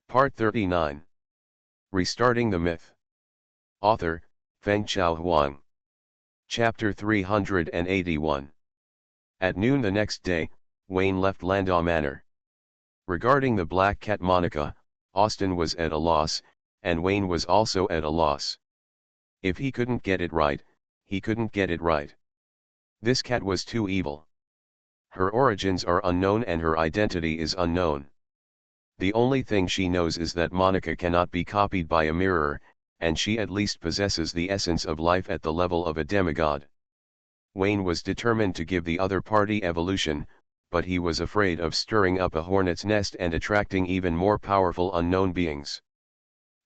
Part 39. Restarting the Myth. Author, Fengchao Huang. Chapter 381. At noon the next day, Wayne left Landau Manor. Regarding the black cat Monica, Austin was at a loss, and Wayne was also at a loss. If he couldn't get it right, he couldn't get it right. This cat was too evil. Her origins are unknown and her identity is unknown. The only thing she knows is that Monica cannot be copied by a mirror, and she at least possesses the essence of life at the level of a demigod. Wayne was determined to give the other party evolution, but he was afraid of stirring up a hornet's nest and attracting even more powerful unknown beings.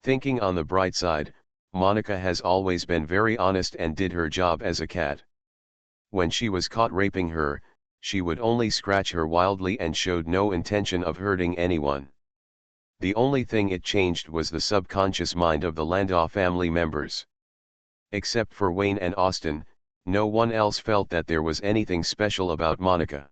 Thinking on the bright side, Monica has always been very honest and did her job as a cat. When she was caught raping her, she would only scratch her wildly and showed no intention of hurting anyone. The only thing it changed was the subconscious mind of the Landau family members. Except for Wayne and Austin, no one else felt that there was anything special about Monica.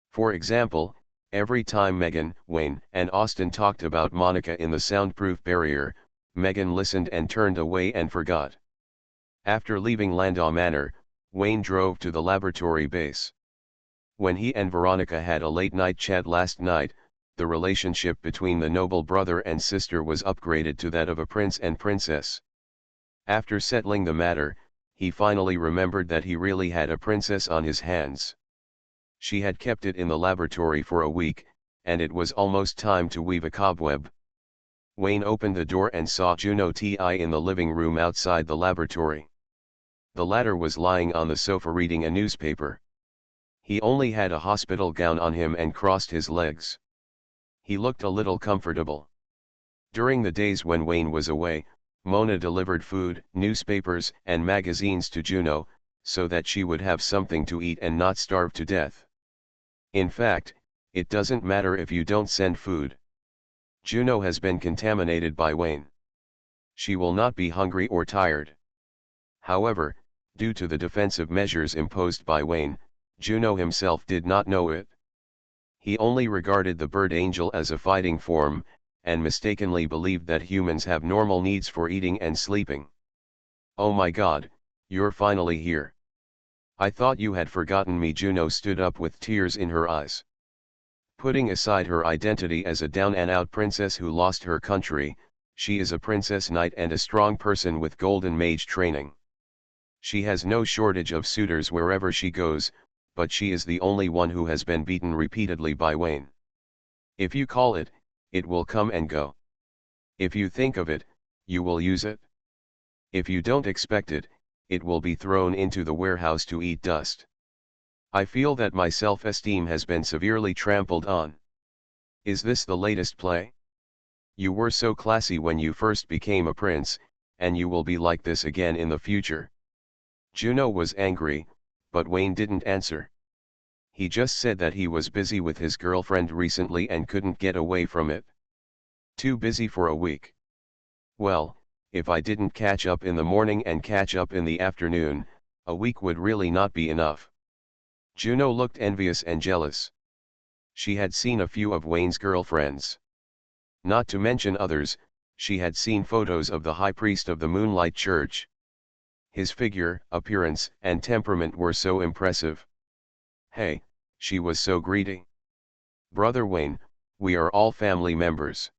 For example, every time Megan, Wayne, and Austin talked about Monica in the soundproof barrier, Megan listened and turned away and forgot. After leaving Landau Manor, Wayne drove to the laboratory base. When he and Veronica had a late-night chat last night, the relationship between the noble brother and sister was upgraded to that of a prince and princess. After settling the matter, he finally remembered that he really had a princess on his hands. She had kept it in the laboratory for a week, and it was almost time to weave a cobweb. Wayne opened the door and saw Juno Ti in the living room outside the laboratory. The latter was lying on the sofa reading a newspaper. He only had a hospital gown on him and crossed his legs. He looked a little comfortable. During the days when Wayne was away, Mona delivered food, newspapers, and magazines to Juno, so that she would have something to eat and not starve to death. In fact, it doesn't matter if you don't send food. Juno has been contaminated by Wayne. She will not be hungry or tired. However, due to the defensive measures imposed by Wayne, Juno himself did not know it. He only regarded the bird angel as a fighting form, and mistakenly believed that humans have normal needs for eating and sleeping. "Oh my God, you're finally here. I thought you had forgotten me." Juno stood up with tears in her eyes. Putting aside her identity as a down-and-out princess who lost her country, she is a princess knight and a strong person with golden mage training. She has no shortage of suitors wherever she goes, but she is the only one who has been beaten repeatedly by Wayne. If you call it, it will come and go. If you think of it, you will use it. If you don't expect it, it will be thrown into the warehouse to eat dust. I feel that my self-esteem has been severely trampled on. Is this the latest play? You were so classy when you first became a prince, and you will be like this again in the future. Juno was angry, but Wayne didn't answer. He just said that he was busy with his girlfriend recently and couldn't get away from it. Too busy for a week. Well, if I didn't catch up in the morning and catch up in the afternoon, a week would really not be enough. Juno looked envious and jealous. She had seen a few of Wayne's girlfriends. Not to mention others, she had seen photos of the high priest of the Moonlight Church. His figure, appearance, and temperament were so impressive. Hey, she was so greedy. Brother Wayne, we are all family members.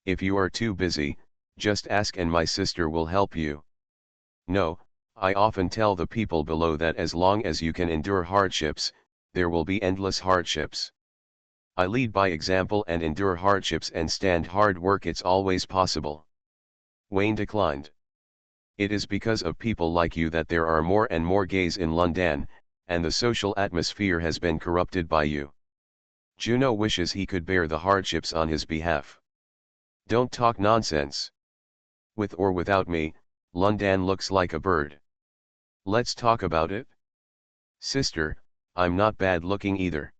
If you are too busy, just ask and my sister will help you. No, I often tell the people below that as long as you can endure hardships, there will be endless hardships. I lead by example and endure hardships and stand hard work. It's always possible. Wayne declined. It is because of people like you that there are more and more gays in London, and the social atmosphere has been corrupted by you. Juno wishes he could bear the hardships on his behalf. Don't talk nonsense. With or without me, London looks like a bird. Let's talk about it. Sister, I'm not bad looking either.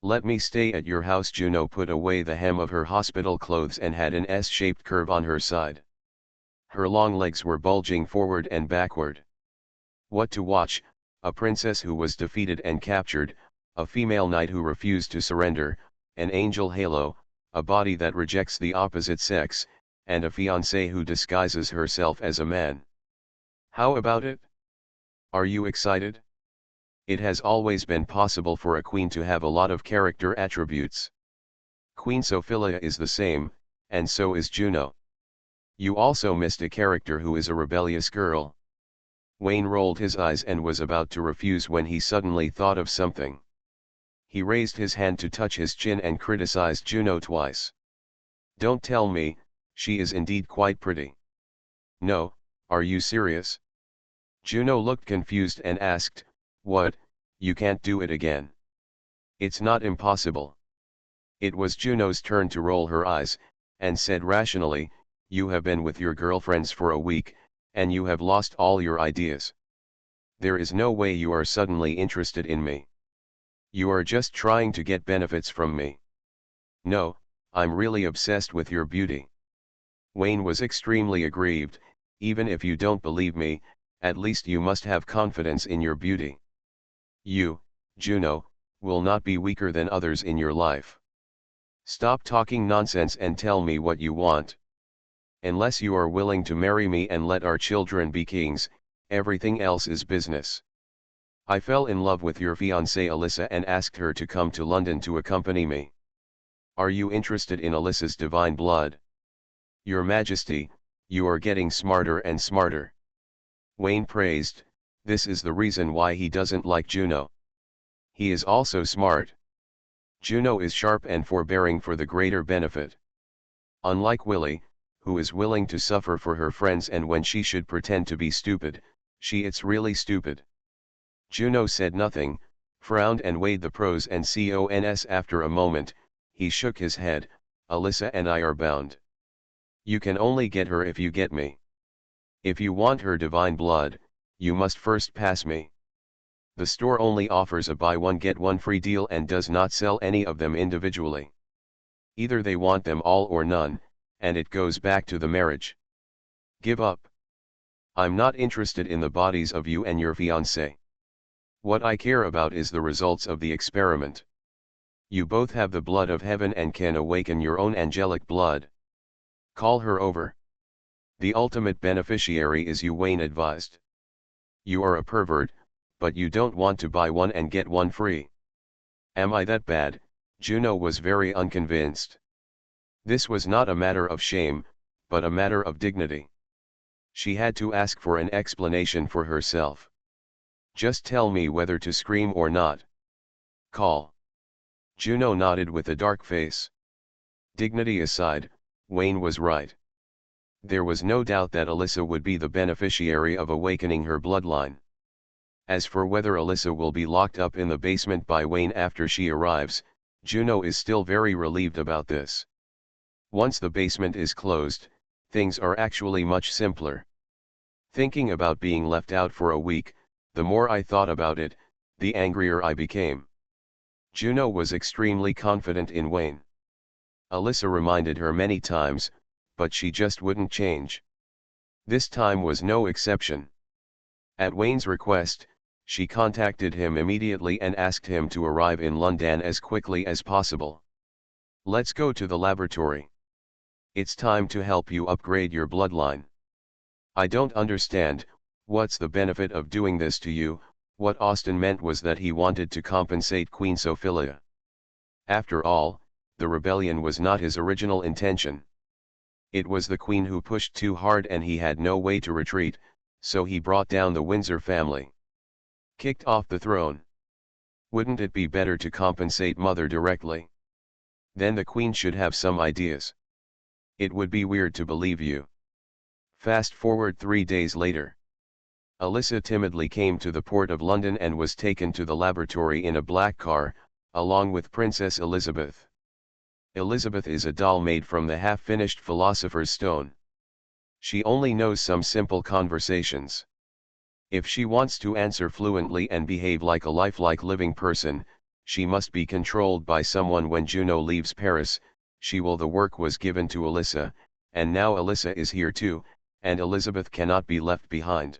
Let me stay at your house. Juno put away the hem of her hospital clothes and had an S-shaped curve on her side. Her long legs were bulging forward and backward. What to watch? A princess who was defeated and captured, a female knight who refused to surrender, an angel halo, a body that rejects the opposite sex, and a fiancée who disguises herself as a man. How about it? Are you excited? It has always been possible for a queen to have a lot of character attributes. Queen Sophia is the same, and so is Juno. You also missed a character who is a rebellious girl. Wayne rolled his eyes and was about to refuse when he suddenly thought of something. He raised his hand to touch his chin and criticized Juno twice. Don't tell me, she is indeed quite pretty. No, are you serious? Juno looked confused and asked, what, you can't do it again? It's not impossible. It was Juno's turn to roll her eyes, and said rationally, you have been with your girlfriends for a week, and you have lost all your ideas. There is no way you are suddenly interested in me. You are just trying to get benefits from me. No, I'm really obsessed with your beauty. Wayne was extremely aggrieved. Even if you don't believe me, at least you must have confidence in your beauty. You, Juno, will not be weaker than others in your life. Stop talking nonsense and tell me what you want. Unless you are willing to marry me and let our children be kings, everything else is business. I fell in love with your fiancée Alyssa and asked her to come to London to accompany me. Are you interested in Alyssa's divine blood? Your Majesty, you are getting smarter and smarter. Wayne praised, this is the reason why he doesn't like Juno. He is also smart. Juno is sharp and forbearing for the greater benefit. Unlike Willie, who is willing to suffer for her friends, and when she should pretend to be stupid, it's really stupid. Juno said nothing, frowned and weighed the pros and cons. After a moment, he shook his head, Alyssa and I are bound. You can only get her if you get me. If you want her divine blood, you must first pass me. The store only offers a buy one get one free deal and does not sell any of them individually. Either they want them all or none, and it goes back to the marriage. Give up. I'm not interested in the bodies of you and your fiancé. What I care about is the results of the experiment. You both have the blood of heaven and can awaken your own angelic blood. Call her over. The ultimate beneficiary is you, Wayne advised. You are a pervert, but you don't want to buy one and get one free. Am I that bad? Juno was very unconvinced. This was not a matter of shame, but a matter of dignity. She had to ask for an explanation for herself. Just tell me whether to scream or not. Call. Juno nodded with a dark face. Dignity aside, Wayne was right. There was no doubt that Alyssa would be the beneficiary of awakening her bloodline. As for whether Alyssa will be locked up in the basement by Wayne after she arrives, Juno is still very relieved about this. Once the basement is closed, things are actually much simpler. Thinking about being left out for a week, the more I thought about it, the angrier I became. Juno was extremely confident in Wayne. Alyssa reminded her many times, but she just wouldn't change. This time was no exception. At Wayne's request, she contacted him immediately and asked him to arrive in London as quickly as possible. Let's go to the laboratory. It's time to help you upgrade your bloodline. I don't understand, what's the benefit of doing this to you? What Austin meant was that he wanted to compensate Queen Sophia. After all, the rebellion was not his original intention. It was the Queen who pushed too hard and he had no way to retreat, so he brought down the Windsor family. Kicked off the throne. Wouldn't it be better to compensate Mother directly? Then the Queen should have some ideas. It would be weird to believe you. Fast forward 3 days later. Alyssa timidly came to the port of London and was taken to the laboratory in a black car, along with Princess Elizabeth. Elizabeth is a doll made from the half-finished Philosopher's Stone. She only knows some simple conversations. If she wants to answer fluently and behave like a lifelike living person, she must be controlled by someone. When Juno leaves Paris, the work was given to Alyssa, and now Alyssa is here too, and Elizabeth cannot be left behind.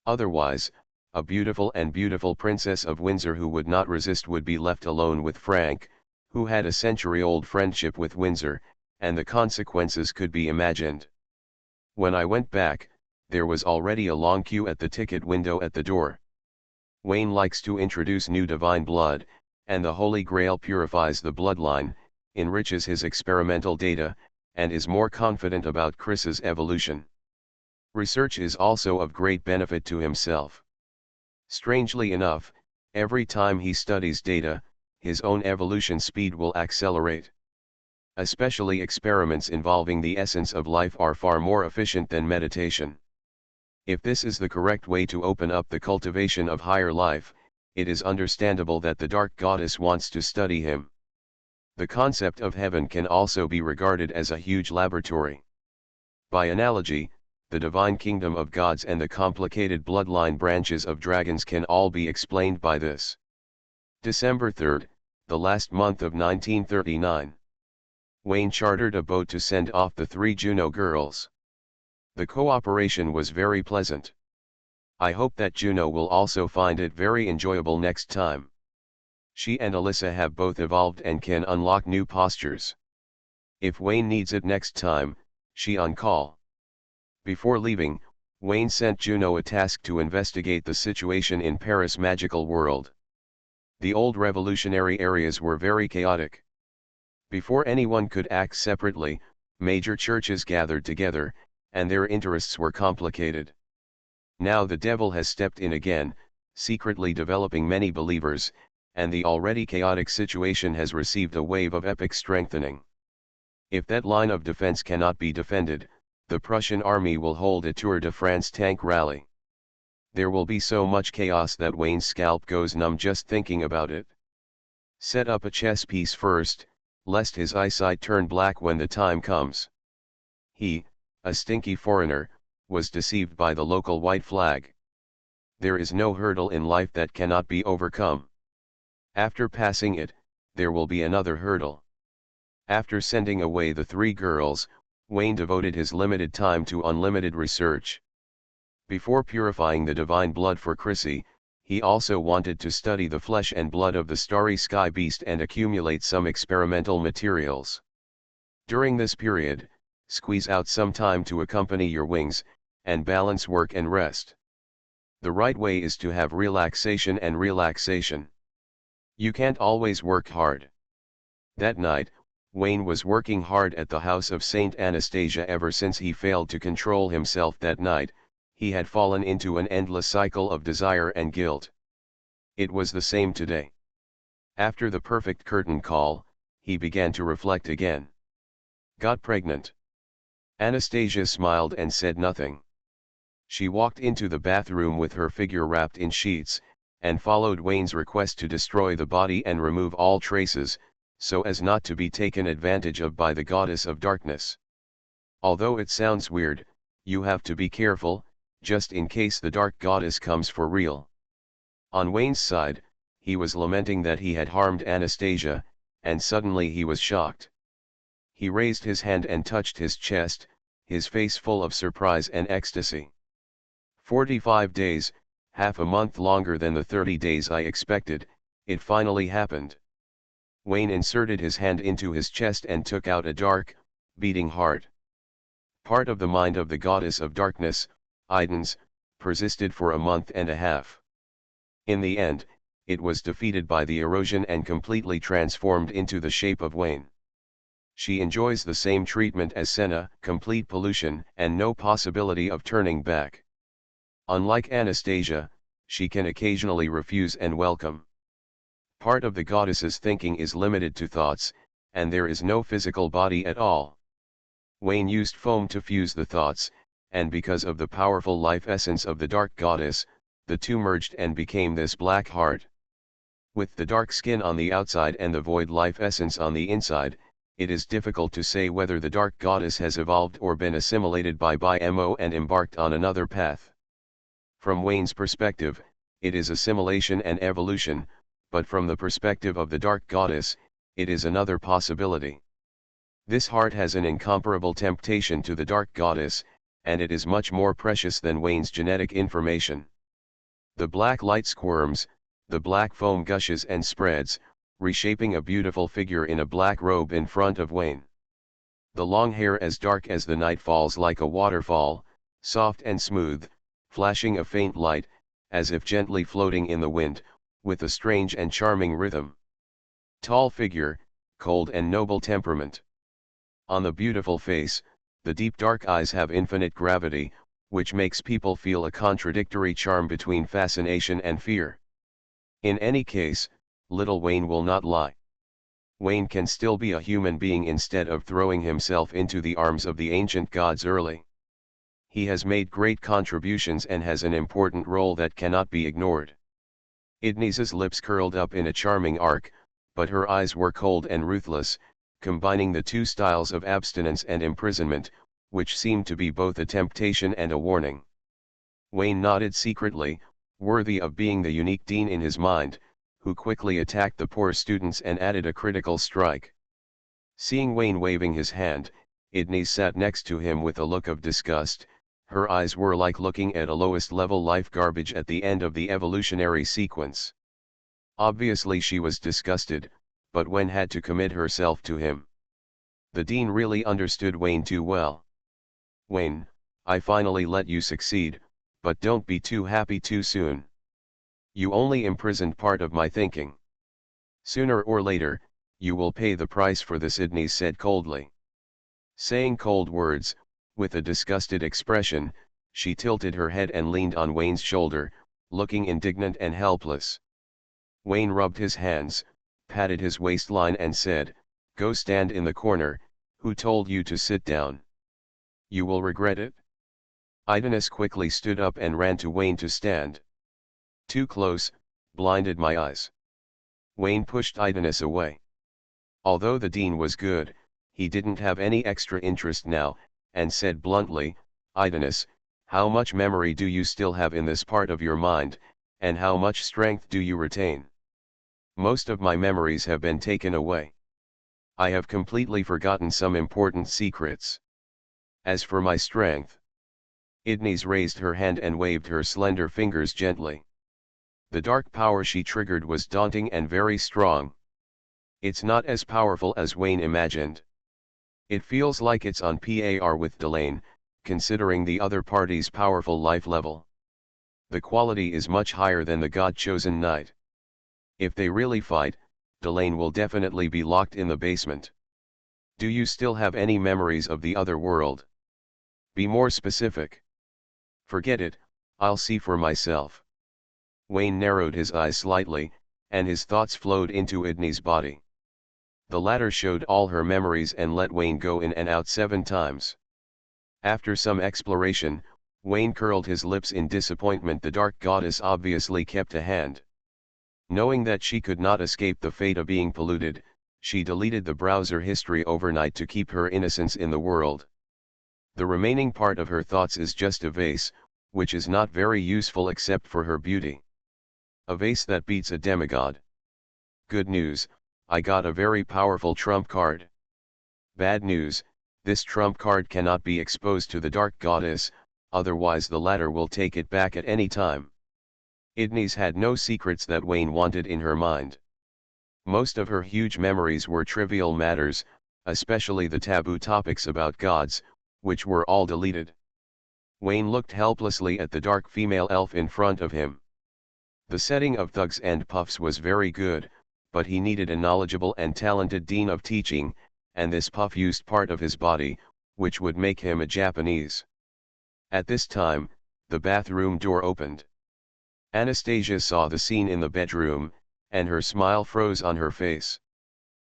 Otherwise, a beautiful Princess of Windsor who would not resist would be left alone with Frank, who had a century-old friendship with Windsor, and the consequences could be imagined. When I went back, there was already a long queue at the ticket window at the door. Wayne likes to introduce new divine blood, and the Holy Grail purifies the bloodline, enriches his experimental data, and is more confident about Chris's evolution. Research is also of great benefit to himself. Strangely enough, every time he studies data, his own evolution speed will accelerate. Especially experiments involving the essence of life are far more efficient than meditation. If this is the correct way to open up the cultivation of higher life, it is understandable that the Dark Goddess wants to study him. The concept of heaven can also be regarded as a huge laboratory. By analogy, the divine kingdom of gods and the complicated bloodline branches of dragons can all be explained by this. December 3, the last month of 1939. Wayne chartered a boat to send off the 3 Juno girls. The cooperation was very pleasant. I hope that Juno will also find it very enjoyable next time. She and Alyssa have both evolved and can unlock new postures. If Wayne needs it next time, she on call. Before leaving, Wayne sent Juno a task to investigate the situation in Paris' magical world. The old revolutionary areas were very chaotic. Before anyone could act separately, major churches gathered together, and their interests were complicated. Now the devil has stepped in again, secretly developing many believers, and the already chaotic situation has received a wave of epic strengthening. If that line of defense cannot be defended, the Prussian army will hold a Tour de France tank rally. There will be so much chaos that Wayne's scalp goes numb just thinking about it. Set up a chess piece first, lest his eyesight turn black when the time comes. He, a stinky foreigner, was deceived by the local white flag. There is no hurdle in life that cannot be overcome. After passing it, there will be another hurdle. After sending away the 3 girls, Wayne devoted his limited time to unlimited research. Before purifying the divine blood for Chrissy, he also wanted to study the flesh and blood of the starry sky beast and accumulate some experimental materials. During this period, squeeze out some time to accompany your wings, and balance work and rest. The right way is to have relaxation and relaxation. You can't always work hard. That night, Wayne was working hard at the house of Saint Anastasia. Ever since he failed to control himself that night, he had fallen into an endless cycle of desire and guilt. It was the same today. After the perfect curtain call, he began to reflect again. Got pregnant. Anastasia smiled and said nothing. She walked into the bathroom with her figure wrapped in sheets, and followed Wayne's request to destroy the body and remove all traces, so as not to be taken advantage of by the goddess of darkness. Although it sounds weird, you have to be careful, just in case the dark goddess comes for real. On Wayne's side, he was lamenting that he had harmed Anastasia, and suddenly he was shocked. He raised his hand and touched his chest, his face full of surprise and ecstasy. 45 days, half a month longer than the 30 days I expected, it finally happened. Wayne inserted his hand into his chest and took out a dark, beating heart. Part of the mind of the goddess of darkness, Idens, persisted for a month and a half. In the end, it was defeated by the erosion and completely transformed into the shape of Wayne. She enjoys the same treatment as Senna, complete pollution and no possibility of turning back. Unlike Anastasia, she can occasionally refuse and welcome. Part of the goddess's thinking is limited to thoughts, and there is no physical body at all. Wayne used foam to fuse the thoughts, and because of the powerful life essence of the dark goddess, the two merged and became this black heart. With the dark skin on the outside and the void life essence on the inside, it is difficult to say whether the dark goddess has evolved or been assimilated by Mo and embarked on another path. From Wayne's perspective, it is assimilation and evolution, but from the perspective of the dark goddess, it is another possibility. This heart has an incomparable temptation to the dark goddess, and it is much more precious than Wayne's genetic information. The black light squirms, the black foam gushes and spreads, reshaping a beautiful figure in a black robe in front of Wayne. The long hair as dark as the night falls like a waterfall, soft and smooth, flashing a faint light, as if gently floating in the wind, with a strange and charming rhythm. Tall figure, cold and noble temperament. On the beautiful face, the deep dark eyes have infinite gravity, which makes people feel a contradictory charm between fascination and fear. In any case, little Wayne will not lie. Wayne can still be a human being instead of throwing himself into the arms of the ancient gods early. He has made great contributions and has an important role that cannot be ignored. Idnisa's lips curled up in a charming arc, but her eyes were cold and ruthless, combining the two styles of abstinence and imprisonment, which seemed to be both a temptation and a warning. Wayne nodded secretly, worthy of being the unique dean in his mind, who quickly attacked the poor students and added a critical strike. Seeing Wayne waving his hand, Idnis sat next to him with a look of disgust. Her eyes were like looking at a lowest level life garbage at the end of the evolutionary sequence. Obviously she was disgusted, but Wayne had to commit herself to him. The dean really understood Wayne too well. Wayne, I finally let you succeed, but don't be too happy too soon. You only imprisoned part of my thinking. Sooner or later, you will pay the price for this, Idnis said coldly. Saying cold words, with a disgusted expression, she tilted her head and leaned on Wayne's shoulder, looking indignant and helpless. Wayne rubbed his hands, patted his waistline and said, "Go stand in the corner, who told you to sit down? You will regret it." Idnis quickly stood up and ran to Wayne to stand. Too close, blinded my eyes. Wayne pushed Idnis away. Although the dean was good, he didn't have any extra interest now, and said bluntly, "Idnis, how much memory do you still have in this part of your mind, and how much strength do you retain?" "Most of my memories have been taken away. I have completely forgotten some important secrets. As for my strength..." Idnis raised her hand and waved her slender fingers gently. The dark power she triggered was daunting and very strong. It's not as powerful as Wayne imagined. It feels like it's on par with Delane, considering the other party's powerful life level. The quality is much higher than the God-chosen knight. If they really fight, Delane will definitely be locked in the basement. Do you still have any memories of the other world? Be more specific. Forget it, I'll see for myself. Wayne narrowed his eyes slightly, and his thoughts flowed into Idni's body. The latter showed all her memories and let Wayne go in and out 7 times. After some exploration, Wayne curled his lips in disappointment. The dark goddess obviously kept a hand. Knowing that she could not escape the fate of being polluted, she deleted the browser history overnight to keep her innocence in the world. The remaining part of her thoughts is just a vase, which is not very useful except for her beauty. A vase that beats a demigod. Good news, I got a very powerful trump card. Bad news, this trump card cannot be exposed to the dark goddess, otherwise the latter will take it back at any time. Idnis had no secrets that Wayne wanted in her mind. Most of her huge memories were trivial matters, especially the taboo topics about gods, which were all deleted. Wayne looked helplessly at the dark female elf in front of him. The setting of Thugs and Puffs was very good, but he needed a knowledgeable and talented dean of teaching, and this puff used part of his body, which would make him a Japanese. At this time, the bathroom door opened. Anastasia saw the scene in the bedroom, and her smile froze on her face.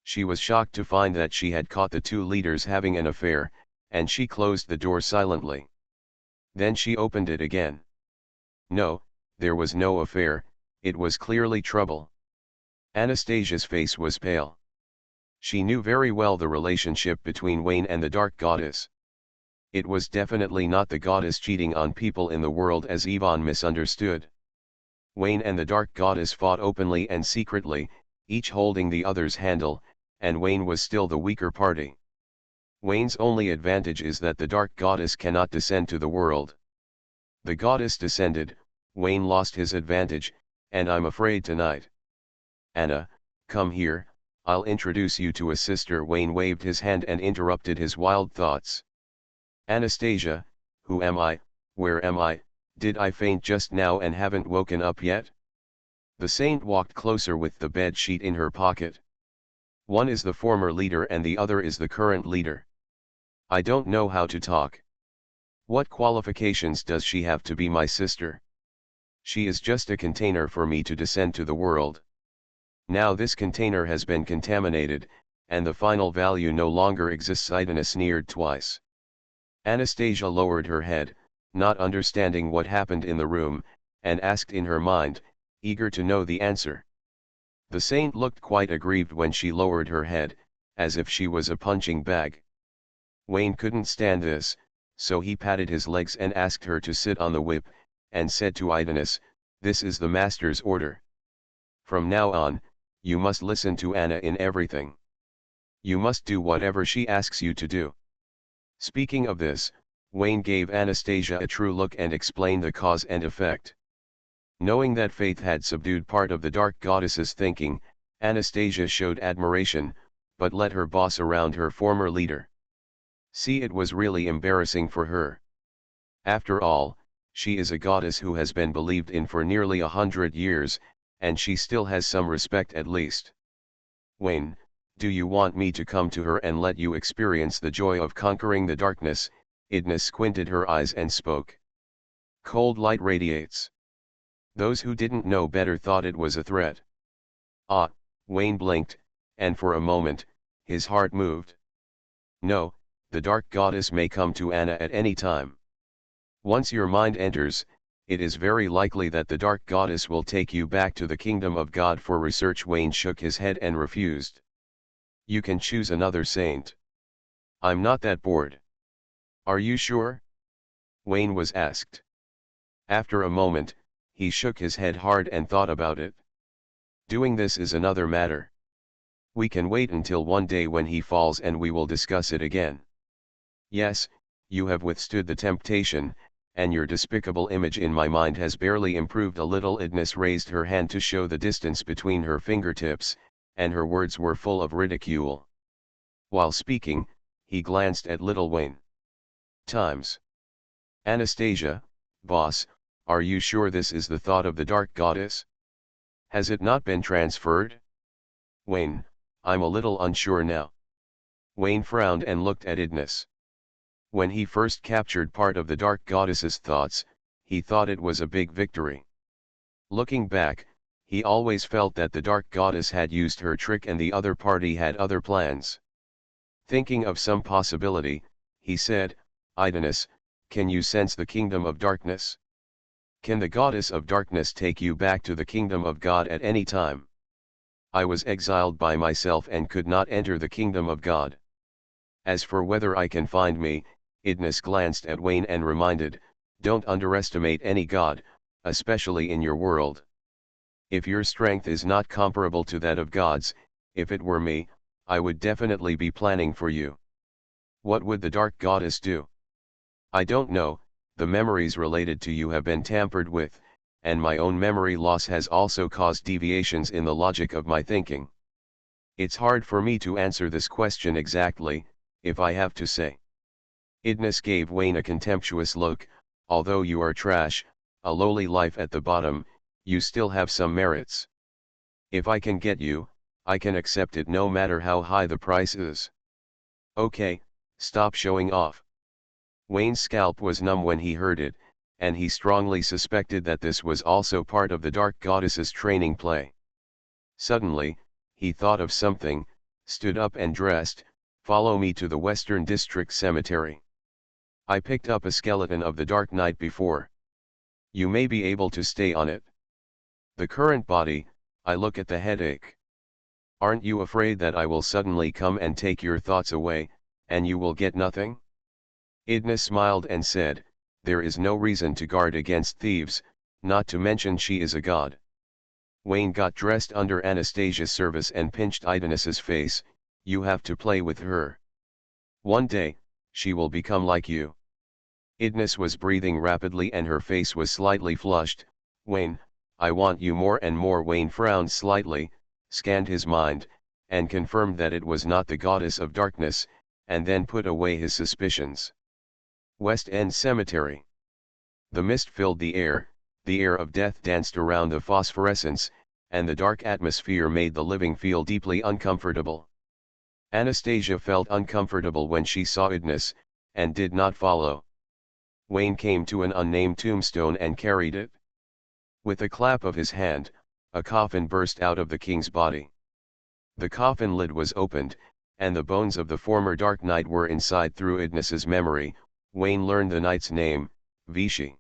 She was shocked to find that she had caught the 2 leaders having an affair, and she closed the door silently. Then she opened it again. No, there was no affair, it was clearly trouble. Anastasia's face was pale. She knew very well the relationship between Wayne and the Dark Goddess. It was definitely not the goddess cheating on people in the world as Yvonne misunderstood. Wayne and the Dark Goddess fought openly and secretly, each holding the other's handle, and Wayne was still the weaker party. Wayne's only advantage is that the Dark Goddess cannot descend to the world. The goddess descended, Wayne lost his advantage, and I'm afraid tonight. Anna, Come here, I'll introduce you to a sister." Wayne waved his hand and interrupted his wild thoughts. "Anastasia, who am I, where am I, did I faint just now and haven't woken up yet?" The saint walked closer with the bed sheet in her pocket. "One is the former leader and the other is the current leader. I don't know how to talk. What qualifications does she have to be my sister? She is just a container for me to descend to the world. Now this container has been contaminated, and the final value no longer exists." Idina sneered twice. Anastasia lowered her head, not understanding what happened in the room, and asked in her mind, eager to know the answer. The saint looked quite aggrieved when she lowered her head, as if she was a punching bag. Wayne couldn't stand this, so he patted his legs and asked her to sit on the whip, and said to Idinus, "This is the master's order. From now on, you must listen to Anna in everything. You must do whatever she asks you to do." Speaking of this, Wayne gave Anastasia a true look and explained the cause and effect. Knowing that Faith had subdued part of the dark goddess's thinking, Anastasia showed admiration, but let her boss around her former leader. See, it was really embarrassing for her. After all, she is a goddess who has been believed in for nearly 100 years, and she still has some respect at least. "Wayne, do you want me to come to her and let you experience the joy of conquering the darkness?" Idna squinted her eyes and spoke. "Cold light radiates." Those who didn't know better thought it was a threat. Ah, Wayne blinked, and for a moment, his heart moved. No, the dark goddess may come to Anna at any time. Once your mind enters, it is very likely that the dark goddess will take you back to the kingdom of God for research. Wayne shook his head and refused. "You can choose another saint. I'm not that bored." "Are you sure?" Wayne was asked. After a moment, he shook his head hard and thought about it. "Doing this is another matter. We can wait until one day when he falls and we will discuss it again. Yes, you have withstood the temptation, and your despicable image in my mind has barely improved a little." Idnis raised her hand to show the distance between her fingertips, and her words were full of ridicule. While speaking, he glanced at little Wayne. "Times. Anastasia, boss, are you sure this is the thought of the dark goddess? Has it not been transferred?" "Wayne, I'm a little unsure now." Wayne frowned and looked at Idnis. When he first captured part of the dark goddess's thoughts, he thought it was a big victory. Looking back, he always felt that the dark goddess had used her trick and the other party had other plans. Thinking of some possibility, he said, "Idinus, can you sense the kingdom of darkness? Can the goddess of darkness take you back to the kingdom of God at any time? I was exiled by myself and could not enter the kingdom of God. As for whether I can find me," Idnis glanced at Wayne and reminded, "don't underestimate any god, especially in your world. If your strength is not comparable to that of gods, if it were me, I would definitely be planning for you." "What would the dark goddess do?" "I don't know, the memories related to you have been tampered with, and my own memory loss has also caused deviations in the logic of my thinking. It's hard for me to answer this question exactly, if I have to say." Idnis gave Wayne a contemptuous look. "Although you are trash, a lowly life at the bottom, you still have some merits. If I can get you, I can accept it no matter how high the price is." "Okay, stop showing off." Wayne's scalp was numb when he heard it, and he strongly suspected that this was also part of the dark goddess's training play. Suddenly, he thought of something, stood up and dressed. "Follow me to the Western District Cemetery. I picked up a skeleton of the dark night before. You may be able to stay on it. The current body, I look at the headache. Aren't you afraid that I will suddenly come and take your thoughts away, and you will get nothing?" Idnis smiled and said, "There is no reason to guard against thieves, not to mention she is a god." Wayne got dressed under Anastasia's service and pinched Idinus's face. "You have to play with her. One day, she will become like you." Idnis was breathing rapidly and her face was slightly flushed. "Wayne, I want you more and more." Wayne frowned slightly, scanned his mind, and confirmed that it was not the goddess of darkness, and then put away his suspicions. West End Cemetery. The mist filled the air of death danced around the phosphorescence, and the dark atmosphere made the living feel deeply uncomfortable. Anastasia felt uncomfortable when she saw Ignis, and did not follow. Wayne came to an unnamed tombstone and carried it. With a clap of his hand, a coffin burst out of the king's body. The coffin lid was opened, and the bones of the former Dark Knight were inside. Through Ignis's memory, Wayne learned the knight's name, Vichy.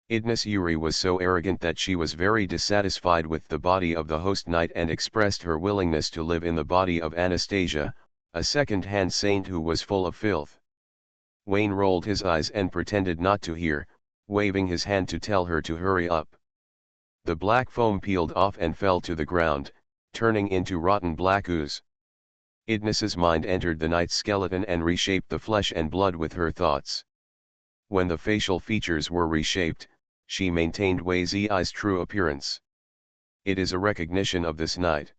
Ignis Yuri was so arrogant that she was very dissatisfied with the body of the host knight and expressed her willingness to live in the body of Anastasia, a second-hand saint who was full of filth. Wayne rolled his eyes and pretended not to hear, waving his hand to tell her to hurry up. The black foam peeled off and fell to the ground, turning into rotten black ooze. Ignis's mind entered the knight's skeleton and reshaped the flesh and blood with her thoughts. When the facial features were reshaped, she maintained Wei Zi's true appearance. It is a recognition of this knight.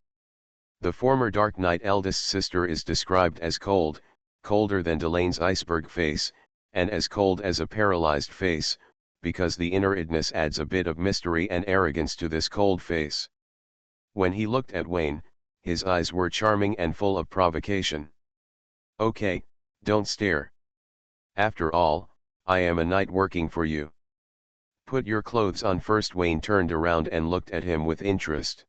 The former Dark Knight eldest sister is described as cold, colder than Delane's iceberg face, and as cold as a paralyzed face, because the inner Ignis adds a bit of mystery and arrogance to this cold face. When he looked at Wayne, his eyes were charming and full of provocation. "Okay, don't stare. After all, I am a knight working for you. Put your clothes on first." Wayne turned around and looked at him with interest.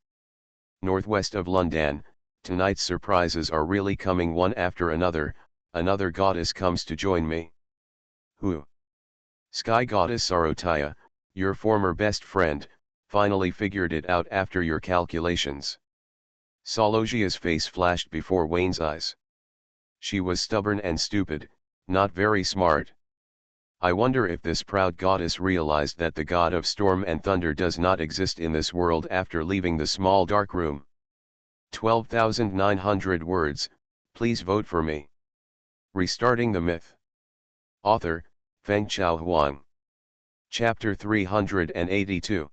"Northwest of London, tonight's surprises are really coming one after another. Another goddess comes to join me." "Who?" "Sky goddess Sarotaya, your former best friend, finally figured it out after your calculations." Salogia's face flashed before Wayne's eyes. She was stubborn and stupid, not very smart. I wonder if this proud goddess realized that the god of storm and thunder does not exist in this world after leaving the small dark room. 12,900 words, please vote for me. Restarting the Myth. Author, Fengchao Huang. Chapter 382.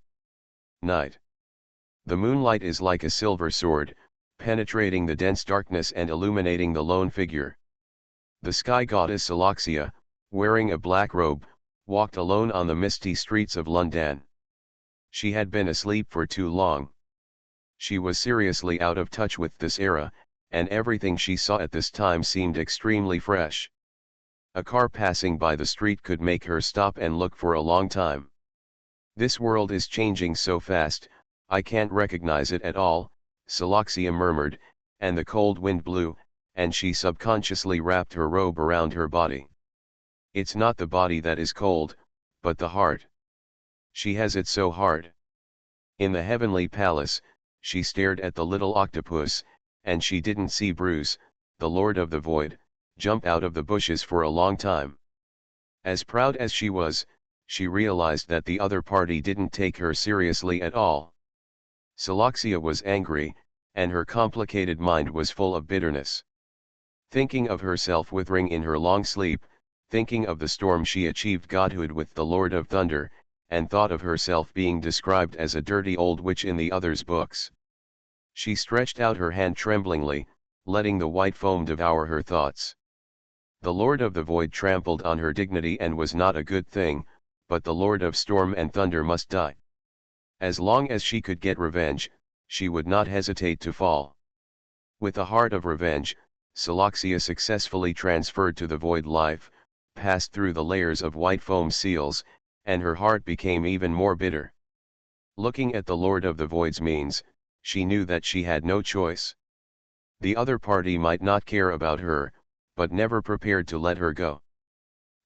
Night. The moonlight is like a silver sword, penetrating the dense darkness and illuminating the lone figure. The sky goddess Aloxia, wearing a black robe, walked alone on the misty streets of London. She had been asleep for too long. She was seriously out of touch with this era, and everything she saw at this time seemed extremely fresh. A car passing by the street could make her stop and look for a long time. "This world is changing so fast, I can't recognize it at all," Saloxia murmured, and the cold wind blew, and she subconsciously wrapped her robe around her body. "It's not the body that is cold, but the heart. She has it so hard." In the heavenly palace, she stared at the little octopus, and she didn't see Bruce, the Lord of the Void, jump out of the bushes for a long time. As proud as she was, she realized that the other party didn't take her seriously at all. Saloxia was angry, and her complicated mind was full of bitterness. Thinking of herself withering in her long sleep, thinking of the storm she achieved godhood with the Lord of Thunder, and thought of herself being described as a dirty old witch in the others' books. She stretched out her hand tremblingly, letting the white foam devour her thoughts. The Lord of the Void trampled on her dignity and was not a good thing, but the Lord of Storm and Thunder must die. As long as she could get revenge, she would not hesitate to fall. With a heart of revenge, Saloxia successfully transferred to the Void life, passed through the layers of white foam seals, and her heart became even more bitter. Looking at the Lord of the Void's means, she knew that she had no choice. The other party might not care about her, but never prepared to let her go.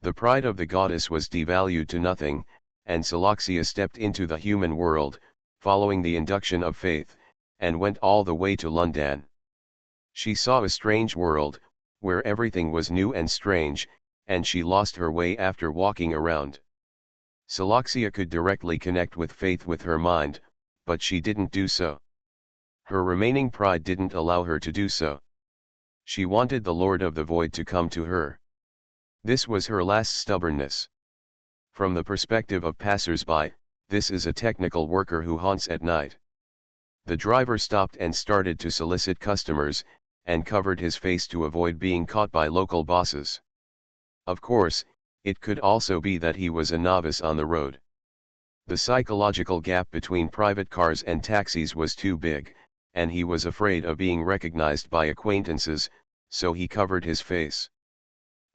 The pride of the goddess was devalued to nothing, and Saloxia stepped into the human world, following the induction of faith, and went all the way to London. She saw a strange world, where everything was new and strange, and she lost her way after walking around. Saloxia could directly connect with faith with her mind, but she didn't do so. Her remaining pride didn't allow her to do so. She wanted the Lord of the Void to come to her. This was her last stubbornness. From the perspective of passers-by, this is a technical worker who haunts at night. The driver stopped and started to solicit customers, and covered his face to avoid being caught by local bosses. Of course, it could also be that he was a novice on the road. The psychological gap between private cars and taxis was too big, and he was afraid of being recognized by acquaintances, so he covered his face.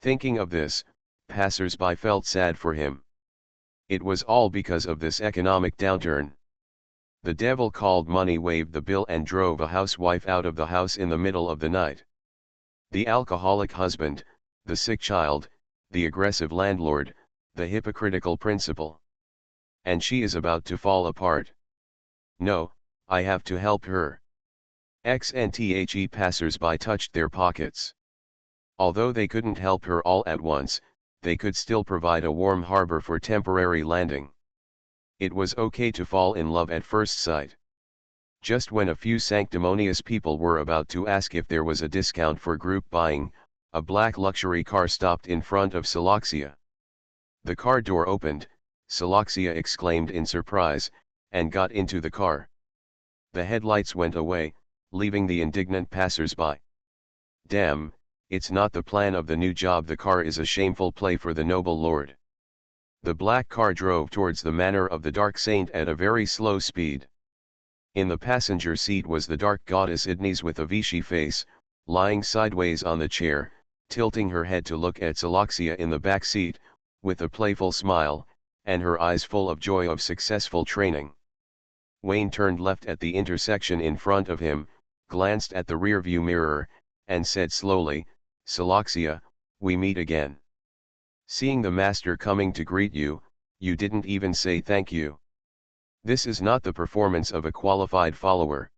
Thinking of this, passers-by felt sad for him. It was all because of this economic downturn. The devil called money waived the bill and drove a housewife out of the house in the middle of the night. The alcoholic husband, the sick child, the aggressive landlord, the hypocritical principal. And she is about to fall apart. No, I have to help her. XNTHE passers-by touched their pockets. Although they couldn't help her all at once, they could still provide a warm harbor for temporary landing. It was okay to fall in love at first sight. Just when a few sanctimonious people were about to ask if there was a discount for group buying, a black luxury car stopped in front of Saloxia. The car door opened, Saloxia exclaimed in surprise, and got into the car. The headlights went away, leaving the indignant passers-by. Damn, it's not the plan of the new job. The car is a shameful play for the noble lord. The black car drove towards the manor of the dark saint at a very slow speed. In the passenger seat was the dark goddess Idnis with a Vichy face, lying sideways on the chair, tilting her head to look at Saloxia in the back seat, with a playful smile, and her eyes full of joy of successful training. Wayne turned left at the intersection in front of him, glanced at the rearview mirror, and said slowly, "Saloxia, we meet again." Seeing the master coming to greet you, you didn't even say thank you. This is not the performance of a qualified follower.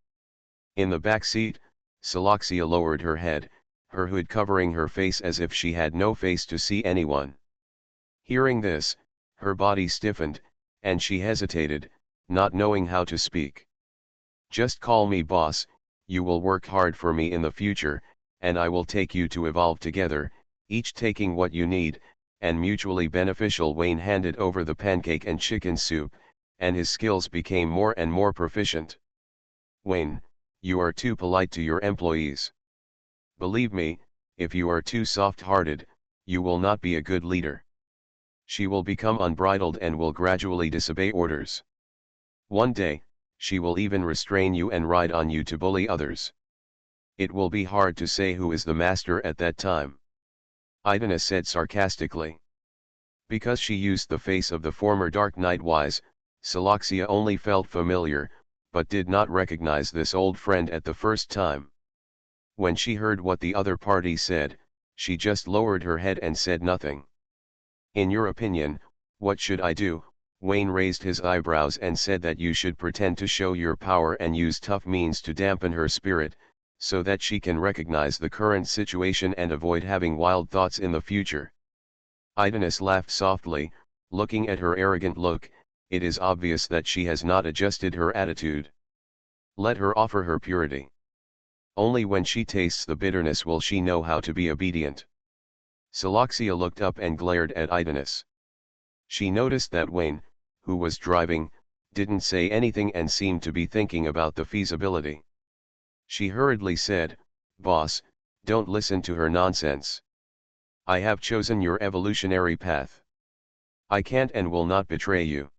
In the back seat, Saloxia lowered her head, her hood covering her face as if she had no face to see anyone. Hearing this, her body stiffened, and she hesitated, not knowing how to speak. "Just call me boss, you will work hard for me in the future, and I will take you to evolve together, each taking what you need, and mutually beneficial." Wayne handed over the pancake and chicken soup, and his skills became more and more proficient. "Wayne, you are too polite to your employees. Believe me, if you are too soft-hearted, you will not be a good leader. She will become unbridled and will gradually disobey orders. One day, she will even restrain you and ride on you to bully others. It will be hard to say who is the master at that time." Idina said sarcastically. Because she used the face of the former Dark Knight Wise, Saloxia only felt familiar, but did not recognize this old friend at the first time. When she heard what the other party said, she just lowered her head and said nothing. "In your opinion, what should I do?" Wayne raised his eyebrows and said that you should pretend to show your power and use tough means to dampen her spirit, so that she can recognize the current situation and avoid having wild thoughts in the future. Idanis laughed softly, looking at her arrogant look. It is obvious that she has not adjusted her attitude. Let her offer her purity. Only when she tastes the bitterness will she know how to be obedient. Saloxia looked up and glared at Idanis. She noticed that Wayne, who was driving, didn't say anything and seemed to be thinking about the feasibility. She hurriedly said, "Boss, don't listen to her nonsense. I have chosen your evolutionary path. I can't and will not betray you.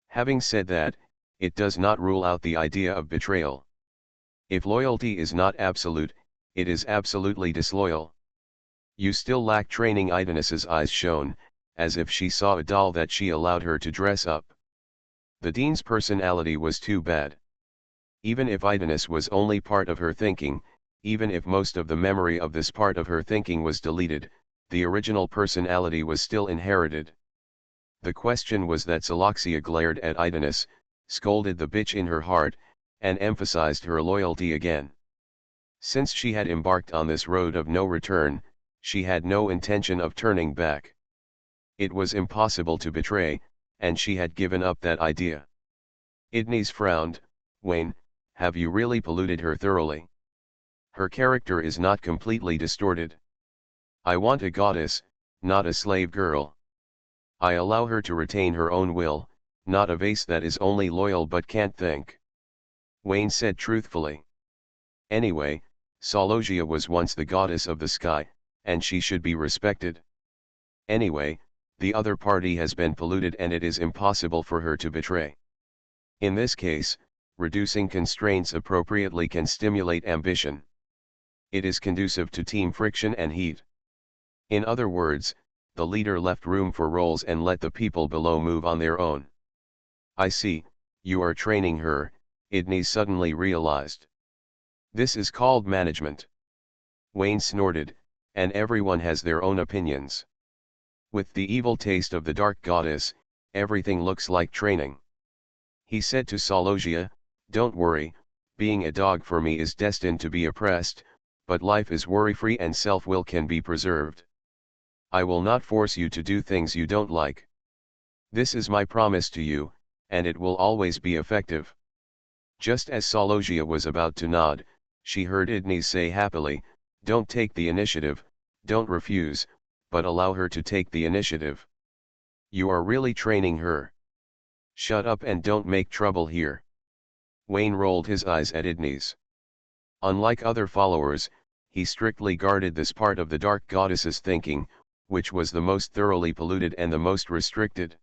Having said that, it does not rule out the idea of betrayal. If loyalty is not absolute, it is absolutely disloyal. You still lack training." Idanis's eyes shone, as if she saw a doll that she allowed her to dress up. The dean's personality was too bad. Even if Idanis was only part of her thinking, even if most of the memory of this part of her thinking was deleted, the original personality was still inherited. The question was that Saloxia glared at Idanis, scolded the bitch in her heart, and emphasized her loyalty again. Since she had embarked on this road of no return, she had no intention of turning back. It was impossible to betray, and she had given up that idea. Idnis frowned. "Wayne, have you really polluted her thoroughly? Her character is not completely distorted. I want a goddess, not a slave girl. I allow her to retain her own will, not a vase that is only loyal but can't think." Wayne said truthfully. Anyway, Sologia was once the goddess of the sky, and she should be respected. Anyway, the other party has been polluted and it is impossible for her to betray. In this case, reducing constraints appropriately can stimulate ambition. It is conducive to team friction and heat. In other words, the leader left room for roles and let the people below move on their own. I see, you are training her, Idnis suddenly realized. This is called management. Wayne snorted, and everyone has their own opinions. With the evil taste of the dark goddess, everything looks like training. He said to Sologia, don't worry, being a dog for me is destined to be oppressed, but life is worry-free and self-will can be preserved. I will not force you to do things you don't like. This is my promise to you, and it will always be effective. Just as Sologia was about to nod, she heard Idnis say happily, don't take the initiative, don't refuse, but allow her to take the initiative. You are really training her. Shut up and don't make trouble here. Wayne rolled his eyes at Idnis. Unlike other followers, he strictly guarded this part of the dark goddess's thinking, which was the most thoroughly polluted and the most restricted.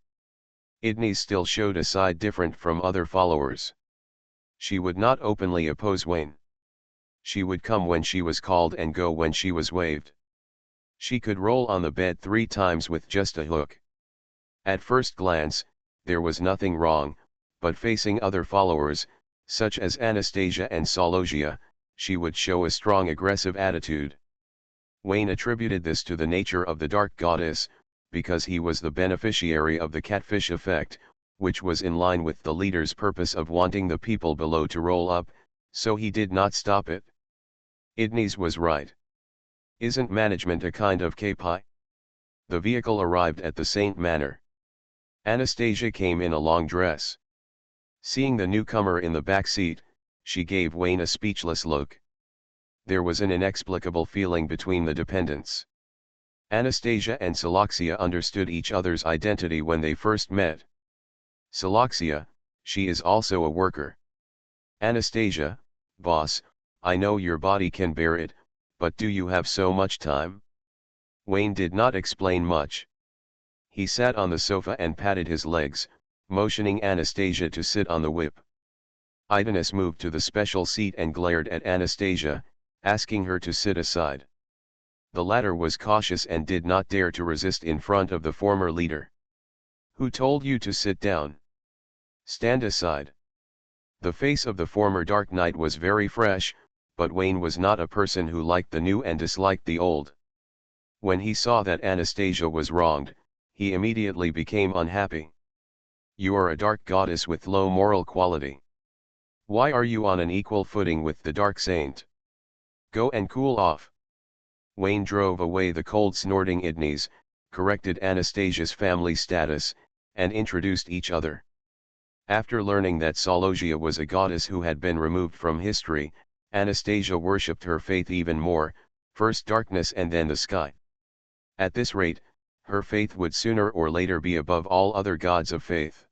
Idnis still showed a side different from other followers. She would not openly oppose Wayne. She would come when she was called and go when she was waved. She could roll on the bed 3 times with just a hook. At first glance, there was nothing wrong, but facing other followers, such as Anastasia and Sologia, she would show a strong aggressive attitude. Wayne attributed this to the nature of the dark goddess, because he was the beneficiary of the catfish effect, which was in line with the leader's purpose of wanting the people below to roll up, so he did not stop it. Idnis was right. Isn't management a kind of KPI? The vehicle arrived at the Saint Manor. Anastasia came in a long dress. Seeing the newcomer in the back seat, she gave Wayne a speechless look. There was an inexplicable feeling between the dependents. Anastasia and Soloxia understood each other's identity when they first met. Soloxia, she is also a worker. Anastasia, boss, I know your body can bear it, but do you have so much time? Wayne did not explain much. He sat on the sofa and patted his legs, motioning Anastasia to sit on the whip. Idnis moved to the special seat and glared at Anastasia, asking her to sit aside. The latter was cautious and did not dare to resist in front of the former leader. Who told you to sit down? Stand aside. The face of the former Dark Knight was very fresh, but Wayne was not a person who liked the new and disliked the old. When he saw that Anastasia was wronged, he immediately became unhappy. You are a dark goddess with low moral quality. Why are you on an equal footing with the dark saint? Go and cool off. Wayne drove away the cold snorting Idnis, corrected Anastasia's family status, and introduced each other. After learning that Sologia was a goddess who had been removed from history, Anastasia worshipped her faith even more, first darkness and then the sky. At this rate, her faith would sooner or later be above all other gods of faith.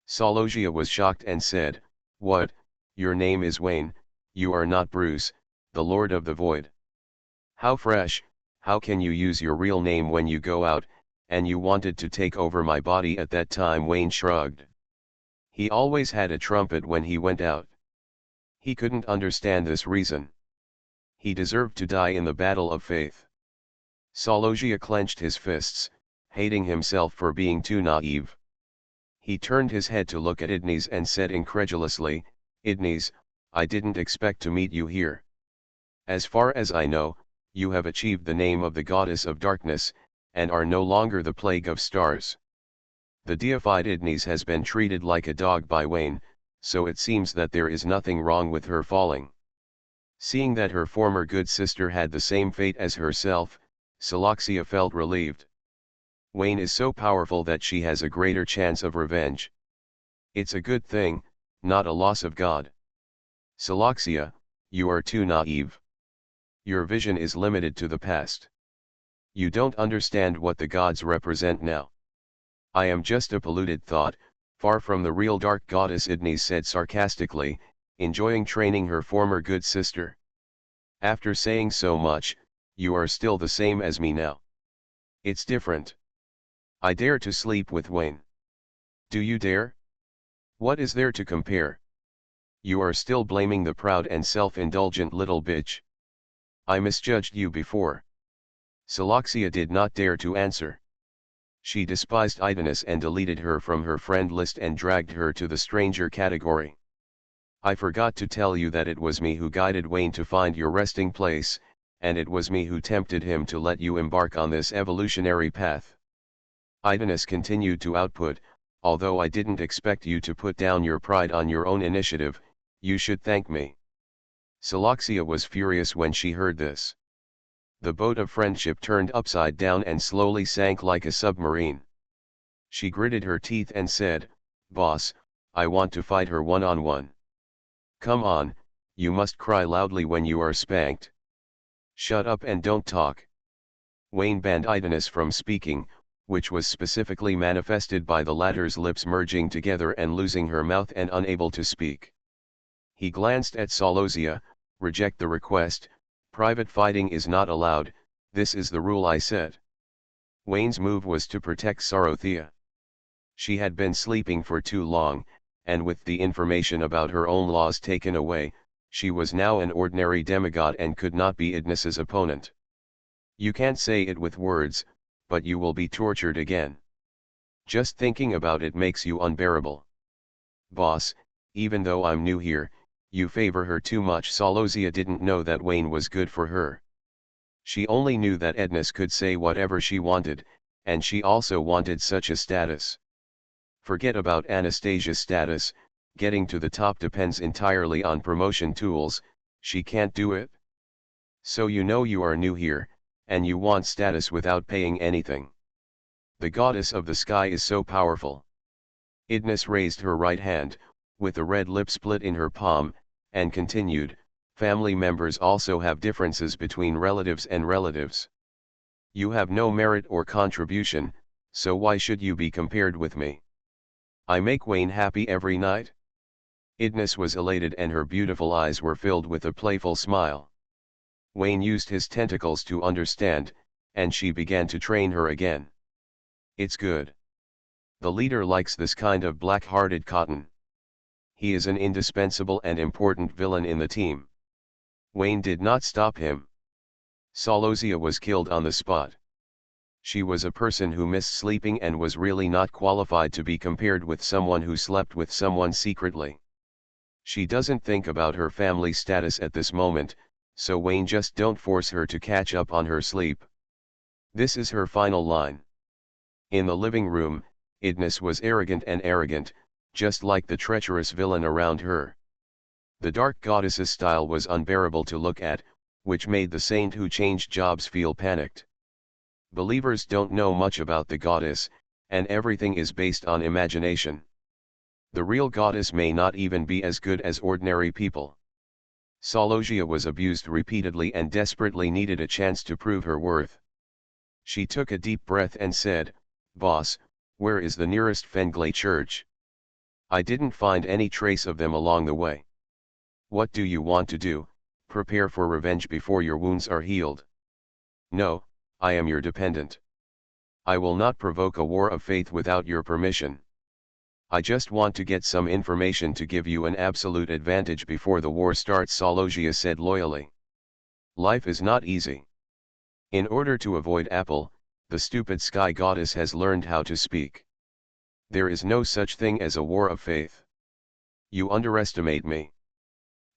Sologia was shocked and said, "What, your name is Wayne, you are not Bruce, the Lord of the Void. How fresh, how can you use your real name when you go out, and you wanted to take over my body at that time?" Wayne shrugged. He always had a trumpet when he went out. He couldn't understand this reason. He deserved to die in the battle of faith. Sologia clenched his fists, hating himself for being too naive. He turned his head to look at Idnis and said incredulously, "Idnis, I didn't expect to meet you here. As far as I know, you have achieved the name of the goddess of darkness, and are no longer the plague of stars." The deified Idnis has been treated like a dog by Wayne, so it seems that there is nothing wrong with her falling. Seeing that her former good sister had the same fate as herself, Soloxia felt relieved. Wayne is so powerful that she has a greater chance of revenge. It's a good thing, not a loss of God. Soloxia, you are too naive. Your vision is limited to the past. You don't understand what the gods represent now. I am just a polluted thought, far from the real dark goddess, Idnis said sarcastically, enjoying training her former good sister. After saying so much, you are still the same as me now. It's different. I dare to sleep with Wayne. Do you dare? What is there to compare? You are still blaming the proud and self-indulgent little bitch. I misjudged you before. Siloxia did not dare to answer. She despised Idanis and deleted her from her friend list and dragged her to the stranger category. I forgot to tell you that it was me who guided Wayne to find your resting place, and it was me who tempted him to let you embark on this evolutionary path. Idanis continued to output, although I didn't expect you to put down your pride on your own initiative, you should thank me. Siloxia was furious when she heard this. The boat of friendship turned upside down and slowly sank like a submarine. She gritted her teeth and said, "Boss, I want to fight her one-on-one." "Come on, you must cry loudly when you are spanked." "Shut up and don't talk." Wayne banned Idanis from speaking, which was specifically manifested by the latter's lips merging together and losing her mouth and unable to speak. He glanced at Siloxia. "Reject the request, private fighting is not allowed, this is the rule I set." Wayne's move was to protect Siloxia. She had been sleeping for too long, and with the information about her own laws taken away, she was now an ordinary demigod and could not be Idnis's opponent. You can't say it with words, but you will be tortured again. Just thinking about it makes you unbearable. Boss, even though I'm new here, you favor her too much. Siloxia didn't know that Wayne was good for her. She only knew that Idnis could say whatever she wanted, and she also wanted such a status. Forget about Anastasia's status, getting to the top depends entirely on promotion tools, she can't do it. So you know you are new here, and you want status without paying anything. The goddess of the sky is so powerful. Idnis raised her right hand, with a red lip split in her palm, and continued, family members also have differences between relatives and relatives. You have no merit or contribution, so why should you be compared with me? I make Wayne happy every night. Idnis was elated and her beautiful eyes were filled with a playful smile. Wayne used his tentacles to understand, and she began to train her again. It's good. The leader likes this kind of black-hearted cotton. He is an indispensable and important villain in the team. Wayne did not stop him. Siloxia was killed on the spot. She was a person who missed sleeping and was really not qualified to be compared with someone who slept with someone secretly. She doesn't think about her family status at this moment, so Wayne just don't force her to catch up on her sleep. This is her final line. In the living room, Idnis was arrogant and arrogant, just like the treacherous villain around her. The dark goddess's style was unbearable to look at, which made the saint who changed jobs feel panicked. Believers don't know much about the goddess, and everything is based on imagination. The real goddess may not even be as good as ordinary people. Siloxia was abused repeatedly and desperately needed a chance to prove her worth. She took a deep breath and said, "Boss, where is the nearest Fenglay church? I didn't find any trace of them along the way." "What do you want to do? Prepare for revenge before your wounds are healed?" "No, I am your dependent. I will not provoke a war of faith without your permission. I just want to get some information to give you an absolute advantage before the war starts," Siloxia said loyally. Life is not easy. In order to avoid Apple, the stupid sky goddess has learned how to speak. There is no such thing as a war of faith. You underestimate me.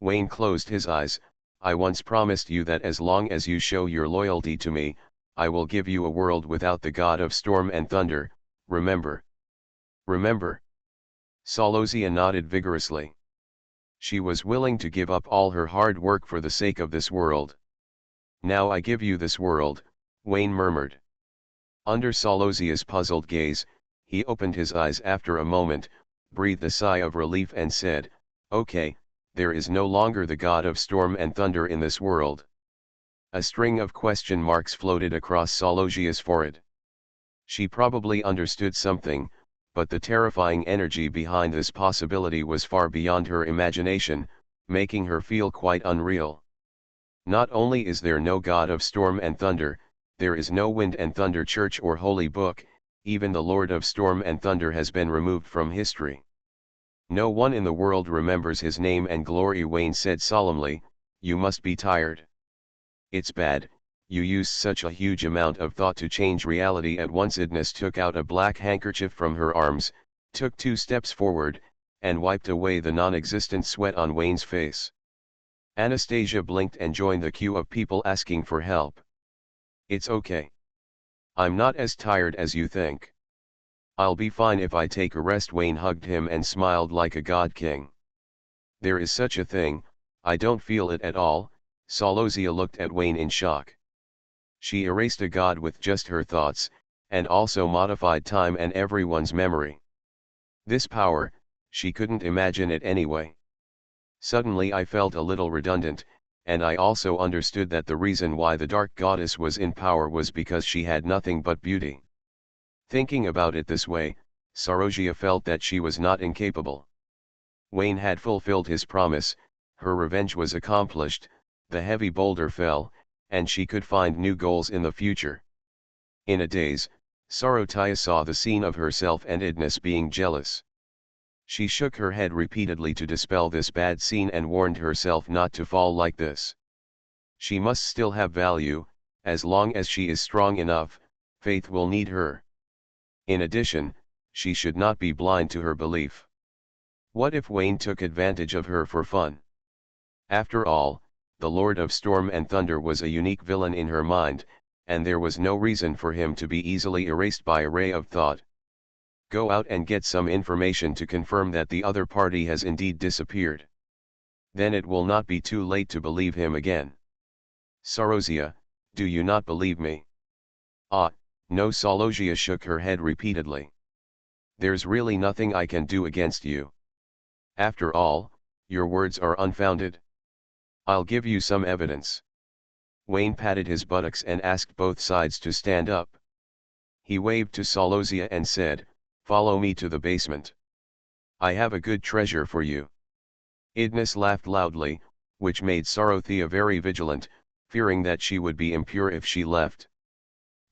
Wayne closed his eyes. "I once promised you that as long as you show your loyalty to me, I will give you a world without the god of storm and thunder, remember?" "Remember?" Siloxia nodded vigorously. She was willing to give up all her hard work for the sake of this world. "Now I give you this world," Wayne murmured. Under Siloxia's puzzled gaze, he opened his eyes after a moment, breathed a sigh of relief and said, "Okay, there is no longer the god of storm and thunder in this world." A string of question marks floated across Siloxia's forehead. She probably understood something, but the terrifying energy behind this possibility was far beyond her imagination. making her feel quite unreal. Not only is there no god of storm and thunder, there is no wind and thunder church or holy book, even the Lord of storm and thunder has been removed from history. No one in the world remembers his name and glory. Wayne said solemnly, you must be tired. It's bad, you use such a huge amount of thought to change reality at once. Idnis took out a black handkerchief from her arms, took 2 steps forward, and wiped away the non-existent sweat on Wayne's face. Anastasia blinked and joined the queue of people asking for help. It's okay. I'm not as tired as you think. I'll be fine if I take a rest. Wayne hugged him and smiled like a god king. There is such a thing, I don't feel it at all. Salozia looked at Wayne in shock. She erased a god with just her thoughts, and also modified time and everyone's memory. This power, she couldn't imagine it anyway. Suddenly I felt a little redundant, and I also understood that the reason why the dark goddess was in power was because she had nothing but beauty. Thinking about it this way, Sarojia felt that she was not incapable. Wayne had fulfilled his promise, her revenge was accomplished, the heavy boulder fell, and she could find new goals in the future. In a daze, Sarotia saw the scene of herself and Idnis being jealous. She shook her head repeatedly to dispel this bad scene and warned herself not to fall like this. She must still have value, as long as she is strong enough, Faith will need her. In addition, she should not be blind to her belief. What if Wayne took advantage of her for fun? After all, the Lord of Storm and Thunder was a unique villain in her mind, and there was no reason for him to be easily erased by a ray of thought. Go out and get some information to confirm that the other party has indeed disappeared. Then it will not be too late to believe him again. Sarozia, do you not believe me? Ah, no. Salozia shook her head repeatedly. There's really nothing I can do against you. After all, your words are unfounded. I'll give you some evidence. Wayne patted his buttocks and asked both sides to stand up. He waved to Salozia and said, follow me to the basement. I have a good treasure for you. Idnis laughed loudly, which made Sarothea very vigilant, fearing that she would be impure if she left.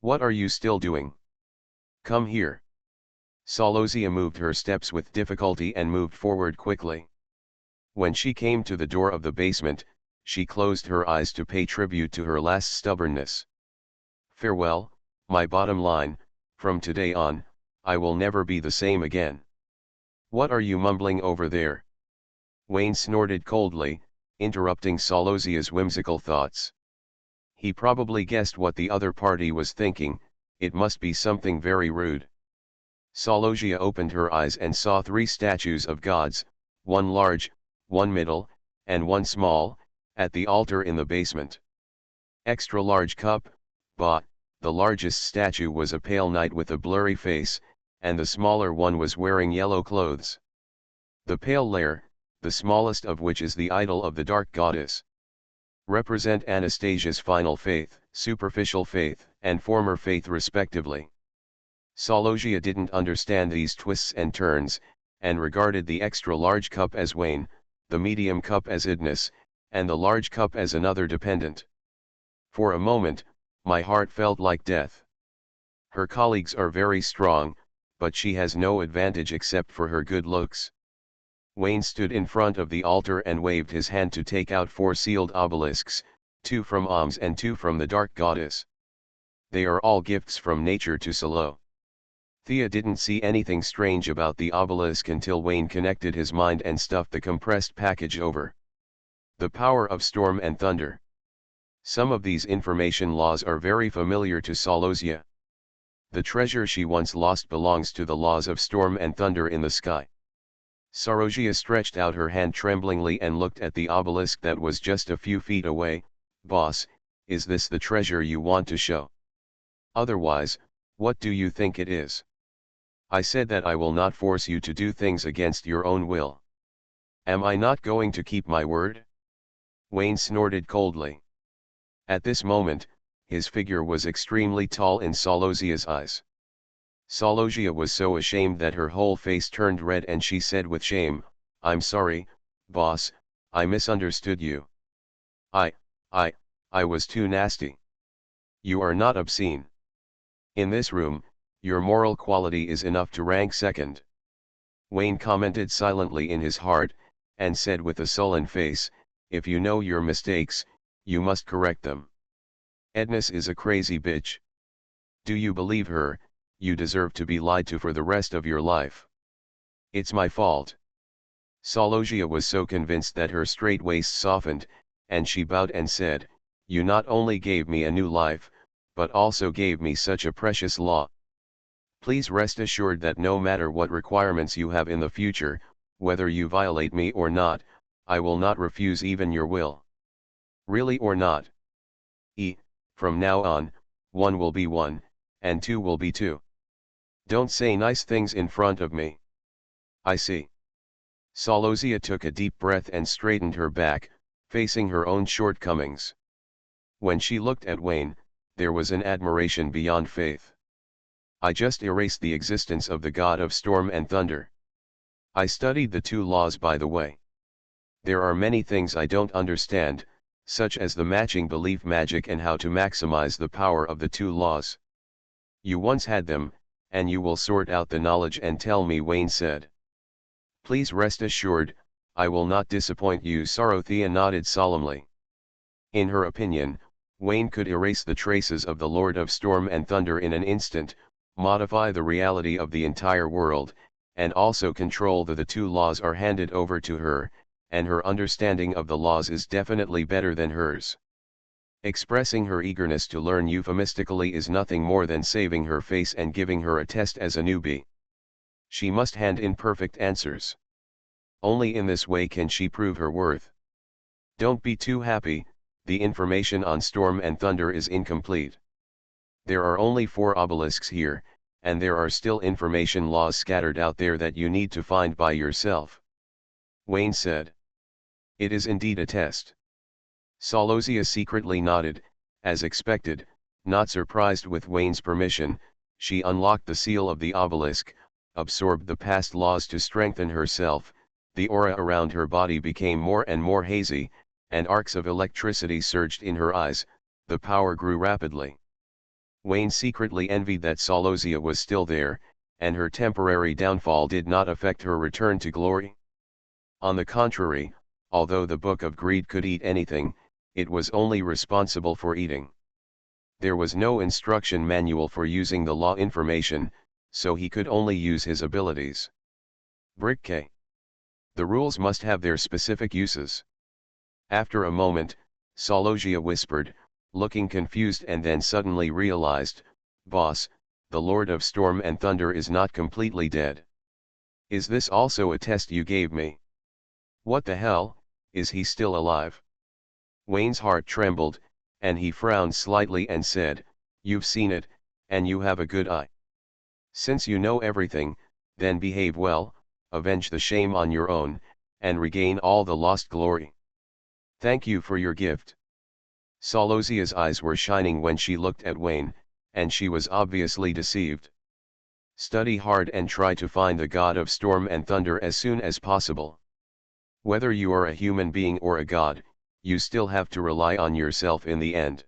What are you still doing? Come here. Salozia moved her steps with difficulty and moved forward quickly. When she came to the door of the basement, she closed her eyes to pay tribute to her last stubbornness. Farewell, my bottom line, from today on, I will never be the same again. What are you mumbling over there? Wayne snorted coldly, interrupting Salozia's whimsical thoughts. He probably guessed what the other party was thinking, it must be something very rude. Salozia opened her eyes and saw 3 statues of gods, one large, one middle, and one small, at the altar in the basement. Extra large cup, bah, the largest statue was a pale knight with a blurry face, and the smaller one was wearing yellow clothes. The pale lair, the smallest of which is the idol of the dark goddess, represent Anastasia's final faith, superficial faith, and former faith respectively. Salozia didn't understand these twists and turns, and regarded the extra large cup as Wayne, the medium cup as Idnis, and the large cup as another dependent. For a moment, my heart felt like death. Her colleagues are very strong, but she has no advantage except for her good looks. Wayne stood in front of the altar and waved his hand to take out 4 sealed obelisks, 2 from Oms and 2 from the dark goddess. They are all gifts from nature to Salo. Thea didn't see anything strange about the obelisk until Wayne connected his mind and stuffed the compressed package over. The power of storm and thunder. Some of these information laws are very familiar to Salozia. The treasure she once lost belongs to the laws of storm and thunder in the sky. Sarojia stretched out her hand tremblingly and looked at the obelisk that was just a few feet away. Boss, is this the treasure you want to show? Otherwise, what do you think it is? I said that I will not force you to do things against your own will. Am I not going to keep my word? Wayne snorted coldly. At this moment, his figure was extremely tall in Salozia's eyes. Salozia was so ashamed that her whole face turned red and she said with shame, I'm sorry, boss, I misunderstood you. I, I, I was too nasty. You are not obscene. In this room, your moral quality is enough to rank second. Wayne commented silently in his heart, and said with a sullen face, if you know your mistakes, you must correct them. Ednis is a crazy bitch. Do you believe her? You deserve to be lied to for the rest of your life. It's my fault. Salogia was so convinced that her straight waist softened, and she bowed and said, you not only gave me a new life, but also gave me such a precious law. Please rest assured that no matter what requirements you have in the future, whether you violate me or not, I will not refuse even your will. Really or not? From now on, 1 will be 1, and 2 will be 2. Don't say nice things in front of me. I see. Salosia took a deep breath and straightened her back, facing her own shortcomings. When she looked at Wayne, there was an admiration beyond faith. I just erased the existence of the god of storm and thunder. I studied the 2 laws, by the way. There are many things I don't understand, such as the matching belief magic and how to maximize the power of the 2 laws. You once had them, and you will sort out the knowledge and tell me, Wayne said. Please rest assured, I will not disappoint you, Sorothea nodded solemnly. In her opinion, Wayne could erase the traces of the Lord of Storm and Thunder in an instant, modify the reality of the entire world, and also control the 2 laws are handed over to her, and her understanding of the laws is definitely better than hers. Expressing her eagerness to learn euphemistically is nothing more than saving her face and giving her a test as a newbie. She must hand in perfect answers. Only in this way can she prove her worth. Don't be too happy, the information on storm and thunder is incomplete. There are only 4 obelisks here, and there are still information laws scattered out there that you need to find by yourself. Wayne said. It is indeed a test. Salosia secretly nodded, as expected, not surprised. With Wayne's permission, she unlocked the seal of the obelisk, absorbed the past laws to strengthen herself. The aura around her body became more and more hazy, and arcs of electricity surged in her eyes. The power grew rapidly. Wayne secretly envied that Salosia was still there, and her temporary downfall did not affect her return to glory. On the contrary, although the Book of Greed could eat anything, it was only responsible for eating. There was no instruction manual for using the law information, so he could only use his abilities. Brick K. The rules must have their specific uses. After a moment, Salogia whispered, looking confused, and then suddenly realized, Boss, the Lord of Storm and Thunder is not completely dead. Is this also a test you gave me? What the hell, is he still alive? Wayne's heart trembled, and he frowned slightly and said, You've seen it, and you have a good eye. Since you know everything, then behave well, avenge the shame on your own, and regain all the lost glory. Thank you for your gift. Salosia's eyes were shining when she looked at Wayne, and she was obviously deceived. Study hard and try to find the god of storm and thunder as soon as possible. Whether you are a human being or a god, you still have to rely on yourself in the end.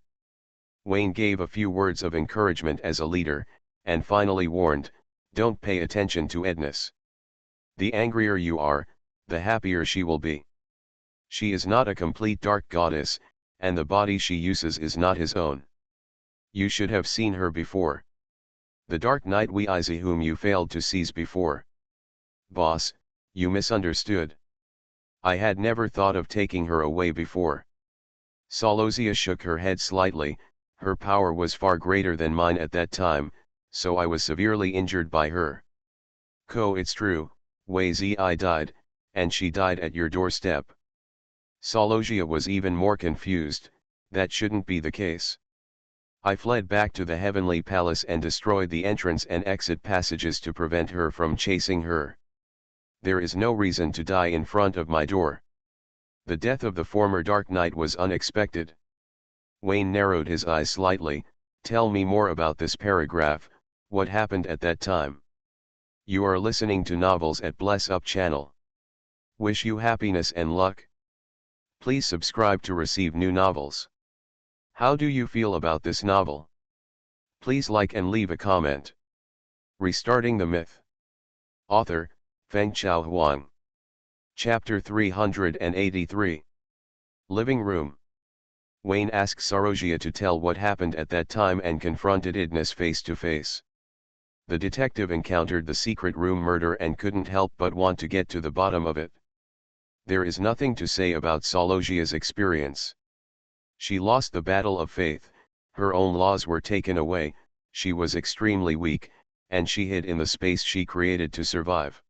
Wayne gave a few words of encouragement as a leader, and finally warned, don't pay attention to Ednis. The angrier you are, the happier she will be. She is not a complete dark goddess, and the body she uses is not his own. You should have seen her before. The Dark Knight Weizi whom you failed to seize before. Boss, you misunderstood. I had never thought of taking her away before. Salosia shook her head slightly. Her power was far greater than mine at that time, so I was severely injured by her. It's true, Weizi died, and she died at your doorstep. Salosia was even more confused. That shouldn't be the case. I fled back to the heavenly palace and destroyed the entrance and exit passages to prevent her from chasing her. There is no reason to die in front of my door. The death of the former Dark Knight was unexpected. Wayne narrowed his eyes slightly. Tell me more about this paragraph. What happened at that time? You are listening to novels at Bless Up channel. Wish you happiness and luck. Please subscribe to receive new novels. How do you feel about this novel? Please like and leave a comment. Restarting the Myth. Author, Fengchao Huang. Chapter 383. Living Room. Wayne asks Sarogia to tell what happened at that time and confronted Idnis face to face. The detective encountered the secret room murder and couldn't help but want to get to the bottom of it. There is nothing to say about Sarogia's experience. She lost the battle of faith, her own laws were taken away, she was extremely weak, and she hid in the space she created to survive.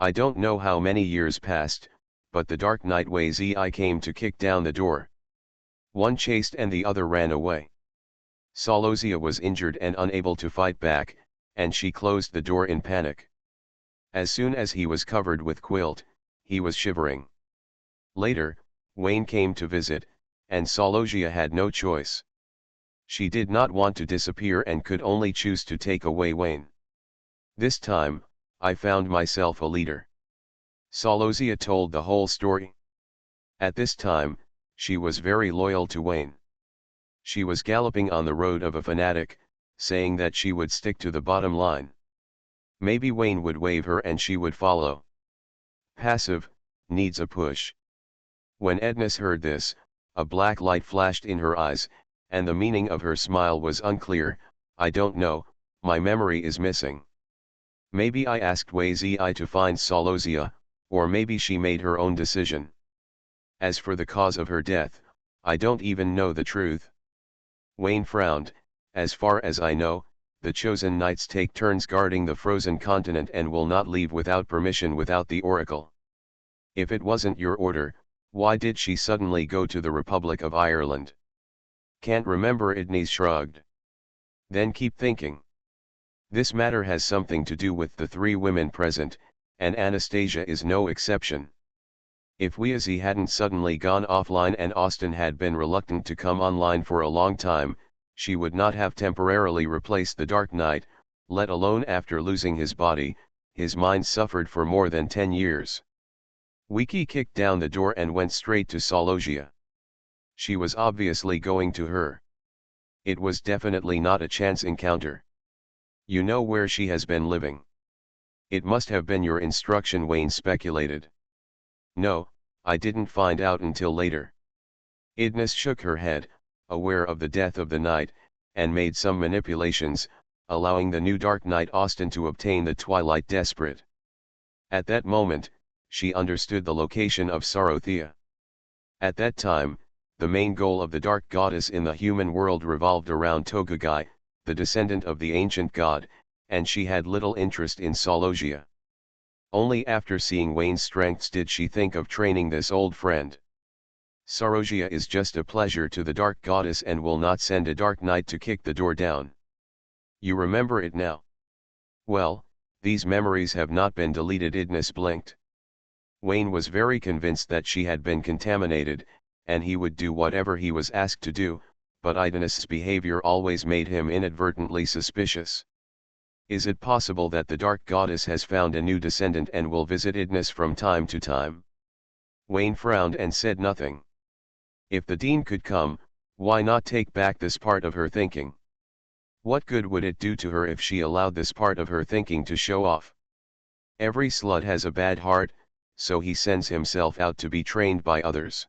I don't know how many years passed, but the Dark Knight Wei Zi came to kick down the door. One chased and the other ran away. Sarogia was injured and unable to fight back, and she closed the door in panic. As soon as he was covered with quilt, he was shivering. Later, Wayne came to visit, and Sarogia had no choice. She did not want to disappear and could only choose to take away Wayne. This time, I found myself a leader. Sarogia told the whole story. At this time, she was very loyal to Wayne. She was galloping on the road of a fanatic, saying that she would stick to the bottom line. Maybe Wayne would wave her and she would follow. Passive, needs a push. When Ednis heard this, a black light flashed in her eyes, and the meaning of her smile was unclear. I don't know, my memory is missing. Maybe I asked Wei Zi to find Sarogia, or maybe she made her own decision. As for the cause of her death, I don't even know the truth. Wayne frowned. As far as I know, the chosen knights take turns guarding the frozen continent and will not leave without permission without the oracle. If it wasn't your order, why did she suddenly go to the Republic of Ireland? Can't remember. Idnis shrugged. Then keep thinking. This matter has something to do with the three women present, and Anastasia is no exception. If Wei Zi hadn't suddenly gone offline and Austin had been reluctant to come online for a long time, she would not have temporarily replaced the Dark Knight, let alone after losing his body. His mind suffered for more than 10 years. Wiki kicked down the door and went straight to Sarogia. She was obviously going to her. It was definitely not a chance encounter. You know where she has been living. It must have been your instruction, Wayne speculated. No, I didn't find out until later. Idnis shook her head, aware of the death of the knight, and made some manipulations, allowing the new Dark Knight Austin to obtain the Twilight Desperate. At that moment, she understood the location of Sarothea. At that time, the main goal of the Dark Goddess in the human world revolved around Togagai, the descendant of the ancient god, and she had little interest in Sarogia. Only after seeing Wayne's strengths did she think of training this old friend. Sarogia is just a pleasure to the Dark Goddess and will not send a Dark Knight to kick the door down. You remember it now? Well, these memories have not been deleted. Idnis blinked. Wayne was very convinced that she had been contaminated, and he would do whatever he was asked to do, but Idnis's behavior always made him inadvertently suspicious. Is it possible that the Dark Goddess has found a new descendant and will visit Idnis from time to time? Wayne frowned and said nothing. If the Dean could come, why not take back this part of her thinking? What good would it do to her if she allowed this part of her thinking to show off? Every slut has a bad heart, so he sends himself out to be trained by others.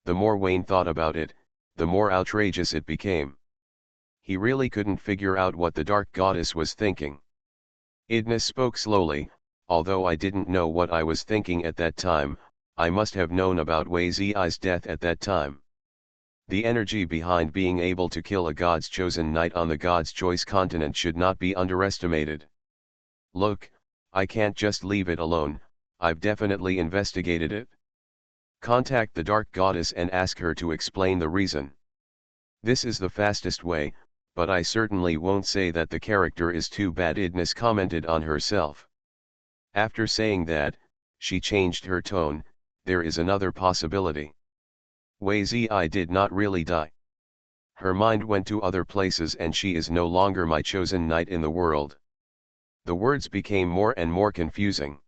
The more Wayne thought about it, the more outrageous it became. He really couldn't figure out what the Dark Goddess was thinking. Idnis spoke slowly. Although I didn't know what I was thinking at that time, I must have known about Wei Zi's death at that time. The energy behind being able to kill a god's chosen knight on the God's Choice continent should not be underestimated. Look, I can't just leave it alone, I've definitely investigated it. Contact the Dark Goddess and ask her to explain the reason. This is the fastest way, but I certainly won't say that the character is too bad. Idnis commented on herself. After saying that, she changed her tone. There is another possibility. Wei Zi did not really die. Her mind went to other places and she is no longer my chosen knight in the world. The words became more and more confusing.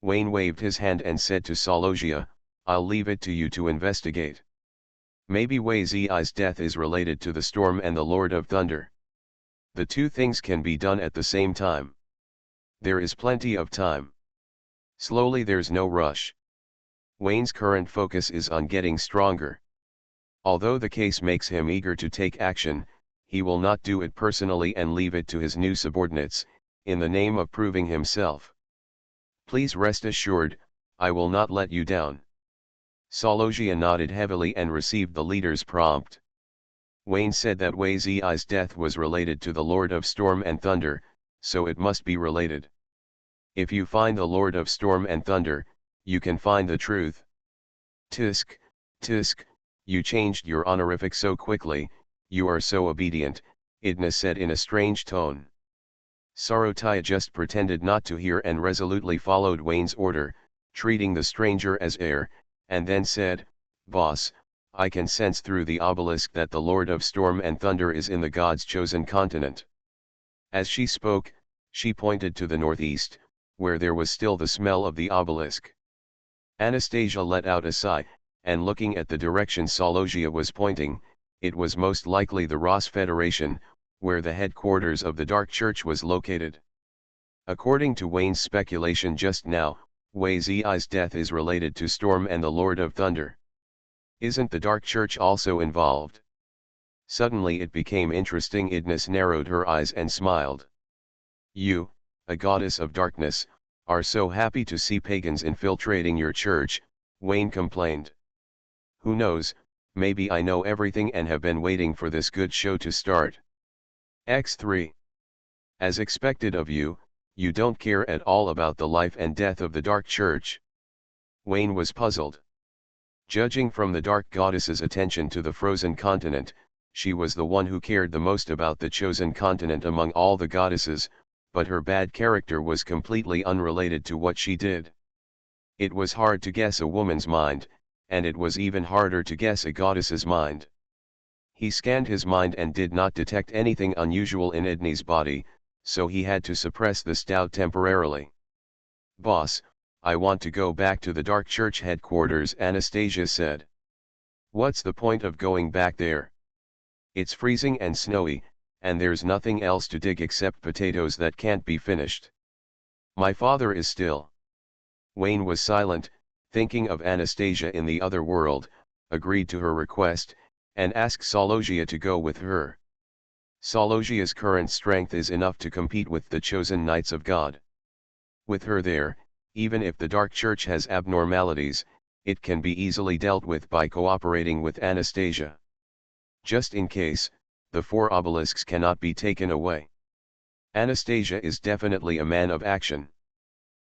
Wayne waved his hand and said to Sarogia, I'll leave it to you to investigate. Maybe Wei Zi's death is related to the storm and the Lord of Thunder. The two things can be done at the same time. There is plenty of time. Slowly, there's no rush. Wayne's current focus is on getting stronger. Although the case makes him eager to take action, he will not do it personally and leave it to his new subordinates, in the name of proving himself. Please rest assured, I will not let you down. Sologia nodded heavily and received the leader's prompt. Wayne said that Wei Zi's death was related to the Lord of Storm and Thunder, so it must be related. If you find the Lord of Storm and Thunder, you can find the truth. Tisk, tisk, you changed your honorific so quickly, you are so obedient, Idna said in a strange tone. Sarotia just pretended not to hear and resolutely followed Wayne's order, treating the stranger as heir, and then said, Boss, I can sense through the obelisk that the Lord of Storm and Thunder is in the gods' chosen continent. As she spoke, she pointed to the northeast, where there was still the smell of the obelisk. Anastasia let out a sigh, and looking at the direction Sologia was pointing, it was most likely the Ross Federation, where the headquarters of the Dark Church was located. According to Wayne's speculation just now, Wei Zi's death is related to Storm and the Lord of Thunder. Isn't the Dark Church also involved? Suddenly it became interesting. Idnis narrowed her eyes and smiled. You, a goddess of darkness, are so happy to see pagans infiltrating your church, Wayne complained. Who knows, maybe I know everything and have been waiting for this good show to start. X3. As expected of you, you don't care at all about the life and death of the Dark Church. Wayne was puzzled. Judging from the Dark Goddess's attention to the frozen continent, she was the one who cared the most about the chosen continent among all the goddesses, but her bad character was completely unrelated to what she did. It was hard to guess a woman's mind, and it was even harder to guess a goddess's mind. He scanned his mind and did not detect anything unusual in Idni's body, so he had to suppress this doubt temporarily. Boss, I want to go back to the Dark Church headquarters, Anastasia said. What's the point of going back there? It's freezing and snowy, and there's nothing else to dig except potatoes that can't be finished. My father is still. Wayne was silent, thinking of Anastasia in the other world, agreed to her request, and asked Sologia to go with her. Sologia's current strength is enough to compete with the chosen Knights of God. With her there, even if the Dark Church has abnormalities, it can be easily dealt with by cooperating with Anastasia. Just in case, the 4 obelisks cannot be taken away. Anastasia is definitely a man of action.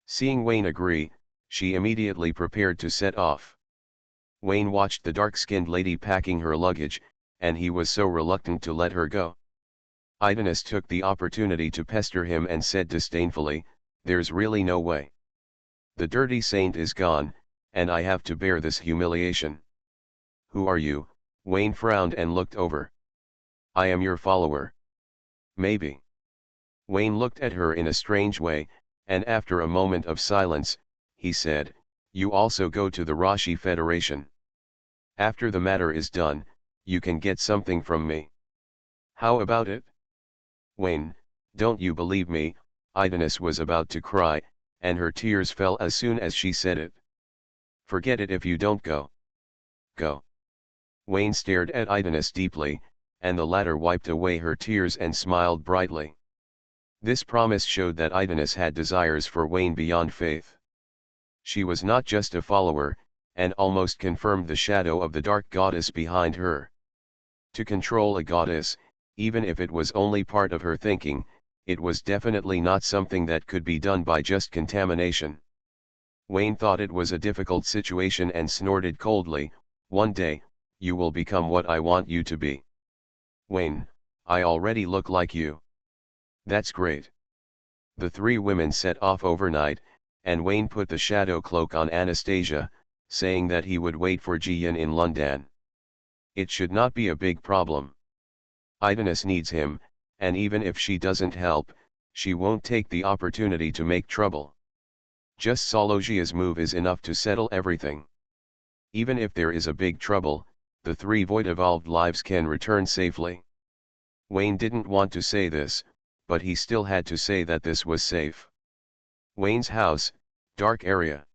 Seeing Wayne agree, she immediately prepared to set off. Wayne watched the dark-skinned lady packing her luggage, and he was so reluctant to let her go. Idanis took the opportunity to pester him and said disdainfully, There's really no way. The dirty saint is gone, and I have to bear this humiliation. Who are you? Wayne frowned and looked over. I am your follower. Maybe. Wayne looked at her in a strange way, and after a moment of silence, he said, You also go to the Rashi Federation. After the matter is done, you can get something from me. How about it? Wayne, don't you believe me? Idanis was about to cry, and her tears fell as soon as she said it. Forget it if you don't go. Go. Wayne stared at Idanis deeply, and the latter wiped away her tears and smiled brightly. This promise showed that Idanis had desires for Wayne beyond faith. She was not just a follower, and almost confirmed the shadow of the dark goddess behind her. To control a goddess, even if it was only part of her thinking, it was definitely not something that could be done by just contamination. Wayne thought it was a difficult situation and snorted coldly, One day, you will become what I want you to be. Wayne, I already look like you. That's great. The 3 women set off overnight, and Wayne put the shadow cloak on Anastasia, saying that he would wait for Jiyan in London. It should not be a big problem. Idanis needs him, and even if she doesn't help, she won't take the opportunity to make trouble. Just Sologia's move is enough to settle everything. Even if there is a big trouble, the three void-evolved lives can return safely. Wayne didn't want to say this, but he still had to say that this was safe. Wayne's house, dark area.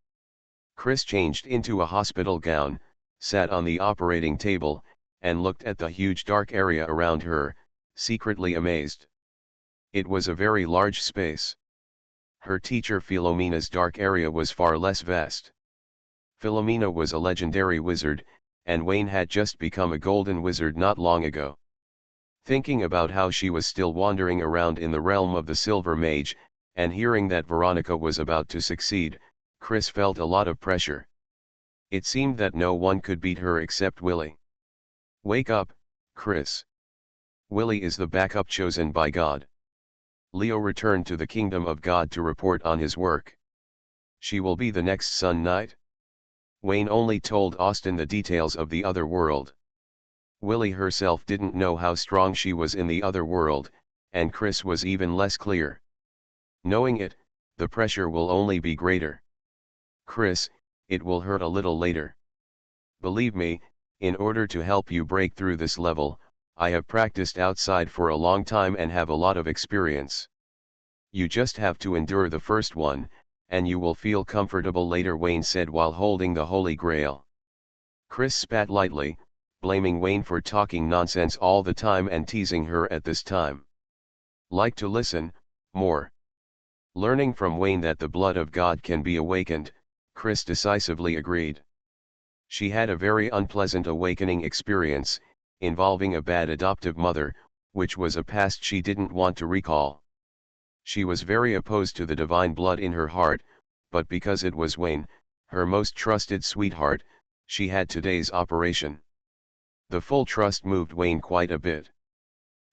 Chris changed into a hospital gown, sat on the operating table, and looked at the huge dark area around her, secretly amazed. It was a very large space. Her teacher Philomena's dark area was far less vast. Philomena was a legendary wizard, and Wayne had just become a golden wizard not long ago. Thinking about how she was still wandering around in the realm of the Silver Mage, and hearing that Veronica was about to succeed, Chris felt a lot of pressure. It seemed that no one could beat her except Willie. Wake up, Chris. Willie is the backup chosen by God. Leo returned to the kingdom of God to report on his work. She will be the next Sun Knight. Wayne only told Austin the details of the other world. Willie herself didn't know how strong she was in the other world, and Chris was even less clear. Knowing it, the pressure will only be greater. Chris, it will hurt a little later. Believe me, in order to help you break through this level, I have practiced outside for a long time and have a lot of experience. You just have to endure the first one, and you will feel comfortable later, Wayne said while holding the Holy Grail. Chris spat lightly, blaming Wayne for talking nonsense all the time and teasing her at this time. Like to listen, more. Learning from Wayne that the blood of God can be awakened, Chris decisively agreed. She had a very unpleasant awakening experience, involving a bad adoptive mother, which was a past she didn't want to recall. She was very opposed to the divine blood in her heart, but because it was Wayne, her most trusted sweetheart, she had today's operation. The full trust moved Wayne quite a bit.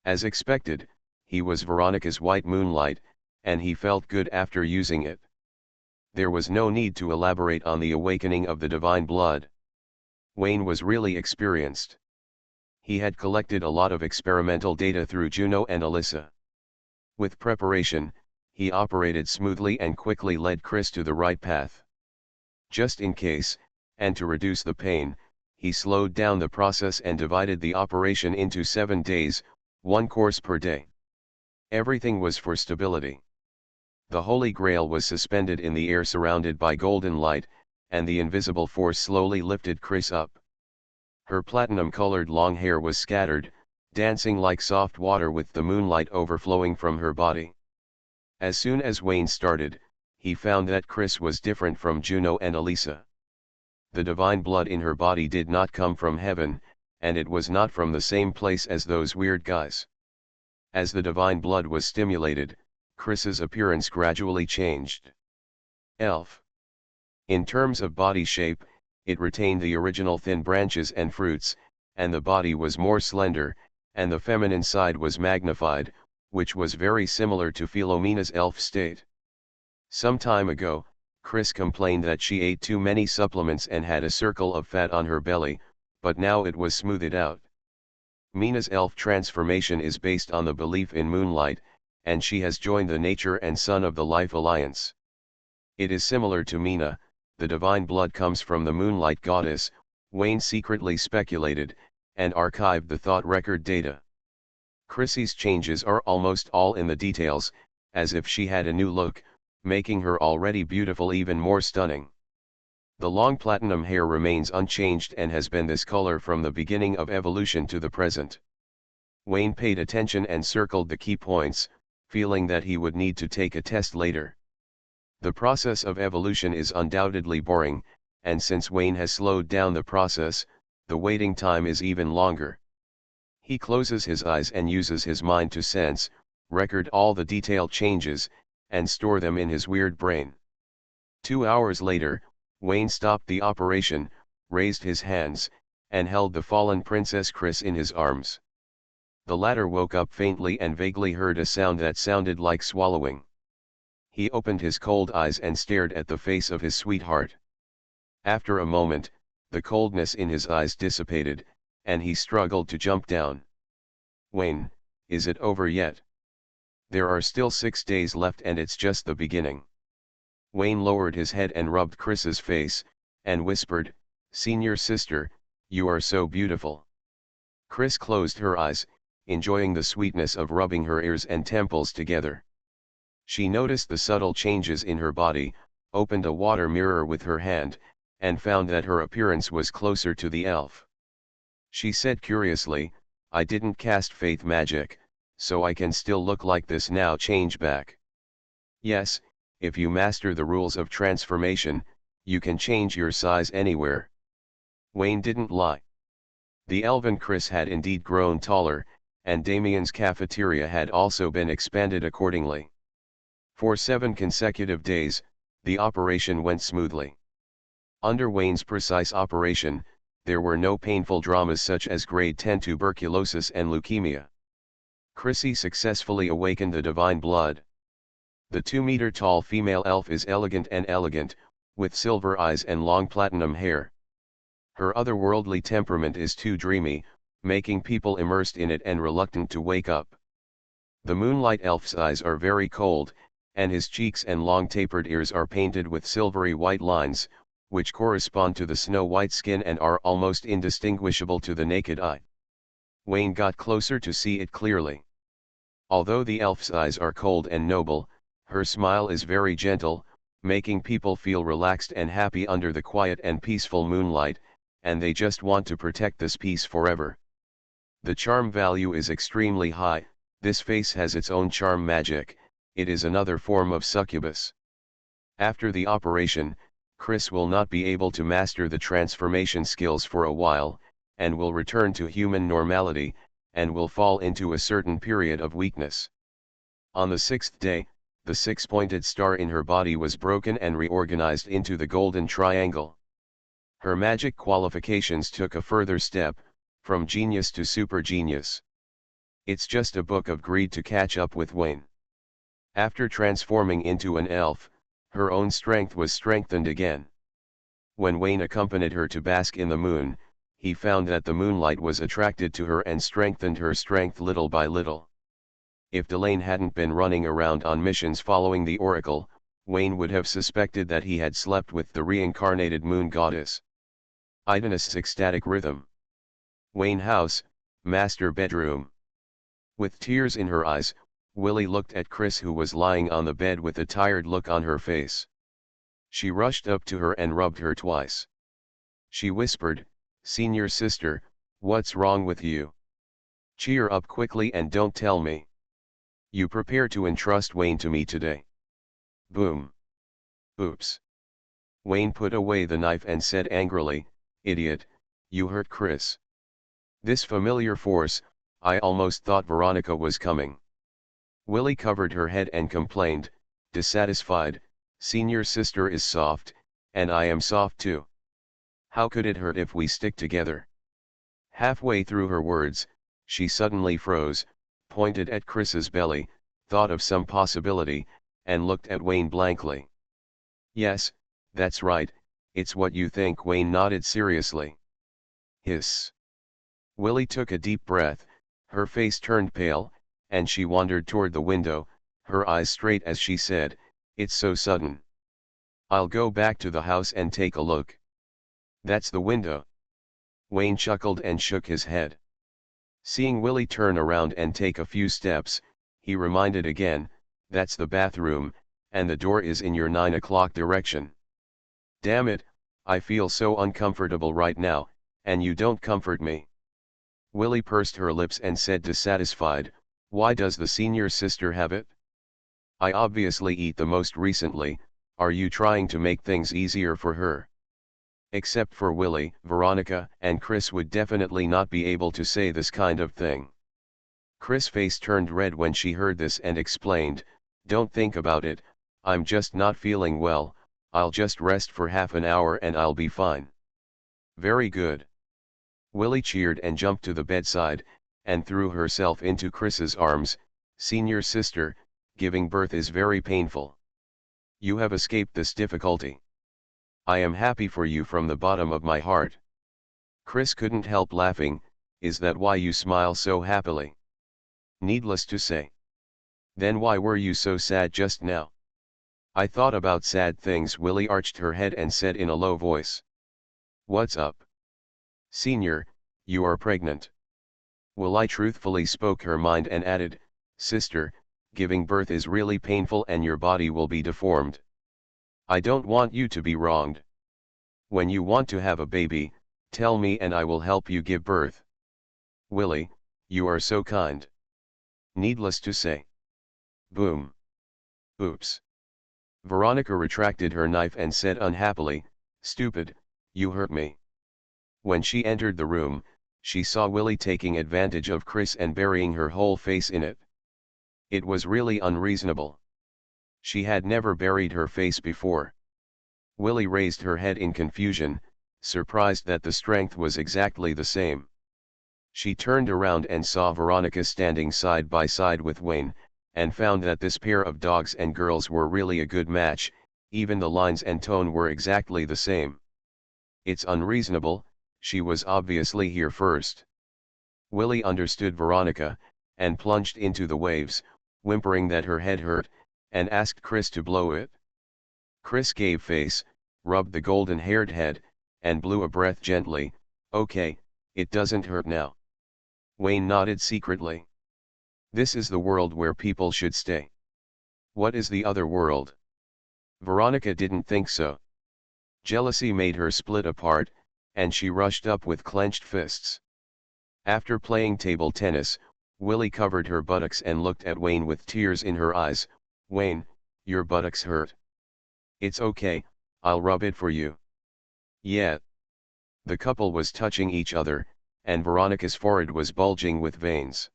As expected, he was Veronica's white moonlight, and he felt good after using it. There was no need to elaborate on the awakening of the divine blood. Wayne was really experienced. He had collected a lot of experimental data through Juno and Alyssa. With preparation, he operated smoothly and quickly led Chris to the right path. Just in case, and to reduce the pain, he slowed down the process and divided the operation into 7 days, 1 course per day. Everything was for stability. The Holy Grail was suspended in the air surrounded by golden light, and the invisible force slowly lifted Chris up. Her platinum-colored long hair was scattered, dancing like soft water with the moonlight overflowing from her body. As soon as Wayne started, he found that Chris was different from Juno and Alyssa. The divine blood in her body did not come from heaven, and it was not from the same place as those weird guys. As the divine blood was stimulated, Chris's appearance gradually changed. Elf. In terms of body shape, it retained the original thin branches and fruits, and the body was more slender, and the feminine side was magnified, which was very similar to Philomena's elf state. Some time ago, Chris complained that she ate too many supplements and had a circle of fat on her belly, but now it was smoothed out. Mina's elf transformation is based on the belief in moonlight, and she has joined the Nature and Sun of the Life Alliance. It is similar to Mina, the divine blood comes from the moonlight goddess, Wayne secretly speculated, and archived the thought record data. Chrissy's changes are almost all in the details, as if she had a new look, making her already beautiful even more stunning. The long platinum hair remains unchanged and has been this color from the beginning of evolution to the present. Wayne paid attention and circled the key points, feeling that he would need to take a test later. The process of evolution is undoubtedly boring, and since Wayne has slowed down the process, the waiting time is even longer. He closes his eyes and uses his mind to sense, record all the detailed changes, and store them in his weird brain. 2 hours later, Wayne stopped the operation, raised his hands, and held the fallen Princess Chris in his arms. The latter woke up faintly and vaguely heard a sound that sounded like swallowing. He opened his cold eyes and stared at the face of his sweetheart. After a moment, the coldness in his eyes dissipated, and he struggled to jump down. Wayne, is it over yet? There are still 6 days left and it's just the beginning. Wayne lowered his head and rubbed Chris's face, and whispered, Senior sister, you are so beautiful. Chris closed her eyes, enjoying the sweetness of rubbing her ears and temples together. She noticed the subtle changes in her body, opened a water mirror with her hand, and found that her appearance was closer to the elf. She said curiously, I didn't cast faith magic, so I can still look like this now. Change back. Yes, if you master the rules of transformation, you can change your size anywhere. Wayne didn't lie. The elven Chris had indeed grown taller, and Damien's cafeteria had also been expanded accordingly. For 7 consecutive days, the operation went smoothly. Under Wayne's precise operation, there were no painful dramas such as grade 10 tuberculosis and leukemia. Chrissy successfully awakened the divine blood. The 2-meter-tall female elf is elegant and elegant, with silver eyes and long platinum hair. Her otherworldly temperament is too dreamy, making people immersed in it and reluctant to wake up. The moonlight elf's eyes are very cold, and his cheeks and long tapered ears are painted with silvery white lines, which correspond to the snow-white skin and are almost indistinguishable to the naked eye. Wayne got closer to see it clearly. Although the elf's eyes are cold and noble, her smile is very gentle, making people feel relaxed and happy under the quiet and peaceful moonlight, and they just want to protect this peace forever. The charm value is extremely high. This face has its own charm magic. It is another form of succubus. After the operation, Chris will not be able to master the transformation skills for a while, and will return to human normality, and will fall into a certain period of weakness. On the 6th day, the 6-pointed star in her body was broken and reorganized into the golden triangle. Her magic qualifications took a further step, from genius to super genius. It's just a book of greed to catch up with Wayne. After transforming into an elf, her own strength was strengthened again. When Wayne accompanied her to bask in the moon, he found that the moonlight was attracted to her and strengthened her strength little by little. If Delane hadn't been running around on missions following the oracle, Wayne would have suspected that he had slept with the reincarnated moon goddess. Idenist's ecstatic rhythm. Wayne House, master bedroom. With tears in her eyes, Willie looked at Chris, who was lying on the bed with a tired look on her face. She rushed up to her and rubbed her twice. She whispered, "Senior sister, what's wrong with you? Cheer up quickly and don't tell me. You prepare to entrust Wayne to me today." Boom. Oops. Wayne put away the knife and said angrily, "Idiot, you hurt Chris." This familiar force, I almost thought Veronica was coming. Willie covered her head and complained, dissatisfied, "Senior sister is soft, and I am soft too. How could it hurt if we stick together?" Halfway through her words, she suddenly froze, pointed at Chris's belly, thought of some possibility, and looked at Wayne blankly. "Yes, that's right, it's what you think." Wayne nodded seriously. Hiss. Willie took a deep breath, her face turned pale, and she wandered toward the window, her eyes straight as she said, "It's so sudden. I'll go back to the house and take a look." "That's the window." Wayne chuckled and shook his head. Seeing Willie turn around and take a few steps, he reminded again, "That's the bathroom, and the door is in your 9 o'clock direction. Damn it, I feel so uncomfortable right now, and you don't comfort me." Willie pursed her lips and said dissatisfied, "Why does the senior sister have it? I obviously eat the most recently. Are you trying to make things easier for her?" Except for Willie, Veronica and Chris would definitely not be able to say this kind of thing. Chris' face turned red when she heard this and explained, "Don't think about it, I'm just not feeling well, I'll just rest for half an hour and I'll be fine." "Very good." Willie cheered and jumped to the bedside, and threw herself into Chris's arms. "Senior sister, giving birth is very painful. You have escaped this difficulty. I am happy for you from the bottom of my heart." Chris couldn't help laughing. "Is that why you smile so happily?" "Needless to say." "Then why were you so sad just now?" "I thought about sad things." Willie arched her head and said in a low voice. What's up? Senior, you are pregnant. Willie truthfully spoke her mind and added, sister, giving birth is really painful and your body will be deformed. I don't want you to be wronged. When you want to have a baby, tell me and I will help you give birth. Willie, you are so kind. Needless to say. Boom. Oops. Veronica retracted her knife and said unhappily, stupid, you hurt me. When she entered the room, she saw Willie taking advantage of Chris and burying her whole face in it. It was really unreasonable. She had never buried her face before. Willie raised her head in confusion, surprised that the strength was exactly the same. She turned around and saw Veronica standing side by side with Wayne, and found that this pair of dogs and girls were really a good match, even the lines and tone were exactly the same. It's unreasonable, she was obviously here first. Willie understood Veronica, and plunged into the waves, whimpering that her head hurt, and asked Chris to blow it. Chris gave face, rubbed the golden-haired head, and blew a breath gently, okay, it doesn't hurt now. Wayne nodded secretly. This is the world where people should stay. What is the other world? Veronica didn't think so. Jealousy made her split apart, and she rushed up with clenched fists. After playing table tennis, Willie covered her buttocks and looked at Wayne with tears in her eyes. Wayne, your buttocks hurt. It's okay, I'll rub it for you. Yeah. The couple was touching each other, and Veronica's forehead was bulging with veins.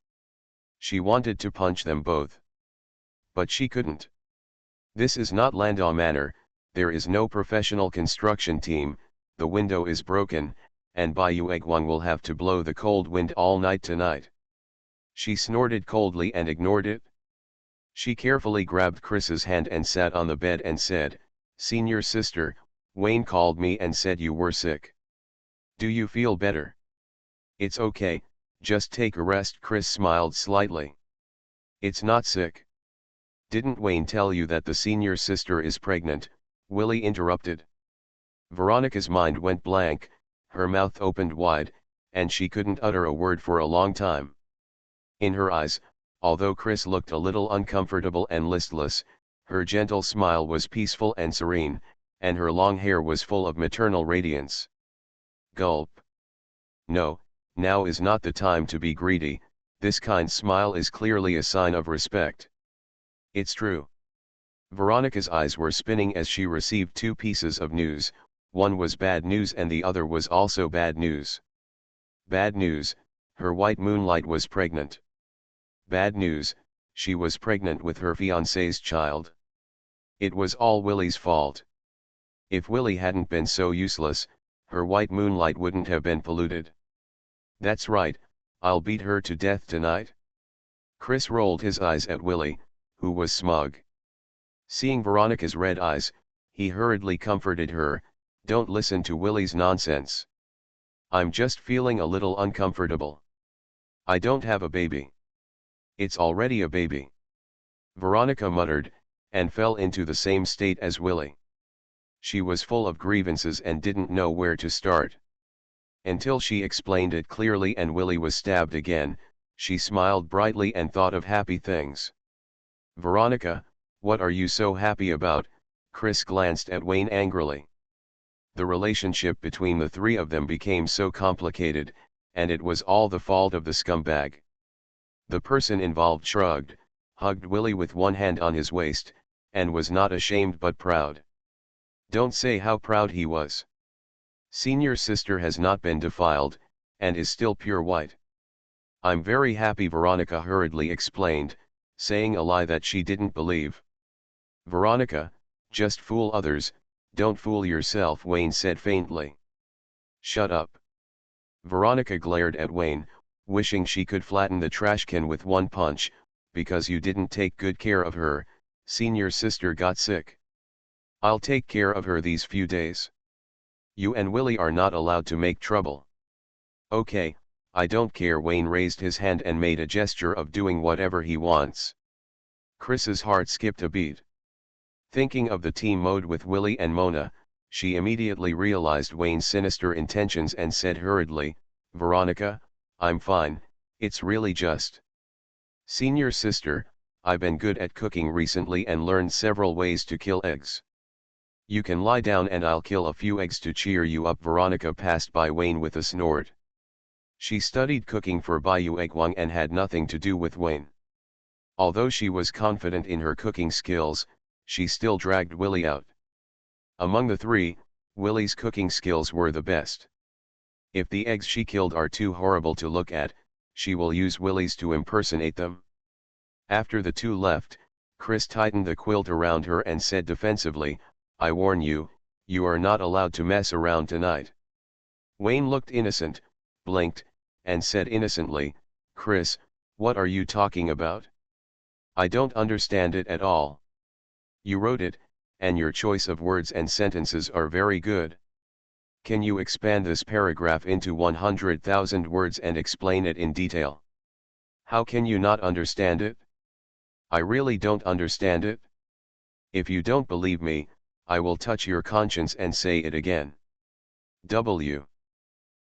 She wanted to punch them both. But she couldn't. This is not Landau Manor, there is no professional construction team, the window is broken, and Bayou Egwang will have to blow the cold wind all night tonight. She snorted coldly and ignored it. She carefully grabbed Chris's hand and sat on the bed and said, Senior sister, Wayne called me and said you were sick. Do you feel better? It's okay, just take a rest. Chris smiled slightly. It's not sick. Didn't Wayne tell you that the senior sister is pregnant? Willie interrupted. Veronica's mind went blank, her mouth opened wide, and she couldn't utter a word for a long time. In her eyes, although Chris looked a little uncomfortable and listless, her gentle smile was peaceful and serene, and her long hair was full of maternal radiance. Gulp. No, now is not the time to be greedy, this kind smile is clearly a sign of respect. It's true. Veronica's eyes were spinning as she received two pieces of news, one was bad news and the other was also bad news. Bad news, her white moonlight was pregnant. Bad news, she was pregnant with her fiancé's child. It was all Willie's fault. If Willie hadn't been so useless, her white moonlight wouldn't have been polluted. That's right, I'll beat her to death tonight. Chris rolled his eyes at Willie, who was smug. Seeing Veronica's red eyes, he hurriedly comforted her, don't listen to Willie's nonsense. I'm just feeling a little uncomfortable. I don't have a baby. It's already a baby. Veronica muttered, and fell into the same state as Willie. She was full of grievances and didn't know where to start. Until she explained it clearly and Willie was stabbed again, she smiled brightly and thought of happy things. Veronica, what are you so happy about? Chris glanced at Wayne angrily. The relationship between the three of them became so complicated, and it was all the fault of the scumbag. The person involved shrugged, hugged Willie with one hand on his waist, and was not ashamed but proud. Don't say how proud he was. Senior sister has not been defiled, and is still pure white. I'm very happy, Veronica hurriedly explained, saying a lie that she didn't believe. Veronica, just fool others, don't fool yourself, Wayne said faintly. Shut up. Veronica glared at Wayne, wishing she could flatten the trash can with one punch, because you didn't take good care of her, senior sister got sick. I'll take care of her these few days. You and Willie are not allowed to make trouble. Okay, I don't care. Wayne raised his hand and made a gesture of doing whatever he wants. Chris's heart skipped a beat. Thinking of the team mode with Willie and Mona, She immediately realized Wayne's sinister intentions and said hurriedly, "Veronica, I'm fine, it's really just. Senior sister, I've been good at cooking recently and learned several ways to kill eggs. You can lie down and I'll kill a few eggs to cheer you up." Veronica passed by Wayne with a snort. She studied cooking for Bayou Egwang and had nothing to do with Wayne. Although she was confident in her cooking skills, she still dragged Willie out. Among the three, Willie's cooking skills were the best. If the eggs she killed are too horrible to look at, she will use Willie's to impersonate them. After the two left, Chris tightened the quilt around her and said defensively, "I warn you, you are not allowed to mess around tonight." Wayne looked innocent, blinked, and said innocently, "Chris, what are you talking about? I don't understand it at all. You wrote it, and your choice of words and sentences are very good. Can you expand this paragraph into 100,000 words and explain it in detail? How can you not understand it? I really don't understand it. If you don't believe me, I will touch your conscience and say it again. W.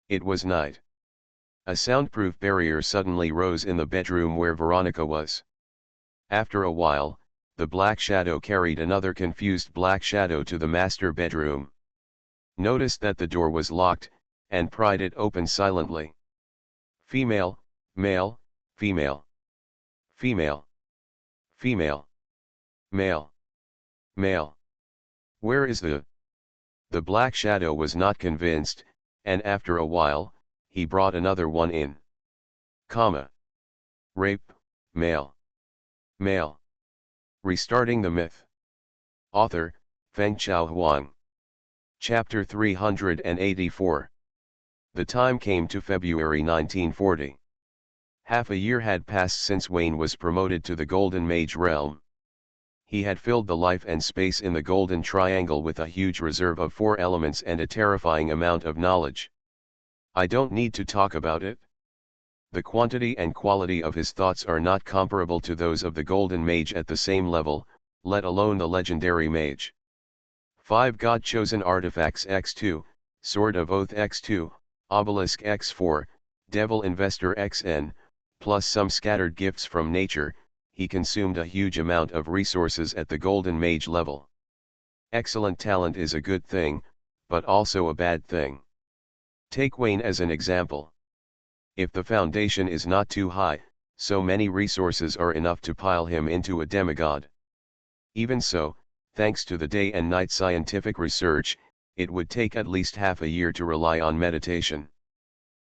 It was night. A soundproof barrier suddenly rose in the bedroom where Veronica was. After a while, the black shadow carried another confused black shadow to the master bedroom. Noticed that the door was locked, and pried it open silently. Female, male, female. Female. Female. Male. Male. Where is the... The black shadow was not convinced, and after a while, he brought another one in. Comma. Rape, male. Male. Restarting the myth. Author, Fengchao Huang. Chapter 384. The time came to February 1940. Half a year had passed since Wayne was promoted to the Golden Mage realm. He had filled the life and space in the Golden Triangle with a huge reserve of 4 elements and a terrifying amount of knowledge. I don't need to talk about it. The quantity and quality of his thoughts are not comparable to those of the Golden Mage at the same level, let alone the legendary mage. 5 God-chosen artifacts x2, Sword of Oath x2, Obelisk x4, Devil Investor xn, plus some scattered gifts from nature. He consumed a huge amount of resources at the Golden Mage level. Excellent talent is a good thing, but also a bad thing. Take Wayne as an example. If the foundation is not too high, so many resources are enough to pile him into a demigod. Even so, thanks to the day and night scientific research, it would take at least half a year to rely on meditation.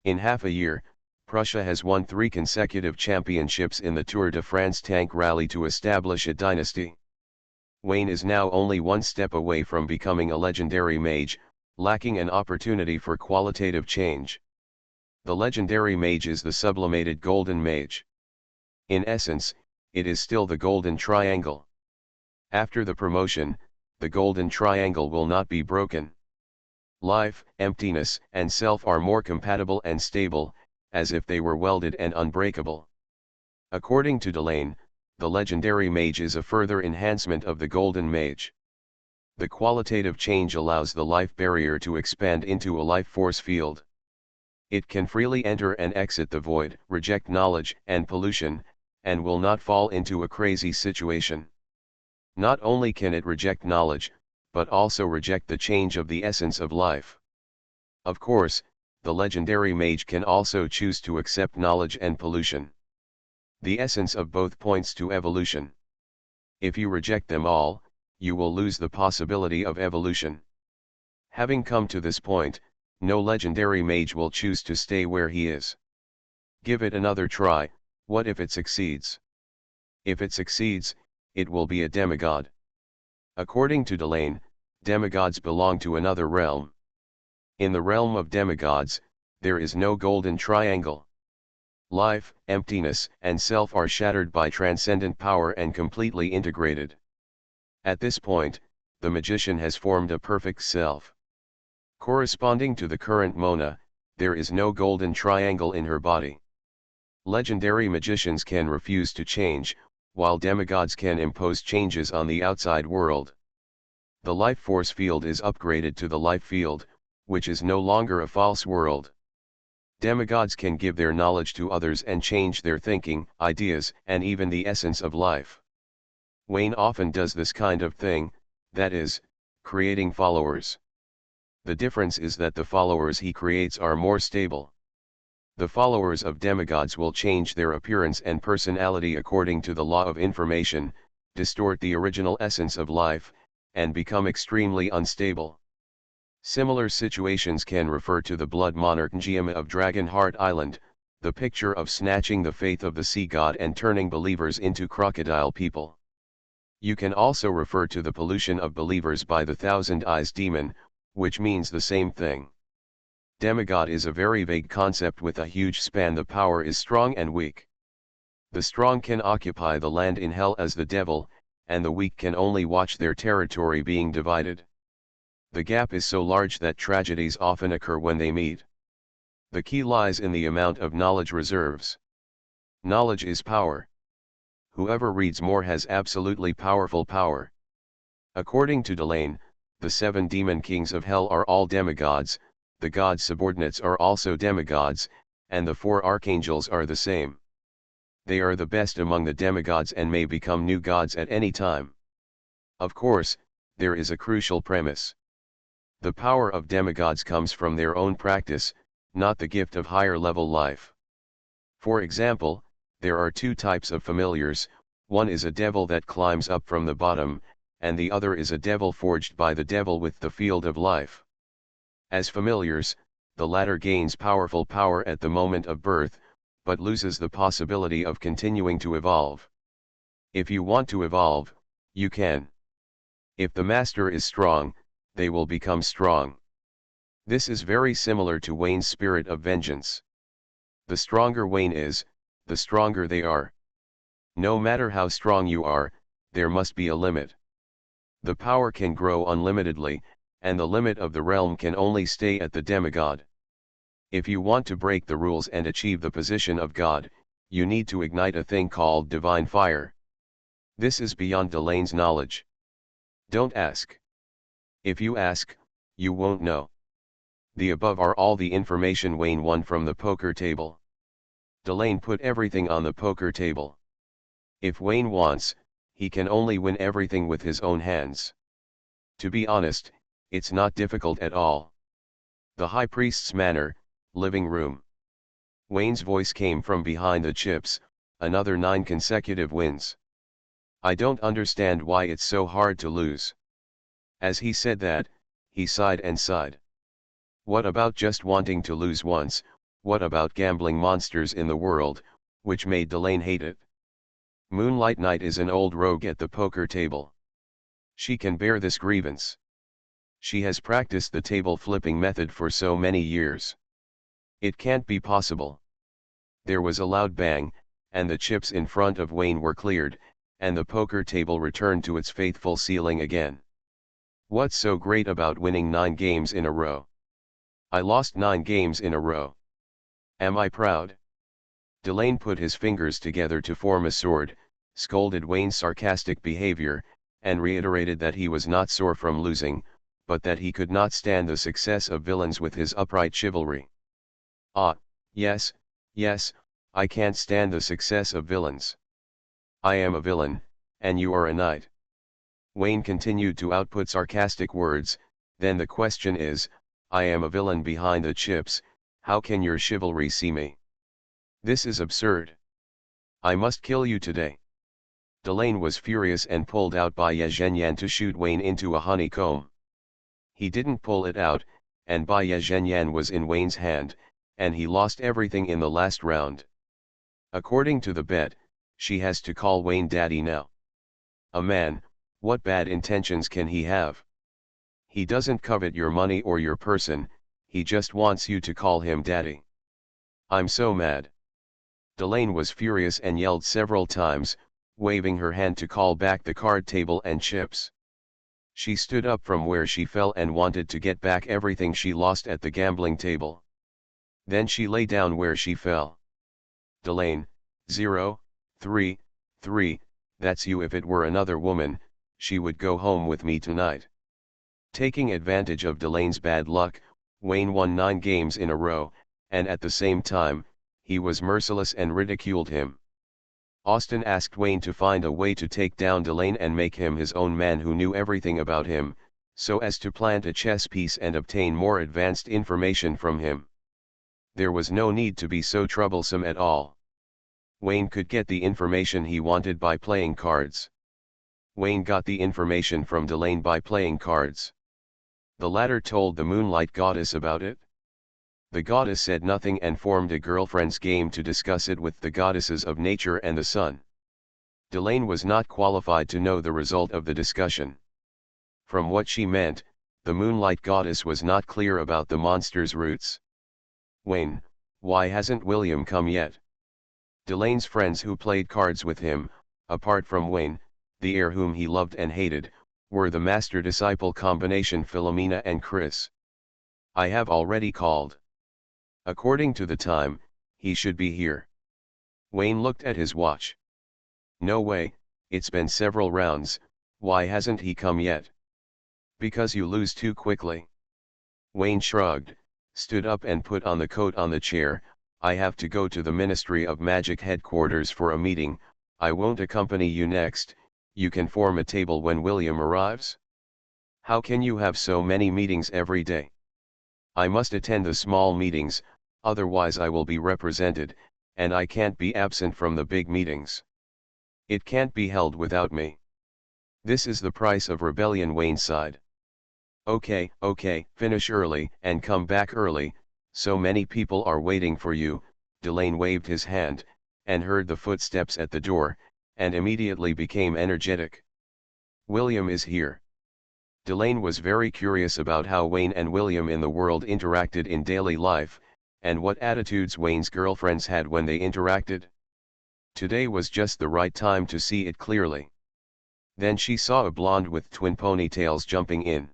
In half a year, Prussia has won 3 consecutive championships in the Tour de France tank rally to establish a dynasty. Wayne is now only one step away from becoming a legendary mage, lacking an opportunity for qualitative change. The legendary mage is the sublimated Golden Mage. In essence, it is still the Golden Triangle. After the promotion, the Golden Triangle will not be broken. Life, emptiness, and self are more compatible and stable, as if they were welded and unbreakable. According to Delane, the legendary mage is a further enhancement of the Golden Mage. The qualitative change allows the life barrier to expand into a life force field. It can freely enter and exit the void, reject knowledge and pollution, and will not fall into a crazy situation. Not only can it reject knowledge, but also reject the change of the essence of life. Of course, the legendary mage can also choose to accept knowledge and pollution. The essence of both points to evolution. If you reject them all, you will lose the possibility of evolution. Having come to this point, no legendary mage will choose to stay where he is. Give it another try. What if it succeeds? If it succeeds, it will be a demigod. According to Delane, demigods belong to another realm. In the realm of demigods, there is no golden triangle. Life, emptiness, and self are shattered by transcendent power and completely integrated. At this point, the magician has formed a perfect self. Corresponding to the current Mona, there is no golden triangle in her body. Legendary magicians can refuse to change, while demigods can impose changes on the outside world. The life force field is upgraded to the life field, which is no longer a false world. Demigods can give their knowledge to others and change their thinking, ideas, and even the essence of life. Wayne often does this kind of thing, that is, creating followers. The difference is that the followers he creates are more stable. The followers of demigods will change their appearance and personality according to the law of information, distort the original essence of life, and become extremely unstable. Similar situations can refer to the blood monarch Njima of Dragonheart Island, the picture of snatching the faith of the sea god and turning believers into crocodile people. You can also refer to the pollution of believers by the Thousand Eyes demon, which means the same thing. Demigod is a very vague concept with a huge span. The power is strong and weak. The strong can occupy the land in hell as the devil, and the weak can only watch their territory being divided. The gap is so large that tragedies often occur when they meet. The key lies in the amount of knowledge reserves. Knowledge is power. Whoever reads more has absolutely powerful power. According to Delane, the 7 demon kings of hell are all demigods, the gods' subordinates are also demigods, and the 4 archangels are the same. They are the best among the demigods and may become new gods at any time. Of course, there is a crucial premise. The power of demigods comes from their own practice, not the gift of higher level life. For example, there are 2 types of familiars, one is a devil that climbs up from the bottom, and the other is a devil forged by the devil with the field of life. As familiars, the latter gains powerful power at the moment of birth, but loses the possibility of continuing to evolve. If you want to evolve, you can. If the master is strong, they will become strong. This is very similar to Wayne's spirit of vengeance. The stronger Wayne is, the stronger they are. No matter how strong you are, there must be a limit. The power can grow unlimitedly, and the limit of the realm can only stay at the demigod. If you want to break the rules and achieve the position of God, you need to ignite a thing called divine fire. This is beyond Delane's knowledge. Don't ask. If you ask, you won't know. The above are all the information Wayne won from the poker table. Delane put everything on the poker table. If Wayne wants, he can only win everything with his own hands. To be honest, it's not difficult at all. The High Priest's manor, living room. Wayne's voice came from behind the chips, another 9 consecutive wins. I don't understand why it's so hard to lose. As he said that, he sighed and sighed. What about just wanting to lose once? What about gambling monsters in the world, which made Delane hate it? Moonlight Knight is an old rogue at the poker table. She can bear this grievance. She has practiced the table flipping method for so many years. It can't be possible. There was a loud bang, and the chips in front of Wayne were cleared, and the poker table returned to its faithful ceiling again. What's so great about winning 9 games in a row? I lost 9 games in a row. Am I proud? Delane put his fingers together to form a sword, scolded Wayne's sarcastic behavior, and reiterated that he was not sore from losing, but that he could not stand the success of villains with his upright chivalry. Ah, yes, I can't stand the success of villains. I am a villain, and you are a knight. Wayne continued to output sarcastic words. Then the question is, I am a villain behind the chips, how can your chivalry see me? This is absurd. I must kill you today. Delane was furious and pulled out Bai Zhenyan to shoot Wayne into a honeycomb. He didn't pull it out, and Bai Zhenyan was in Wayne's hand, and he lost everything in the last round. According to the bet, she has to call Wayne daddy now. A man, what bad intentions can he have? He doesn't covet your money or your person, he just wants you to call him daddy. I'm so mad. Delane was furious and yelled several times, waving her hand to call back the card table and chips. She stood up from where she fell and wanted to get back everything she lost at the gambling table. Then she lay down where she fell. Delane, 0, 3, 3, that's you. If it were another woman, she would go home with me tonight. Taking advantage of Delane's bad luck, Wayne won 9 games in a row, and at the same time, he was merciless and ridiculed him. Austin asked Wayne to find a way to take down Delane and make him his own man who knew everything about him, so as to plant a chess piece and obtain more advanced information from him. There was no need to be so troublesome at all. Wayne could get the information he wanted by playing cards. Wayne got the information from Delane by playing cards. The latter told the Moonlight Goddess about it. The goddess said nothing and formed a girlfriend's game to discuss it with the goddesses of nature and the sun. Delane was not qualified to know the result of the discussion. From what she meant, the Moonlight Goddess was not clear about the monster's roots. Wayne, why hasn't William come yet? Delane's friends who played cards with him, apart from Wayne, the heir whom he loved and hated, were the master-disciple combination Philomena and Chris. I have already called. According to the time, he should be here. Wayne looked at his watch. No way, it's been several rounds, why hasn't he come yet? Because you lose too quickly. Wayne shrugged, stood up and put on the coat on the chair. I have to go to the Ministry of Magic headquarters for a meeting. I won't accompany you next. You can form a table when William arrives. How can you have so many meetings every day? I must attend the small meetings, otherwise I will be represented, and I can't be absent from the big meetings. It can't be held without me. This is the price of rebellion, Wayne sighed. Okay, finish early and come back early, so many people are waiting for you. Delane waved his hand, and heard the footsteps at the door, and immediately became energetic. William is here. Delane was very curious about how Wayne and William in the world interacted in daily life, and what attitudes Wayne's girlfriends had when they interacted. Today was just the right time to see it clearly. Then she saw a blonde with twin ponytails jumping in.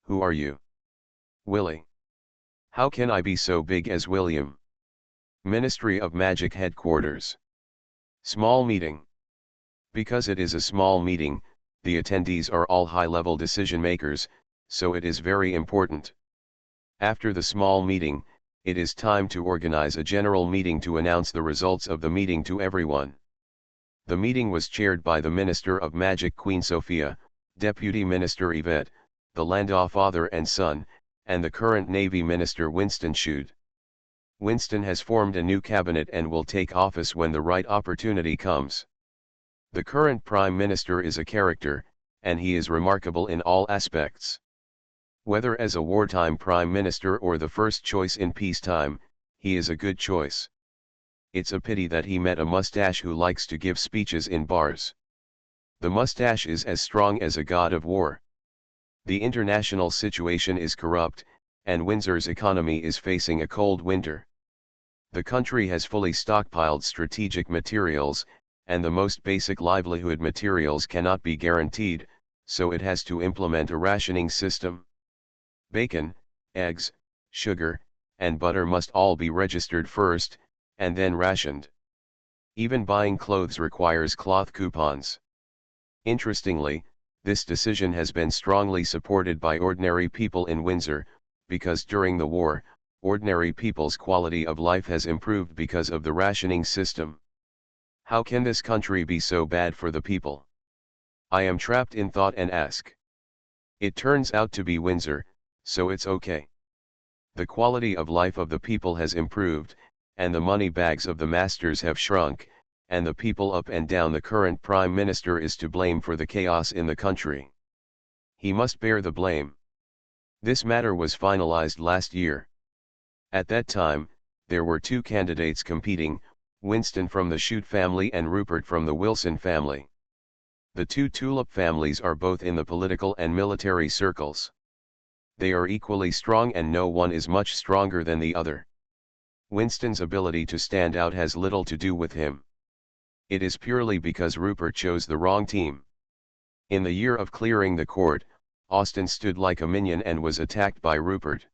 Who are you? Willie. How can I be so big as William? Ministry of Magic headquarters. Small meeting. Because it is a small meeting, the attendees are all high-level decision makers, so it is very important. After the small meeting, it is time to organize a general meeting to announce the results of the meeting to everyone. The meeting was chaired by the Minister of Magic Queen Sophia, Deputy Minister Yvette, the Landau father and son, and the current Navy Minister Winston Shute. Winston has formed a new cabinet and will take office when the right opportunity comes. The current Prime Minister is a character, and he is remarkable in all aspects. Whether as a wartime Prime Minister or the first choice in peacetime, he is a good choice. It's a pity that he met a mustache who likes to give speeches in bars. The mustache is as strong as a god of war. The international situation is corrupt, and Windsor's economy is facing a cold winter. The country has fully stockpiled strategic materials, and the most basic livelihood materials cannot be guaranteed, so it has to implement a rationing system. Bacon, eggs, sugar, and butter must all be registered first, and then rationed. Even buying clothes requires cloth coupons. Interestingly, this decision has been strongly supported by ordinary people in Windsor, because during the war, ordinary people's quality of life has improved because of the rationing system. How can this country be so bad for the people? I am trapped in thought and ask. It turns out to be Windsor, so it's okay. The quality of life of the people has improved, and the money bags of the masters have shrunk, and the people up and down the current Prime Minister is to blame for the chaos in the country. He must bear the blame. This matter was finalized last year. At that time, there were 2 candidates competing, Winston from the Shute family and Rupert from the Wilson family. The 2 Tulip families are both in the political and military circles. They are equally strong and no one is much stronger than the other. Winston's ability to stand out has little to do with him. It is purely because Rupert chose the wrong team. In the year of clearing the court, Austin stood like a minion and was attacked by Rupert.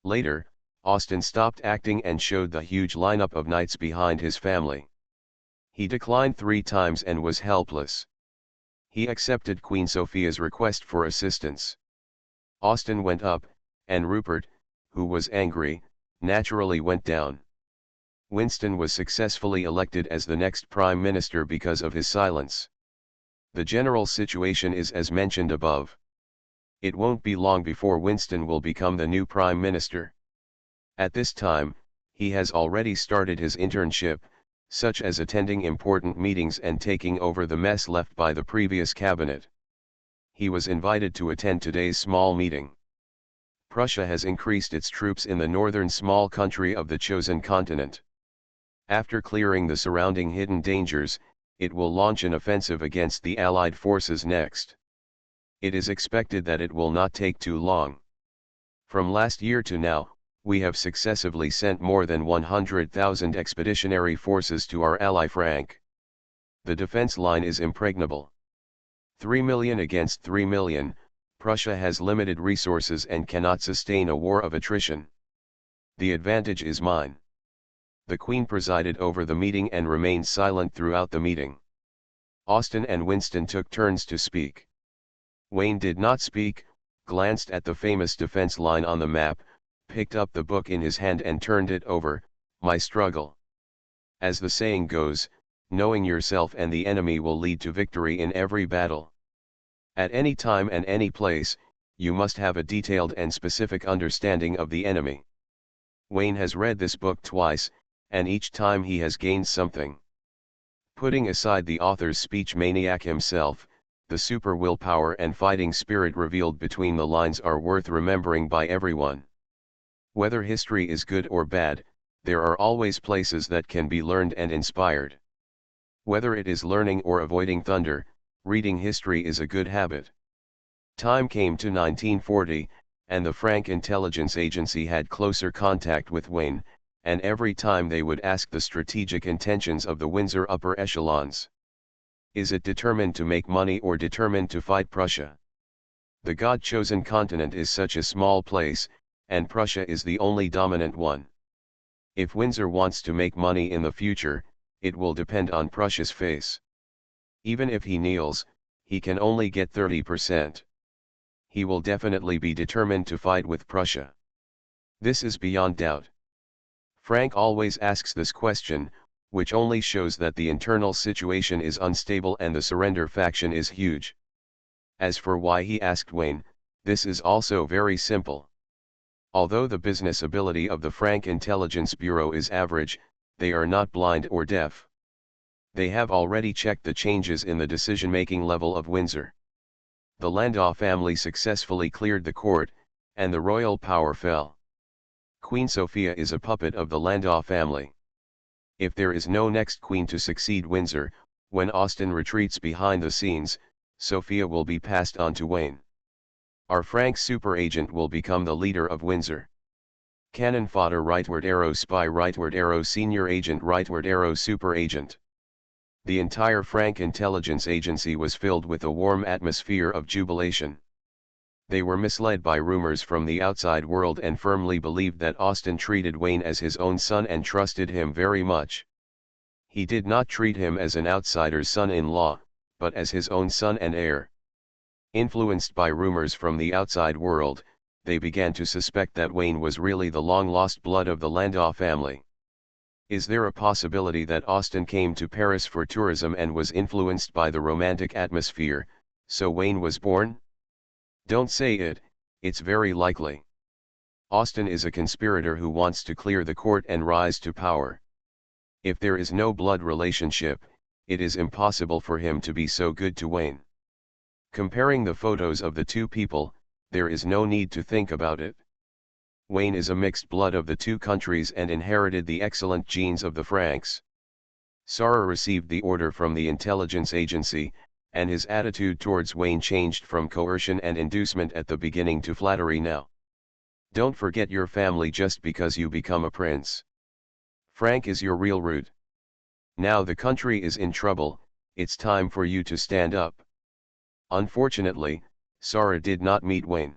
Later, Austin stopped acting and showed the huge lineup of knights behind his family. He declined 3 times and was helpless. He accepted Queen Sophia's request for assistance. Austin went up, and Rupert, who was angry, naturally went down. Winston was successfully elected as the next Prime Minister because of his silence. The general situation is as mentioned above. It won't be long before Winston will become the new Prime Minister. At this time, he has already started his internship, such as attending important meetings and taking over the mess left by the previous cabinet. He was invited to attend today's small meeting. Prussia has increased its troops in the northern small country of the chosen continent. After clearing the surrounding hidden dangers, it will launch an offensive against the Allied forces next. It is expected that it will not take too long. From last year to now, we have successively sent more than 100,000 expeditionary forces to our ally Frank. The defense line is impregnable. 3 million against 3 million, Prussia has limited resources and cannot sustain a war of attrition. The advantage is mine. The Queen presided over the meeting and remained silent throughout the meeting. Austin and Winston took turns to speak. Wayne did not speak, glanced at the famous defense line on the map, picked up the book in his hand and turned it over. My struggle. As the saying goes, knowing yourself and the enemy will lead to victory in every battle. At any time and any place, you must have a detailed and specific understanding of the enemy. Wayne has read this book twice, and each time he has gained something. Putting aside the author's speech maniac himself, the super willpower and fighting spirit revealed between the lines are worth remembering by everyone. Whether history is good or bad, there are always places that can be learned and inspired. Whether it is learning or avoiding thunder, reading history is a good habit. Time came to 1940, and the Frank Intelligence Agency had closer contact with Wayne, and every time they would ask the strategic intentions of the Windsor upper echelons. Is it determined to make money or determined to fight Prussia? The God-chosen continent is such a small place, and Prussia is the only dominant one. If Windsor wants to make money in the future, it will depend on Prussia's face. Even if he kneels, he can only get 30%. He will definitely be determined to fight with Prussia. This is beyond doubt. Frank always asks this question, which only shows that the internal situation is unstable and the surrender faction is huge. As for why he asked Wayne, this is also very simple. Although the business ability of the Frank Intelligence Bureau is average, they are not blind or deaf. They have already checked the changes in the decision-making level of Windsor. The Landau family successfully cleared the court, and the royal power fell. Queen Sophia is a puppet of the Landau family. If there is no next queen to succeed Windsor, when Austin retreats behind the scenes, Sophia will be passed on to Wayne. Our Frank super agent will become the leader of Windsor. Cannon fodder rightward arrow spy rightward arrow senior agent rightward arrow super agent. The entire Frank Intelligence Agency was filled with a warm atmosphere of jubilation. They were misled by rumors from the outside world and firmly believed that Austin treated Wayne as his own son and trusted him very much. He did not treat him as an outsider's son-in-law, but as his own son and heir. Influenced by rumors from the outside world, they began to suspect that Wayne was really the long-lost blood of the Landau family. Is there a possibility that Austin came to Paris for tourism and was influenced by the romantic atmosphere, so Wayne was born? Don't say it, it's very likely. Austin is a conspirator who wants to clear the court and rise to power. If there is no blood relationship, it is impossible for him to be so good to Wayne. Comparing the photos of the two people, there is no need to think about it. Wayne is a mixed blood of the two countries and inherited the excellent genes of the Franks. Sarah received the order from the intelligence agency, and his attitude towards Wayne changed from coercion and inducement at the beginning to flattery now. Don't forget your family just because you become a prince. Frank is your real root. Now the country is in trouble, it's time for you to stand up. Unfortunately, Sarah did not meet Wayne.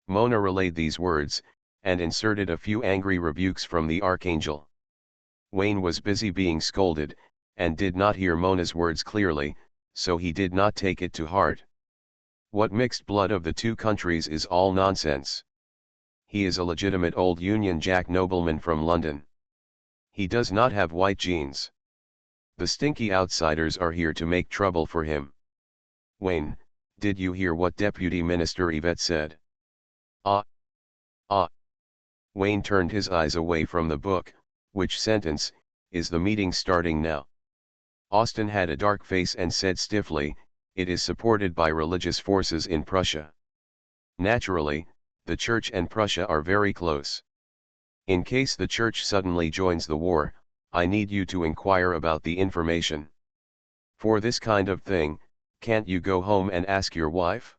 Mona relayed these words, and inserted a few angry rebukes from the archangel. Wayne was busy being scolded, and did not hear Mona's words clearly, so he did not take it to heart. What mixed blood of the two countries is all nonsense. He is a legitimate old Union Jack nobleman from London. He does not have white genes. The stinky outsiders are here to make trouble for him. Wayne, did you hear what Deputy Minister Yvette said? Ah. Ah. Wayne turned his eyes away from the book. Which sentence? Is the meeting starting now? Austin had a dark face and said stiffly, it is supported by religious forces in Prussia. Naturally, the Church and Prussia are very close. In case the Church suddenly joins the war, I need you to inquire about the information. For this kind of thing, can't you go home and ask your wife?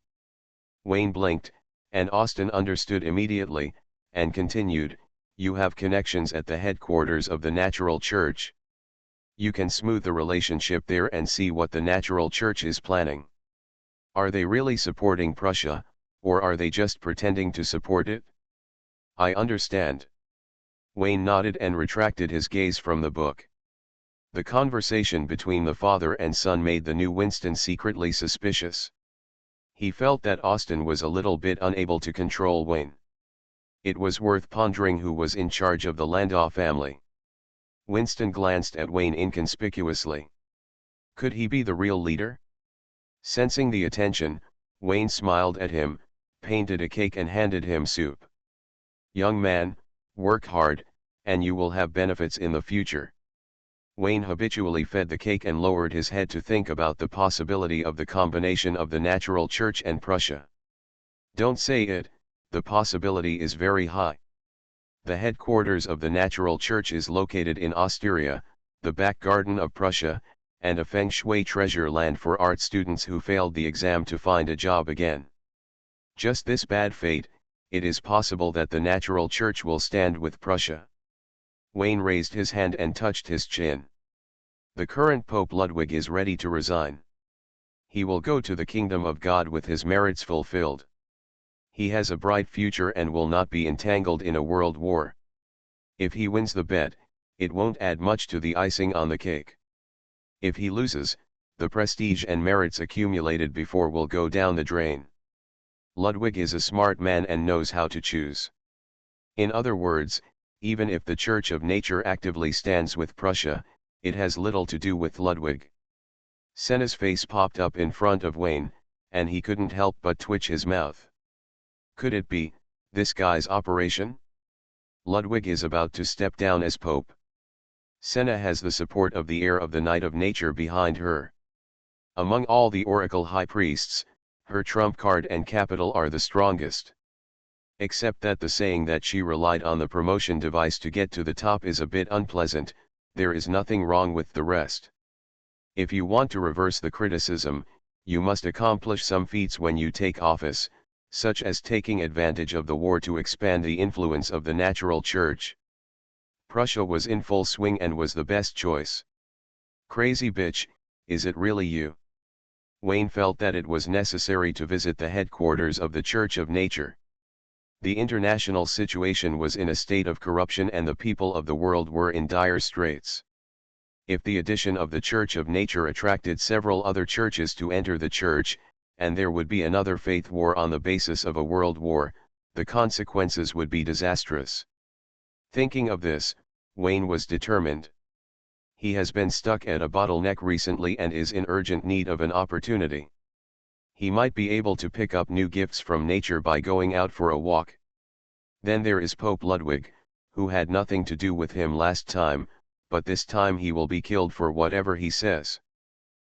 Wayne blinked, and Austin understood immediately, and continued, you have connections at the headquarters of the Natural Church. You can smooth the relationship there and see what the Natural Church is planning. Are they really supporting Prussia, or are they just pretending to support it? I understand. Wayne nodded and retracted his gaze from the book. The conversation between the father and son made the new Winston secretly suspicious. He felt that Austin was a little bit unable to control Wayne. It was worth pondering who was in charge of the Landau family. Winston glanced at Wayne inconspicuously. Could he be the real leader? Sensing the attention, Wayne smiled at him, painted a cake and handed him soup. Young man, work hard, and you will have benefits in the future. Wayne habitually fed the cake and lowered his head to think about the possibility of the combination of the Natural Church and Prussia. Don't say it, the possibility is very high. The headquarters of the Natural Church is located in Osteria, the back garden of Prussia, and a feng shui treasure land for art students who failed the exam to find a job again. Just this bad fate, it is possible that the Natural Church will stand with Prussia. Wayne raised his hand and touched his chin. The current Pope Ludwig is ready to resign. He will go to the kingdom of God with his merits fulfilled. He has a bright future and will not be entangled in a world war. If he wins the bet, it won't add much to the icing on the cake. If he loses, the prestige and merits accumulated before will go down the drain. Ludwig is a smart man and knows how to choose. In other words, even if the Church of Nature actively stands with Prussia, it has little to do with Ludwig. Senna's face popped up in front of Wayne, and he couldn't help but twitch his mouth. Could it be, this guy's operation? Ludwig is about to step down as Pope. Senna has the support of the heir of the Knight of Nature behind her. Among all the Oracle High Priests, her trump card and capital are the strongest. Except that the saying that she relied on the promotion device to get to the top is a bit unpleasant, there is nothing wrong with the rest. If you want to reverse the criticism, you must accomplish some feats when you take office, such as taking advantage of the war to expand the influence of the Natural Church. Prussia was in full swing and was the best choice. Crazy bitch, is it really you? Wayne felt that it was necessary to visit the headquarters of the Church of Nature. The international situation was in a state of corruption and the people of the world were in dire straits. If the addition of the Church of Nature attracted several other churches to enter the church, and there would be another faith war on the basis of a world war, the consequences would be disastrous. Thinking of this, Wayne was determined. He has been stuck at a bottleneck recently and is in urgent need of an opportunity. He might be able to pick up new gifts from nature by going out for a walk. Then there is Pope Ludwig, who had nothing to do with him last time, but this time he will be killed for whatever he says.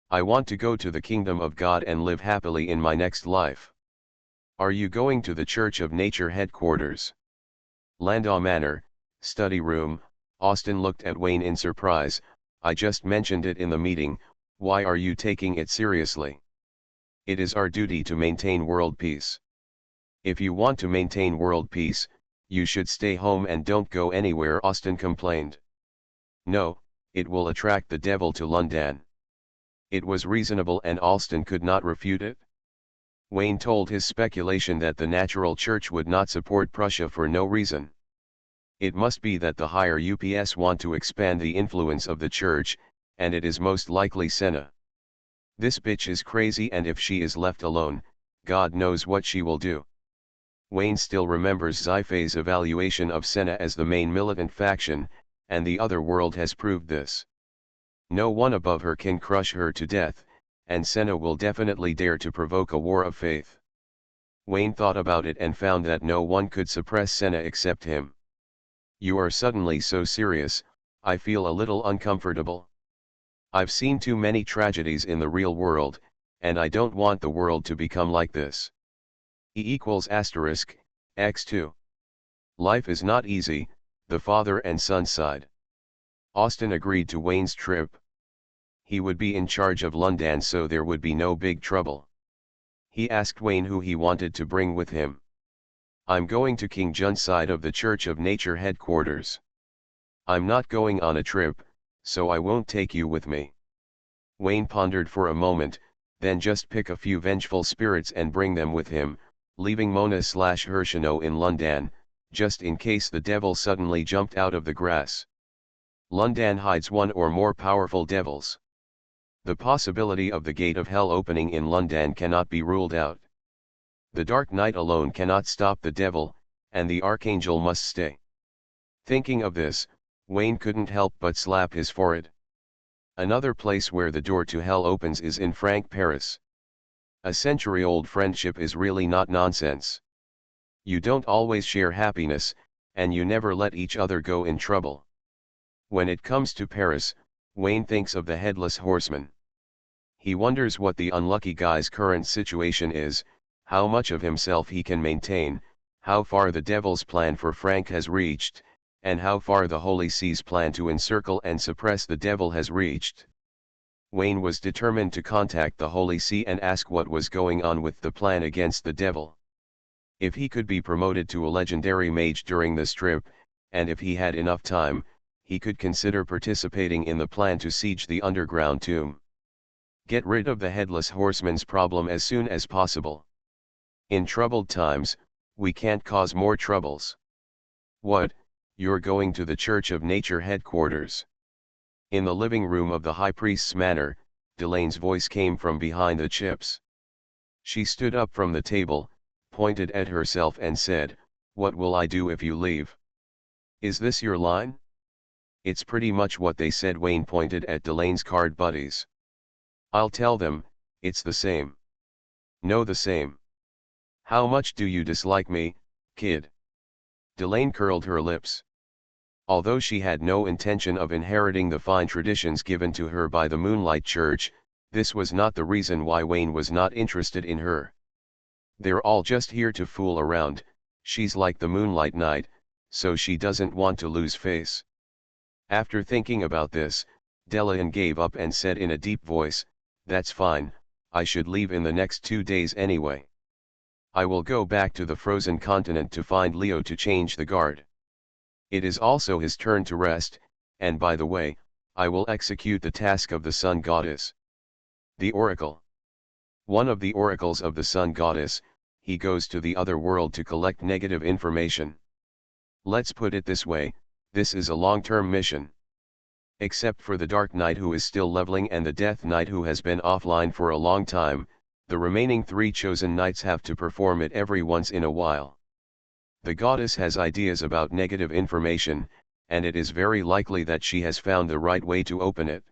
I want to go to the kingdom of God and live happily in my next life. Are you going to the Church of Nature headquarters? Landau Manor, study room. Austin looked at Wayne in surprise. I just mentioned it in the meeting, why are you taking it seriously? It is our duty to maintain world peace. If you want to maintain world peace, you should stay home and don't go anywhere, Austin complained. No, it will attract the devil to London. It was reasonable and Austin could not refute it. Wayne told his speculation that the Natural Church would not support Prussia for no reason. It must be that the higher ups want to expand the influence of the church, and it is most likely Senna. This bitch is crazy and if she is left alone, God knows what she will do. Wayne still remembers Sci-fi's evaluation of Senna as the main militant faction, and the other world has proved this. No one above her can crush her to death, and Senna will definitely dare to provoke a war of faith. Wayne thought about it and found that no one could suppress Senna except him. You are suddenly so serious, I feel a little uncomfortable. I've seen too many tragedies in the real world, and I don't want the world to become like this. X2. Life is not easy, the father and son sighed. Austin agreed to Wayne's trip. He would be in charge of London, so there would be no big trouble. He asked Wayne who he wanted to bring with him. I'm going to King John's side of the Church of Nature headquarters. I'm not going on a trip, so I won't take you with me. Wayne pondered for a moment, then just pick a few vengeful spirits and bring them with him, leaving Mona/Hershino in London, just in case the devil suddenly jumped out of the grass. London hides one or more powerful devils. The possibility of the gate of hell opening in London cannot be ruled out. The dark night alone cannot stop the devil, and the archangel must stay. Thinking of this, Wayne couldn't help but slap his forehead. Another place where the door to hell opens is in Frank, Paris. A century-old friendship is really not nonsense. You don't always share happiness, and you never let each other go in trouble. When it comes to Paris, Wayne thinks of the Headless Horseman. He wonders what the unlucky guy's current situation is, how much of himself he can maintain, how far the devil's plan for Frank has reached, and how far the Holy See's plan to encircle and suppress the devil has reached. Wayne was determined to contact the Holy See and ask what was going on with the plan against the devil. If he could be promoted to a legendary mage during this trip, and if he had enough time, he could consider participating in the plan to siege the underground tomb. Get rid of the Headless Horseman's problem as soon as possible. In troubled times, we can't cause more troubles. What, you're going to the Church of Nature headquarters? In the living room of the High Priest's manor, Delaine's voice came from behind the chips. She stood up from the table, pointed at herself and said, "What will I do if you leave? Is this your line?" "It's pretty much what they said." Wayne pointed at Delaine's card buddies. "I'll tell them, it's the same." "No, the same. How much do you dislike me, kid?" Delaine curled her lips. Although she had no intention of inheriting the fine traditions given to her by the Moonlight Church, this was not the reason why Wayne was not interested in her. "They're all just here to fool around, she's like the Moonlight Knight, so she doesn't want to lose face." After thinking about this, Delaine gave up and said in a deep voice, "That's fine, I should leave in the next 2 days anyway. I will go back to the frozen continent to find Leo to change the guard. It is also his turn to rest, and by the way, I will execute the task of the Sun Goddess." The Oracle. One of the oracles of the Sun Goddess, he goes to the other world to collect negative information. Let's put it this way, this is a long-term mission. Except for the Dark Knight who is still leveling and the Death Knight who has been offline for a long time, the remaining 3 chosen knights have to perform it every once in a while. The goddess has ideas about negative information, and it is very likely that she has found the right way to open it.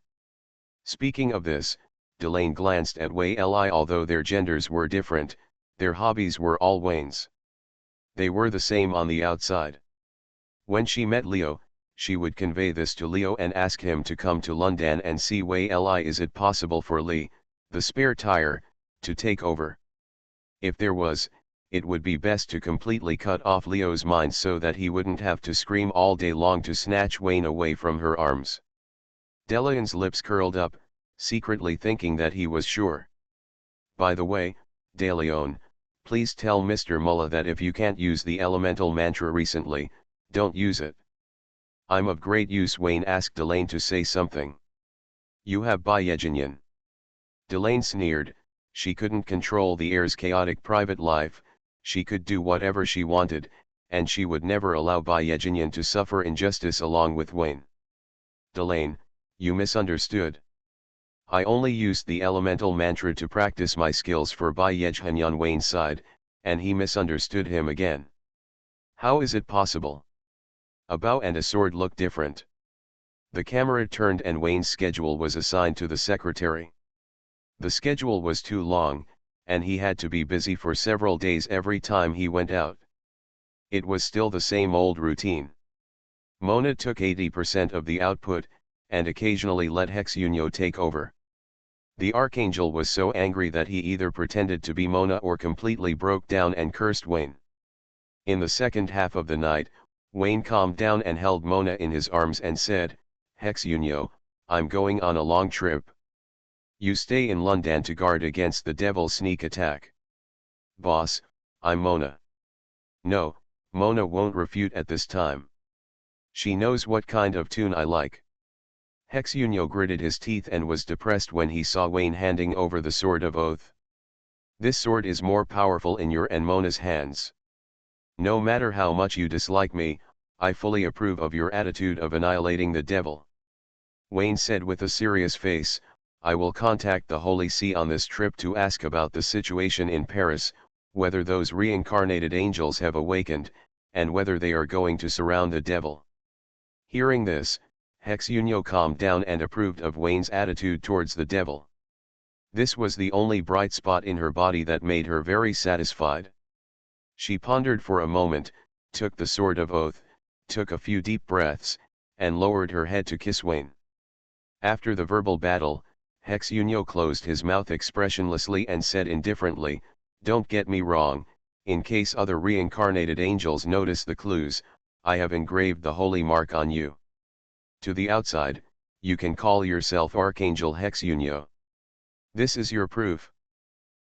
Speaking of this, Delaine glanced at Wei Li. Although their genders were different, their hobbies were all Wayne's. They were the same on the outside. When she met Leo, she would convey this to Leo and ask him to come to London and see Wei Li. Is it possible for Li, the spare tire, to take over? If there was, it would be best to completely cut off Leo's mind so that he wouldn't have to scream all day long to snatch Wayne away from her arms. Delaine's lips curled up, secretly thinking that he was sure. "By the way, DeLeon, please tell Mr. Mulla that if you can't use the elemental mantra recently, don't use it." "I'm of great use." Wayne asked Delaine to say something. "You have Byegenyan." Delaine sneered. She couldn't control the heir's chaotic private life, she could do whatever she wanted, and she would never allow Byegenyan to suffer injustice along with Wayne. "Delaine, you misunderstood. I only used the elemental mantra to practice my skills for Bai Yejhanyan. Wayne sighed, and he misunderstood him again. How is it possible? A bow and a sword look different. The camera turned and Wayne's schedule was assigned to the secretary. The schedule was too long, and he had to be busy for several days every time he went out. It was still the same old routine. Mona took 80% of the output, and occasionally let Hexunyo take over. The Archangel was so angry that he either pretended to be Mona or completely broke down and cursed Wayne. In the second half of the night, Wayne calmed down and held Mona in his arms and said, "Hexunyo, I'm going on a long trip. You stay in London to guard against the devil's sneak attack." "Boss, I'm Mona." "No, Mona won't refute at this time. She knows what kind of tune I like." Hexunyo gritted his teeth and was depressed when he saw Wayne handing over the Sword of Oath. "This sword is more powerful in your and Mona's hands. No matter how much you dislike me, I fully approve of your attitude of annihilating the devil." Wayne said with a serious face, "I will contact the Holy See on this trip to ask about the situation in Paris, whether those reincarnated angels have awakened, and whether they are going to surround the devil." Hearing this, Hexunyo calmed down and approved of Wayne's attitude towards the devil. This was the only bright spot in her body that made her very satisfied. She pondered for a moment, took the Sword of Oath, took a few deep breaths, and lowered her head to kiss Wayne. After the verbal battle, Hexunyo closed his mouth expressionlessly and said indifferently, "Don't get me wrong, in case other reincarnated angels notice the clues, I have engraved the holy mark on you. To the outside, you can call yourself Archangel Hexunyo. This is your proof."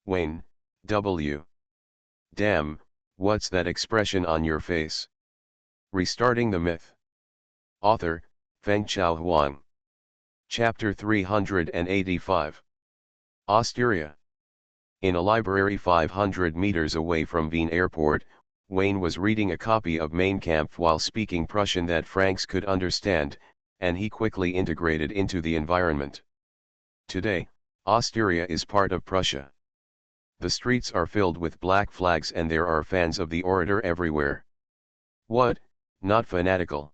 Wayne, W. "Damn, what's that expression on your face?" Restarting the Myth. Author, Fengchao Huang. Chapter 385. Osteria. In a library 500 meters away from Wien Airport, Wayne was reading a copy of Mein Kampf while speaking Prussian that Franks could understand, and he quickly integrated into the environment. Today, Osteria is part of Prussia. The streets are filled with black flags and there are fans of the orator everywhere. What, not fanatical?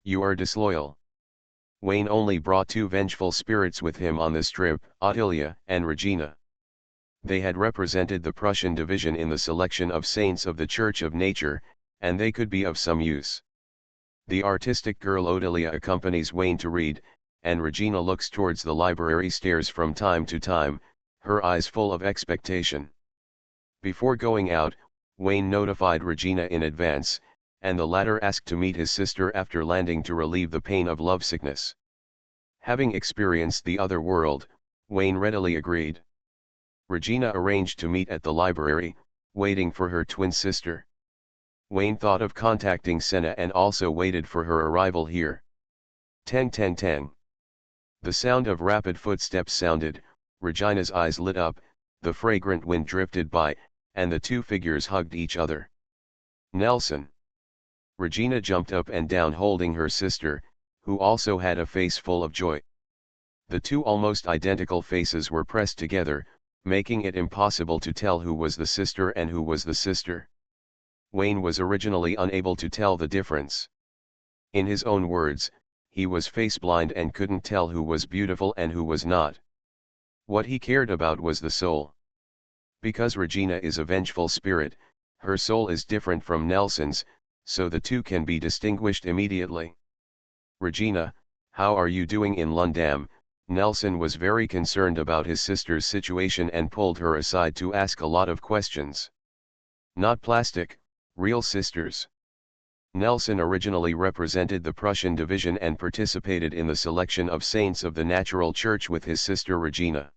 You are disloyal. Wayne only brought two vengeful spirits with him on this trip, Ottilia and Regina. They had represented the Prussian division in the selection of saints of the Church of Nature, and they could be of some use. The artistic girl Ottilia accompanies Wayne to read, and Regina looks towards the library stairs from time to time, her eyes full of expectation. Before going out, Wayne notified Regina in advance, and the latter asked to meet his sister after landing to relieve the pain of lovesickness. Having experienced the other world, Wayne readily agreed. Regina arranged to meet at the library, waiting for her twin sister. Wayne thought of contacting Senna and also waited for her arrival here. Tang tang tang. The sound of rapid footsteps sounded, Regina's eyes lit up, the fragrant wind drifted by, and the two figures hugged each other. "Nelson." Regina jumped up and down holding her sister, who also had a face full of joy. The two almost identical faces were pressed together, making it impossible to tell who was the sister and who was the sister. Wayne was originally unable to tell the difference. In his own words, he was face-blind and couldn't tell who was beautiful and who was not. What he cared about was the soul. Because Regina is a vengeful spirit, her soul is different from Nelson's, so the two can be distinguished immediately. "Regina, how are you doing in London?" Nelson was very concerned about his sister's situation and pulled her aside to ask a lot of questions. "Not plastic, real sisters." Nelson originally represented the Prussian division and participated in the selection of saints of the Natural Church with his sister Regina.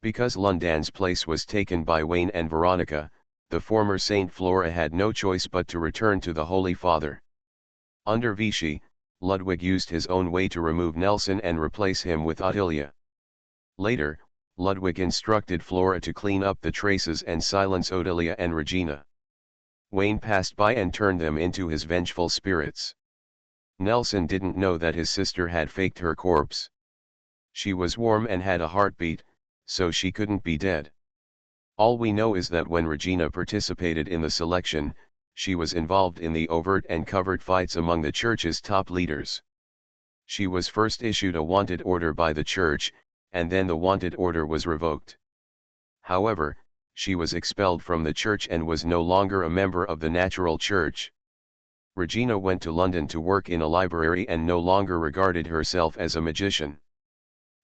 Because London's place was taken by Wayne and Veronica, the former Saint Flora had no choice but to return to the Holy Father. Under Vichy, Ludwig used his own way to remove Nelson and replace him with Ottilia. Later, Ludwig instructed Flora to clean up the traces and silence Ottilia and Regina. Wayne passed by and turned them into his vengeful spirits. Nelson didn't know that his sister had faked her corpse. She was warm and had a heartbeat, so she couldn't be dead. All we know is that when Regina participated in the selection, she was involved in the overt and covert fights among the church's top leaders. She was first issued a wanted order by the church, and then the wanted order was revoked. However, she was expelled from the church and was no longer a member of the natural church. Regina went to London to work in a library and no longer regarded herself as a magician.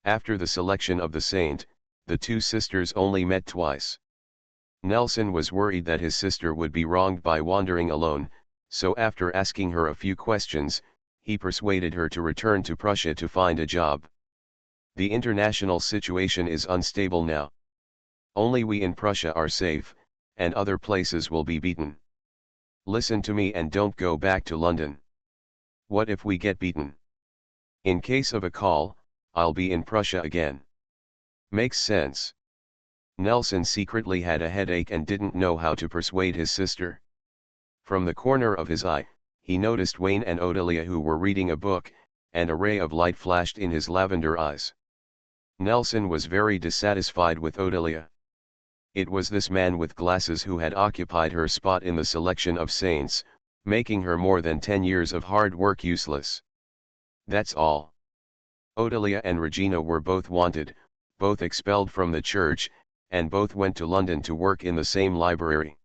After the selection of the saint, the two sisters only met twice. Nelson was worried that his sister would be wronged by wandering alone, so after asking her a few questions, he persuaded her to return to Prussia to find a job. The international situation is unstable now. Only we in Prussia are safe, and other places will be beaten. Listen to me and don't go back to London. What if we get beaten? In case of a call, I'll be in Prussia again. Makes sense. Nelson secretly had a headache and didn't know how to persuade his sister. From the corner of his eye, he noticed Wayne and Odelia who were reading a book, and a ray of light flashed in his lavender eyes. Nelson was very dissatisfied with Odelia. It was this man with glasses who had occupied her spot in the selection of saints, making her more than 10 years of hard work useless. That's all. Odelia and Regina were both wanted, both expelled from the church, and both went to London to work in the same library.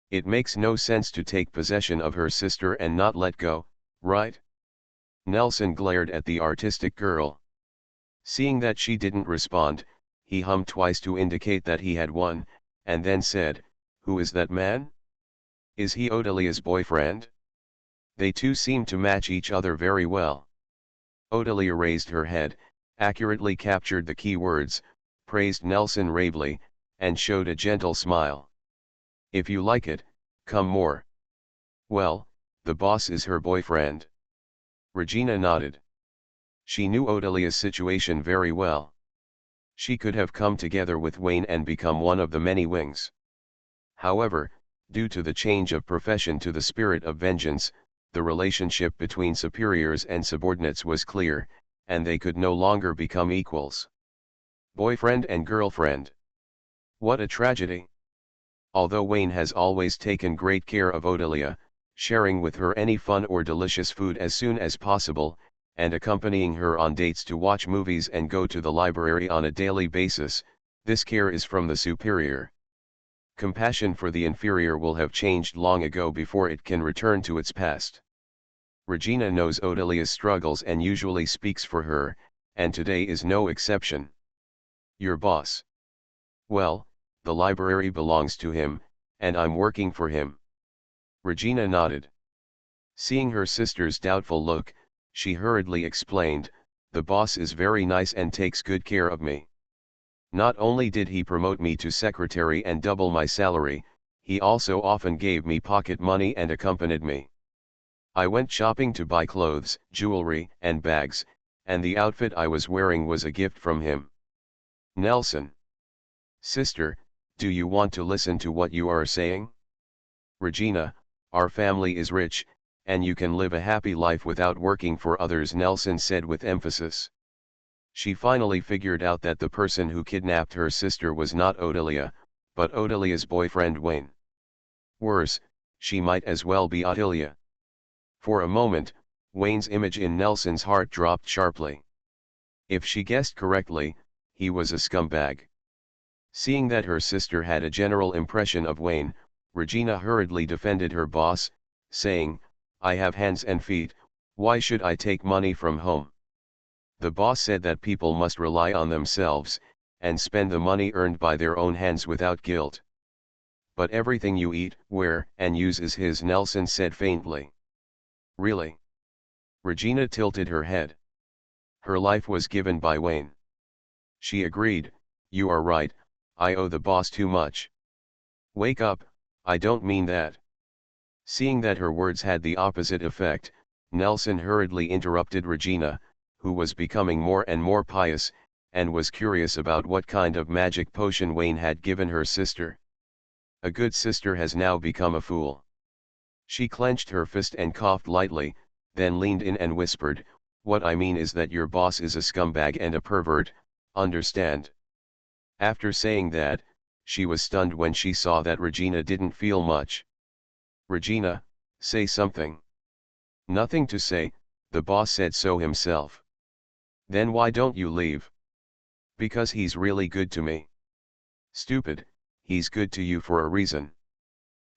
It makes no sense to take possession of her sister and not let go, right? Nelson glared at the artistic girl. Seeing that she didn't respond, he hummed twice to indicate that he had won, and then said, "Who is that man? Is he Odelia's boyfriend?" They two seemed to match each other very well. Odelia raised her head, accurately captured the key words, praised Nelson ravely, and showed a gentle smile. "If you like it, come more." "Well, the boss is her boyfriend." Regina nodded. She knew Odelia's situation very well. She could have come together with Wayne and become one of the many wings. However, due to the change of profession to the spirit of vengeance, the relationship between superiors and subordinates was clear, and they could no longer become equals. Boyfriend and girlfriend. What a tragedy. Although Wayne has always taken great care of Odelia, sharing with her any fun or delicious food as soon as possible, and accompanying her on dates to watch movies and go to the library on a daily basis, this care is from the superior. Compassion for the inferior will have changed long ago before it can return to its past. Regina knows Odelia's struggles and usually speaks for her, and today is no exception. Your boss. Well, the library belongs to him, and I'm working for him. Regina nodded. Seeing her sister's doubtful look, she hurriedly explained, "The boss is very nice and takes good care of me. Not only did he promote me to secretary and double my salary, he also often gave me pocket money and accompanied me. I went shopping to buy clothes, jewelry, and bags, and the outfit I was wearing was a gift from him." Nelson. Sister, do you want to listen to what you are saying? Regina, our family is rich, and you can live a happy life without working for others, Nelson said with emphasis. She finally figured out that the person who kidnapped her sister was not Odelia, but Odelia's boyfriend Wayne. Worse, she might as well be Odelia. For a moment, Wayne's image in Nelson's heart dropped sharply. If she guessed correctly, he was a scumbag. Seeing that her sister had a general impression of Wayne, Regina hurriedly defended her boss, saying, "I have hands and feet, why should I take money from home? The boss said that people must rely on themselves, and spend the money earned by their own hands without guilt. But everything you eat, wear, and use is his," Nelson said faintly. Really? Regina tilted her head. Her life was given by Wayne. She agreed, "You are right, I owe the boss too much." "Wake up, I don't mean that." Seeing that her words had the opposite effect, Nelson hurriedly interrupted Regina, who was becoming more and more pious, and was curious about what kind of magic potion Wayne had given her sister. A good sister has now become a fool. She clenched her fist and coughed lightly, then leaned in and whispered, What I mean is that your boss is a scumbag and a pervert, understand? After saying that, she was stunned when she saw that Regina didn't feel much. Regina, say something. Nothing to say, the boss said so himself. Then why don't you leave? Because he's really good to me. Stupid, he's good to you for a reason.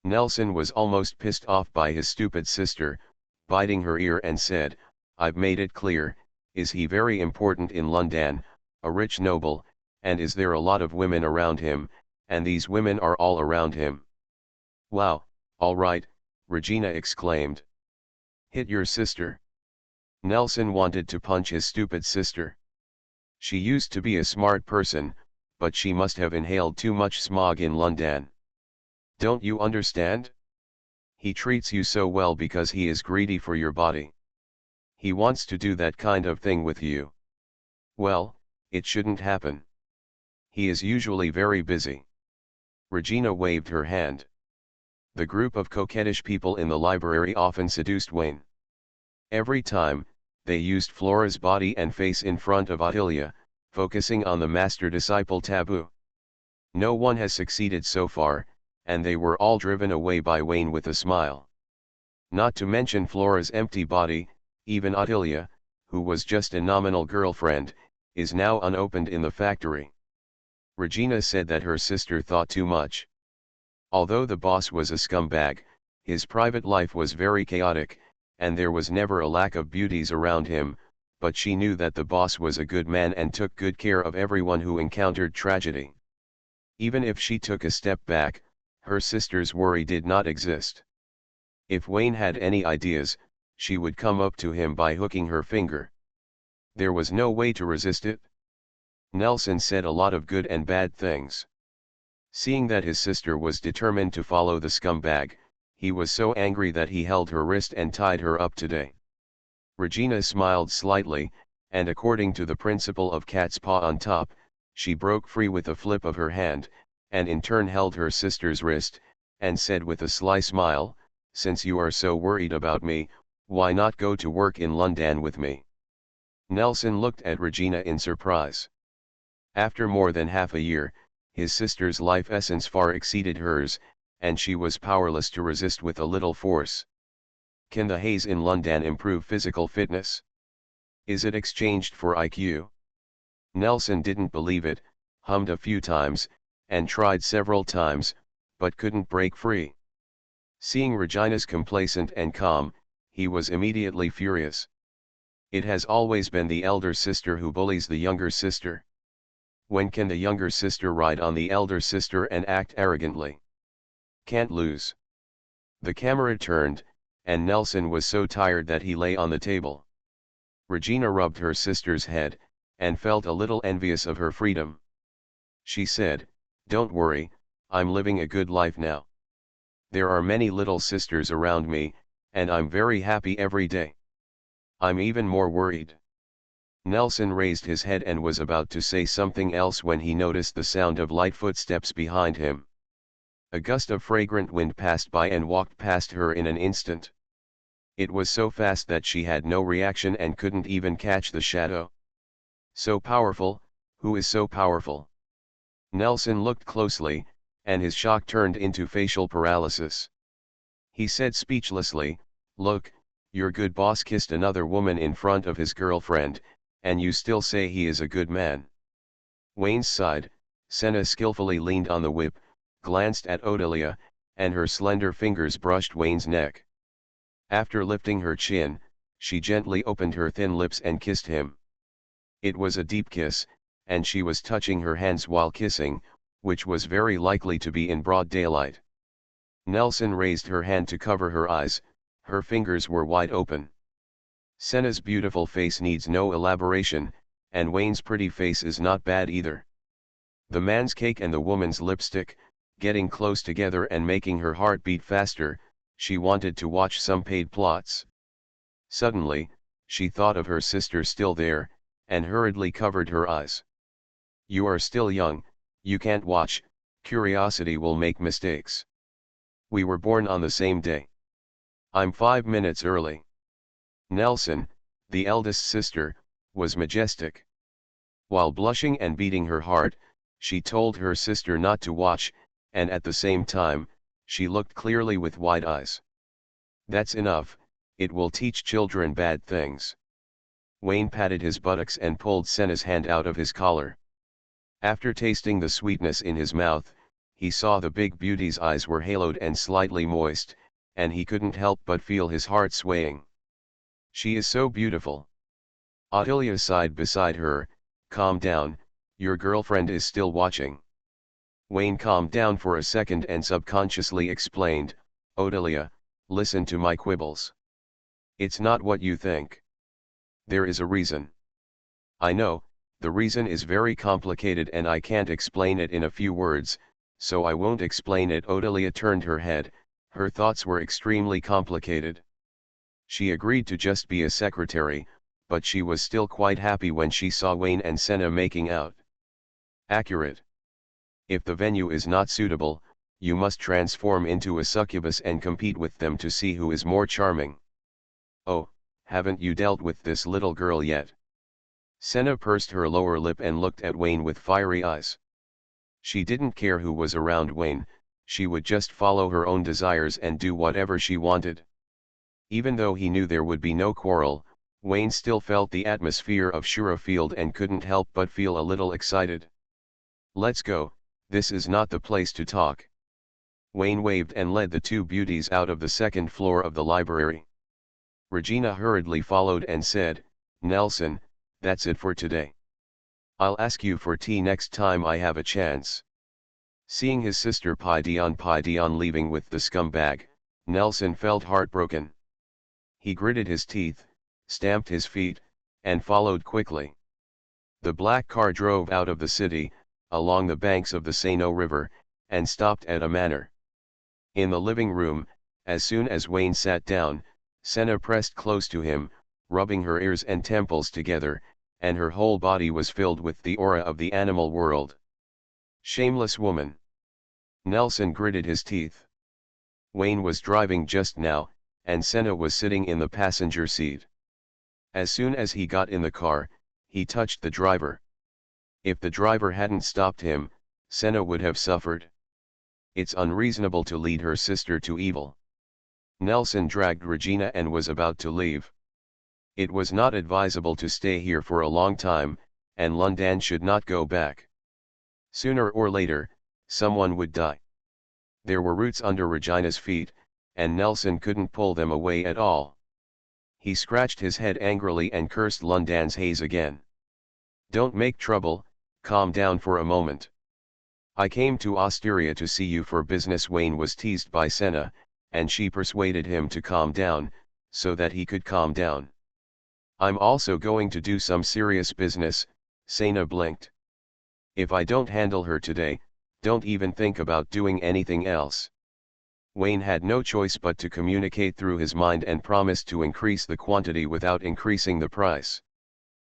Nelson was almost pissed off by his stupid sister, biting her ear and said, I've made it clear, is he very important in London, a rich noble, and is there a lot of women around him, and these women are all around him. Wow, all right, Regina exclaimed. Hit your sister. Nelson wanted to punch his stupid sister. She used to be a smart person, but she must have inhaled too much smog in London. Don't you understand? He treats you so well because he is greedy for your body. He wants to do that kind of thing with you. Well, it shouldn't happen. He is usually very busy. Regina waved her hand. The group of coquettish people in the library often seduced Wayne. Every time, they used Flora's body and face in front of Ottilia, focusing on the master-disciple taboo. No one has succeeded so far, and they were all driven away by Wayne with a smile. Not to mention Flora's empty body, even Ottilia, who was just a nominal girlfriend, is now unopened in the factory. Regina said that her sister thought too much. Although the boss was a scumbag, his private life was very chaotic, and there was never a lack of beauties around him, but she knew that the boss was a good man and took good care of everyone who encountered tragedy. Even if she took a step back, her sister's worry did not exist. If Wayne had any ideas, she would come up to him by hooking her finger. There was no way to resist it. Nelson said a lot of good and bad things. Seeing that his sister was determined to follow the scumbag, he was so angry that he held her wrist and tied her up today. Regina smiled slightly, and according to the principle of cat's paw on top, she broke free with a flip of her hand, and in turn held her sister's wrist, and said with a sly smile, since you are so worried about me, why not go to work in London with me? Nelson looked at Regina in surprise. After more than half a year, his sister's life essence far exceeded hers, and she was powerless to resist with a little force. Can the haze in London improve physical fitness? Is it exchanged for IQ? Nelson didn't believe it, hummed a few times, and tried several times, but couldn't break free. Seeing Regina's complacent and calm, he was immediately furious. It has always been the elder sister who bullies the younger sister. When can the younger sister ride on the elder sister and act arrogantly? Can't lose. The camera turned, and Nelson was so tired that he lay on the table. Regina rubbed her sister's head, and felt a little envious of her freedom. She said, "Don't worry, I'm living a good life now. There are many little sisters around me, and I'm very happy every day. I'm even more worried." Nelson raised his head and was about to say something else when he noticed the sound of light footsteps behind him. A gust of fragrant wind passed by and walked past her in an instant. It was so fast that she had no reaction and couldn't even catch the shadow. So powerful, who is so powerful? Nelson looked closely, and his shock turned into facial paralysis. He said speechlessly, "Look, your good boss kissed another woman in front of his girlfriend, and you still say he is a good man." Wayne's side, Senna skillfully leaned on the whip, glanced at Odelia, and her slender fingers brushed Wayne's neck. After lifting her chin, she gently opened her thin lips and kissed him. It was a deep kiss, and she was touching her hands while kissing, which was very likely to be in broad daylight. Nelson raised her hand to cover her eyes, her fingers were wide open. Senna's beautiful face needs no elaboration, and Wayne's pretty face is not bad either. The man's cake and the woman's lipstick, getting close together and making her heart beat faster, she wanted to watch some paid plots. Suddenly, she thought of her sister still there, and hurriedly covered her eyes. "You are still young, you can't watch, curiosity will make mistakes. We were born on the same day. I'm 5 minutes early." Nelson, the eldest sister, was majestic. While blushing and beating her heart, she told her sister not to watch, and at the same time, she looked clearly with wide eyes. "That's enough, it will teach children bad things." Wayne patted his buttocks and pulled Senna's hand out of his collar. After tasting the sweetness in his mouth, he saw the big beauty's eyes were haloed and slightly moist, and he couldn't help but feel his heart swaying. "She is so beautiful." Otilia sighed beside her. "Calm down, your girlfriend is still watching." Wayne calmed down for a second and subconsciously explained, "Otilia, listen to my quibbles. It's not what you think. There is a reason. I know, the reason is very complicated and I can't explain it in a few words, so I won't explain it." Otilia turned her head, her thoughts were extremely complicated. She agreed to just be a secretary, but she was still quite happy when she saw Wayne and Senna making out. "Accurate. If the venue is not suitable, you must transform into a succubus and compete with them to see who is more charming." "Oh, haven't you dealt with this little girl yet?" Senna pursed her lower lip and looked at Wayne with fiery eyes. She didn't care who was around Wayne, she would just follow her own desires and do whatever she wanted. Even though he knew there would be no quarrel, Wayne still felt the atmosphere of Shurafield and couldn't help but feel a little excited. "Let's go, this is not the place to talk." Wayne waved and led the two beauties out of the second floor of the library. Regina hurriedly followed and said, "Nelson, that's it for today. I'll ask you for tea next time I have a chance." Seeing his sister Pidion leaving with the scumbag, Nelson felt heartbroken. He gritted his teeth, stamped his feet, and followed quickly. The black car drove out of the city, along the banks of the Seino River, and stopped at a manor. In the living room, as soon as Wayne sat down, Senna pressed close to him, rubbing her ears and temples together, and her whole body was filled with the aura of the animal world. "Shameless woman." Nelson gritted his teeth. Wayne was driving just now, and Senna was sitting in the passenger seat. As soon as he got in the car, he touched the driver. If the driver hadn't stopped him, Senna would have suffered. It's unreasonable to lead her sister to evil. Nelson dragged Regina and was about to leave. It was not advisable to stay here for a long time, and London should not go back. Sooner or later, someone would die. There were roots under Regina's feet, and Nelson couldn't pull them away at all. He scratched his head angrily and cursed London's haze again. "Don't make trouble, calm down for a moment. I came to Osteria to see you for business." Wayne was teased by Senna, and she persuaded him to calm down, so that he could calm down. "I'm also going to do some serious business," Senna blinked. "If I don't handle her today, don't even think about doing anything else." Wayne had no choice but to communicate through his mind and promised to increase the quantity without increasing the price.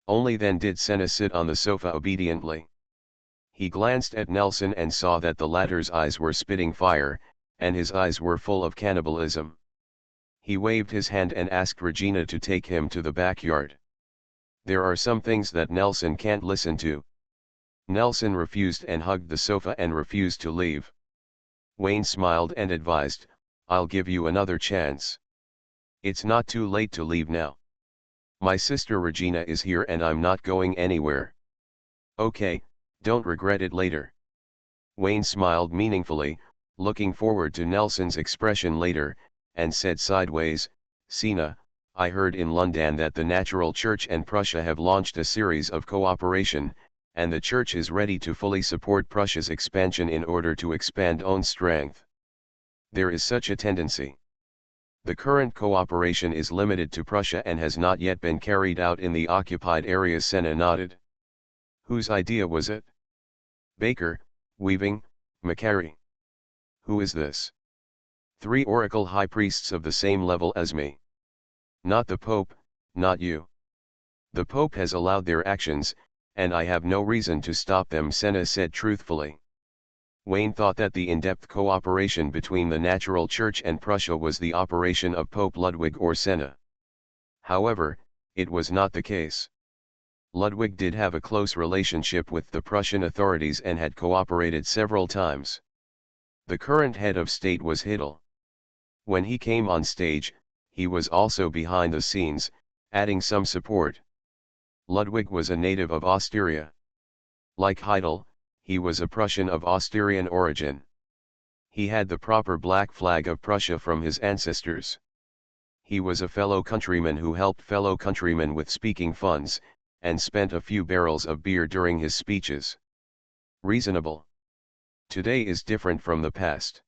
Only then did Senna sit on the sofa obediently. He glanced at Nelson and saw that the latter's eyes were spitting fire, and his eyes were full of cannibalism. He waved his hand and asked Regina to take him to the backyard. There are some things that Nelson can't listen to. Nelson refused and hugged the sofa and refused to leave. Wayne smiled and advised, "I'll give you another chance. It's not too late to leave now. My sister Regina is here and I'm not going anywhere. Okay, don't regret it later." Wayne smiled meaningfully, looking forward to Nelson's expression later, and said sideways, "Sina, I heard in London that the Natural Church and Prussia have launched a series of cooperation, and the Church is ready to fully support Prussia's expansion in order to expand own strength. There is such a tendency. The current cooperation is limited to Prussia and has not yet been carried out in the occupied areas." Senna nodded. "Whose idea was it?" "Baker, Weaving, Macquarie." "Who is this?" "3 oracle high priests of the same level as me. Not the Pope, not you. The Pope has allowed their actions, and I have no reason to stop them," Senna said truthfully. Wayne thought that the in-depth cooperation between the Natural Church and Prussia was the operation of Pope Ludwig or Senna. However, it was not the case. Ludwig did have a close relationship with the Prussian authorities and had cooperated several times. The current head of state was Hitler. When he came on stage, he was also behind the scenes, adding some support. Ludwig was a native of Austria. Like Heidel, he was a Prussian of Austrian origin. He had the proper black flag of Prussia from his ancestors. He was a fellow countryman who helped fellow countrymen with speaking funds, and spent a few barrels of beer during his speeches. Reasonable. Today is different from the past.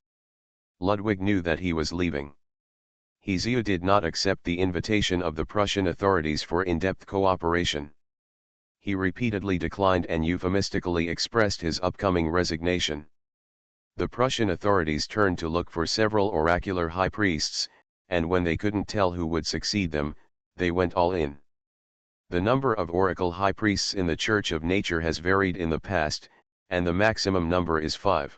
Ludwig knew that he was leaving. He did not accept the invitation of the Prussian authorities for in-depth cooperation. He repeatedly declined and euphemistically expressed his upcoming resignation. The Prussian authorities turned to look for several oracular high priests, and when they couldn't tell who would succeed them, they went all in. The number of oracle high priests in the Church of Nature has varied in the past, and the maximum number is 5.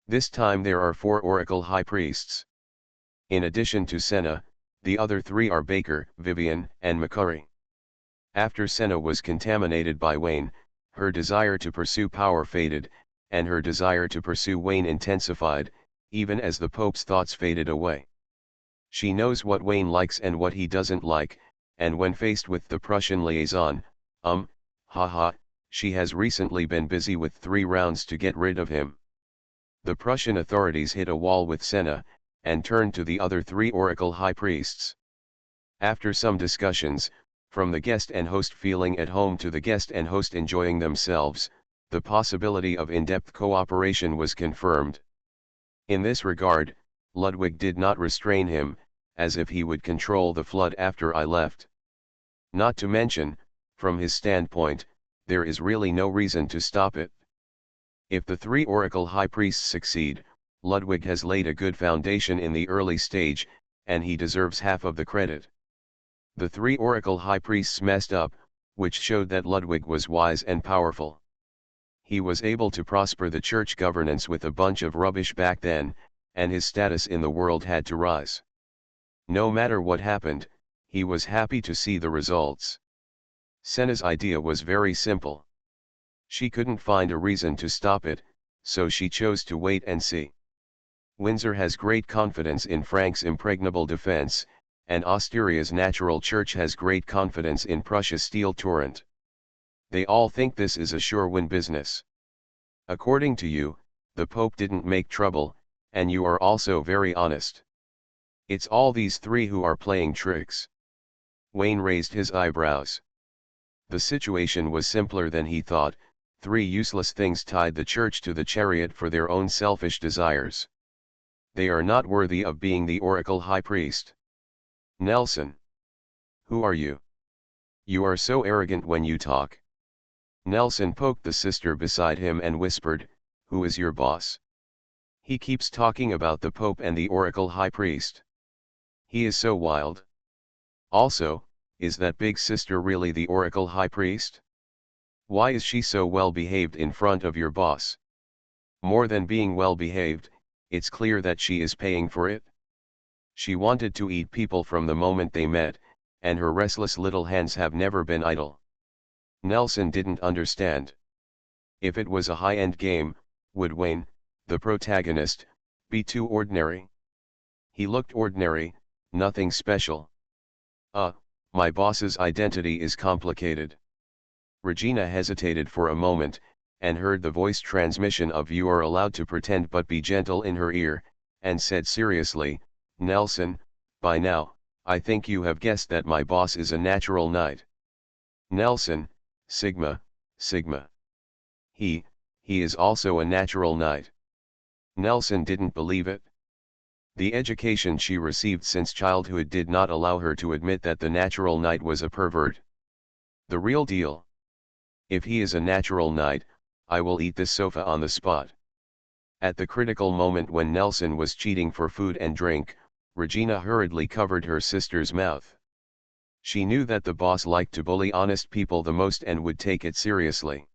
This time there are 4 oracle high priests. In addition to Senna, the other 3 are Baker, Vivian, and McCurry. After Senna was contaminated by Wayne, her desire to pursue power faded, and her desire to pursue Wayne intensified, even as the Pope's thoughts faded away. She knows what Wayne likes and what he doesn't like, and when faced with the Prussian liaison, she has recently been busy with 3 rounds to get rid of him. The Prussian authorities hit a wall with Senna, and turned to the other 3 oracle high priests. After some discussions, from the guest and host feeling at home to the guest and host enjoying themselves, the possibility of in-depth cooperation was confirmed. In this regard, Ludwig did not restrain him, as if he would control the flood after I left. Not to mention, from his standpoint, there is really no reason to stop it. If the 3 oracle high priests succeed, Ludwig has laid a good foundation in the early stage, and he deserves half of the credit. The 3 oracle high priests messed up, which showed that Ludwig was wise and powerful. He was able to prosper the church governance with a bunch of rubbish back then, and his status in the world had to rise. No matter what happened, he was happy to see the results. Senna's idea was very simple. She couldn't find a reason to stop it, so she chose to wait and see. Windsor has great confidence in Frank's impregnable defense, and Austria's natural church has great confidence in Prussia's steel torrent. They all think this is a sure win business. According to you, the Pope didn't make trouble, and you are also very honest. It's all these 3 who are playing tricks. Wayne raised his eyebrows. The situation was simpler than he thought. 3 useless things tied the church to the chariot for their own selfish desires. They are not worthy of being the oracle high priest. Nelson. Who are you? You are so arrogant when you talk. Nelson poked the sister beside him and whispered, "Who is your boss? He keeps talking about the Pope and the oracle high priest. He is so wild. Also, is that big sister really the oracle high priest? Why is she so well behaved in front of your boss? More than being well behaved, it's clear that she is paying for it. She wanted to eat people from the moment they met, and her restless little hands have never been idle." Nelson didn't understand. If it was a high-end game, would Wayne, the protagonist, be too ordinary? He looked ordinary, nothing special. My boss's identity is complicated." Regina hesitated for a moment, and heard the voice transmission of "You are allowed to pretend but be gentle" in her ear, and said seriously, "Nelson, by now, I think you have guessed that my boss is a natural knight." Nelson, Sigma. He is also a natural knight. Nelson didn't believe it. The education she received since childhood did not allow her to admit that the natural knight was a pervert. The real deal. If he is a natural knight, I will eat this sofa on the spot. At the critical moment when Nelson was cheating for food and drink, Regina hurriedly covered her sister's mouth. She knew that the boss liked to bully honest people the most and would take it seriously.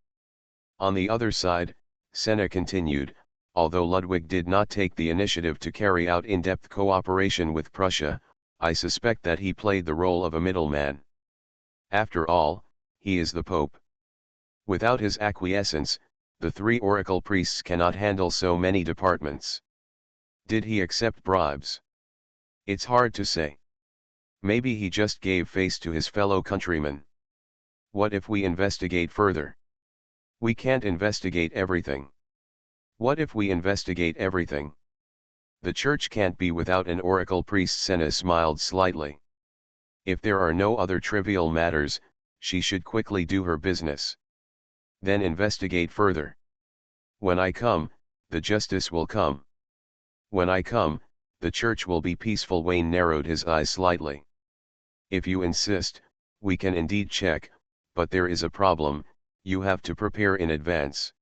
On the other side, Senna continued, "Although Ludwig did not take the initiative to carry out in-depth cooperation with Prussia, I suspect that he played the role of a middleman. After all, he is the Pope. Without his acquiescence, the three oracle priests cannot handle so many departments. Did he accept bribes? It's hard to say. Maybe he just gave face to his fellow countrymen. What if we investigate further? We can't investigate everything. What if we investigate everything? The church can't be without an oracle priest. Senna smiled slightly. If there are no other trivial matters, she should quickly do her business. Then investigate further. When I come, the justice will come. When I come, the church will be peaceful. Wayne narrowed his eyes slightly. If you insist, we can indeed check, but there is a problem: you have to prepare in advance.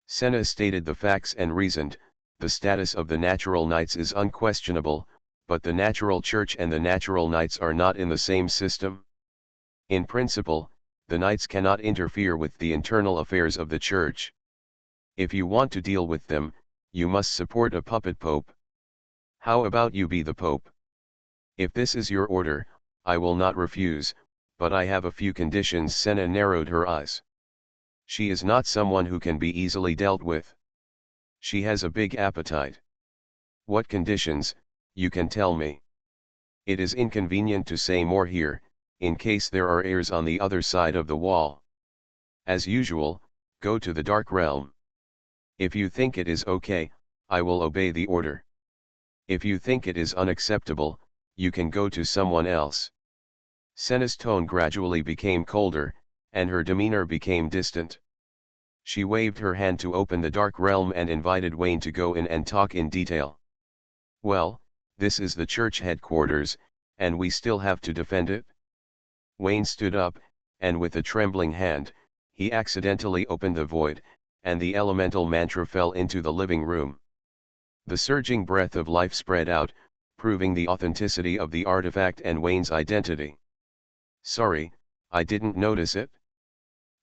Senna stated the facts and reasoned, the status of the natural knights is unquestionable, but the natural church and the natural knights are not in the same system. In principle, the knights cannot interfere with the internal affairs of the church. If you want to deal with them, you must support a puppet pope. How about you be the pope? If this is your order, I will not refuse, but I have a few conditions. Senna narrowed her eyes. She is not someone who can be easily dealt with. She has a big appetite. What conditions? You can tell me. It is inconvenient to say more here, in case there are heirs on the other side of the wall. As usual, go to the Dark Realm. If you think it is okay, I will obey the order. If you think it is unacceptable, you can go to someone else. Senna's tone gradually became colder, and her demeanor became distant. She waved her hand to open the Dark Realm and invited Wayne to go in and talk in detail. Well, this is the church headquarters, and we still have to defend it. Wayne stood up, and with a trembling hand, he accidentally opened the void, and the elemental mantra fell into the living room. The surging breath of life spread out, proving the authenticity of the artifact and Wayne's identity. Sorry, I didn't notice it.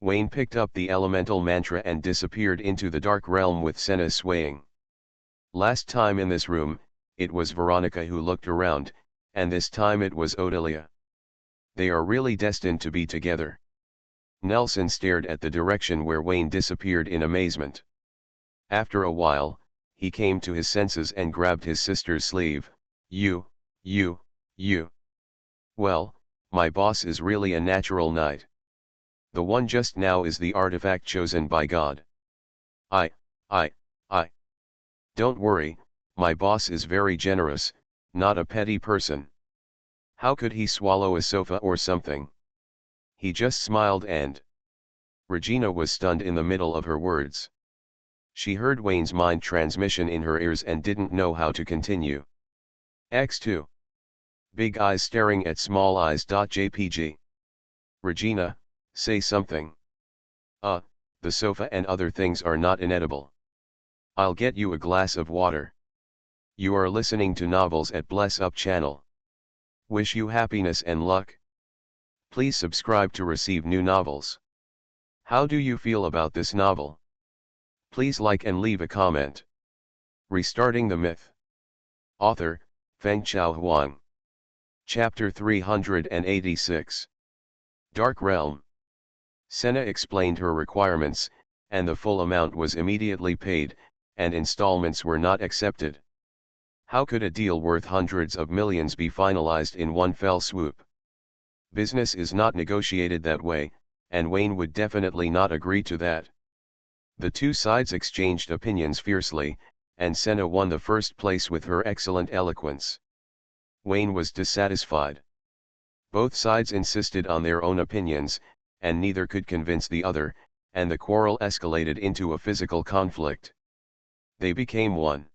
Wayne picked up the elemental mantra and disappeared into the Dark Realm with Senna swaying. Last time in this room, it was Veronica who looked around, and this time it was Odelia. They are really destined to be together. Nelson stared at the direction where Wayne disappeared in amazement. After a while, he came to his senses and grabbed his sister's sleeve. You. Well, my boss is really a natural knight. The one just now is the artifact chosen by God. I. Don't worry, my boss is very generous, not a petty person. How could he swallow a sofa or something? He just smiled and... Regina was stunned in the middle of her words. She heard Wayne's mind transmission in her ears and didn't know how to continue. X2. Big eyes staring at small eyes. JPG. Regina, say something. The sofa and other things are not inedible. I'll get you a glass of water. You are listening to Novels at Bless Up channel. Wish you happiness and luck. Please subscribe to receive new novels. How do you feel about this novel? Please like and leave a comment. Restarting the Myth. Author, Fengchao Huang. Chapter 386. Dark Realm. Senna explained her requirements, and the full amount was immediately paid, and installments were not accepted. How could a deal worth hundreds of millions be finalized in one fell swoop? Business is not negotiated that way, and Wayne would definitely not agree to that. The two sides exchanged opinions fiercely, and Senna won the first place with her excellent eloquence. Wayne was dissatisfied. Both sides insisted on their own opinions, and neither could convince the other, and the quarrel escalated into a physical conflict. They became one.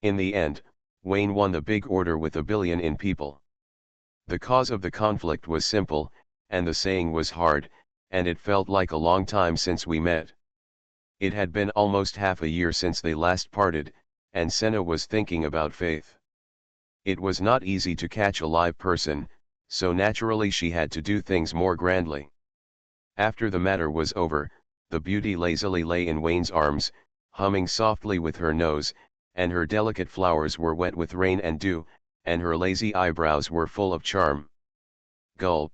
In the end, Wayne won the big order with 1 billion in people. The cause of the conflict was simple, and the saying was hard, and it felt like a long time since we met. It had been almost half a year since they last parted, and Senna was thinking about Faith. It was not easy to catch a live person, so naturally she had to do things more grandly. After the matter was over, the beauty lazily lay in Wayne's arms, humming softly with her nose, and her delicate flowers were wet with rain and dew, and her lazy eyebrows were full of charm. Gulp.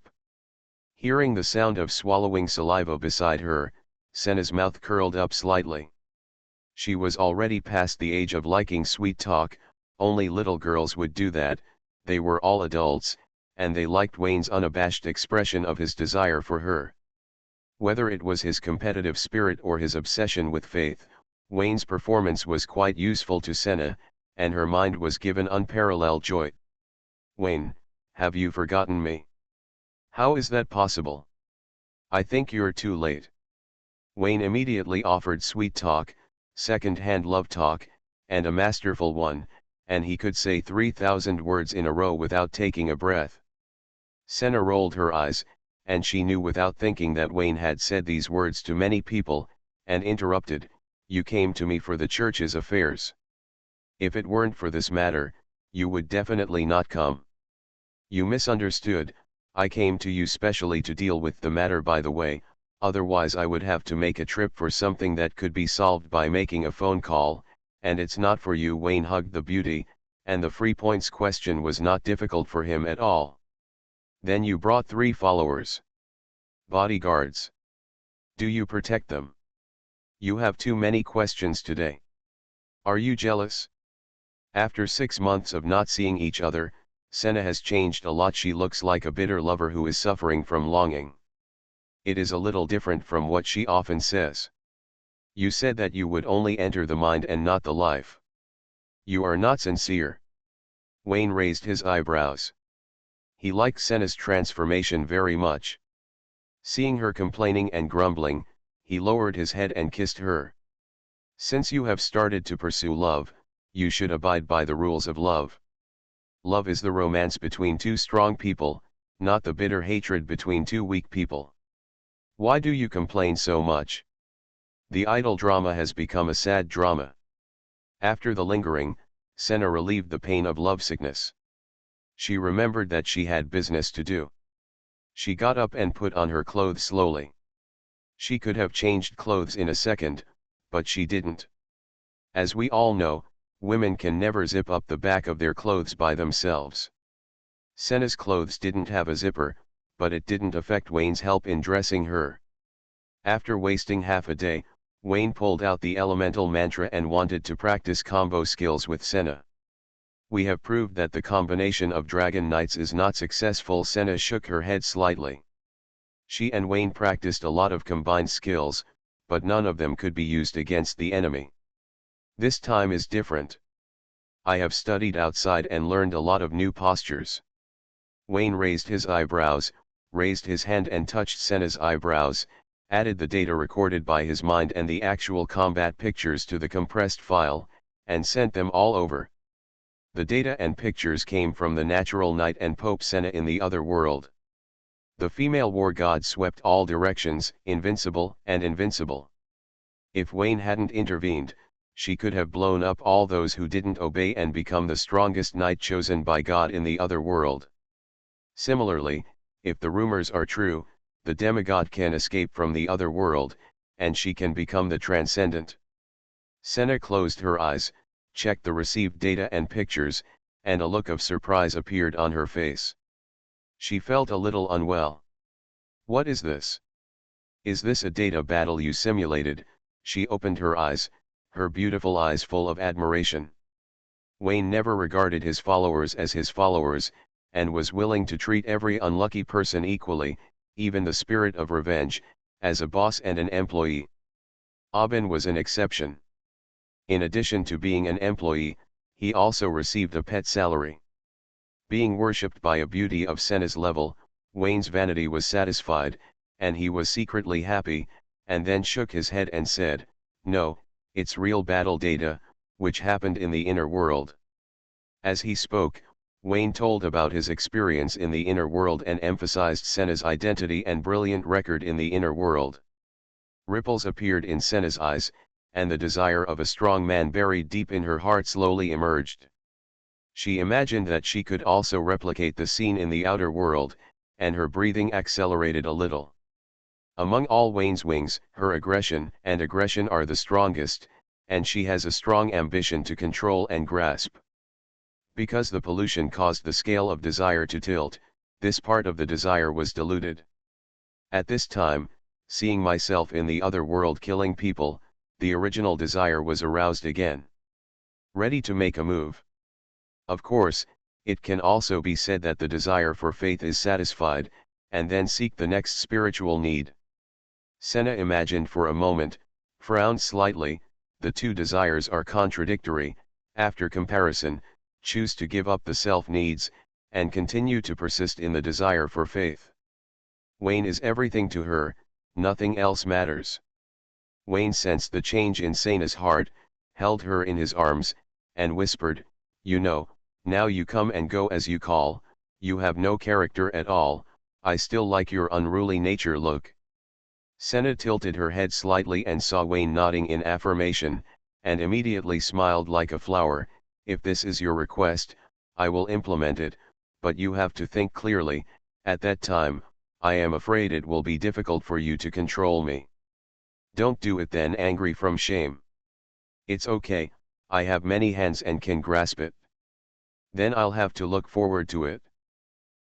Hearing the sound of swallowing saliva beside her, Senna's mouth curled up slightly. She was already past the age of liking sweet talk, only little girls would do that, they were all adults, and they liked Wayne's unabashed expression of his desire for her. Whether it was his competitive spirit or his obsession with faith, Wayne's performance was quite useful to Senna, and her mind was given unparalleled joy. "Wayne, have you forgotten me? How is that possible? I think you're too late." Wayne immediately offered sweet talk, second-hand love talk, and a masterful one, and he could say 3,000 words in a row without taking a breath. Senna rolled her eyes, and she knew without thinking that Wayne had said these words to many people, and interrupted, "You came to me for the church's affairs. If it weren't for this matter, you would definitely not come." "You misunderstood, I came to you specially to deal with the matter by the way, otherwise I would have to make a trip for something that could be solved by making a phone call, and it's not for you." Wayne hugged the beauty, and the 3 points question was not difficult for him at all. "Then you brought 3 followers. Bodyguards. Do you protect them? You have too many questions today. Are you jealous?" After 6 months of not seeing each other, Senna has changed a lot. She looks like a bitter lover who is suffering from longing. It is a little different from what she often says. "You said that you would only enter the mind and not the life. You are not sincere." Wayne raised his eyebrows. He liked Senna's transformation very much. Seeing her complaining and grumbling, he lowered his head and kissed her. "Since you have started to pursue love, you should abide by the rules of love. Love is the romance between 2 strong people, not the bitter hatred between 2 weak people. Why do you complain so much? The idle drama has become a sad drama." After the lingering, Senna relieved the pain of lovesickness. She remembered that she had business to do. She got up and put on her clothes slowly. She could have changed clothes in a second, but she didn't. As we all know, women can never zip up the back of their clothes by themselves. Senna's clothes didn't have a zipper, but it didn't affect Wayne's help in dressing her. After wasting half a day, Wayne pulled out the elemental mantra and wanted to practice combo skills with Senna. "We have proved that the combination of Dragon Knights is not successful." Senna shook her head slightly. She and Wayne practiced a lot of combined skills, but none of them could be used against the enemy. "This time is different. I have studied outside and learned a lot of new postures." Wayne raised his eyebrows, raised his hand and touched Senna's eyebrows, added the data recorded by his mind and the actual combat pictures to the compressed file, and sent them all over. The data and pictures came from the natural knight and Pope Senna in the other world. The female war god swept all directions, invincible and invincible. If Wayne hadn't intervened, she could have blown up all those who didn't obey and become the strongest knight chosen by God in the other world. Similarly, if the rumors are true, the demigod can escape from the other world, and she can become the transcendent. Senna closed her eyes, checked the received data and pictures, and a look of surprise appeared on her face. She felt a little unwell. "What is this? Is this a data battle you simulated?" She opened her eyes, her beautiful eyes full of admiration. Wayne never regarded his followers as his followers, and was willing to treat every unlucky person equally, even the spirit of revenge, as a boss and an employee. Aubin was an exception. In addition to being an employee, he also received a pet salary. Being worshipped by a beauty of Senna's level, Wayne's vanity was satisfied, and he was secretly happy, and then shook his head and said, "No, it's real battle data, which happened in the inner world." As he spoke, Wayne told about his experience in the inner world and emphasized Senna's identity and brilliant record in the inner world. Ripples appeared in Senna's eyes, and the desire of a strong man buried deep in her heart slowly emerged. She imagined that she could also replicate the scene in the outer world, and her breathing accelerated a little. Among all Wayne's wings, her aggression are the strongest, and she has a strong ambition to control and grasp. Because the pollution caused the scale of desire to tilt, this part of the desire was diluted. At this time, seeing myself in the other world killing people, the original desire was aroused again. Ready to make a move. Of course, it can also be said that the desire for faith is satisfied, and then seek the next spiritual need. Senna imagined for a moment, frowned slightly, the two desires are contradictory, after comparison, choose to give up the self-needs, and continue to persist in the desire for faith. Wayne is everything to her, nothing else matters. Wayne sensed the change in Sena's heart, held her in his arms, and whispered, "You know, now you come and go as you call, you have no character at all, I still like your unruly nature look." Senna tilted her head slightly and saw Wayne nodding in affirmation, and immediately smiled like a flower. "If this is your request, I will implement it, but you have to think clearly, at that time, I am afraid it will be difficult for you to control me." "Don't do it then," angry from shame. "It's okay, I have many hands and can grasp it." "Then I'll have to look forward to it."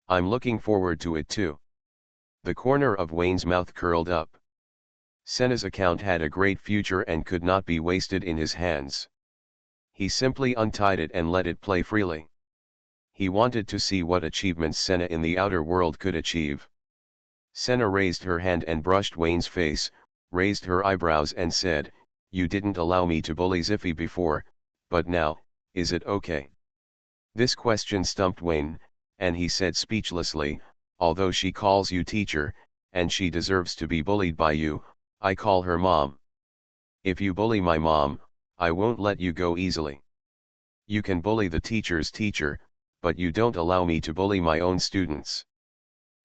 "I'm looking forward to it too." The corner of Wayne's mouth curled up. Senna's account had a great future and could not be wasted in his hands. He simply untied it and let it play freely. He wanted to see what achievements Senna in the outer world could achieve. Senna raised her hand and brushed Wayne's face, raised her eyebrows and said, "You didn't allow me to bully Ziffy before, but now, is it okay?" This question stumped Wayne, and he said speechlessly, "Although she calls you teacher, and she deserves to be bullied by you, I call her mom. If you bully my mom, I won't let you go easily. You can bully the teacher's teacher, but you don't allow me to bully my own students."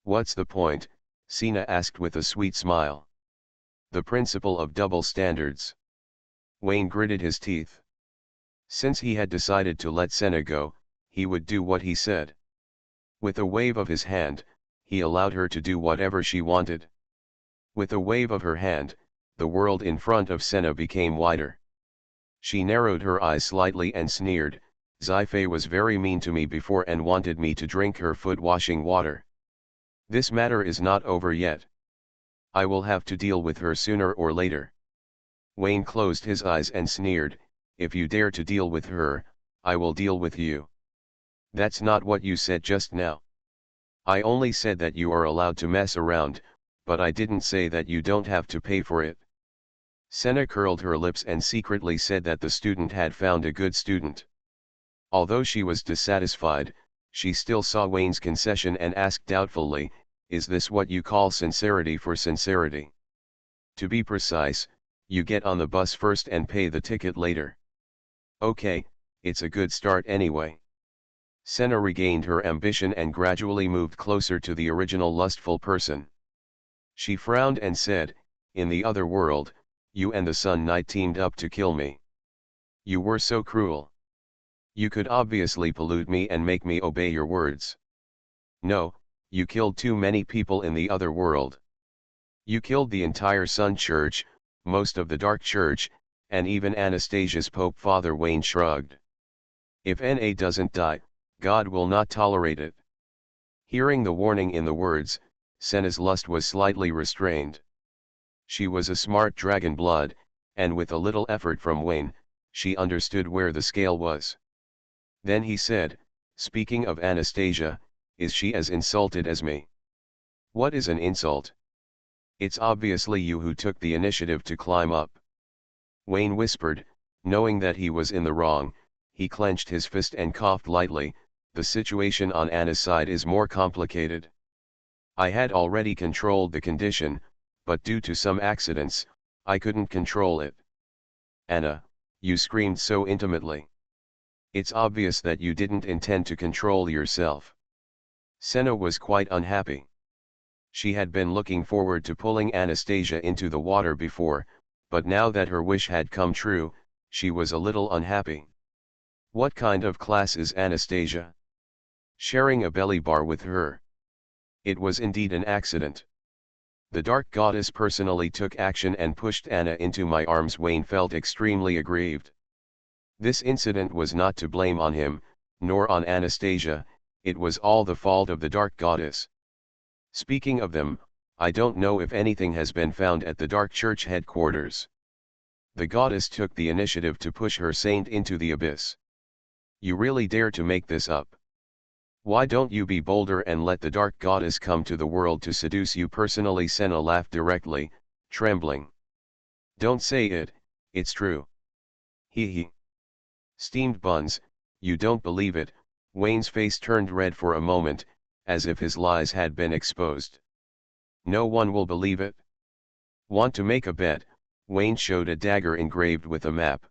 "What's the point?" Sina asked with a sweet smile. "The principle of double standards." Wayne gritted his teeth. Since he had decided to let Senna go, he would do what he said. With a wave of his hand, he allowed her to do whatever she wanted. With a wave of her hand, the world in front of Senna became wider. She narrowed her eyes slightly and sneered, "Xife was very mean to me before and wanted me to drink her foot-washing water. This matter is not over yet. I will have to deal with her sooner or later." Wayne closed his eyes and sneered, "If you dare to deal with her, I will deal with you." "That's not what you said just now." "I only said that you are allowed to mess around, but I didn't say that you don't have to pay for it." Senna curled her lips and secretly said that the student had found a good student. Although she was dissatisfied, she still saw Wayne's concession and asked doubtfully, "Is this what you call sincerity for sincerity? To be precise, you get on the bus first and pay the ticket later." "Okay, it's a good start anyway." Senna regained her ambition and gradually moved closer to the original lustful person. She frowned and said, "In the other world, you and the Sun Knight teamed up to kill me. You were so cruel. You could obviously pollute me and make me obey your words. No, you killed too many people in the other world. You killed the entire Sun Church, most of the Dark Church, and even Anastasia's Pope." Father Wayne shrugged. "If NA doesn't die, God will not tolerate it." Hearing the warning in the words, Senna's lust was slightly restrained. She was a smart dragon blood, and with a little effort from Wayne, she understood where the scale was. Then he said, "Speaking of Anastasia, is she as insulted as me?" "What is an insult?" "It's obviously you who took the initiative to climb up." Wayne whispered, knowing that he was in the wrong. He clenched his fist and coughed lightly. "The situation on Anna's side is more complicated. I had already controlled the condition, but due to some accidents, I couldn't control it." "Anna, you screamed so intimately. It's obvious that you didn't intend to control yourself." Senna was quite unhappy. She had been looking forward to pulling Anastasia into the water before, but now that her wish had come true, she was a little unhappy. What kind of class is Anastasia? Sharing a belly bar with her. It was indeed an accident. The dark goddess personally took action and pushed Anna into my arms. Wayne felt extremely aggrieved. This incident was not to blame on him, nor on Anastasia, it was all the fault of the dark goddess. Speaking of them, I don't know if anything has been found at the Dark Church headquarters. The goddess took the initiative to push her saint into the abyss. You really dare to make this up? Why don't you be bolder and let the Dark Goddess come to the world to seduce you personally? Senna laughed directly, trembling. Don't say it, it's true. Hee hee. Steamed buns, you don't believe it. Wayne's face turned red for a moment, as if his lies had been exposed. No one will believe it. Want to make a bet? Wayne showed a dagger engraved with a map.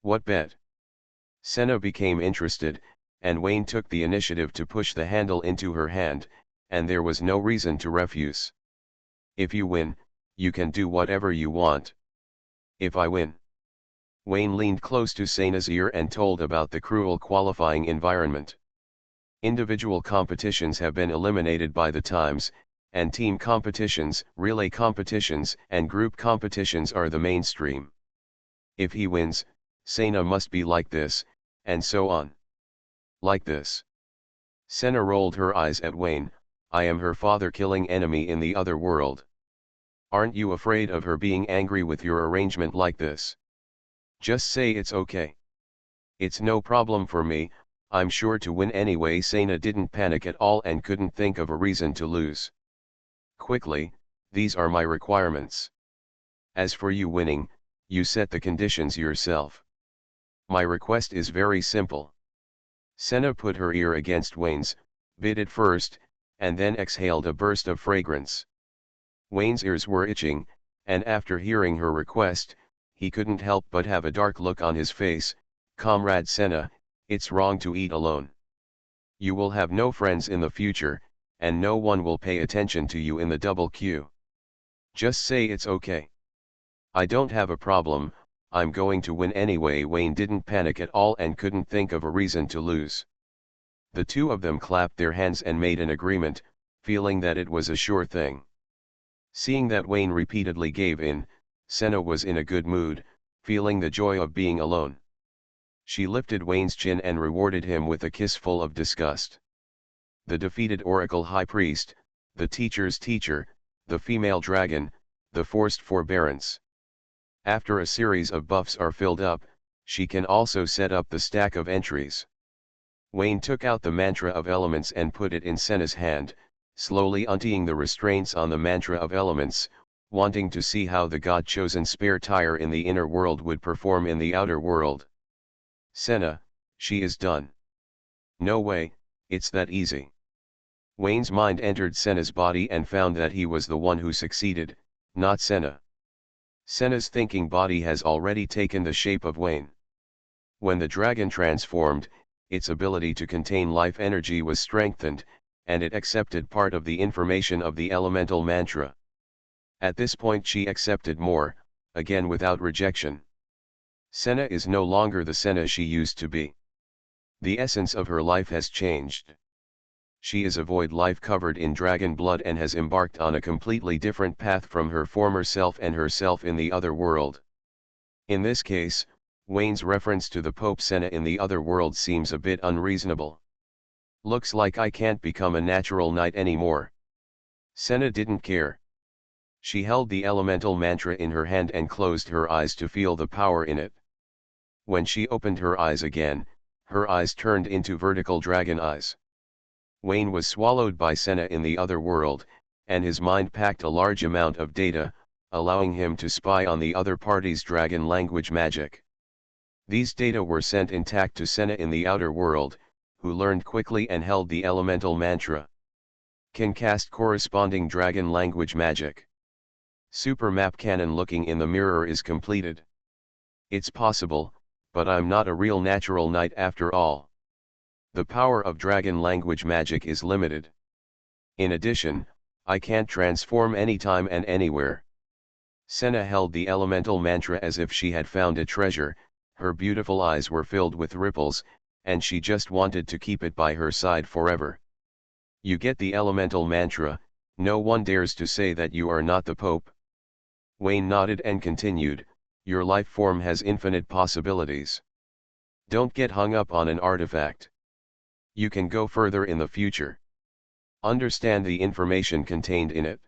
What bet? Senna became interested, and Wayne took the initiative to push the handle into her hand, and there was no reason to refuse. If you win, you can do whatever you want. If I win? Wayne leaned close to Senna's ear and told about the cruel qualifying environment. Individual competitions have been eliminated by the times, and team competitions, relay competitions, and group competitions are the mainstream. If he wins, Senna must be like this, and so on. Like this. Senna rolled her eyes at Wayne. I am her father-killing enemy in the other world. Aren't you afraid of her being angry with your arrangement like this? Just say it's okay. It's no problem for me, I'm sure to win anyway. Senna didn't panic at all and couldn't think of a reason to lose. Quickly, these are my requirements. As for you winning, you set the conditions yourself. My request is very simple. Senna put her ear against Wayne's, bit it first, and then exhaled a burst of fragrance. Wayne's ears were itching, and after hearing her request, he couldn't help but have a dark look on his face. Comrade Senna, it's wrong to eat alone. You will have no friends in the future, and no one will pay attention to you in the double queue. Just say it's okay. I don't have a problem, I'm going to win anyway. Wayne didn't panic at all and couldn't think of a reason to lose. The two of them clapped their hands and made an agreement, feeling that it was a sure thing. Seeing that Wayne repeatedly gave in, Senna was in a good mood, feeling the joy of being alone. She lifted Wayne's chin and rewarded him with a kiss full of disgust. The defeated Oracle High Priest, the teacher's teacher, the female dragon, the forced forbearance. After a series of buffs are filled up, she can also set up the stack of entries. Wayne took out the mantra of elements and put it in Senna's hand, slowly untying the restraints on the mantra of elements, wanting to see how the god-chosen spare tire in the inner world would perform in the outer world. Senna, she is done. No way, it's that easy. Wayne's mind entered Senna's body and found that he was the one who succeeded, not Senna. Senna's thinking body has already taken the shape of Wayne. When the dragon transformed, its ability to contain life energy was strengthened, and it accepted part of the information of the elemental mantra. At this point she accepted more, again without rejection. Senna is no longer the Senna she used to be. The essence of her life has changed. She is a void life covered in dragon blood and has embarked on a completely different path from her former self and herself in the other world. In this case, Wayne's reference to the Pope Senna in the other world seems a bit unreasonable. Looks like I can't become a natural knight anymore. Senna didn't care. She held the elemental mantra in her hand and closed her eyes to feel the power in it. When she opened her eyes again, her eyes turned into vertical dragon eyes. Wayne was swallowed by Senna in the other world, and his mind packed a large amount of data, allowing him to spy on the other party's dragon language magic. These data were sent intact to Senna in the outer world, who learned quickly and held the elemental mantra. Can cast corresponding dragon language magic. Super map canon looking in the mirror is completed. It's possible, but I'm not a real natural knight after all. The power of dragon language magic is limited. In addition, I can't transform anytime and anywhere. Senna held the elemental mantra as if she had found a treasure, her beautiful eyes were filled with ripples, and she just wanted to keep it by her side forever. You get the elemental mantra, no one dares to say that you are not the Pope. Wayne nodded and continued, your life form has infinite possibilities. Don't get hung up on an artifact. You can go further in the future. Understand the information contained in it.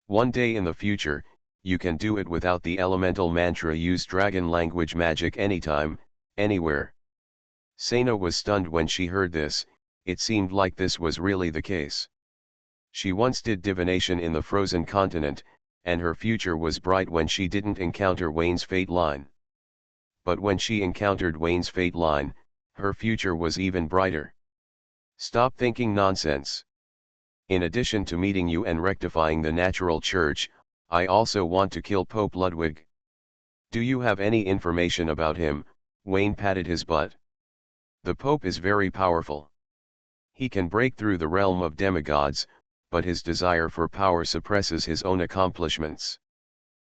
One day in the future, you can do it without the elemental mantra. Use dragon language magic anytime, anywhere. Sena was stunned when she heard this. It seemed like this was really the case. She once did divination in the frozen continent, and her future was bright when she didn't encounter Wayne's fate line. But when she encountered Wayne's fate line, her future was even brighter. Stop thinking nonsense. In addition to meeting you and rectifying the natural church, I also want to kill Pope Ludwig. Do you have any information about him? Wayne patted his butt. The Pope is very powerful. He can break through the realm of demigods, but his desire for power suppresses his own accomplishments.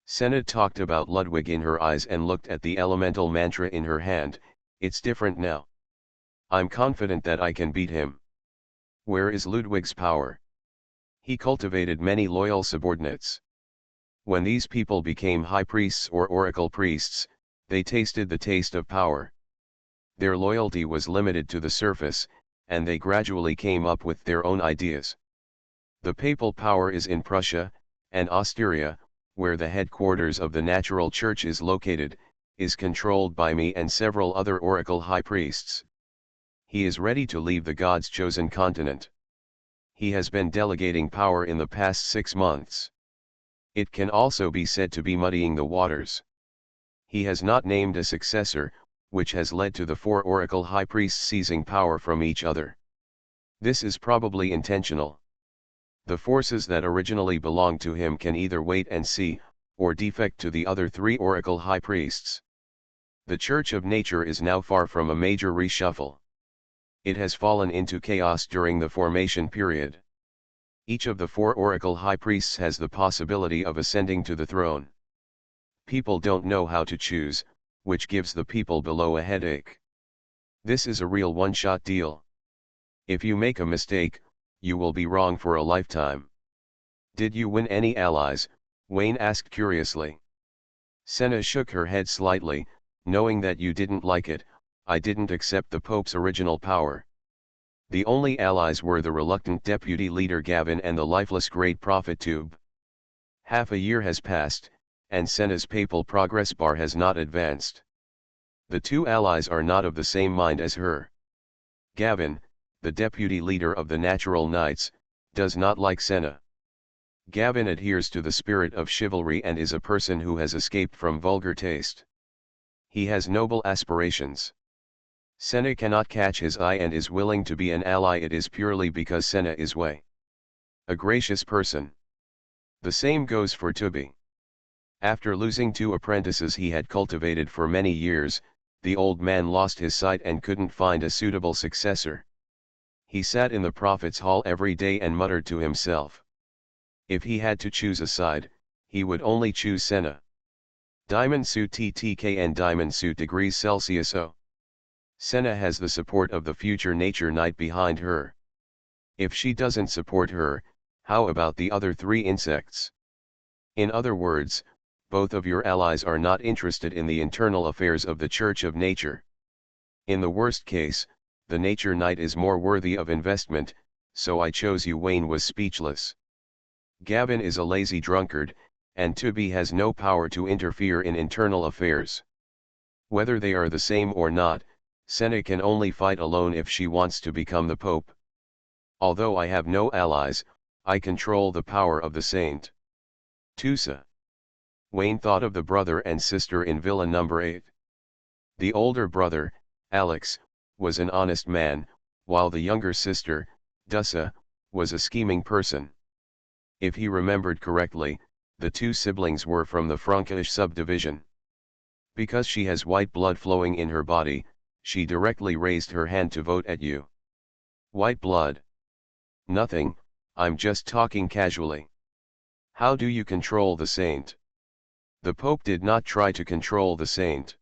Senna talked about Ludwig in her eyes and looked at the elemental mantra in her hand. It's different now. I'm confident that I can beat him. Where is Ludwig's power? He cultivated many loyal subordinates. When these people became high priests or oracle priests, they tasted the taste of power. Their loyalty was limited to the surface, and they gradually came up with their own ideas. The papal power is in Prussia, and Austria, where the headquarters of the natural church is located, is controlled by me and several other oracle high priests. He is ready to leave the God's chosen continent. He has been delegating power in the past 6 months. It can also be said to be muddying the waters. He has not named a successor, which has led to the 4 oracle high priests seizing power from each other. This is probably intentional. The forces that originally belonged to him can either wait and see, or defect to the other 3 oracle high priests. The Church of Nature is now far from a major reshuffle. It has fallen into chaos during the formation period. Each of the 4 oracle high priests has the possibility of ascending to the throne. People don't know how to choose, which gives the people below a headache. This is a real one-shot deal. If you make a mistake, you will be wrong for a lifetime. Did you win any allies? Wayne asked curiously. Senna shook her head slightly, knowing that you didn't like it. I didn't accept the Pope's original power. The only allies were the reluctant deputy leader Gavin and the lifeless great prophet Tube. Half a year has passed, and Senna's papal progress bar has not advanced. The 2 allies are not of the same mind as her. Gavin, the deputy leader of the Natural Knights, does not like Senna. Gavin adheres to the spirit of chivalry and is a person who has escaped from vulgar taste. He has noble aspirations. Senna cannot catch his eye and is willing to be an ally. It is purely because Senna is a gracious person. The same goes for Tubi. After losing 2 apprentices he had cultivated for many years, the old man lost his sight and couldn't find a suitable successor. He sat in the prophet's hall every day and muttered to himself. If he had to choose a side, he would only choose Senna. Diamond suit TTK and diamond suit degrees Celsius O. Senna has the support of the future nature knight behind her. If she doesn't support her, how about the other 3 insects? In other words, both of your allies are not interested in the internal affairs of the Church of Nature. In the worst case, the nature knight is more worthy of investment, so I chose you. Wayne was speechless. Gavin is a lazy drunkard, and Tubi has no power to interfere in internal affairs. Whether they are the same or not, Senna can only fight alone if she wants to become the Pope. Although I have no allies, I control the power of the saint. Tusa. Wayne thought of the brother and sister in Villa number 8. The older brother, Alex, was an honest man, while the younger sister, Dusa, was a scheming person. If he remembered correctly, the 2 siblings were from the Frankish subdivision. Because she has white blood flowing in her body, she directly raised her hand to vote at you. White blood? Nothing, I'm just talking casually. How do you control the saint? The Pope did not try to control the saint.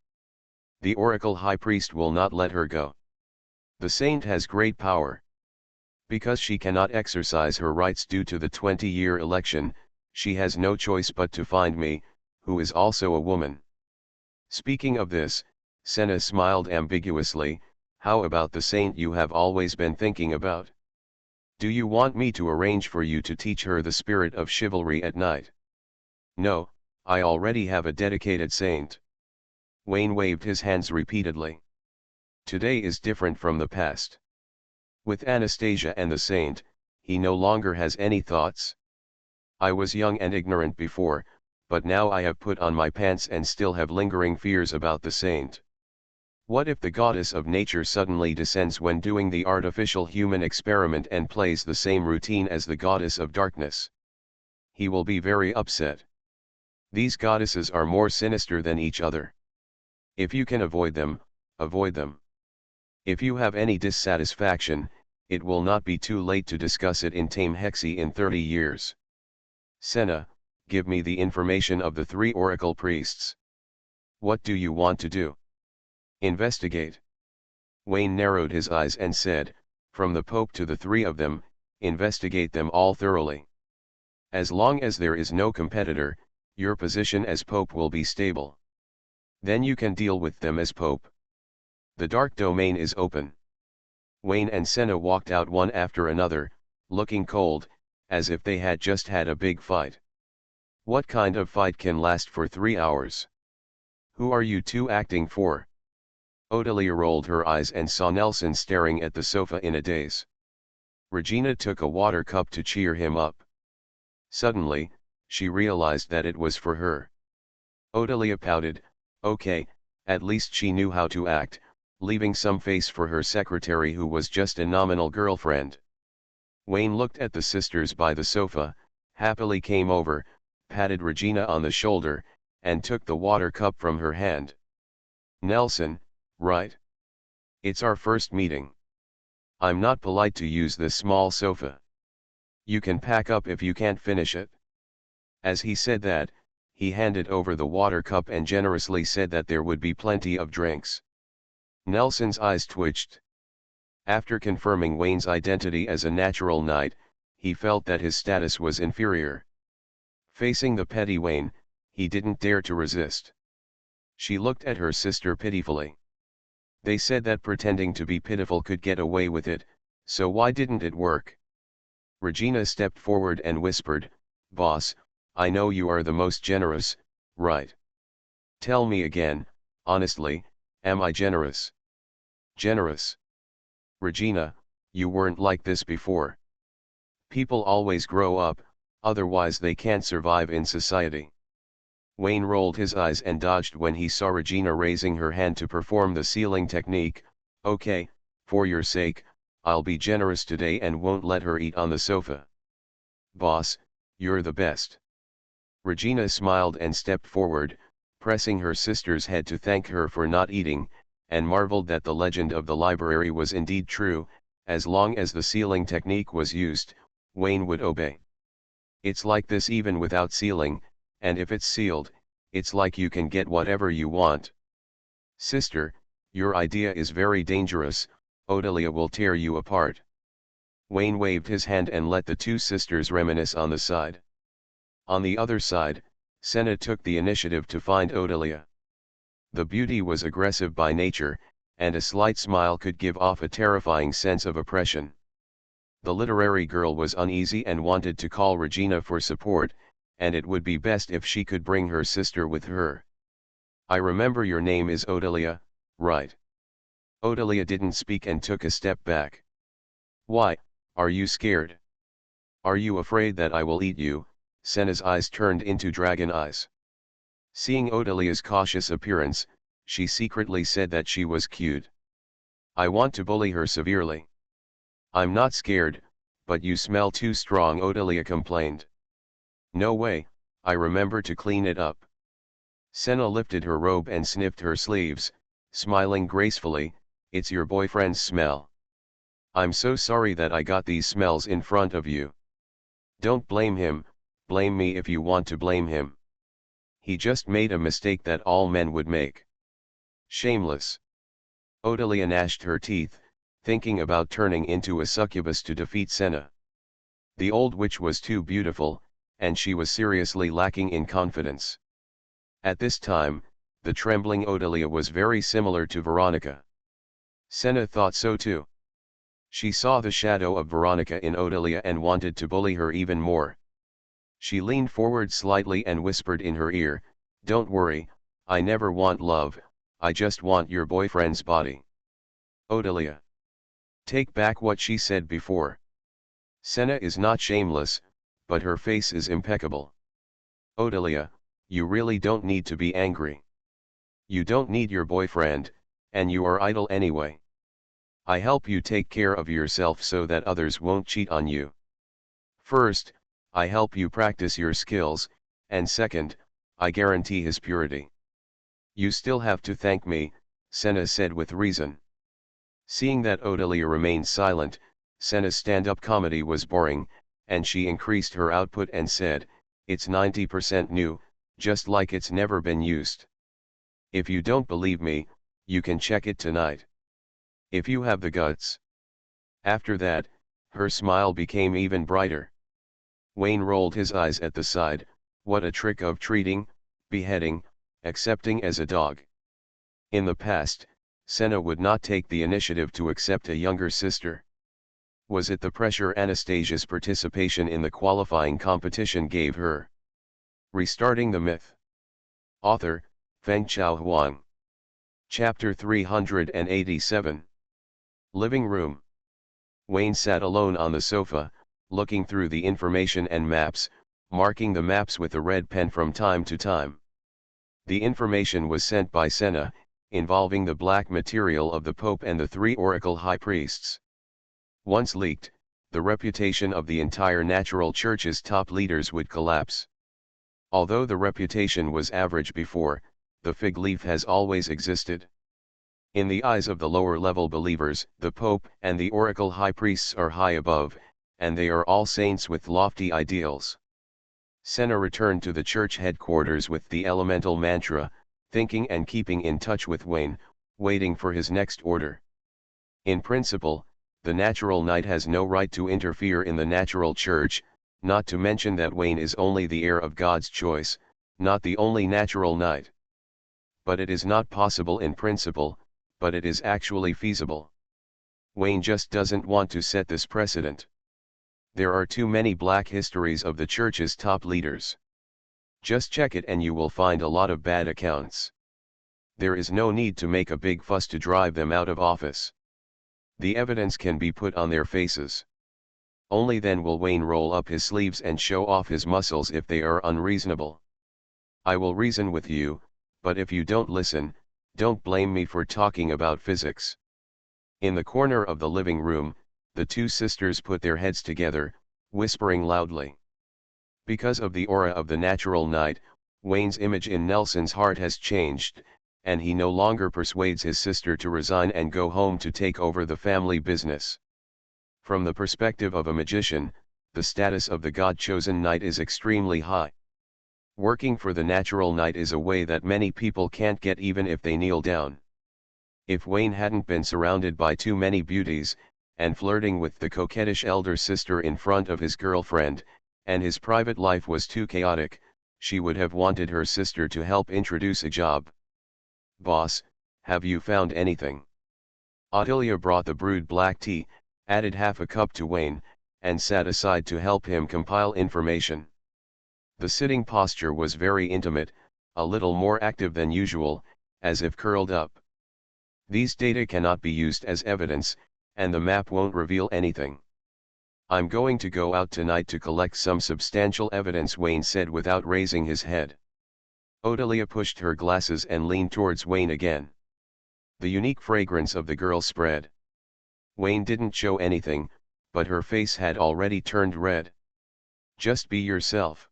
The oracle high priest will not let her go. The saint has great power. Because she cannot exercise her rights due to the 20-year election, she has no choice but to find me, who is also a woman. Speaking of this, Senna smiled ambiguously. How about the saint you have always been thinking about? Do you want me to arrange for you to teach her the spirit of chivalry at night? No, I already have a dedicated saint. Wayne waved his hands repeatedly. Today is different from the past. With Anastasia and the saint, he no longer has any thoughts. I was young and ignorant before, but now I have put on my pants and still have lingering fears about the saint. What if the goddess of nature suddenly descends when doing the artificial human experiment and plays the same routine as the goddess of darkness? He will be very upset. These goddesses are more sinister than each other. If you can avoid them, avoid them. If you have any dissatisfaction, it will not be too late to discuss it in Tame Hexy in 30 years. Senna, give me the information of the 3 oracle priests. What do you want to do? Investigate. Wayne narrowed his eyes and said, from the Pope to the 3 of them, investigate them all thoroughly. As long as there is no competitor, your position as Pope will be stable. Then you can deal with them as Pope. The dark domain is open. Wayne and Senna walked out one after another, looking cold, as if they had just had a big fight. What kind of fight can last for 3 hours? Who are you two acting for? Odelia rolled her eyes and saw Nelson staring at the sofa in a daze. Regina took a water cup to cheer him up. Suddenly, she realized that it was for her. Odelia pouted, okay, at least she knew how to act, leaving some face for her secretary who was just a nominal girlfriend. Wayne looked at the sisters by the sofa, happily came over, patted Regina on the shoulder, and took the water cup from her hand. Nelson, right? It's our first meeting. I'm not polite to use this small sofa. You can pack up if you can't finish it. As he said that, he handed over the water cup and generously said that there would be plenty of drinks. Nelson's eyes twitched. After confirming Wayne's identity as a natural knight, he felt that his status was inferior. Facing the petty Wayne, he didn't dare to resist. She looked at her sister pitifully. They said that pretending to be pitiful could get away with it, so why didn't it work? Regina stepped forward and whispered, Boss, I know you are the most generous, right? Tell me again, honestly, am I generous? Generous? Regina, you weren't like this before. People always grow up, otherwise they can't survive in society. Wayne rolled his eyes and dodged when he saw Regina raising her hand to perform the sealing technique. Okay, for your sake, I'll be generous today and won't let her eat on the sofa. Boss, you're the best. Regina smiled and stepped forward, pressing her sister's head to thank her for not eating, and marveled that the legend of the library was indeed true. As long as the sealing technique was used, Wayne would obey. It's like this even without sealing, and if it's sealed, it's like you can get whatever you want. Sister, your idea is very dangerous, Odelia will tear you apart. Wayne waved his hand and let the 2 sisters reminisce on the side. On the other side, Senna took the initiative to find Odelia. The beauty was aggressive by nature, and a slight smile could give off a terrifying sense of oppression. The literary girl was uneasy and wanted to call Regina for support, and it would be best if she could bring her sister with her. I remember your name is Odelia, right? Odelia didn't speak and took a step back. Why, are you scared? Are you afraid that I will eat you? Senna's eyes turned into dragon eyes. Seeing Odelia's cautious appearance, she secretly said that she was cute. I want to bully her severely. I'm not scared, but you smell too strong, Odelia complained. No way, I remember to clean it up. Senna lifted her robe and sniffed her sleeves, smiling gracefully, it's your boyfriend's smell. I'm so sorry that I got these smells in front of you. Don't blame him, blame me if you want to blame him. He just made a mistake that all men would make. Shameless. Odelia gnashed her teeth, thinking about turning into a succubus to defeat Senna. The old witch was too beautiful, and she was seriously lacking in confidence. At this time, the trembling Odelia was very similar to Veronica. Senna thought so too. She saw the shadow of Veronica in Odelia and wanted to bully her even more. She leaned forward slightly and whispered in her ear, "Don't worry, I never want love, I just want your boyfriend's body." Odelia. Take back what she said before. Senna is not shameless, but her face is impeccable. Odelia, you really don't need to be angry. You don't need your boyfriend, and you are idle anyway. I help you take care of yourself so that others won't cheat on you. First, I help you practice your skills, and second, I guarantee his purity. You still have to thank me, Senna said with reason. Seeing that Odelia remained silent, Senna's stand-up comedy was boring, and she increased her output and said, "It's 90% new, just like it's never been used. If you don't believe me, you can check it tonight. If you have the guts." After that, her smile became even brighter. Wayne rolled his eyes at the side. What a trick of treating, beheading, accepting as a dog. In the past, Senna would not take the initiative to accept a younger sister. Was it the pressure Anastasia's participation in the qualifying competition gave her? Restarting the myth. Author, Fengchao Huang. Chapter 387. Living room. Wayne sat alone on the sofa, looking through the information and maps, marking the maps with a red pen from time to time. The information was sent by Senna, involving the black material of the Pope and the 3 oracle high priests. Once leaked, the reputation of the entire natural church's top leaders would collapse. Although the reputation was average before, the fig leaf has always existed. In the eyes of the lower-level believers, the Pope and the oracle high priests are high above, and they are all saints with lofty ideals. Senna returned to the church headquarters with the elemental mantra, thinking and keeping in touch with Wayne, waiting for his next order. In principle, the natural knight has no right to interfere in the natural church, not to mention that Wayne is only the heir of God's choice, not the only natural knight. But it is not possible in principle, but it is actually feasible. Wayne just doesn't want to set this precedent. There are too many black histories of the church's top leaders. Just check it and you will find a lot of bad accounts. There is no need to make a big fuss to drive them out of office. The evidence can be put on their faces. Only then will Wayne roll up his sleeves and show off his muscles if they are unreasonable. I will reason with you, but if you don't listen, don't blame me for talking about physics. In the corner of the living room, the 2 sisters put their heads together, whispering loudly. Because of the aura of the natural knight, Wayne's image in Nelson's heart has changed, and he no longer persuades his sister to resign and go home to take over the family business. From the perspective of a magician, the status of the God-chosen knight is extremely high. Working for the natural knight is a way that many people can't get even if they kneel down. If Wayne hadn't been surrounded by too many beauties, and flirting with the coquettish elder sister in front of his girlfriend, and his private life was too chaotic, she would have wanted her sister to help introduce a job. "Boss, have you found anything?" Odelia brought the brewed black tea, added half a cup to Wayne, and sat aside to help him compile information. The sitting posture was very intimate, a little more active than usual, as if curled up. These data cannot be used as evidence, and the map won't reveal anything. "I'm going to go out tonight to collect some substantial evidence," Wayne said without raising his head. Odelia pushed her glasses and leaned towards Wayne again. The unique fragrance of the girl spread. Wayne didn't show anything, but her face had already turned red. "Just be yourself.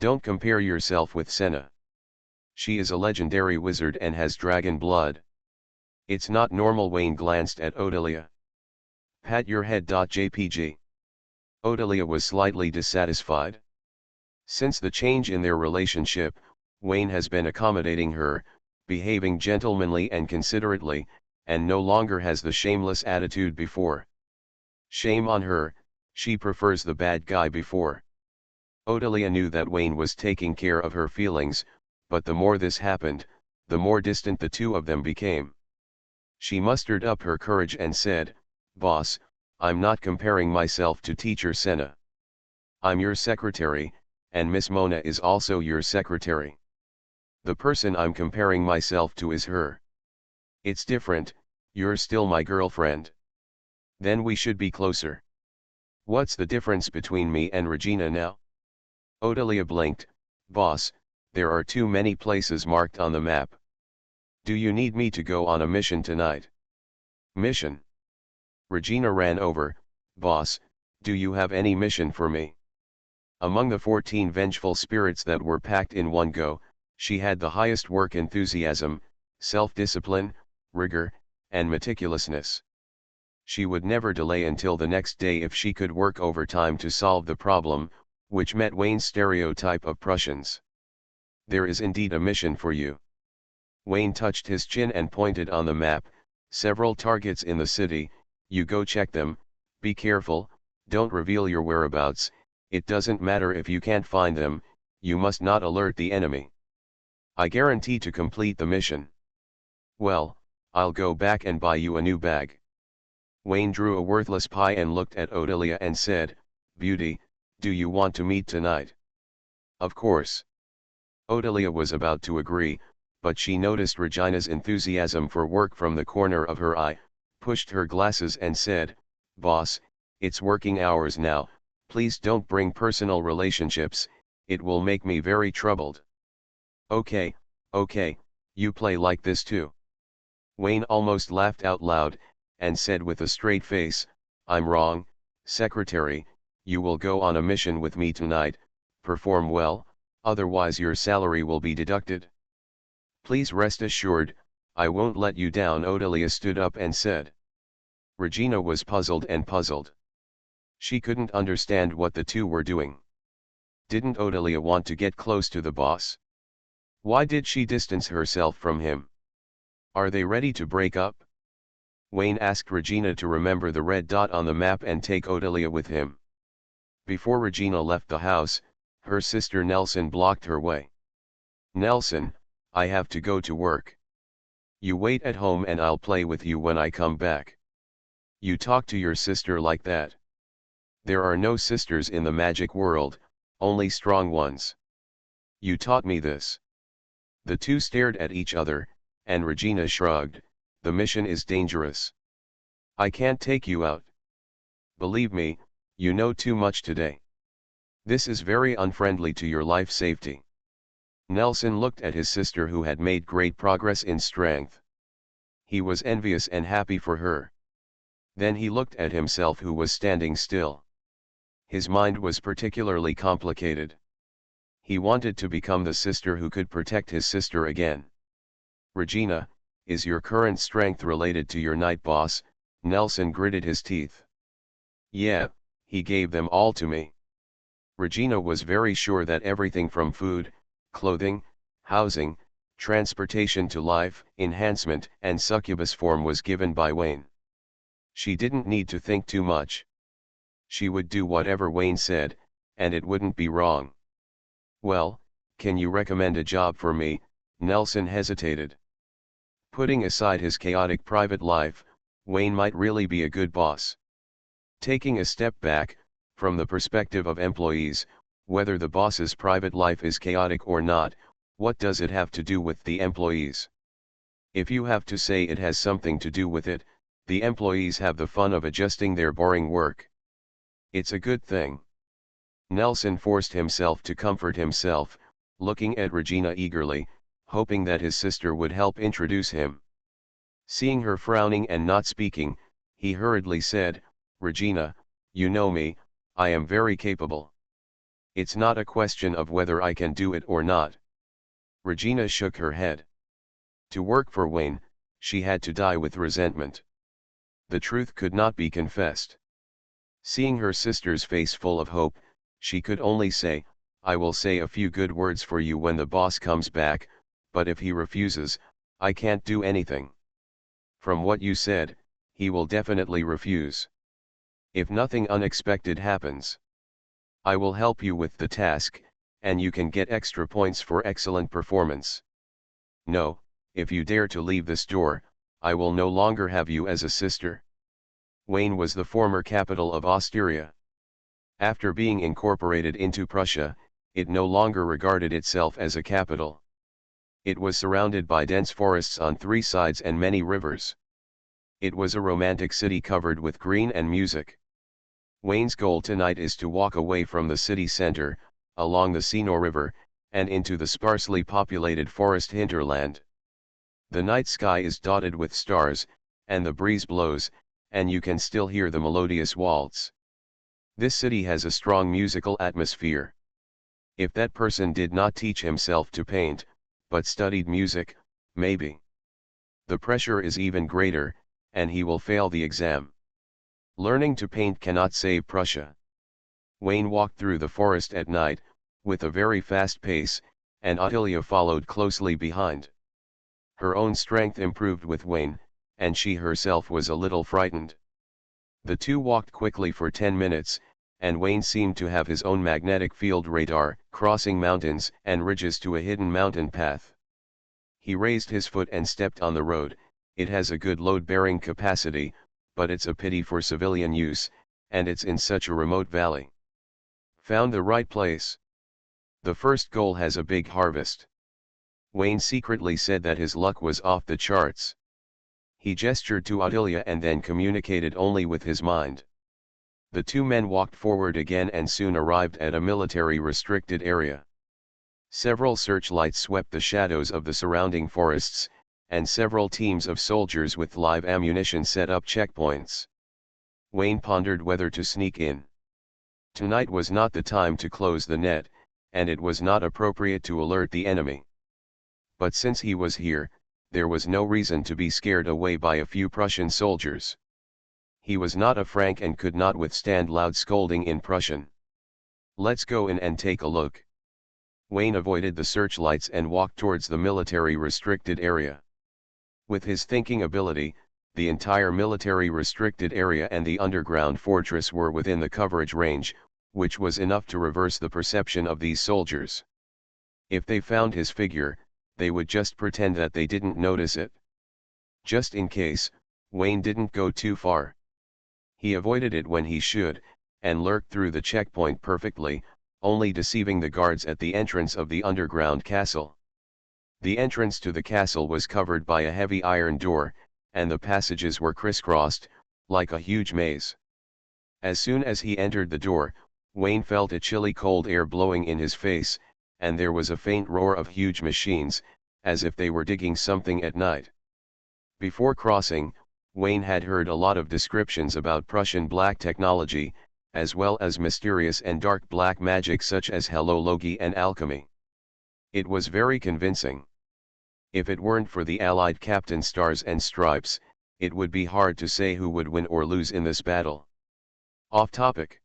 Don't compare yourself with Senna. She is a legendary wizard and has dragon blood. It's not normal." Wayne glanced at Odelia. "Pat your head. Jpg. Odelia was slightly dissatisfied. Since the change in their relationship, Wayne has been accommodating her, behaving gentlemanly and considerately, and no longer has the shameless attitude before. Shame on her, she prefers the bad guy before. Odelia knew that Wayne was taking care of her feelings, but the more this happened, the more distant the two of them became. She mustered up her courage and said, Boss, I'm not comparing myself to teacher Senna. I'm your secretary, and Miss Mona is also your secretary. The person I'm comparing myself to is her. It's different, you're still my girlfriend. Then we should be closer. What's the difference between me and Regina now? Odelia blinked. Boss, there are too many places marked on the map. Do you need me to go on a mission tonight? Mission? Regina ran over. Boss, do you have any mission for me? Among the 14 vengeful spirits that were packed in one go, she had the highest work enthusiasm, self-discipline, rigor, and meticulousness. She would never delay until the next day if she could work overtime to solve the problem, which met Wayne's stereotype of Prussians. There is indeed a mission for you. Wayne touched his chin and pointed on the map. Several targets in the city, you go check them, be careful, don't reveal your whereabouts, it doesn't matter if you can't find them, you must not alert the enemy. I guarantee to complete the mission. Well, I'll go back and buy you a new bag. Wayne drew a worthless pie and looked at Odelia and said, Beauty, do you want to meet tonight? Of course. Odelia was about to agree, but she noticed Regina's enthusiasm for work from the corner of her eye, pushed her glasses and said, Boss, it's working hours now, please don't bring personal relationships, it will make me very troubled. Okay, you play like this too. Wayne almost laughed out loud, and said with a straight face, I'm wrong, secretary, you will go on a mission with me tonight, perform well, otherwise your salary will be deducted. Please rest assured, I won't let you down. Odelia stood up and said. Regina was puzzled and puzzled. She couldn't understand what the two were doing. Didn't Odelia want to get close to the boss? Why did she distance herself from him? Are they ready to break up? Wayne asked Regina to remember the red dot on the map and take Odelia with him. Before Regina left the house, her sister Nelson blocked her way. Nelson, I have to go to work. You wait at home and I'll play with you when I come back. You talk to your sister like that. There are no sisters in the magic world, only strong ones. You taught me this. The two stared at each other, and Regina shrugged, the mission is dangerous. I can't take you out. Believe me, you know too much today. This is very unfriendly to your life safety. Nelson looked at his sister who had made great progress in strength. He was envious and happy for her. Then he looked at himself who was standing still. His mind was particularly complicated. He wanted to become the sister who could protect his sister again. Regina, is your current strength related to your night boss? Nelson gritted his teeth. Yeah, he gave them all to me. Regina was very sure that everything from food, clothing, housing, transportation to life enhancement and succubus form was given by Wayne. She didn't need to think too much. She would do whatever Wayne said, and it wouldn't be wrong. Well, can you recommend a job for me? Nelson hesitated. Putting aside his chaotic private life, Wayne might really be a good boss. Taking a step back, from the perspective of employees, whether the boss's private life is chaotic or not, what does it have to do with the employees? If you have to say it has something to do with it, the employees have the fun of adjusting their boring work. It's a good thing. Nelson forced himself to comfort himself, looking at Regina eagerly, hoping that his sister would help introduce him. Seeing her frowning and not speaking, he hurriedly said, Regina, you know me, I am very capable. It's not a question of whether I can do it or not. Regina shook her head. To work for Wayne, she had to die with resentment. The truth could not be confessed. Seeing her sister's face full of hope, she could only say, I will say a few good words for you when the boss comes back, but if he refuses, I can't do anything. From what you said, he will definitely refuse. If nothing unexpected happens, I will help you with the task, and you can get extra points for excellent performance. No, if you dare to leave this door, I will no longer have you as a sister. Wayne was the former capital of Austria. After being incorporated into Prussia, it no longer regarded itself as a capital. It was surrounded by dense forests on three sides and many rivers. It was a romantic city covered with green and music. Wayne's goal tonight is to walk away from the city center, along the Seinor River, and into the sparsely populated forest hinterland. The night sky is dotted with stars, and the breeze blows, and you can still hear the melodious waltz. This city has a strong musical atmosphere. If that person did not teach himself to paint, but studied music, maybe. The pressure is even greater, and he will fail the exam. Learning to paint cannot save Prussia. Wayne walked through the forest at night, with a very fast pace, and Ottilia followed closely behind. Her own strength improved with Wayne, and she herself was a little frightened. The two walked quickly for 10 minutes, and Wayne seemed to have his own magnetic field radar, crossing mountains and ridges to a hidden mountain path. He raised his foot and stepped on the road. It has a good load-bearing capacity, but it's a pity for civilian use, and it's in such a remote valley. Found the right place. The first goal has a big harvest. Wayne secretly said that his luck was off the charts. He gestured to Ottilia and then communicated only with his mind. The two men walked forward again and soon arrived at a military-restricted area. Several searchlights swept the shadows of the surrounding forests, and several teams of soldiers with live ammunition set up checkpoints. Wayne pondered whether to sneak in. Tonight was not the time to close the net, and it was not appropriate to alert the enemy. But since he was here, there was no reason to be scared away by a few Prussian soldiers. He was not a Frank and could not withstand loud scolding in Prussian. Let's go in and take a look. Wayne avoided the searchlights and walked towards the military-restricted area. With his thinking ability, the entire military-restricted area and the underground fortress were within the coverage range, which was enough to reverse the perception of these soldiers. If they found his figure, they would just pretend that they didn't notice it. Just in case, Wayne didn't go too far. He avoided it when he should, and lurked through the checkpoint perfectly, only deceiving the guards at the entrance of the underground castle. The entrance to the castle was covered by a heavy iron door, and the passages were crisscrossed, like a huge maze. As soon as he entered the door, Wayne felt a chilly cold air blowing in his face, and there was a faint roar of huge machines, as if they were digging something at night. Before crossing, Wayne had heard a lot of descriptions about Prussian black technology, as well as mysterious and dark black magic such as helology and alchemy. It was very convincing. If it weren't for the Allied Captain Stars and Stripes, it would be hard to say who would win or lose in this battle. Off topic.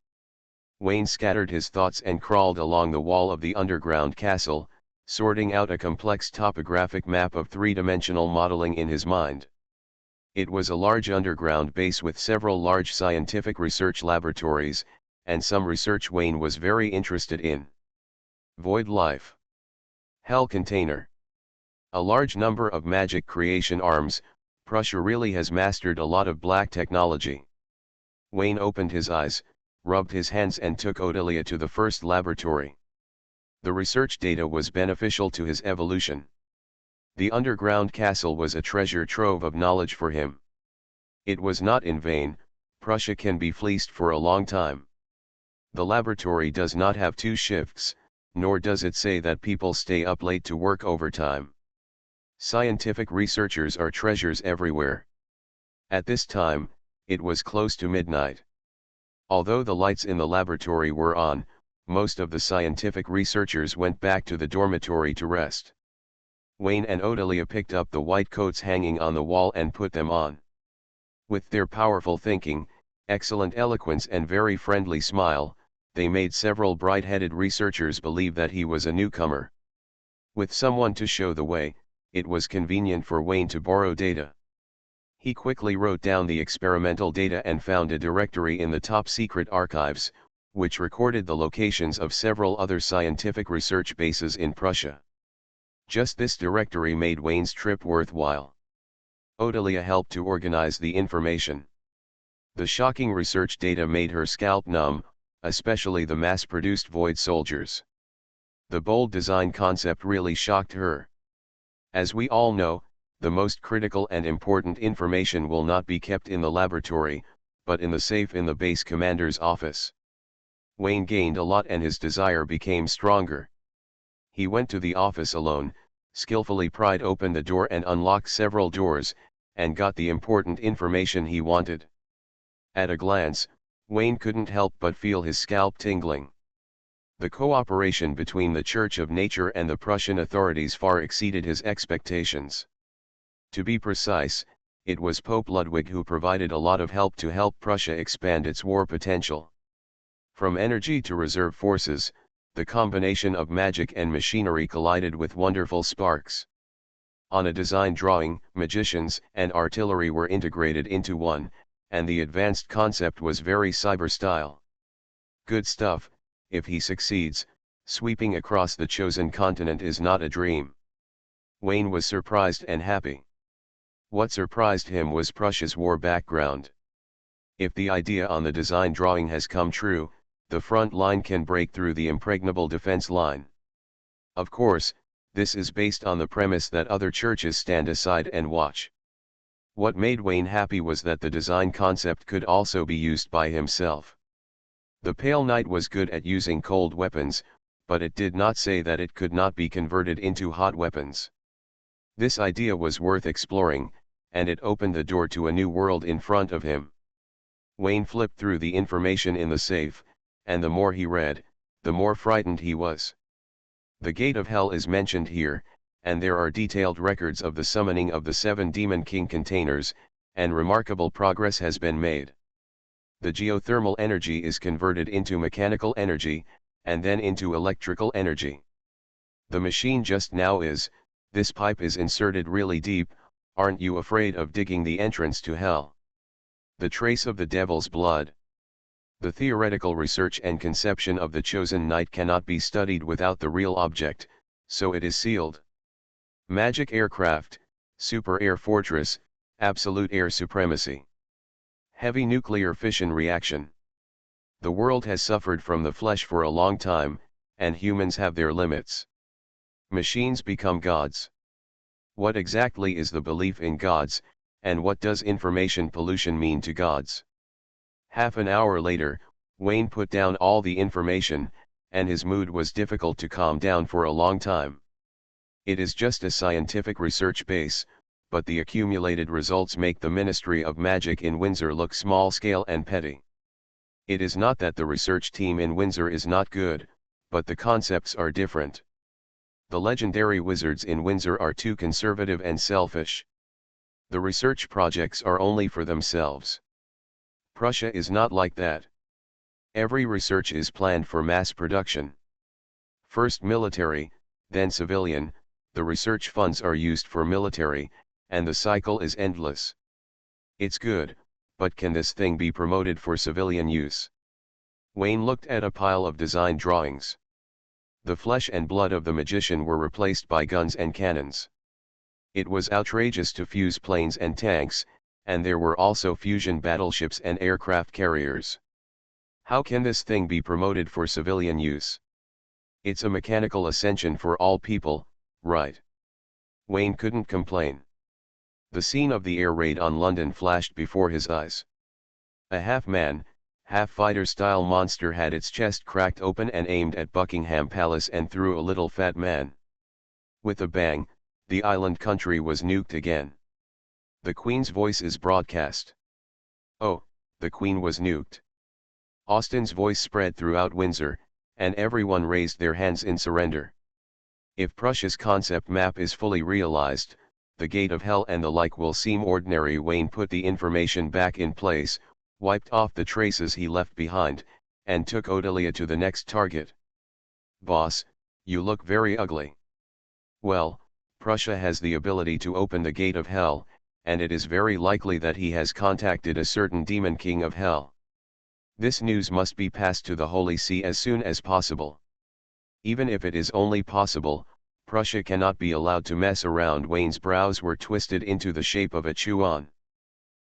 Wayne scattered his thoughts and crawled along the wall of the underground castle, sorting out a complex topographic map of three-dimensional modeling in his mind. It was a large underground base with several large scientific research laboratories, and some research Wayne was very interested in. Void life. Hell container. A large number of magic creation arms. Prussia really has mastered a lot of black technology. Wayne opened his eyes, rubbed his hands and took Ottilia to the first laboratory. The research data was beneficial to his evolution. The underground castle was a treasure trove of knowledge for him. It was not in vain. Prussia can be fleeced for a long time. The laboratory does not have 2 shifts, nor does it say that people stay up late to work overtime. Scientific researchers are treasures everywhere. At this time, it was close to midnight. Although the lights in the laboratory were on, most of the scientific researchers went back to the dormitory to rest. Wayne and Ottilia picked up the white coats hanging on the wall and put them on. With their powerful thinking, excellent eloquence and very friendly smile, they made several bright-headed researchers believe that he was a newcomer. With someone to show the way, it was convenient for Wayne to borrow data. He quickly wrote down the experimental data and found a directory in the top-secret archives, which recorded the locations of several other scientific research bases in Prussia. Just this directory made Wayne's trip worthwhile. Ottilia helped to organize the information. The shocking research data made her scalp numb, especially the mass-produced void soldiers. The bold design concept really shocked her. As we all know, the most critical and important information will not be kept in the laboratory, but in the safe in the base commander's office. Wayne gained a lot and his desire became stronger. He went to the office alone, skillfully pried open the door and unlocked several doors, and got the important information he wanted. At a glance, Wayne couldn't help but feel his scalp tingling. The cooperation between the Church of Nature and the Prussian authorities far exceeded his expectations. To be precise, it was Pope Ludwig who provided a lot of help to help Prussia expand its war potential. From energy to reserve forces, the combination of magic and machinery collided with wonderful sparks. On a design drawing, magicians and artillery were integrated into one, and the advanced concept was very cyber-style. Good stuff. If he succeeds, sweeping across the chosen continent is not a dream. Wayne was surprised and happy. What surprised him was Prussia's war background. If the idea on the design drawing has come true, the front line can break through the impregnable defense line. Of course, this is based on the premise that other churches stand aside and watch. What made Wayne happy was that the design concept could also be used by himself. The Pale Knight was good at using cold weapons, but it did not say that it could not be converted into hot weapons. This idea was worth exploring, and it opened the door to a new world in front of him. Wayne flipped through the information in the safe, and the more he read, the more frightened he was. The Gate of Hell is mentioned here, and there are detailed records of the summoning of the 7 Demon King containers, and remarkable progress has been made. The geothermal energy is converted into mechanical energy, and then into electrical energy. The machine just now is, this pipe is inserted really deep, aren't you afraid of digging the entrance to hell? The trace of the devil's blood. The theoretical research and conception of the chosen knight cannot be studied without the real object, so it is sealed. Magic aircraft, super air fortress, absolute air supremacy. Heavy nuclear fission reaction. The world has suffered from the flesh for a long time, and humans have their limits. Machines become gods. What exactly is the belief in gods, and what does information pollution mean to gods? Half an hour later, Wayne put down all the information, and his mood was difficult to calm down for a long time. It is just a scientific research base, but the accumulated results make the Ministry of Magic in Windsor look small-scale and petty. It is not that the research team in Windsor is not good, but the concepts are different. The legendary wizards in Windsor are too conservative and selfish. The research projects are only for themselves. Prussia is not like that. Every research is planned for mass production. First military, then civilian, the research funds are used for military, and the cycle is endless. It's good, but can this thing be promoted for civilian use? Wayne looked at a pile of design drawings. The flesh and blood of the magician were replaced by guns and cannons. It was outrageous to fuse planes and tanks, and there were also fusion battleships and aircraft carriers. How can this thing be promoted for civilian use? It's a mechanical ascension for all people, right? Wayne couldn't complain. The scene of the air raid on London flashed before his eyes. A half-man, half-fighter-style monster had its chest cracked open and aimed at Buckingham Palace and threw a little fat man. With a bang, the island country was nuked again. The Queen's voice is broadcast. Oh, the Queen was nuked. Austen's voice spread throughout Windsor, and everyone raised their hands in surrender. If Prussia's concept map is fully realized, the Gate of Hell and the like will seem ordinary. Wayne put the information back in place, wiped off the traces he left behind, and took Odelia to the next target. Boss, you look very ugly. Well, Prussia has the ability to open the Gate of Hell, and it is very likely that he has contacted a certain demon king of hell. This news must be passed to the Holy See as soon as possible. Even if it is only possible, Prussia cannot be allowed to mess around. Wayne's brows were twisted into the shape of a chew-on.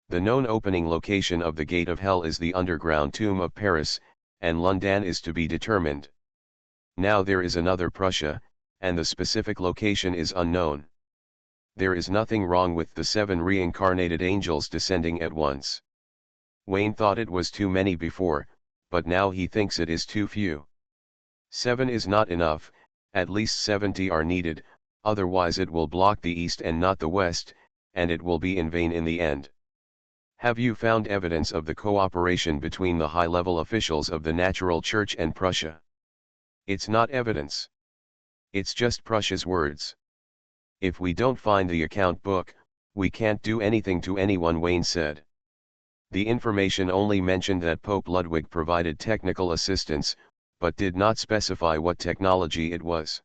The known opening location of the Gate of Hell is the underground tomb of Paris, and London is to be determined. Now there is another Prussia, and the specific location is unknown. There is nothing wrong with the 7 reincarnated angels descending at once. Wayne thought it was too many before, but now he thinks it is too few. 7 is not enough, at least 70 are needed, otherwise it will block the east and not the west, and it will be in vain in the end. Have you found evidence of the cooperation between the high-level officials of the Natural Church and Prussia? It's not evidence. It's just Prussia's words. If we don't find the account book, we can't do anything to anyone, Wayne said. The information only mentioned that Pope Ludwig provided technical assistance, but did not specify what technology it was.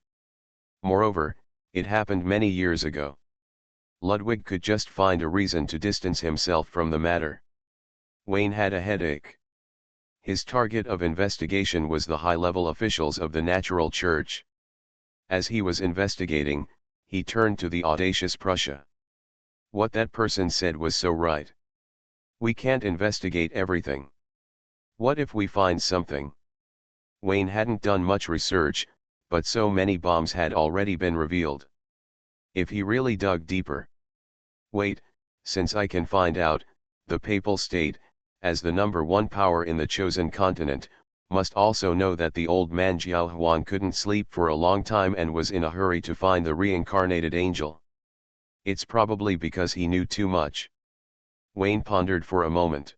Moreover, it happened many years ago. Ludwig could just find a reason to distance himself from the matter. Wayne had a headache. His target of investigation was the high-level officials of the Natural Church. As he was investigating, he turned to the audacious Prussia. What that person said was so right. We can't investigate everything. What if we find something? Wayne hadn't done much research, but so many bombs had already been revealed. If he really dug deeper. Wait, since I can find out, the Papal State, as the #1 power in the chosen continent, must also know that the old man Jiao Huan couldn't sleep for a long time and was in a hurry to find the reincarnated angel. It's probably because he knew too much. Wayne pondered for a moment.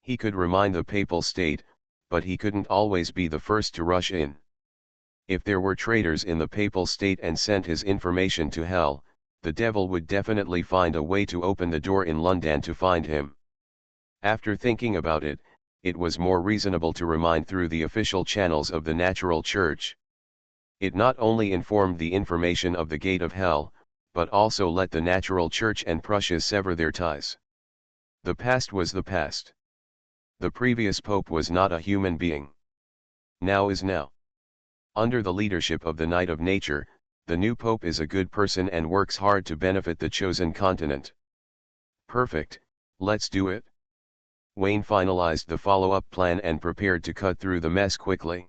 He could remind the Papal State, but he couldn't always be the first to rush in. If there were traitors in the Papal State and sent his information to hell, the devil would definitely find a way to open the door in London to find him. After thinking about it, it was more reasonable to remind through the official channels of the Natural Church. It not only informed the information of the Gate of Hell, but also let the Natural Church and Prussia sever their ties. The past was the past. The previous pope was not a human being. Now is now. Under the leadership of the Knight of Nature, the new pope is a good person and works hard to benefit the chosen continent. Perfect, let's do it. Wayne finalized the follow-up plan and prepared to cut through the mess quickly.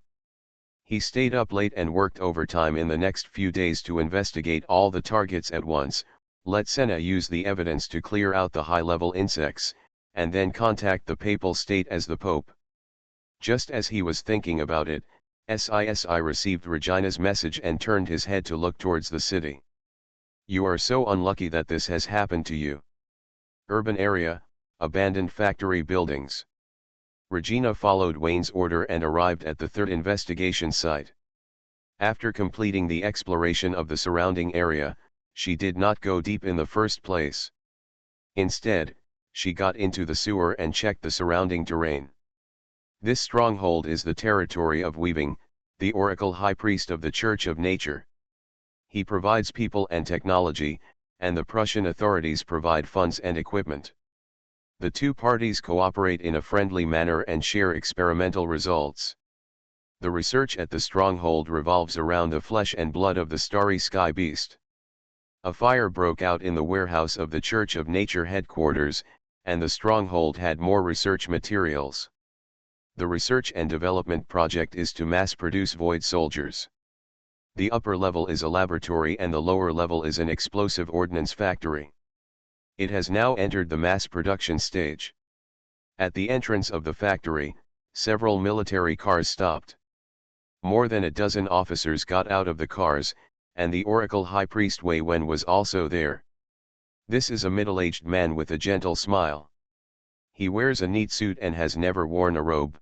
He stayed up late and worked overtime in the next few days to investigate all the targets at once, let Senna use the evidence to clear out the high-level insects, and then contact the Papal State as the Pope. Just as he was thinking about it, SISI received Regina's message and turned his head to look towards the city. You are so unlucky that this has happened to you. Urban area, abandoned factory buildings. Regina followed Wayne's order and arrived at the third investigation site. After completing the exploration of the surrounding area, she did not go deep in the first place. Instead, she got into the sewer and checked the surrounding terrain. This stronghold is the territory of Weaving, the oracle high priest of the Church of Nature. He provides people and technology, and the Prussian authorities provide funds and equipment. The two parties cooperate in a friendly manner and share experimental results. The research at the stronghold revolves around the flesh and blood of the starry sky beast. A fire broke out in the warehouse of the Church of Nature headquarters, and the stronghold had more research materials. The research and development project is to mass-produce void soldiers. The upper level is a laboratory and the lower level is an explosive ordnance factory. It has now entered the mass production stage. At the entrance of the factory, several military cars stopped. More than a dozen officers got out of the cars, and the Oracle High Priest Wei Wen was also there. This is a middle-aged man with a gentle smile. He wears a neat suit and has never worn a robe.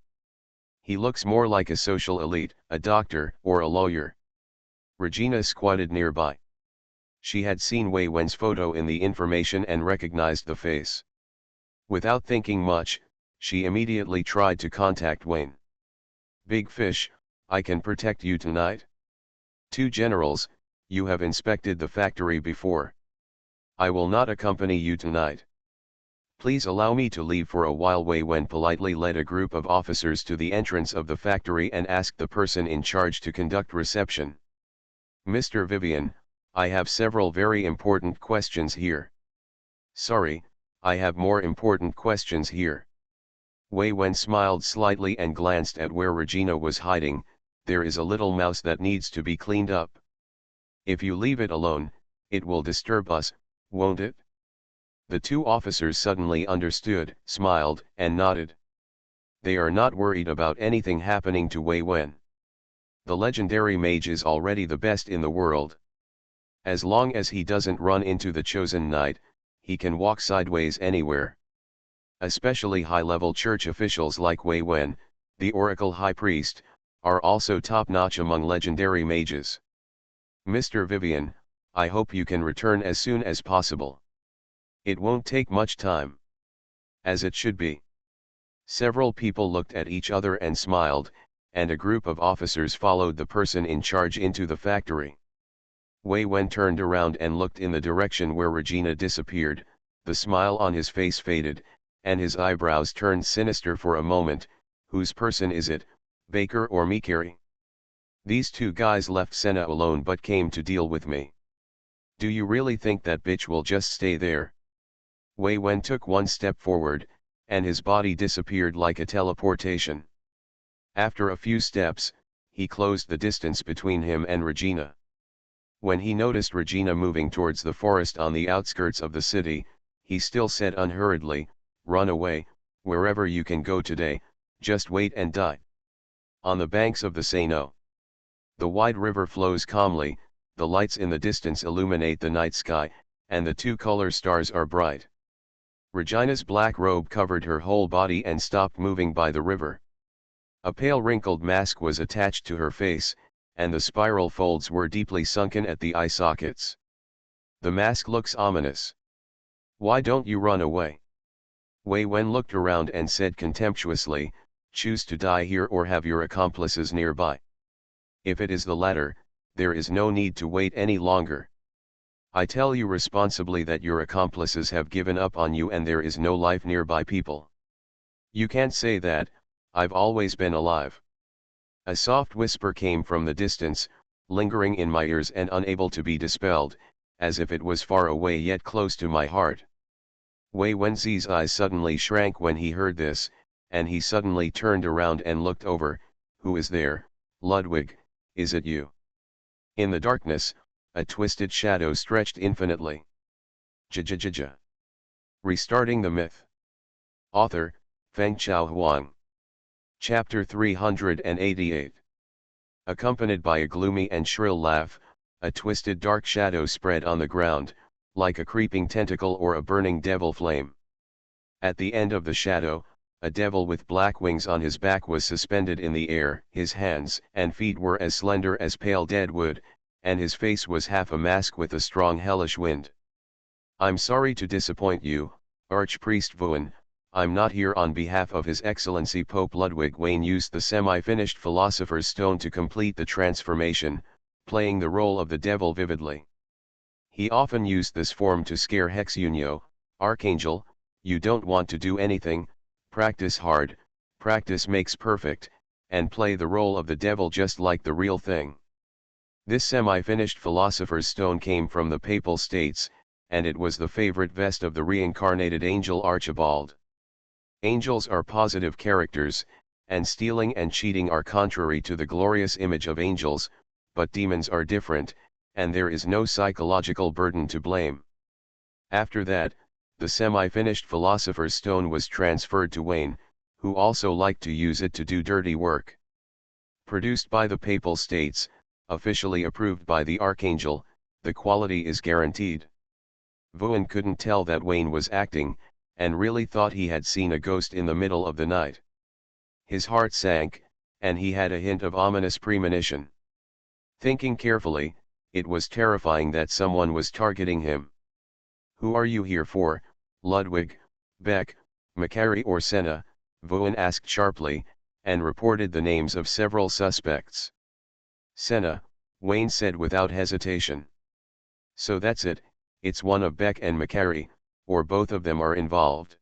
He looks more like a social elite, a doctor, or a lawyer. Regina squatted nearby. She had seen Wei Wen's photo in the information and recognized the face. Without thinking much, she immediately tried to contact Wayne. Big Fish, I can protect you tonight. Two generals, you have inspected the factory before. I will not accompany you tonight. Please allow me to leave for a while. Wei Wen politely led a group of officers to the entrance of the factory and asked the person in charge to conduct reception. Mr. Vivian, I have several very important questions here. Sorry, I have more important questions here. Wei Wen smiled slightly and glanced at where Regina was hiding. There is a little mouse that needs to be cleaned up. If you leave it alone, it will disturb us, won't it? The two officers suddenly understood, smiled, and nodded. They are not worried about anything happening to Wei Wen. The legendary mage is already the best in the world. As long as he doesn't run into the chosen knight, he can walk sideways anywhere. Especially high-level church officials like Wei Wen, the Oracle High Priest, are also top-notch among legendary mages. Mr. Vivian, I hope you can return as soon as possible. It won't take much time. As it should be. Several people looked at each other and smiled, and a group of officers followed the person in charge into the factory. Wei Wen turned around and looked in the direction where Regina disappeared. The smile on his face faded, and his eyebrows turned sinister for a moment. Whose person is it, Baker or Mikari? These two guys left Senna alone but came to deal with me. Do you really think that bitch will just stay there? Wei Wen took one step forward, and his body disappeared like a teleportation. After a few steps, he closed the distance between him and Regina. When he noticed Regina moving towards the forest on the outskirts of the city, he still said unhurriedly, "Run away, wherever you can go today, just wait and die." On the banks of the Seine. The wide river flows calmly, the lights in the distance illuminate the night sky, and the two-color stars are bright. Regina's black robe covered her whole body and stopped moving by the river. A pale wrinkled mask was attached to her face, and the spiral folds were deeply sunken at the eye sockets. The mask looks ominous. Why don't you run away? Wei Wen looked around and said contemptuously, choose to die here or have your accomplices nearby. If it is the latter, there is no need to wait any longer. I tell you responsibly that your accomplices have given up on you and there is no life nearby people. You can't say that, I've always been alive. A soft whisper came from the distance, lingering in my ears and unable to be dispelled, as if it was far away yet close to my heart. Wei Wenzi's eyes suddenly shrank when he heard this, and he suddenly turned around and looked over. Who is there, Ludwig, is it you? In the darkness, a twisted shadow stretched infinitely. J. Restarting the Myth. Author, Fengchao Huang. Chapter 388. Accompanied by a gloomy and shrill laugh, a twisted dark shadow spread on the ground, like a creeping tentacle or a burning devil flame. At the end of the shadow, a devil with black wings on his back was suspended in the air. His hands and feet were as slender as pale dead wood, and his face was half a mask with a strong hellish wind. I'm sorry to disappoint you, Archpriest Vuan. I'm not here on behalf of His Excellency Pope Ludwig. Wayne used the semi-finished Philosopher's Stone to complete the transformation, playing the role of the devil vividly. He often used this form to scare Hexunio, Archangel. You don't want to do anything, practice hard, practice makes perfect, and play the role of the devil just like the real thing. This semi-finished Philosopher's Stone came from the Papal States, and it was the favorite vest of the reincarnated angel Archibald. Angels are positive characters, and stealing and cheating are contrary to the glorious image of angels, but demons are different, and there is no psychological burden to blame. After that, the semi-finished Philosopher's Stone was transferred to Wayne, who also liked to use it to do dirty work. Produced by the Papal States, officially approved by the Archangel, the quality is guaranteed. Vuan couldn't tell that Wayne was acting, and really thought he had seen a ghost in the middle of the night. His heart sank, and he had a hint of ominous premonition. Thinking carefully, it was terrifying that someone was targeting him. Who are you here for, Ludwig, Beck, Macari or Senna? Vuan asked sharply, and reported the names of several suspects. Senna, Wayne said without hesitation. So that's it, it's one of Beck and Macari, or both of them are involved.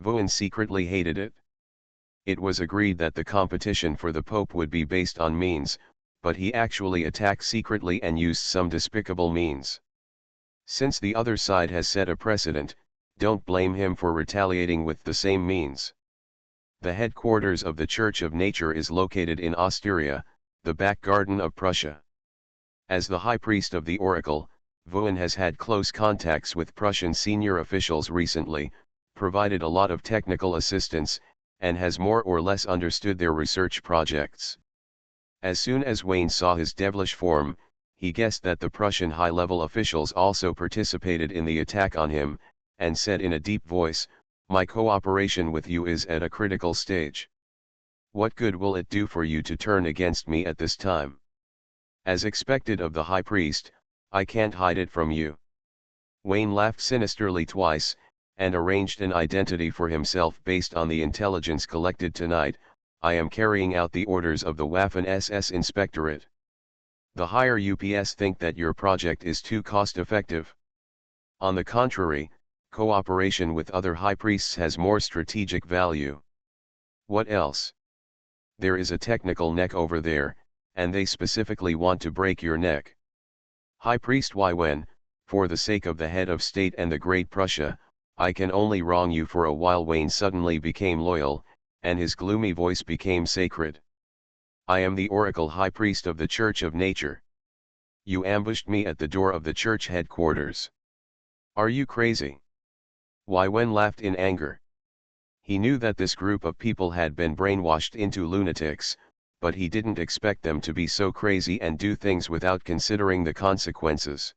Vuan secretly hated it. It was agreed that the competition for the Pope would be based on means, but he actually attacked secretly and used some despicable means. Since the other side has set a precedent, don't blame him for retaliating with the same means. The headquarters of the Church of Nature is located in Osteria, the back garden of Prussia. As the high priest of the oracle, Wouen has had close contacts with Prussian senior officials recently, provided a lot of technical assistance, and has more or less understood their research projects. As soon as Wayne saw his devilish form, he guessed that the Prussian high-level officials also participated in the attack on him, and said in a deep voice, "My cooperation with you is at a critical stage. What good will it do for you to turn against me at this time? As expected of the high priest, I can't hide it from you." Wayne laughed sinisterly twice, and arranged an identity for himself based on the intelligence collected tonight. "I am carrying out the orders of the Waffen-SS Inspectorate. The higher UPS think that your project is too cost-effective. On the contrary, cooperation with other high priests has more strategic value. What else? There is a technical neck over there, and they specifically want to break your neck. High Priest Wen, for the sake of the head of state and the Great Prussia, I can only wrong you for a while." Wayne suddenly became loyal, and his gloomy voice became sacred. "I am the Oracle High Priest of the Church of Nature. You ambushed me at the door of the church headquarters. Are you crazy?" Wen laughed in anger. He knew that this group of people had been brainwashed into lunatics, but he didn't expect them to be so crazy and do things without considering the consequences.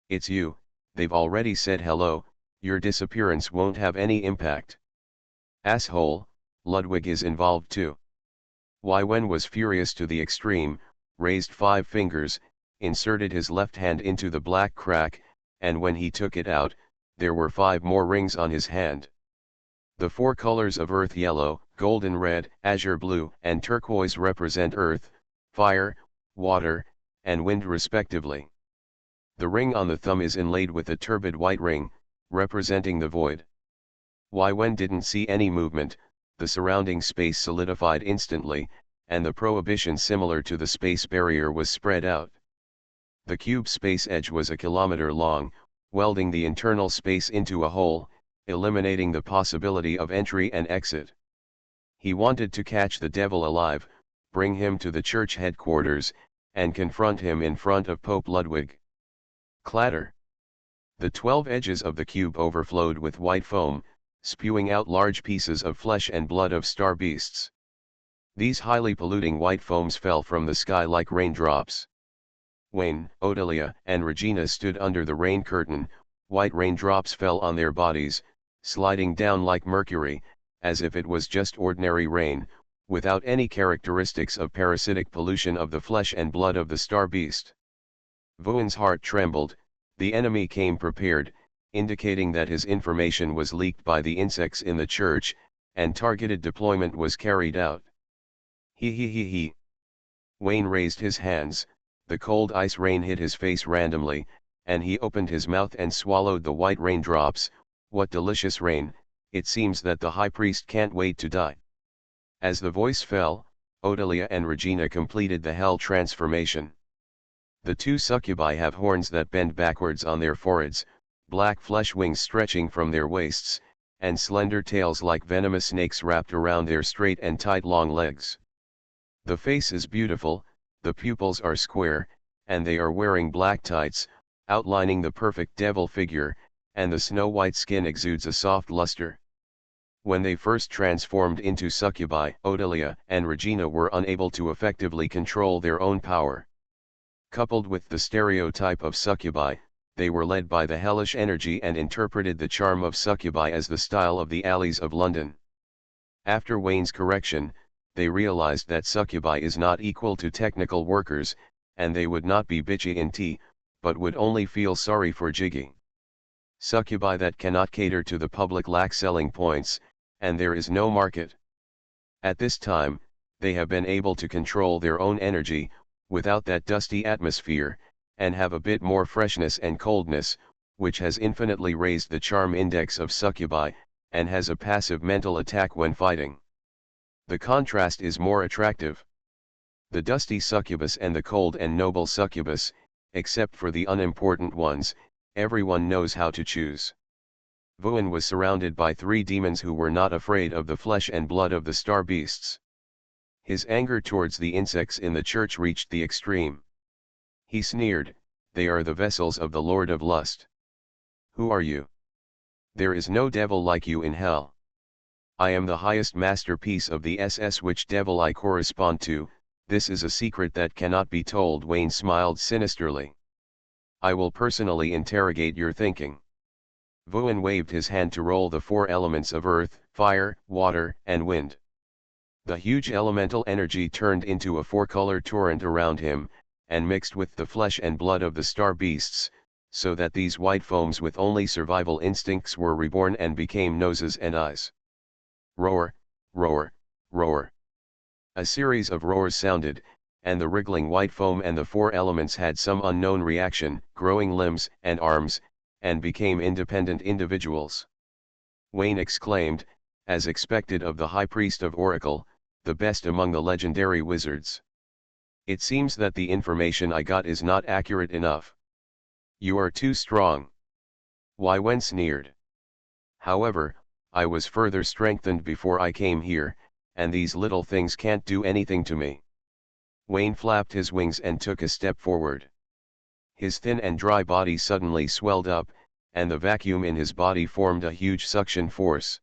"It's you, they've already said hello, your disappearance won't have any impact." "Asshole, Ludwig is involved too." Wen was furious to the extreme, raised 5 fingers, inserted his left hand into the black crack, and when he took it out, there were 5 more rings on his hand. The 4 colors of earth yellow, golden red, azure blue, and turquoise represent earth, fire, water, and wind respectively. The ring on the thumb is inlaid with a turbid white ring, representing the void. Wen didn't see any movement, the surrounding space solidified instantly, and the prohibition similar to the space barrier was spread out. The cube space edge was a kilometer long, welding the internal space into a hole, eliminating the possibility of entry and exit. He wanted to catch the devil alive, bring him to the church headquarters, and confront him in front of Pope Ludwig. Clatter! The 12 edges of the cube overflowed with white foam, spewing out large pieces of flesh and blood of star beasts. These highly polluting white foams fell from the sky like raindrops. Wayne, Odelia, and Regina stood under the rain curtain. White raindrops fell on their bodies, sliding down like mercury, as if it was just ordinary rain, without any characteristics of parasitic pollution of the flesh and blood of the star beast. Wowen's heart trembled. The enemy came prepared, indicating that his information was leaked by the insects in the church, and targeted deployment was carried out. He. Wayne raised his hands, the cold ice rain hit his face randomly, and he opened his mouth and swallowed the white raindrops. What delicious rain, it seems that the high priest can't wait to die. As the voice fell, Odelia and Regina completed the hell transformation. The 2 succubi have horns that bend backwards on their foreheads, black flesh wings stretching from their waists, and slender tails like venomous snakes wrapped around their straight and tight long legs. The face is beautiful, the pupils are square, and they are wearing black tights, outlining the perfect devil figure, and the snow-white skin exudes a soft luster. When they first transformed into succubi, Odelia and Regina were unable to effectively control their own power. Coupled with the stereotype of succubi, they were led by the hellish energy and interpreted the charm of succubi as the style of the alleys of London. After Wayne's correction, they realized that succubi is not equal to technical workers, and they would not be bitchy in tea, but would only feel sorry for Jiggy. Succubi that cannot cater to the public lack selling points, and there is no market. At this time, they have been able to control their own energy, without that dusty atmosphere, and have a bit more freshness and coldness, which has infinitely raised the charm index of succubi, and has a passive mental attack when fighting. The contrast is more attractive. The dusty succubus and the cold and noble succubus, except for the unimportant ones, everyone knows how to choose. Vuan was surrounded by 3 demons who were not afraid of the flesh and blood of the star beasts. His anger towards the insects in the church reached the extreme. He sneered, "They are the vessels of the Lord of Lust. Who are you? There is no devil like you in hell. I am the highest masterpiece of the SS, which devil I correspond to. This is a secret that cannot be told." Wayne smiled sinisterly. "I will personally interrogate your thinking." Vuan waved his hand to roll the 4 elements of earth, fire, water, and wind. The huge elemental energy turned into a 4-color torrent around him, and mixed with the flesh and blood of the star beasts, so that these white foams with only survival instincts were reborn and became noses and eyes. Roar, roar, roar. A series of roars sounded, and the wriggling white foam and the 4 elements had some unknown reaction, growing limbs and arms, and became independent individuals. Wayne exclaimed, as expected of the High Priest of Oracle, the best among the legendary wizards. "It seems that the information I got is not accurate enough. You are too strong." Wen sneered. "However, I was further strengthened before I came here, and these little things can't do anything to me." Wayne flapped his wings and took a step forward. His thin and dry body suddenly swelled up, and the vacuum in his body formed a huge suction force.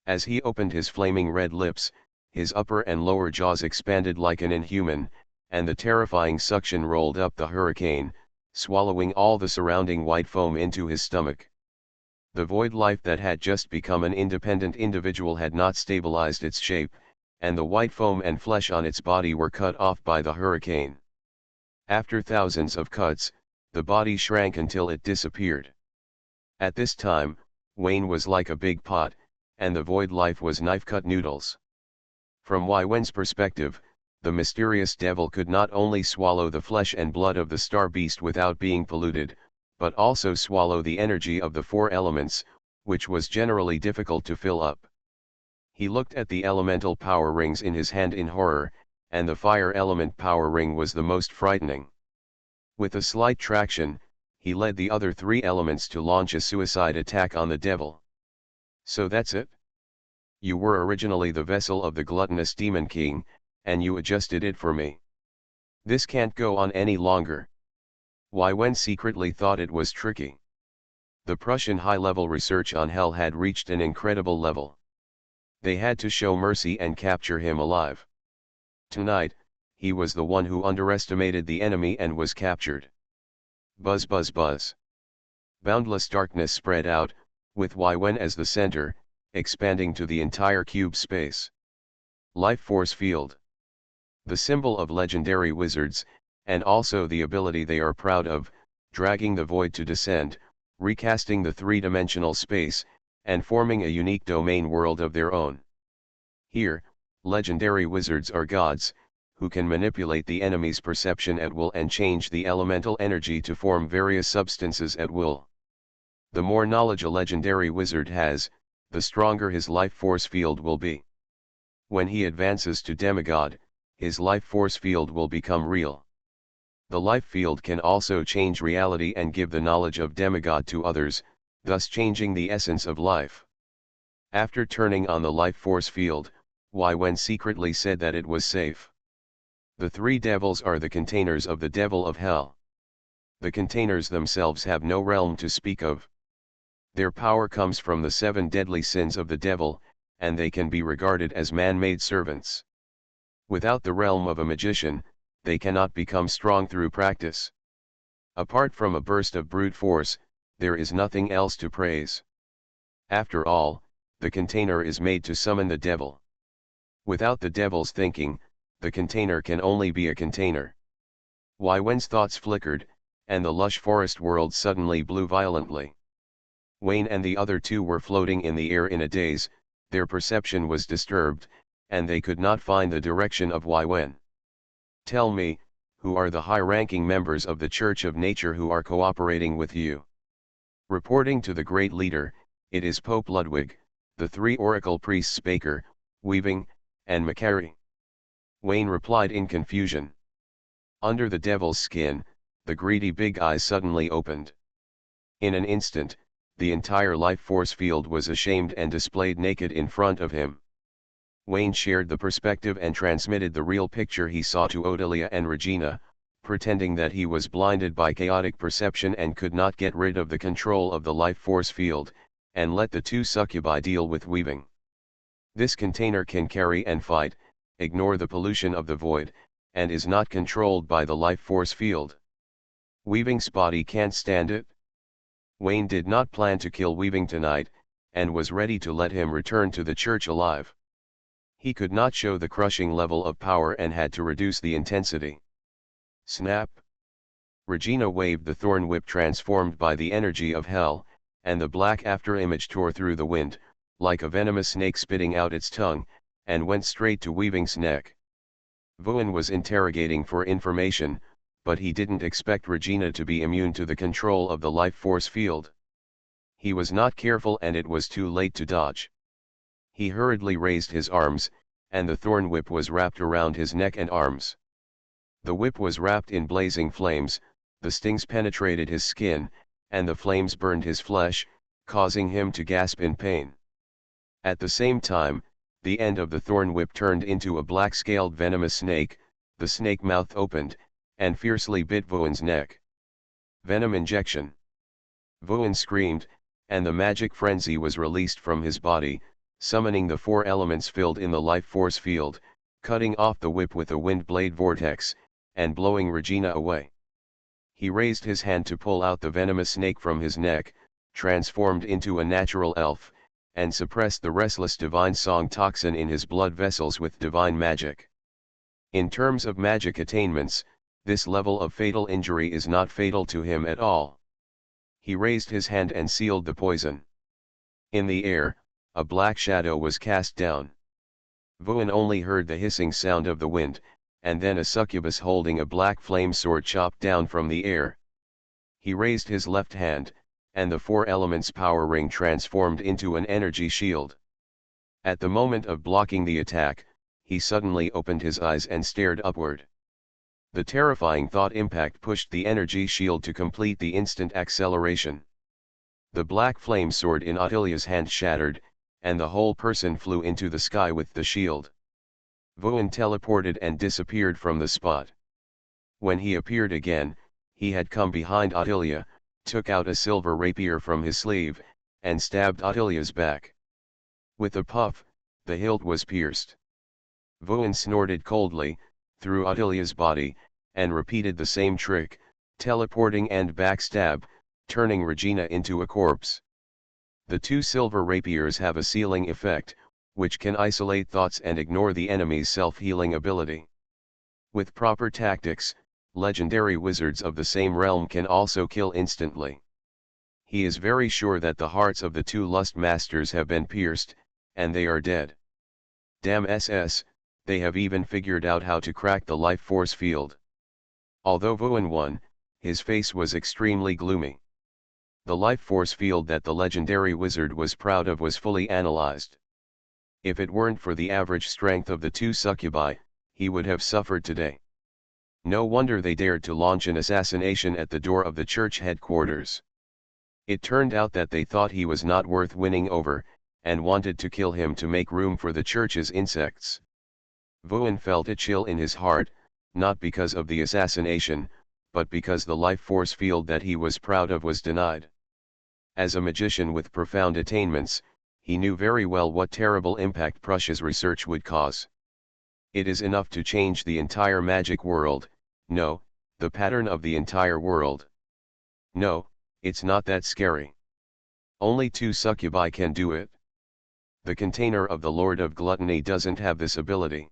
As he opened his flaming red lips, his upper and lower jaws expanded like an inhuman, and the terrifying suction rolled up the hurricane, swallowing all the surrounding white foam into his stomach. The void life that had just become an independent individual had not stabilized its shape, and the white foam and flesh on its body were cut off by the hurricane. After thousands of cuts, the body shrank until it disappeared. At this time, Wayne was like a big pot, and the void life was knife-cut noodles. From Wen's perspective, the mysterious devil could not only swallow the flesh and blood of the star beast without being polluted, but also swallow the energy of the 4 elements, which was generally difficult to fill up. He looked at the elemental power rings in his hand in horror, and the fire element power ring was the most frightening. With a slight traction, he led the other 3 elements to launch a suicide attack on the devil. "So that's it? You were originally the vessel of the gluttonous Demon King, and you adjusted it for me. This can't go on any longer." Wen secretly thought it was tricky. The Prussian high-level research on hell had reached an incredible level. They had to show mercy and capture him alive. Tonight, he was the one who underestimated the enemy and was captured. Buzz buzz buzz. Boundless darkness spread out, with Wen as the center, expanding to the entire cube space. Life force field. The symbol of legendary wizards, and also the ability they are proud of, dragging the void to descend, recasting the 3-dimensional space, and forming a unique domain world of their own. Here, legendary wizards are gods, who can manipulate the enemy's perception at will and change the elemental energy to form various substances at will. The more knowledge a legendary wizard has, the stronger his life force field will be. When he advances to demigod, his life force field will become real. The life field can also change reality and give the knowledge of demigod to others, thus changing the essence of life. After turning on the life force field, Wen secretly said that it was safe. The 3 devils are the containers of the devil of hell. The containers themselves have no realm to speak of. Their power comes from the 7 deadly sins of the devil, and they can be regarded as man-made servants. Without the realm of a magician, they cannot become strong through practice. Apart from a burst of brute force, there is nothing else to praise. After all, the container is made to summon the devil. Without the devil's thinking, the container can only be a container. Wen's thoughts flickered, and the lush forest world suddenly blew violently. Wayne and the other 2 were floating in the air in a daze, their perception was disturbed, and they could not find the direction of Wen. "Tell me, who are the high-ranking members of the Church of Nature who are cooperating with you?" Reporting to the great leader, it is Pope Ludwig, the 3 oracle priests Baker, Weaving, and Macari. Wayne replied in confusion. Under the devil's skin, the greedy big eyes suddenly opened. In an instant, the entire life force field was ashamed and displayed naked in front of him. Wayne shared the perspective and transmitted the real picture he saw to Odelia and Regina, pretending that he was blinded by chaotic perception and could not get rid of the control of the life force field, and let the two succubi deal with weaving. This container can carry and fight, ignore the pollution of the void, and is not controlled by the life force field. Weaving's body can't stand it. Wayne did not plan to kill Weaving tonight, and was ready to let him return to the church alive. He could not show the crushing level of power and had to reduce the intensity. Snap! Regina waved the thorn whip transformed by the energy of hell, and the black afterimage tore through the wind, like a venomous snake spitting out its tongue, and went straight to Weaving's neck. Vaughn was interrogating for information, but he didn't expect Regina to be immune to the control of the life force field. He was not careful and it was too late to dodge. He hurriedly raised his arms, and the thorn whip was wrapped around his neck and arms. The whip was wrapped in blazing flames, the stings penetrated his skin, and the flames burned his flesh, causing him to gasp in pain. At the same time, the end of the thorn whip turned into a black-scaled venomous snake, the snake mouth opened, and fiercely bit Vaughn's neck. Venom injection. Vaughn screamed, and the magic frenzy was released from his body, summoning the four elements filled in the life force field, cutting off the whip with a wind blade vortex, and blowing Regina away. He raised his hand to pull out the venomous snake from his neck, transformed into a natural elf, and suppressed the restless divine song toxin in his blood vessels with divine magic. In terms of magic attainments, this level of fatal injury is not fatal to him at all. He raised his hand and sealed the poison. In the air, a black shadow was cast down. Vaughn only heard the hissing sound of the wind, and then a succubus holding a black flame sword chopped down from the air. He raised his left hand, and the four elements power ring transformed into an energy shield. At the moment of blocking the attack, he suddenly opened his eyes and stared upward. The terrifying thought impact pushed the energy shield to complete the instant acceleration. The black flame sword in Ottilia's hand shattered, and the whole person flew into the sky with the shield. Vaughn teleported and disappeared from the spot. When he appeared again, he had come behind Ottilia, took out a silver rapier from his sleeve, and stabbed Ottilia's back. With a puff, the hilt was pierced. Vaughn snorted coldly, through Ottilia's body, and repeated the same trick, teleporting and backstab, turning Regina into a corpse. The two silver rapiers have a sealing effect, which can isolate thoughts and ignore the enemy's self-healing ability. With proper tactics, legendary wizards of the same realm can also kill instantly. He is very sure that the hearts of the two lust masters have been pierced, and they are dead. Damn SS, they have even figured out how to crack the life force field. Although Vaughn won, his face was extremely gloomy. The life force field that the legendary wizard was proud of was fully analyzed. If it weren't for the average strength of the two succubi, he would have suffered today. No wonder they dared to launch an assassination at the door of the church headquarters. It turned out that they thought he was not worth winning over, and wanted to kill him to make room for the church's insects. Vaughn felt a chill in his heart, not because of the assassination, but because the life force field that he was proud of was denied. As a magician with profound attainments, he knew very well what terrible impact Prussia's research would cause. It is enough to change the entire magic world, no, the pattern of the entire world. No, it's not that scary. Only two succubi can do it. The container of the Lord of Gluttony doesn't have this ability.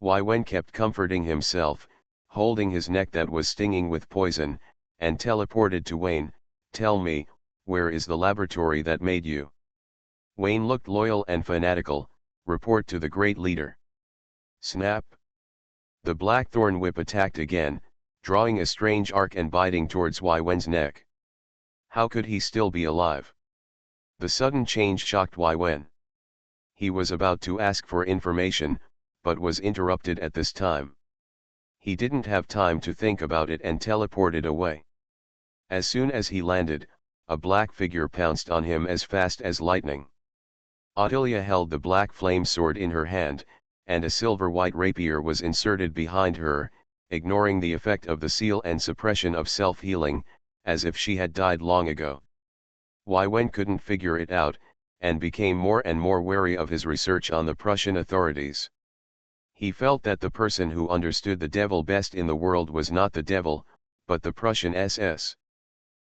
Wen kept comforting himself, holding his neck that was stinging with poison, and teleported to Wayne. Tell me, where is the laboratory that made you? Wayne looked loyal and fanatical. Report to the great leader. Snap! The blackthorn whip attacked again, drawing a strange arc and biting towards Wen's neck. How could he still be alive? The sudden change shocked Wen. He was about to ask for information, but was interrupted at this time. He didn't have time to think about it and teleported away. As soon as he landed, a black figure pounced on him as fast as lightning. Otilia held the black flame sword in her hand, and a silver-white rapier was inserted behind her, ignoring the effect of the seal and suppression of self-healing, as if she had died long ago. Wen couldn't figure it out, and became more and more wary of his research on the Prussian authorities. He felt that the person who understood the devil best in the world was not the devil, but the Prussian SS.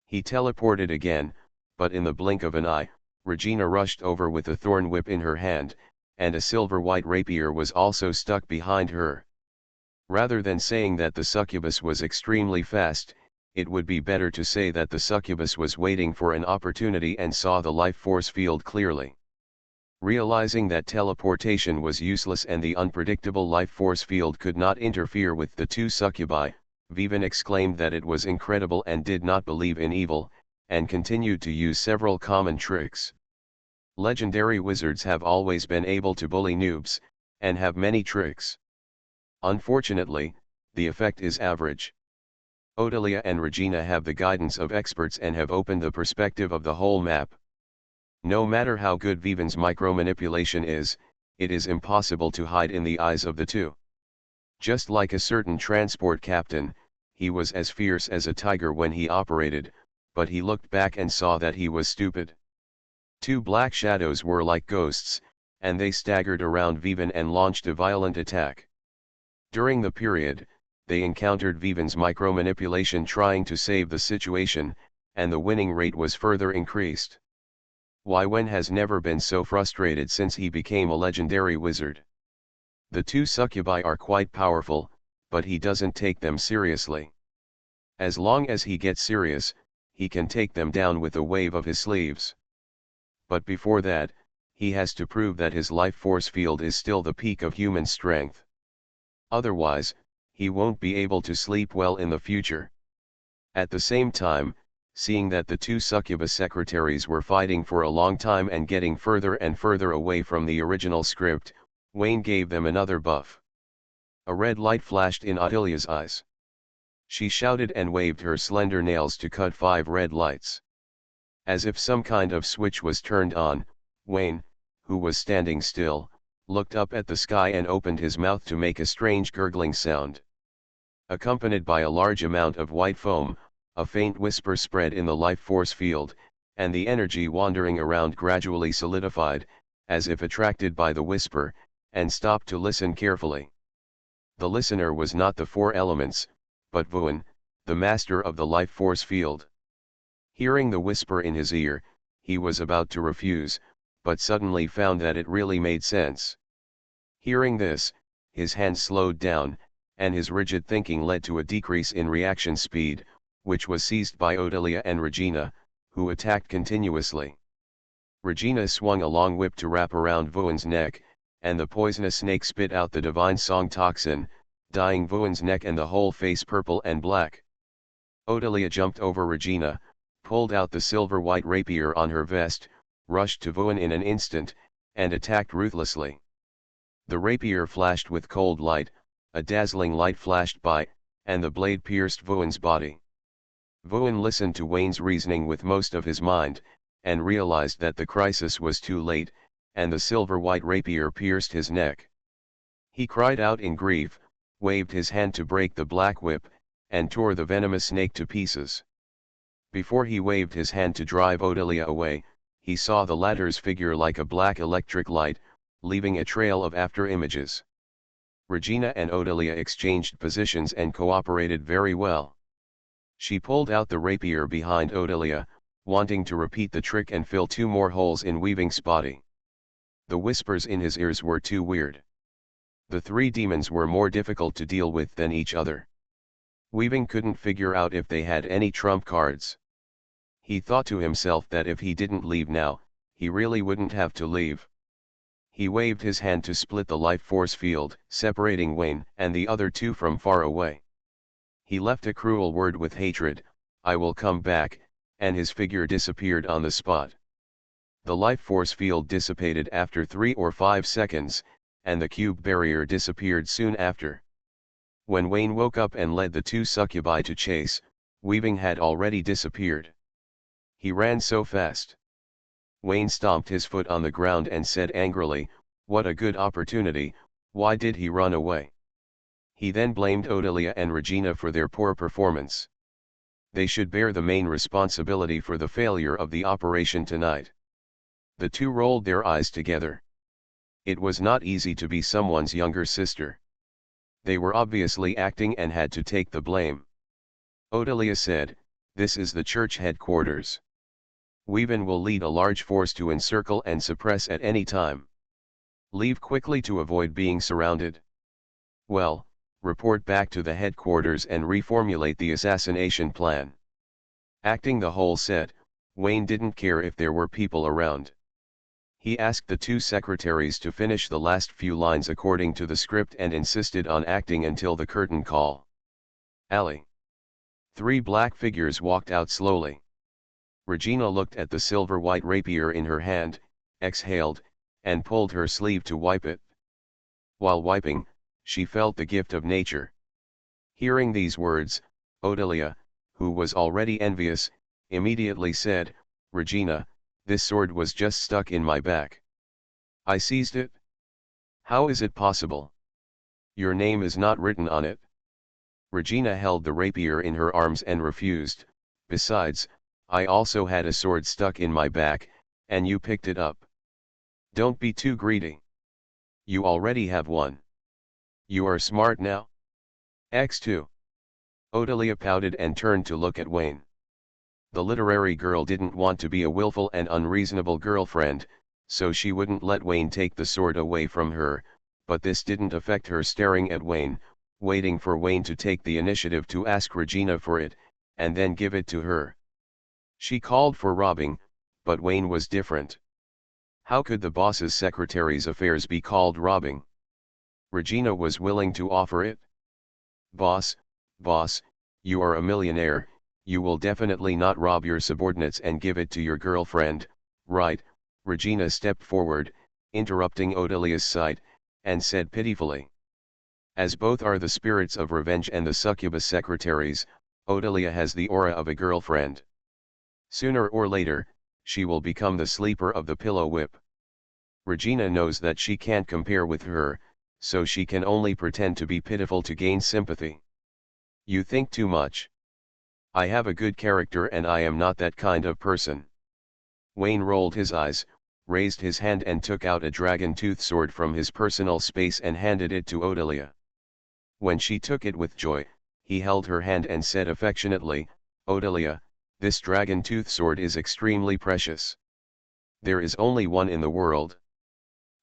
He teleported again, but in the blink of an eye, Regina rushed over with a thorn whip in her hand, and a silver-white rapier was also stuck behind her. Rather than saying that the succubus was extremely fast, it would be better to say that the succubus was waiting for an opportunity and saw the life force field clearly. Realizing that teleportation was useless and the unpredictable life force field could not interfere with the two succubi, Viven exclaimed that it was incredible and did not believe in evil, and continued to use several common tricks. Legendary wizards have always been able to bully noobs, and have many tricks. Unfortunately, the effect is average. Otilia and Regina have the guidance of experts and have opened the perspective of the whole map. No matter how good Viven's micromanipulation is, it is impossible to hide in the eyes of the two. Just like a certain transport captain, he was as fierce as a tiger when he operated, but he looked back and saw that he was stupid. Two black shadows were like ghosts, and they staggered around Viven and launched a violent attack. During the period, they encountered Viven's micromanipulation trying to save the situation, and the winning rate was further increased. Wen has never been so frustrated since he became a legendary wizard. The two succubi are quite powerful, but he doesn't take them seriously. As long as he gets serious, he can take them down with a wave of his sleeves. But before that, he has to prove that his life force field is still the peak of human strength. Otherwise, he won't be able to sleep well in the future. At the same time, seeing that the two succubus secretaries were fighting for a long time and getting further and further away from the original script, Wayne gave them another buff. A red light flashed in Otilia's eyes. She shouted and waved her slender nails to cut 5 red lights. As if some kind of switch was turned on, Wayne, who was standing still, looked up at the sky and opened his mouth to make a strange gurgling sound. Accompanied by a large amount of white foam, a faint whisper spread in the life force field, and the energy wandering around gradually solidified, as if attracted by the whisper, and stopped to listen carefully. The listener was not the 4 elements, but Vuan, the master of the life force field. Hearing the whisper in his ear, he was about to refuse, but suddenly found that it really made sense. Hearing this, his hand slowed down, and his rigid thinking led to a decrease in reaction speed, which was seized by Otilia and Regina, who attacked continuously. Regina swung a long whip to wrap around Vuan's neck, and the poisonous snake spit out the divine song toxin, dyeing Vuan's neck and the whole face purple and black. Otilia jumped over Regina, pulled out the silver-white rapier on her vest, rushed to Vuan in an instant, and attacked ruthlessly. The rapier flashed with cold light, a dazzling light flashed by, and the blade pierced Vuan's body. Vuan listened to Wayne's reasoning with most of his mind, and realized that the crisis was too late, and the silver-white rapier pierced his neck. He cried out in grief, waved his hand to break the black whip, and tore the venomous snake to pieces. Before he waved his hand to drive Otilia away, he saw the latter's figure like a black electric light, leaving a trail of after-images. Regina and Otilia exchanged positions and cooperated very well. She pulled out the rapier behind Otilia, wanting to repeat the trick and fill 2 more holes in Weaving's body. The whispers in his ears were too weird. The 3 demons were more difficult to deal with than each other. Weaving couldn't figure out if they had any trump cards. He thought to himself that if he didn't leave now, he really wouldn't have to leave. He waved his hand to split the life force field, separating Wayne and the other 2 from far away. He left a cruel word with hatred, "I will come back," and his figure disappeared on the spot. The life force field dissipated after 3 or 5 seconds, and the cube barrier disappeared soon after. When Wayne woke up and led the 2 succubi to chase, Weaving had already disappeared. He ran so fast. Wayne stomped his foot on the ground and said angrily, "What a good opportunity, why did he run away?" He then blamed Odelia and Regina for their poor performance. They should bear the main responsibility for the failure of the operation tonight. The two rolled their eyes together. It was not easy to be someone's younger sister. They were obviously acting and had to take the blame. Odelia said, "This is the church headquarters. Weaven will lead a large force to encircle and suppress at any time. Leave quickly to avoid being surrounded. Well, report back to the headquarters and reformulate the assassination plan." Acting the whole set, Wayne didn't care if there were people around. He asked the two secretaries to finish the last few lines according to the script and insisted on acting until the curtain call. Alley. Three black figures walked out slowly. Regina looked at the silver-white rapier in her hand, exhaled, and pulled her sleeve to wipe it. While wiping, she felt the gift of nature. Hearing these words, Odelia, who was already envious, immediately said, "Regina, this sword was just stuck in my back. I seized it. How is it possible? Your name is not written on it." Regina held the rapier in her arms and refused. "Besides, I also had a sword stuck in my back, and you picked it up. Don't be too greedy. You already have one. You are smart now? X2. Odelia pouted and turned to look at Wayne. The literary girl didn't want to be a willful and unreasonable girlfriend, so she wouldn't let Wayne take the sword away from her, but this didn't affect her staring at Wayne, waiting for Wayne to take the initiative to ask Regina for it, and then give it to her. She called for robbing, but Wayne was different. How could the boss's secretary's affairs be called robbing? Regina was willing to offer it. Boss, you are a millionaire, you will definitely not rob your subordinates and give it to your girlfriend, right?" Regina stepped forward, interrupting Odelia's sight, and said pitifully. As both are the spirits of revenge and the succubus secretaries, Odelia has the aura of a girlfriend. Sooner or later, she will become the sleeper of the pillow whip. Regina knows that she can't compare with her, so she can only pretend to be pitiful to gain sympathy. "You think too much. I have a good character and I am not that kind of person." Wayne rolled his eyes, raised his hand and took out a dragon-tooth sword from his personal space and handed it to Odelia. When she took it with joy, he held her hand and said affectionately, "Odelia, this dragon-tooth sword is extremely precious. There is only one in the world.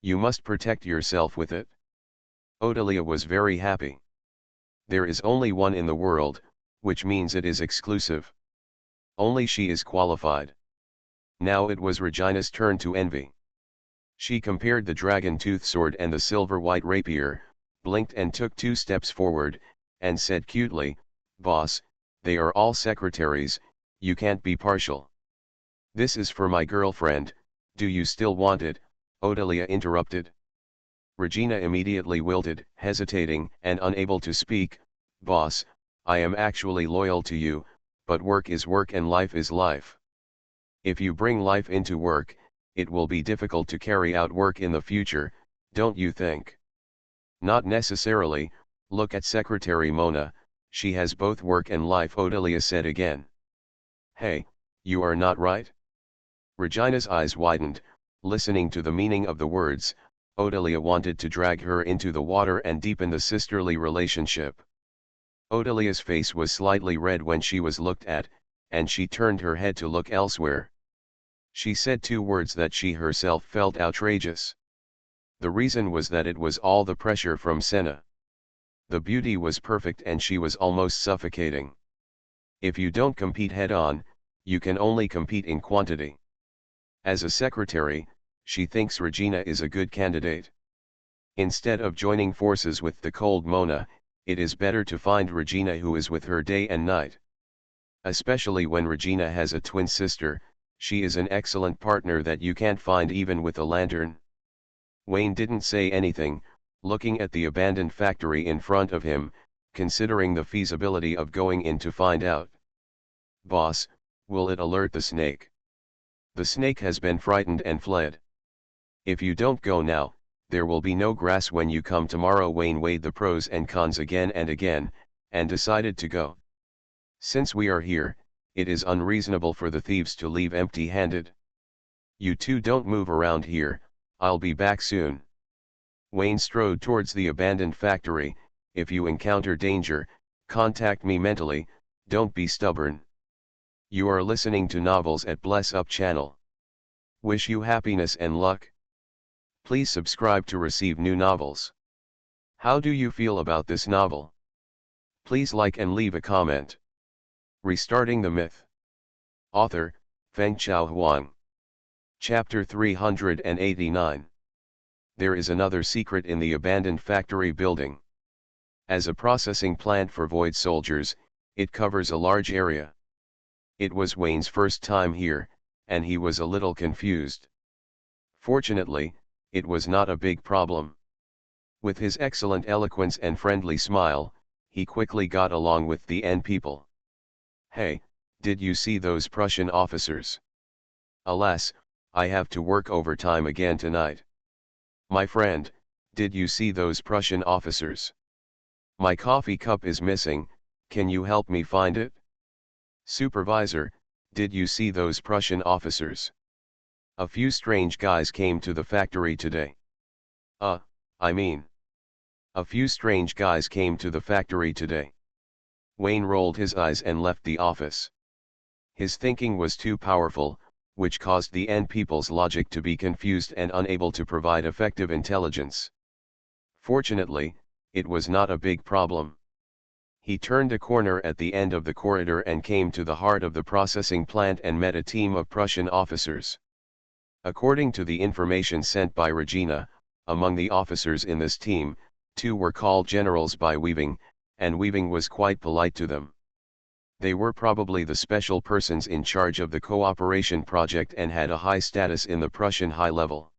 You must protect yourself with it." Odelia was very happy. There is only one in the world, which means it is exclusive. Only she is qualified. Now it was Regina's turn to envy. She compared the dragon-tooth sword and the silver-white rapier, blinked and took 2 steps forward, and said cutely, "Boss, they are all secretaries, you can't be partial." "This is for my girlfriend, do you still want it?" Odelia interrupted. Regina immediately wilted, hesitating and unable to speak. "Boss, I am actually loyal to you, but work is work and life is life. If you bring life into work, it will be difficult to carry out work in the future, don't you think?" "Not necessarily, look at Secretary Mona, she has both work and life," Odelia said again. "Hey, you are not right?" Regina's eyes widened, listening to the meaning of the words. Odelia wanted to drag her into the water and deepen the sisterly relationship. Odelia's face was slightly red when she was looked at, and she turned her head to look elsewhere. She said 2 words that she herself felt outrageous. The reason was that it was all the pressure from Senna. The beauty was perfect and she was almost suffocating. If you don't compete head-on, you can only compete in quantity. As a secretary, she thinks Regina is a good candidate. Instead of joining forces with the cold Mona, it is better to find Regina who is with her day and night. Especially when Regina has a twin sister, she is an excellent partner that you can't find even with a lantern. Wayne didn't say anything, looking at the abandoned factory in front of him, considering the feasibility of going in to find out. "Boss, Will it alert the snake? The snake has been frightened and fled. If you don't go now, there will be no grass when you come tomorrow. Wayne weighed the pros and cons again and again, and decided to go. Since we are here, it is unreasonable for the thieves to leave empty-handed. You two don't move around here, I'll be back soon. Wayne strode towards the abandoned factory. If you encounter danger, contact me mentally, don't be stubborn. You are listening to Novels at Bless Up channel. Wish you happiness and luck. Please subscribe to receive new novels. How do you feel about this novel? Please like and leave a comment. Restarting the Myth. Author, Fengchao Huang. Chapter 389. There is another secret in the abandoned factory building. As a processing plant for void soldiers, it covers a large area. It was Wayne's first time here, and he was a little confused. Fortunately, it was not a big problem. With his excellent eloquence and friendly smile, he quickly got along with the N people. Hey, did you see those Prussian officers? Alas, I have to work overtime again tonight. My friend, did you see those Prussian officers? My coffee cup is missing, can you help me find it? Supervisor, did you see those Prussian officers? A few strange guys came to the factory today. A few strange guys came to the factory today. Wayne rolled his eyes and left the office. His thinking was too powerful, which caused the N people's logic to be confused and unable to provide effective intelligence. Fortunately, it was not a big problem. He turned a corner at the end of the corridor and came to the heart of the processing plant and met a team of Prussian officers. According to the information sent by Regina, among the officers in this team, 2 were called generals by Weaving, and Weaving was quite polite to them. They were probably the special persons in charge of the cooperation project and had a high status in the Prussian high level.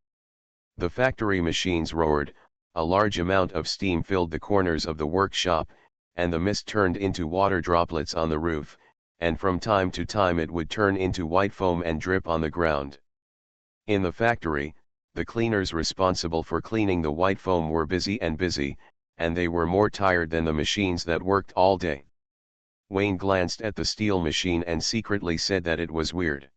The factory machines roared, a large amount of steam filled the corners of the workshop, and the mist turned into water droplets on the roof, and from time to time it would turn into white foam and drip on the ground. In the factory, the cleaners responsible for cleaning the white foam were busy, and they were more tired than the machines that worked all day. Wayne glanced at the steel machine and secretly said that it was weird.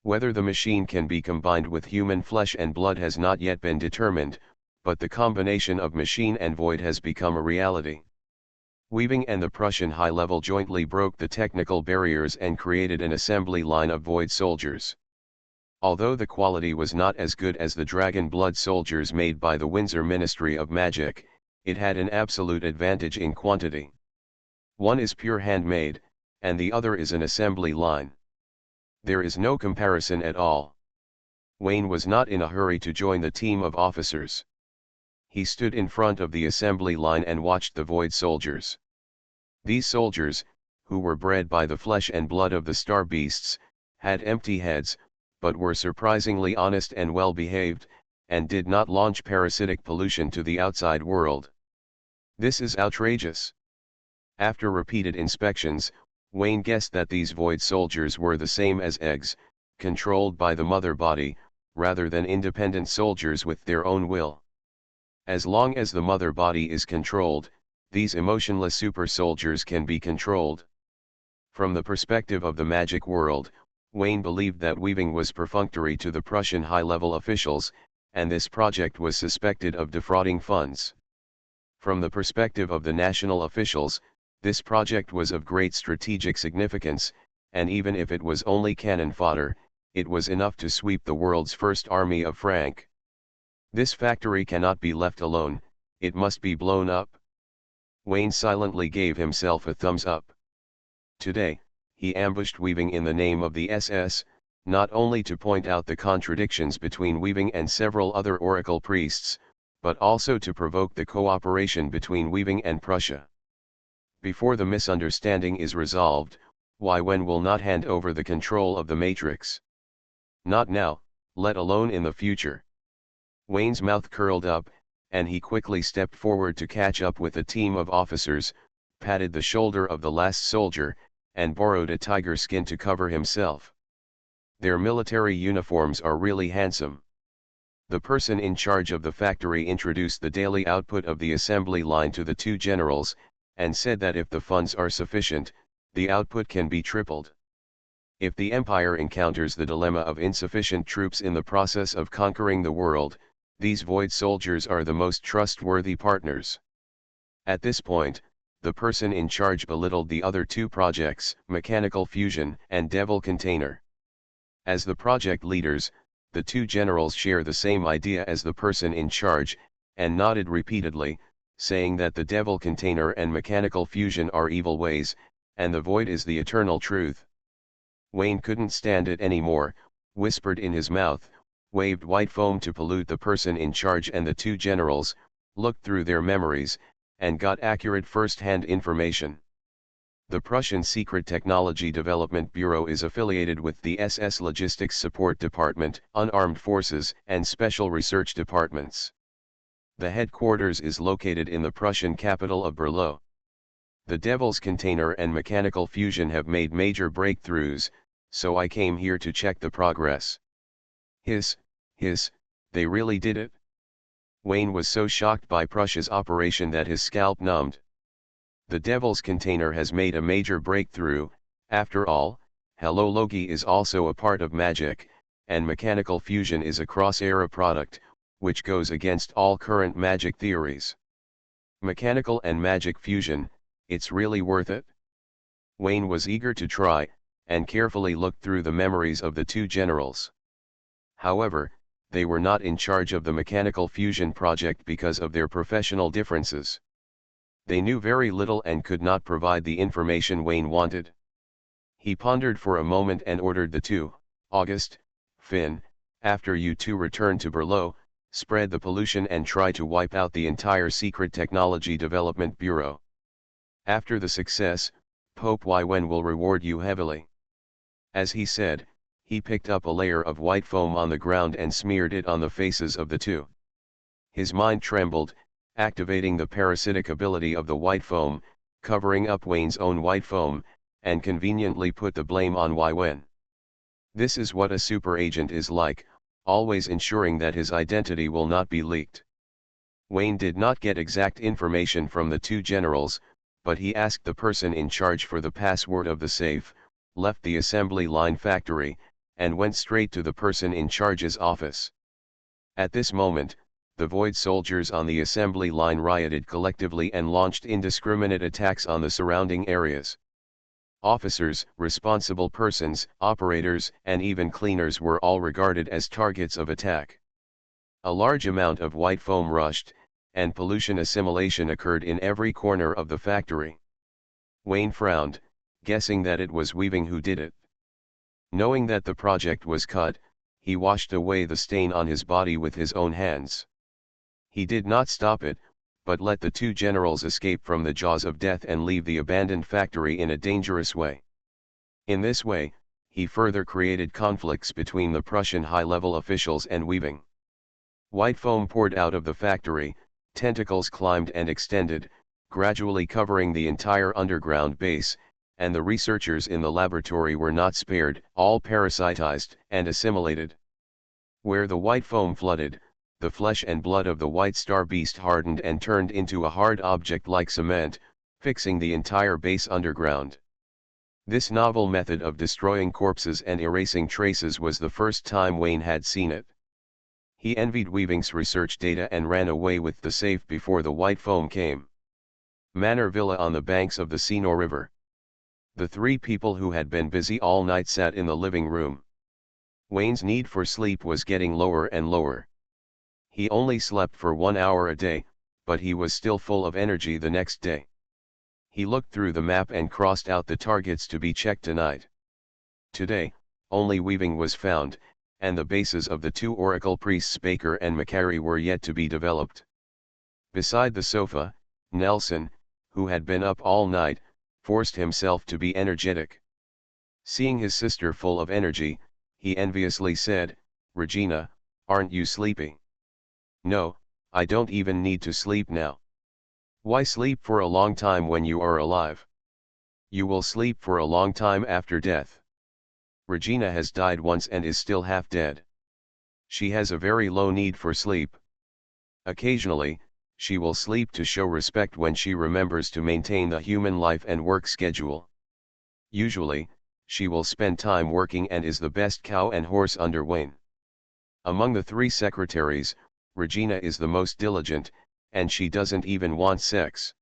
Whether the machine can be combined with human flesh and blood has not yet been determined, but the combination of machine and void has become a reality. Weaving and the Prussian high level jointly broke the technical barriers and created an assembly line of void soldiers. Although the quality was not as good as the dragon blood soldiers made by the Windsor Ministry of Magic, it had an absolute advantage in quantity. One is pure handmade, and the other is an assembly line. There is no comparison at all. Wayne was not in a hurry to join the team of officers. He stood in front of the assembly line and watched the void soldiers. These soldiers, who were bred by the flesh and blood of the star beasts, had empty heads, but were surprisingly honest and well behaved, and did not launch parasitic pollution to the outside world. This is outrageous. After repeated inspections, Wayne guessed that these void soldiers were the same as eggs, controlled by the mother body, rather than independent soldiers with their own will. As long as the mother body is controlled, these emotionless super soldiers can be controlled. From the perspective of the magic world, Wayne believed that Weaving was perfunctory to the Prussian high-level officials, and this project was suspected of defrauding funds. From the perspective of the national officials, this project was of great strategic significance, and even if it was only cannon fodder, it was enough to sweep the world's first army of Frank. This factory cannot be left alone, it must be blown up. Wayne silently gave himself a thumbs up. Today, he ambushed Weaving in the name of the SS, not only to point out the contradictions between Weaving and several other oracle priests, but also to provoke the cooperation between Weaving and Prussia. Before the misunderstanding is resolved, Wen will not hand over the control of the Matrix. Not now, let alone in the future. Wayne's mouth curled up, and he quickly stepped forward to catch up with the team of officers, patted the shoulder of the last soldier, and borrowed a tiger skin to cover himself. Their military uniforms are really handsome. The person in charge of the factory introduced the daily output of the assembly line to the two generals, and said that if the funds are sufficient, the output can be tripled. If the empire encounters the dilemma of insufficient troops in the process of conquering the world, these void soldiers are the most trustworthy partners. At this point, the person in charge belittled the other two projects, mechanical fusion and devil container. As the project leaders, the two generals share the same idea as the person in charge, and nodded repeatedly, saying that the devil container and mechanical fusion are evil ways, and the void is the eternal truth. Wayne couldn't stand it anymore, whispered in his mouth, waved white foam to pollute the person in charge and the two generals, looked through their memories, and got accurate first-hand information. The Prussian Secret Technology Development Bureau is affiliated with the SS Logistics Support Department, Unarmed Forces, and Special Research Departments. The headquarters is located in the Prussian capital of Berlin. The Devil's Container and mechanical fusion have made major breakthroughs, so I came here to check the progress. Hiss, they really did it? Wayne was so shocked by Prussia's operation that his scalp numbed. The Devil's Container has made a major breakthrough. After all, Hello Loki is also a part of magic, and mechanical fusion is a cross-era product, which goes against all current magic theories. Mechanical and magic fusion, it's really worth it? Wayne was eager to try, and carefully looked through the memories of the two generals. However, they were not in charge of the mechanical fusion project because of their professional differences. They knew very little and could not provide the information Wayne wanted. He pondered for a moment and ordered the two, August, Finn, after you two return to Berlin, spread the pollution and try to wipe out the entire Secret Technology Development Bureau. After the success, Pope Ywen will reward you heavily. As he said, he picked up a layer of white foam on the ground and smeared it on the faces of the two. His mind trembled, activating the parasitic ability of the white foam, covering up Wayne's own white foam, and conveniently put the blame on Ywen. This is what a super agent is like, always ensuring that his identity will not be leaked. Wayne did not get exact information from the two generals, but he asked the person in charge for the password of the safe, left the assembly line factory, and went straight to the person in charge's office. At this moment, the void soldiers on the assembly line rioted collectively and launched indiscriminate attacks on the surrounding areas. Officers, responsible persons, operators, and even cleaners were all regarded as targets of attack. A large amount of white foam rushed, and pollution assimilation occurred in every corner of the factory. Wayne frowned, guessing that it was Weaving who did it. Knowing that the project was cut, he washed away the stain on his body with his own hands. He did not stop it, but let the two generals escape from the jaws of death and leave the abandoned factory in a dangerous way. In this way, he further created conflicts between the Prussian high-level officials and Weaving. White foam poured out of the factory, tentacles climbed and extended, gradually covering the entire underground base, and the researchers in the laboratory were not spared, all parasitized and assimilated. Where the white foam flooded, the flesh and blood of the white star beast hardened and turned into a hard object like cement, fixing the entire base underground. This novel method of destroying corpses and erasing traces was the first time Wayne had seen it. He envied Weaving's research data and ran away with the safe before the white foam came. Manor Villa on the banks of the Sino River. The three people who had been busy all night sat in the living room. Wayne's need for sleep was getting lower and lower. He only slept for 1 hour a day, but he was still full of energy the next day. He looked through the map and crossed out the targets to be checked tonight. Today, only Weaving was found, and the bases of the two oracle priests Baker and Macquarie were yet to be developed. Beside the sofa, Nelson, who had been up all night, forced himself to be energetic. Seeing his sister full of energy, he enviously said, "Regina, aren't you sleepy?" "No, I don't even need to sleep now." "Why sleep for a long time when you are alive?" You will sleep for a long time after death. Regina has died once and is still half dead. She has a very low need for sleep. Occasionally, she will sleep to show respect when she remembers to maintain the human life and work schedule. Usually, she will spend time working and is the best cow and horse under Wayne. Among the three secretaries, Regina is the most diligent, and she doesn't even want sex.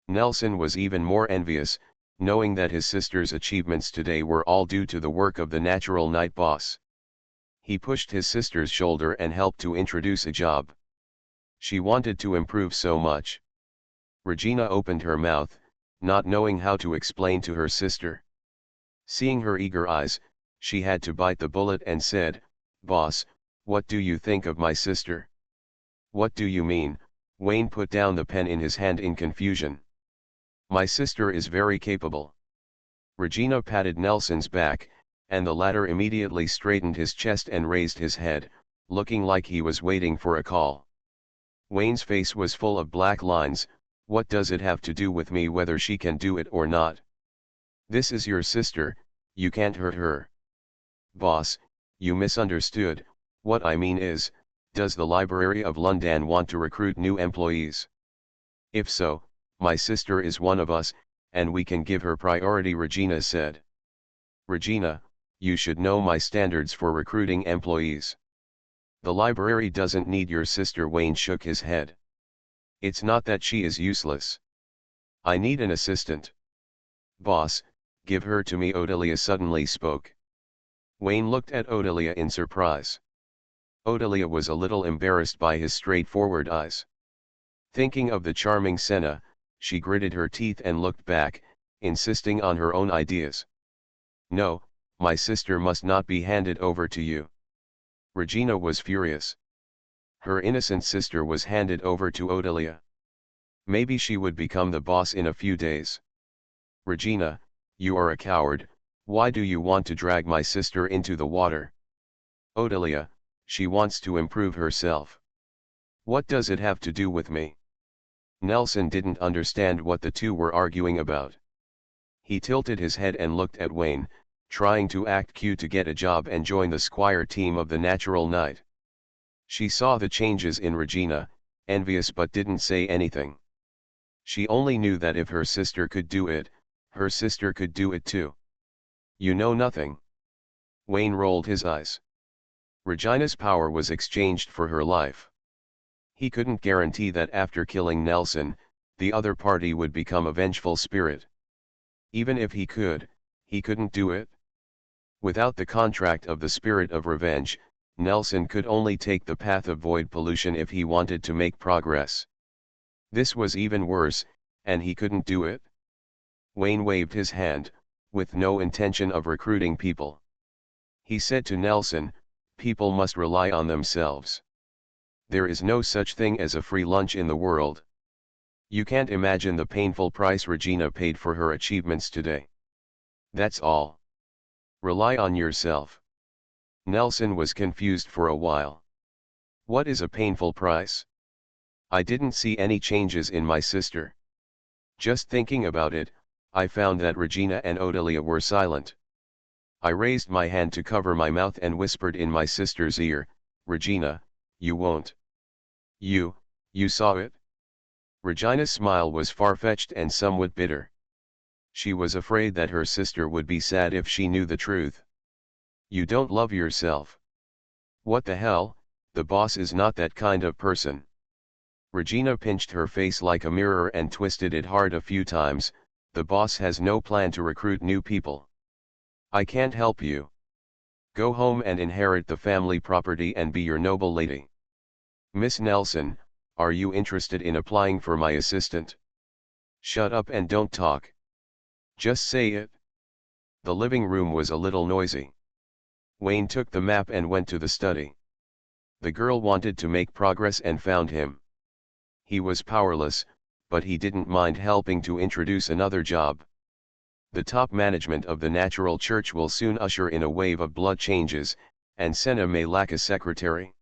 Nelson was even more envious, knowing that his sister's achievements today were all due to the work of the natural night boss. He pushed his sister's shoulder and helped to introduce a job. She wanted to improve so much. Regina opened her mouth, not knowing how to explain to her sister. Seeing her eager eyes, she had to bite the bullet and said, "Boss, what do you think of my sister?" "What do you mean?" Wayne put down the pen in his hand in confusion. "My sister is very capable." Regina patted Nelson's back, and the latter immediately straightened his chest and raised his head, looking like he was waiting for a call. Wayne's face was full of black lines. "What does it have to do with me whether she can do it or not? This is your sister, you can't hurt her." "Boss, you misunderstood. What I mean is, does the Library of London want to recruit new employees? If so, my sister is one of us, and we can give her priority," Regina said. "Regina, you should know my standards for recruiting employees. The library doesn't need your sister." Wayne shook his head. "It's not that she is useless. I need an assistant." "Boss, give her to me," Odelia suddenly spoke. Wayne looked at Odelia in surprise. Odelia was a little embarrassed by his straightforward eyes. Thinking of the charming Senna, she gritted her teeth and looked back, insisting on her own ideas. "No, my sister must not be handed over to you." Regina was furious. Her innocent sister was handed over to Odelia. Maybe she would become the boss in a few days. "Regina, you are a coward. Why do you want to drag my sister into the water?" "Odelia, she wants to improve herself. What does it have to do with me?" Nelson didn't understand what the two were arguing about. He tilted his head and looked at Wayne, trying to act cute to get a job and join the Squire team of the Natural Knight. She saw the changes in Regina, envious but didn't say anything. She only knew that if her sister could do it, her sister could do it too. "You know nothing." Wayne rolled his eyes. Regina's power was exchanged for her life. He couldn't guarantee that after killing Nelson, the other party would become a vengeful spirit. Even if he couldn't do it. Without the contract of the spirit of revenge, Nelson could only take the path of void pollution if he wanted to make progress. This was even worse, and he couldn't do it. Wayne waved his hand, with no intention of recruiting people. He said to Nelson, "People must rely on themselves. There is no such thing as a free lunch in the world. You can't imagine the painful price Regina paid for her achievements today. That's all. Rely on yourself." Nelson was confused for a while. "What is a painful price? I didn't see any changes in my sister. Just thinking about it, I found that Regina and Odelia were silent. I raised my hand to cover my mouth and whispered in my sister's ear, 'Regina, you won't. You saw it?' Regina's smile was far-fetched and somewhat bitter. She was afraid that her sister would be sad if she knew the truth. You don't love yourself. What the hell, the boss is not that kind of person. Regina pinched her face like a mirror and twisted it hard a few times. The boss has no plan to recruit new people. I can't help you. Go home and inherit the family property and be your noble lady. Miss Nelson, are you interested in applying for my assistant? Shut up and don't talk. Just say it. The living room was a little noisy. Wayne took the map and went to the study. The girl wanted to make progress and found him. He was powerless, but he didn't mind helping to introduce another job. The top management of the Natural Church will soon usher in a wave of blood changes, and Senna may lack a secretary.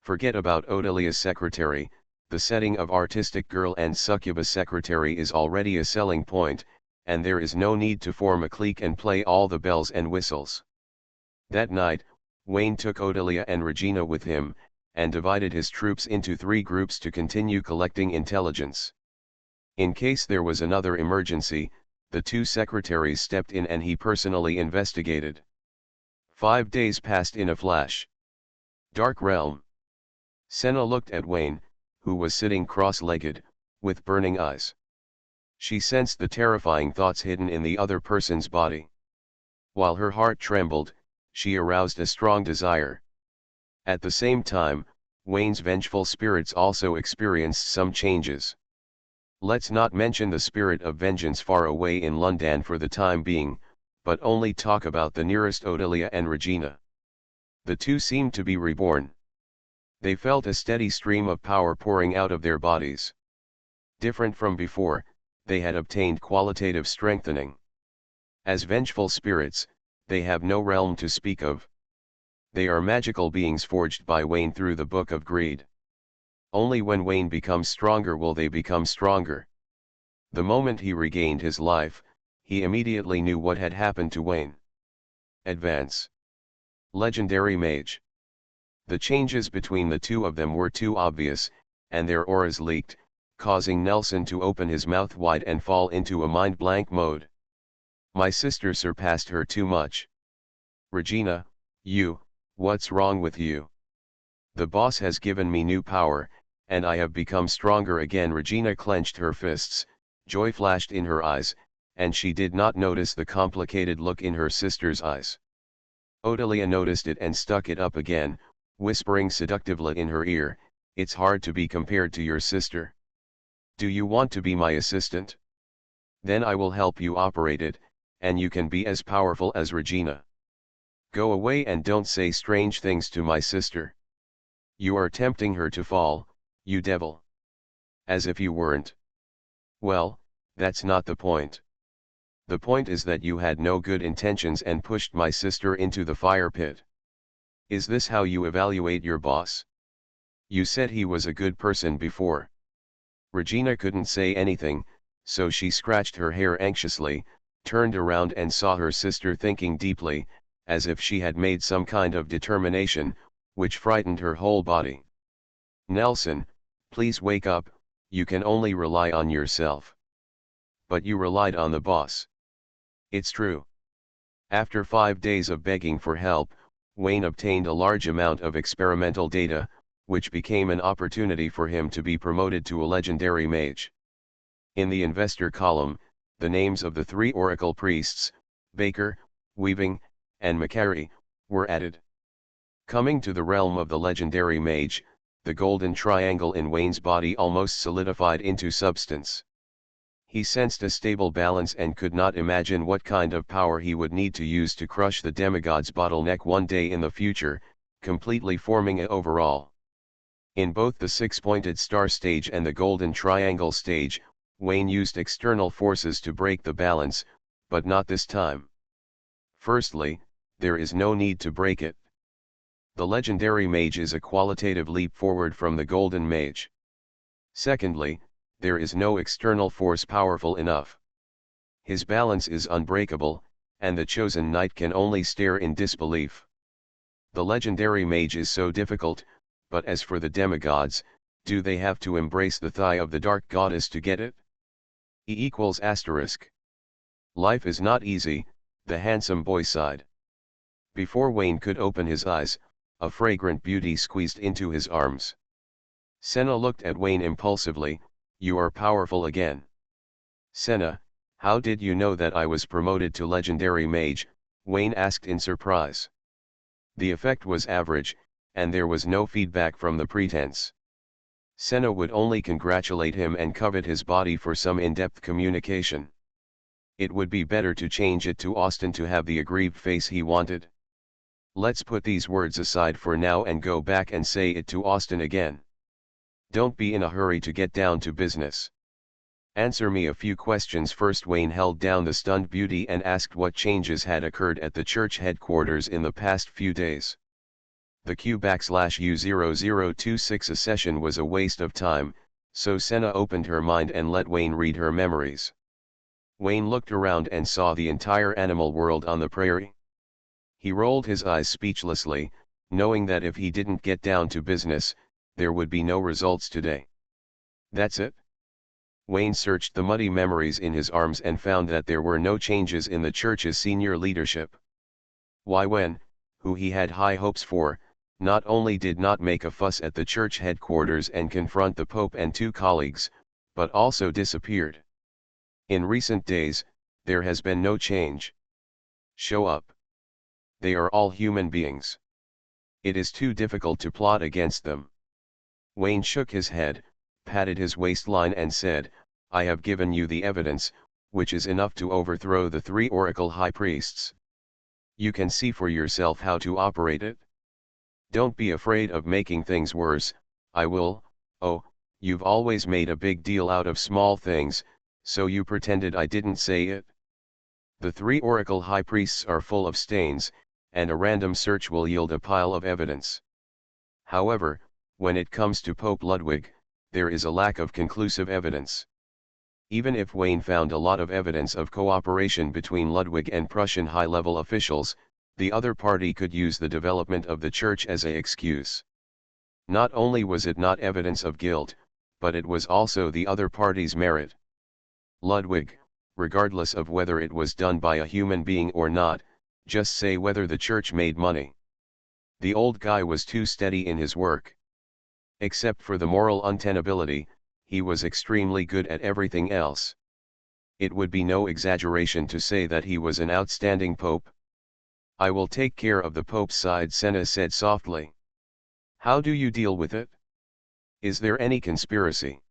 Forget about Odelia's secretary, the setting of artistic girl and succubus secretary is already a selling point, and there is no need to form a clique and play all the bells and whistles. That night, Wayne took Odelia and Regina with him, and divided his troops into 3 groups to continue collecting intelligence. In case there was another emergency, the 2 secretaries stepped in and he personally investigated. 5 days passed in a flash. Dark Realm. Senna looked at Wayne, who was sitting cross-legged, with burning eyes. She sensed the terrifying thoughts hidden in the other person's body. While her heart trembled, she aroused a strong desire. At the same time, Wayne's vengeful spirits also experienced some changes. Let's not mention the spirit of vengeance far away in London for the time being, but only talk about the nearest Odelia and Regina. The 2 seemed to be reborn. They felt a steady stream of power pouring out of their bodies. Different from before, they had obtained qualitative strengthening. As vengeful spirits, they have no realm to speak of. They are magical beings forged by Wayne through the Book of Greed. Only when Wayne becomes stronger will they become stronger. The moment he regained his life, he immediately knew what had happened to Wayne. Advance. Legendary Mage. The changes between the 2 of them were too obvious, and their auras leaked, causing Nelson to open his mouth wide and fall into a mind-blank mode. My sister surpassed her too much. Regina, what's wrong with you? The boss has given me new power, and I have become stronger again. Regina clenched her fists, joy flashed in her eyes, and she did not notice the complicated look in her sister's eyes. Odelia noticed it and stuck it up again, whispering seductively in her ear, "It's hard to be compared to your sister. Do you want to be my assistant? Then I will help you operate it, and you can be as powerful as Regina. Go away and don't say strange things to my sister. You are tempting her to fall, you devil. As if you weren't. Well, that's not the point. The point is that you had no good intentions and pushed my sister into the fire pit. Is this how you evaluate your boss? You said he was a good person before." Regina couldn't say anything, so she scratched her hair anxiously, turned around and saw her sister thinking deeply, as if she had made some kind of determination, which frightened her whole body. "Nelson, please wake up, you can only rely on yourself. But you relied on the boss. It's true." After 5 days of begging for help, Wayne obtained a large amount of experimental data, which became an opportunity for him to be promoted to a legendary mage. In the investor column, the names of the 3 oracle priests, Baker, Weaving, and Macquarie, were added. Coming to the realm of the legendary mage, the golden triangle in Wayne's body almost solidified into substance. He sensed a stable balance and could not imagine what kind of power he would need to use to crush the demigod's bottleneck one day in the future, completely forming a overall. In both the 6-pointed star stage and the golden triangle stage, Wayne used external forces to break the balance, but not this time. Firstly, there is no need to break it. The legendary mage is a qualitative leap forward from the golden mage. Secondly, there is no external force powerful enough. His balance is unbreakable, and the chosen knight can only stare in disbelief. The legendary mage is so difficult, but as for the demigods, do they have to embrace the thigh of the dark goddess to get it? ****. Life is not easy, the handsome boy sighed. Before Wayne could open his eyes, a fragrant beauty squeezed into his arms. Senna looked at Wayne impulsively. "You are powerful again." "Senna, how did you know that I was promoted to legendary mage?" Wayne asked in surprise. The effect was average, and there was no feedback from the pretense. Senna would only congratulate him and covet his body for some in-depth communication. It would be better to change it to Austin to have the aggrieved face he wanted. Let's put these words aside for now and go back and say it to Austin again. Don't be in a hurry to get down to business. Answer me a few questions first. Wayne held down the stunned beauty and asked what changes had occurred at the church headquarters in the past few days. The Q/U0026 session was a waste of time, so Senna opened her mind and let Wayne read her memories. Wayne looked around and saw the entire animal world on the prairie. He rolled his eyes speechlessly, knowing that if he didn't get down to business, there would be no results today. That's it? Wayne searched the muddy memories in his arms and found that there were no changes in the church's senior leadership. Why, Wen, who he had high hopes for, not only did not make a fuss at the church headquarters and confront the Pope and two colleagues, but also disappeared. In recent days, there has been no change. Show up. They are all human beings. It is too difficult to plot against them. Wayne shook his head, patted his waistline and said, I have given you the evidence, which is enough to overthrow the three Oracle High Priests. You can see for yourself how to operate it. Don't be afraid of making things worse. I will. Oh, you've always made a big deal out of small things, so you pretended I didn't say it. The three Oracle High Priests are full of stains, and a random search will yield a pile of evidence. However, when it comes to Pope Ludwig, there is a lack of conclusive evidence. Even if Wayne found a lot of evidence of cooperation between Ludwig and Prussian high-level officials, the other party could use the development of the church as an excuse. Not only was it not evidence of guilt, but it was also the other party's merit. Ludwig, regardless of whether it was done by a human being or not, just say whether the church made money. The old guy was too steady in his work. Except for the moral untenability, he was extremely good at everything else. It would be no exaggeration to say that he was an outstanding pope. I will take care of the pope's side, Senna said softly. How do you deal with it? Is there any conspiracy?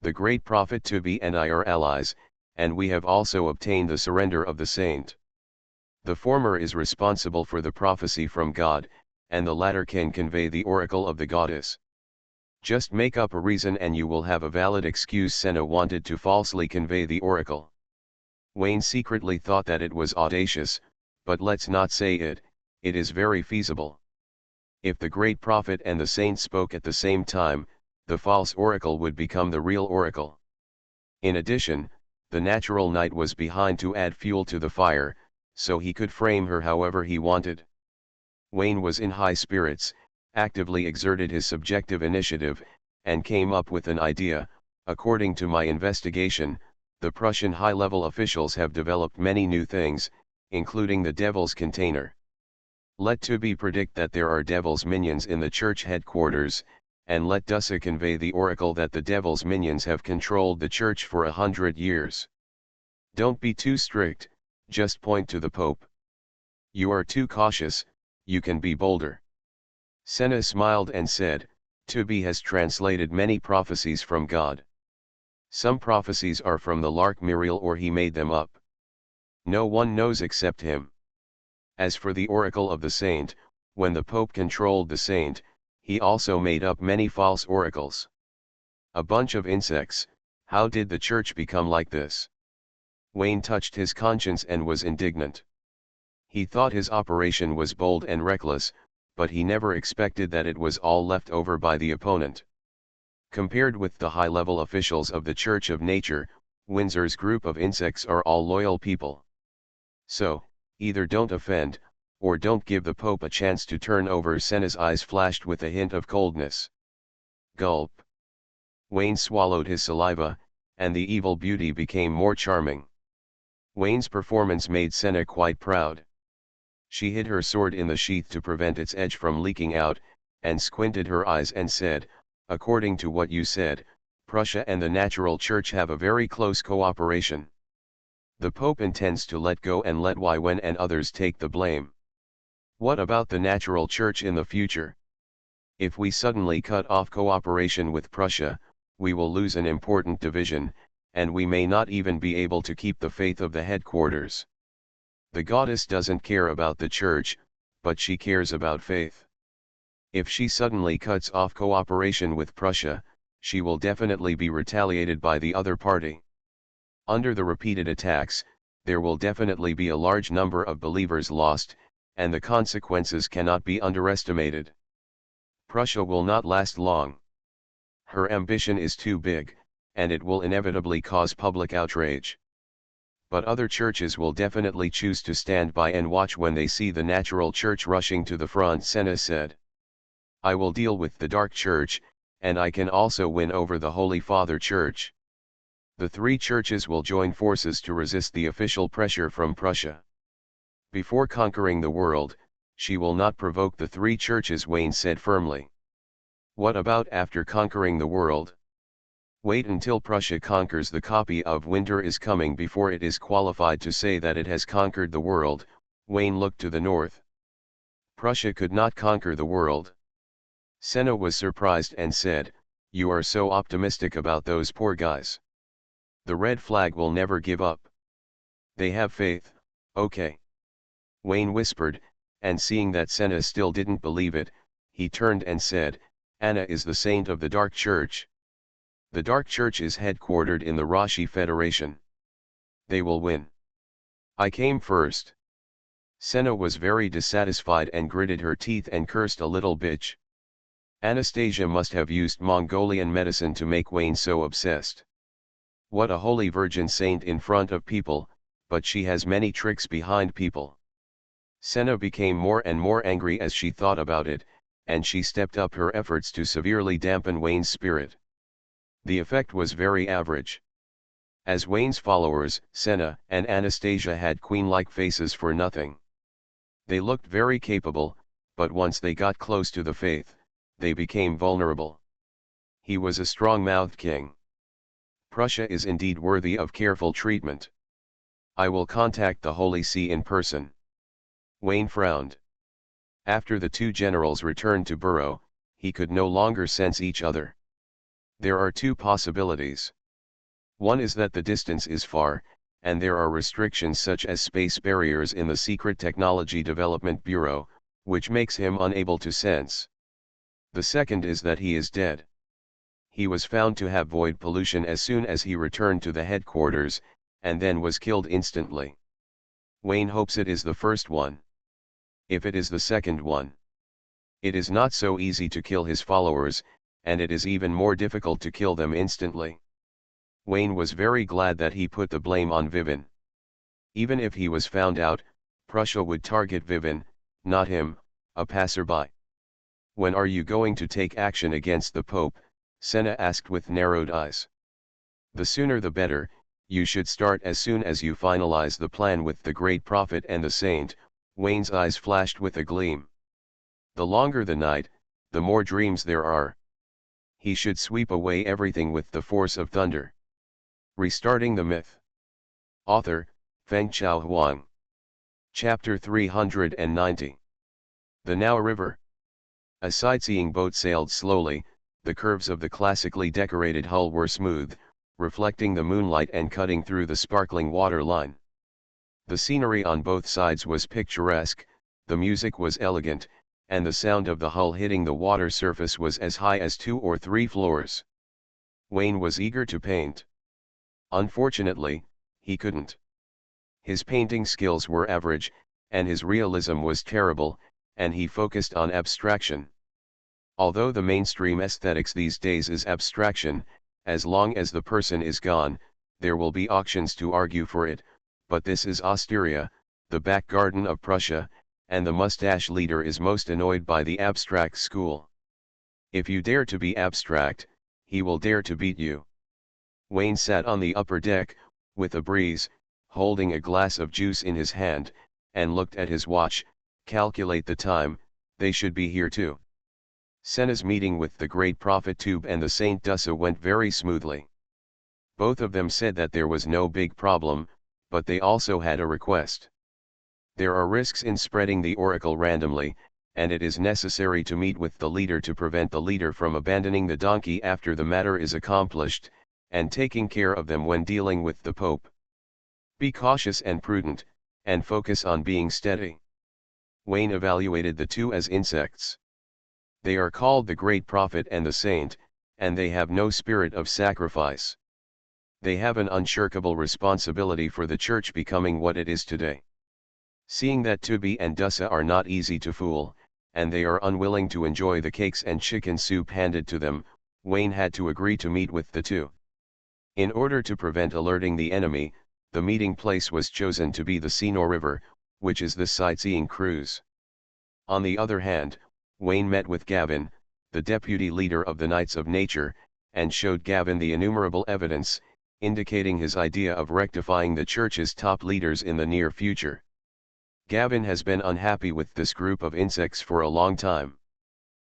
The great prophet Tubi and I are allies, and we have also obtained the surrender of the saint. The former is responsible for the prophecy from God, and the latter can convey the oracle of the goddess. Just make up a reason and you will have a valid excuse. Senna wanted to falsely convey the oracle. Wayne secretly thought that it was audacious, but let's not say it, it is very feasible. If the great prophet and the saint spoke at the same time, the false oracle would become the real oracle. In addition, the natural knight was behind to add fuel to the fire, so he could frame her however he wanted. Wayne was in high spirits, actively exerted his subjective initiative, and came up with an idea. According to my investigation, the Prussian high-level officials have developed many new things, including the devil's container. Let Tubi predict that there are devil's minions in the church headquarters, and let Dussa convey the oracle that the devil's minions have controlled the church for 100 years. Don't be too strict, just point to the Pope. You are too cautious, you can be bolder. Senna smiled and said, Tubi has translated many prophecies from God. Some prophecies are from the Lark Muriel or he made them up. No one knows except him. As for the oracle of the saint, when the Pope controlled the saint, he also made up many false oracles. A bunch of insects. How did the church become like this? Wayne touched his conscience and was indignant. He thought his operation was bold and reckless, but he never expected that it was all left over by the opponent. Compared with the high-level officials of the Church of Nature, Windsor's group of insects are all loyal people. So, either don't offend, or don't give the Pope a chance to turn over. Senna's eyes flashed with a hint of coldness. Gulp. Wayne swallowed his saliva, and the evil beauty became more charming. Wayne's performance made Senna quite proud. She hid her sword in the sheath to prevent its edge from leaking out, and squinted her eyes and said, according to what you said, Prussia and the Natural Church have a very close cooperation. The Pope intends to let go and let Wen and others take the blame. What about the Natural Church in the future? If we suddenly cut off cooperation with Prussia, we will lose an important division, and we may not even be able to keep the faith of the headquarters. The goddess doesn't care about the church, but she cares about faith. If she suddenly cuts off cooperation with Prussia, she will definitely be retaliated by the other party. Under the repeated attacks, there will definitely be a large number of believers lost, and the consequences cannot be underestimated. Prussia will not last long. Her ambition is too big, and it will inevitably cause public outrage. But other churches will definitely choose to stand by and watch when they see the natural church rushing to the front, Senna said. I will deal with the dark church, and I can also win over the Holy Father Church. The three churches will join forces to resist the official pressure from Prussia. Before conquering the world, she will not provoke the three churches, Wayne said firmly. What about after conquering the world? Wait until Prussia conquers. The copy of Winter is Coming before it is qualified to say that it has conquered the world. Wayne looked to the north. Prussia could not conquer the world. Senna was surprised and said, "You are so optimistic about those poor guys. The red flag will never give up. They have faith, okay." Wayne whispered, and seeing that Senna still didn't believe it, he turned and said, "Anna is the saint of the Dark Church. The Dark Church is headquartered in the Rashi Federation. They will win. I came first." Senna was very dissatisfied and gritted her teeth and cursed a little bitch. Anastasia must have used Mongolian medicine to make Wayne so obsessed. What a holy virgin saint in front of people, but she has many tricks behind people. Senna became more and more angry as she thought about it, and she stepped up her efforts to severely dampen Wayne's spirit. The effect was very average. As Wayne's followers, Senna and Anastasia had queen-like faces for nothing. They looked very capable, but once they got close to the faith, they became vulnerable. He was a strong-mouthed king. Prussia is indeed worthy of careful treatment. I will contact the Holy See in person. Wayne frowned. After the two generals returned to Burrow, he could no longer sense each other. There are two possibilities. One is that the distance is far, and there are restrictions such as space barriers in the Secret Technology Development Bureau, which makes him unable to sense. The second is that he is dead. He was found to have void pollution as soon as he returned to the headquarters, and then was killed instantly. Wayne hopes it is the first one. If it is the second one, it is not so easy to kill his followers, and it is even more difficult to kill them instantly. Wayne was very glad that he put the blame on Vivin. Even if he was found out, Prussia would target Vivin, not him, a passerby. When are you going to take action against the Pope? Senna asked with narrowed eyes. The sooner the better. You should start as soon as you finalize the plan with the great prophet and the saint. Wayne's eyes flashed with a gleam. The longer the night, the more dreams there are. He should sweep away everything with the force of thunder. Restarting the myth. Author, Fengchao Huang. Chapter 390. The Now River. A sightseeing boat sailed slowly. The curves of the classically decorated hull were smooth, reflecting the moonlight and cutting through the sparkling water line. The scenery on both sides was picturesque, the music was elegant, and the sound of the hull hitting the water surface was as high as 2 or 3 floors. Wayne was eager to paint. Unfortunately, he couldn't. His painting skills were average, and his realism was terrible, and he focused on abstraction. Although the mainstream aesthetics these days is abstraction, as long as the person is gone, there will be auctions to argue for it, but this is Osteria, the back garden of Prussia, and the mustache leader is most annoyed by the abstract school. If you dare to be abstract, he will dare to beat you. Wayne sat on the upper deck, with a breeze, holding a glass of juice in his hand, and looked at his watch. Calculate the time, they should be here too. Senna's meeting with the great prophet Tube and the Saint Dussa went very smoothly. Both of them said that there was no big problem, but they also had a request. There are risks in spreading the oracle randomly, and it is necessary to meet with the leader to prevent the leader from abandoning the donkey after the matter is accomplished, and taking care of them when dealing with the Pope. Be cautious and prudent, and focus on being steady. Wayne evaluated the two as insects. They are called the great prophet and the saint, and they have no spirit of sacrifice. They have an unshirkable responsibility for the church becoming what it is today. Seeing that Tubi and Dussa are not easy to fool, and they are unwilling to enjoy the cakes and chicken soup handed to them, Wayne had to agree to meet with the two. In order to prevent alerting the enemy, The meeting place was chosen to be the Seno River, which is the sightseeing cruise. On the other hand, Wayne met with Gavin, the deputy leader of the Knights of Nature, and showed Gavin the innumerable evidence, indicating his idea of rectifying the church's top leaders in the near future. Gavin has been unhappy with this group of insects for a long time.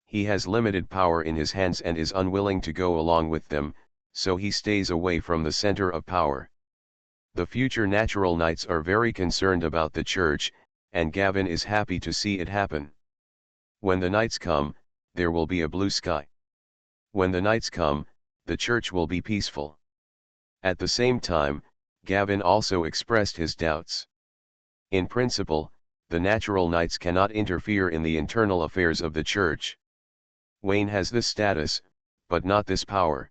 He has limited power in his hands and is unwilling to go along with them, so he stays away from the center of power. The future natural knights are very concerned about the church, and Gavin is happy to see it happen. When the knights come, there will be a blue sky. When the knights come, the church will be peaceful. At the same time, Gavin also expressed his doubts. In principle, the natural knights cannot interfere in the internal affairs of the church. Wayne has this status, but not this power.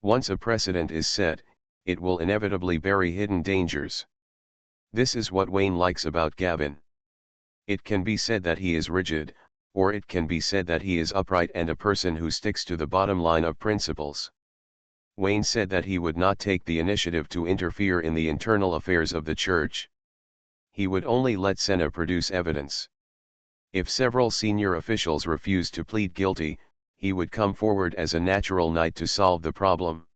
Once a precedent is set, it will inevitably bury hidden dangers. This is what Wayne likes about Gavin. It can be said that he is rigid, or it can be said that he is upright and a person who sticks to the bottom line of principles. Wayne said that he would not take the initiative to interfere in the internal affairs of the church. He would only let Senna produce evidence. If several senior officials refused to plead guilty, he would come forward as a natural knight to solve the problem.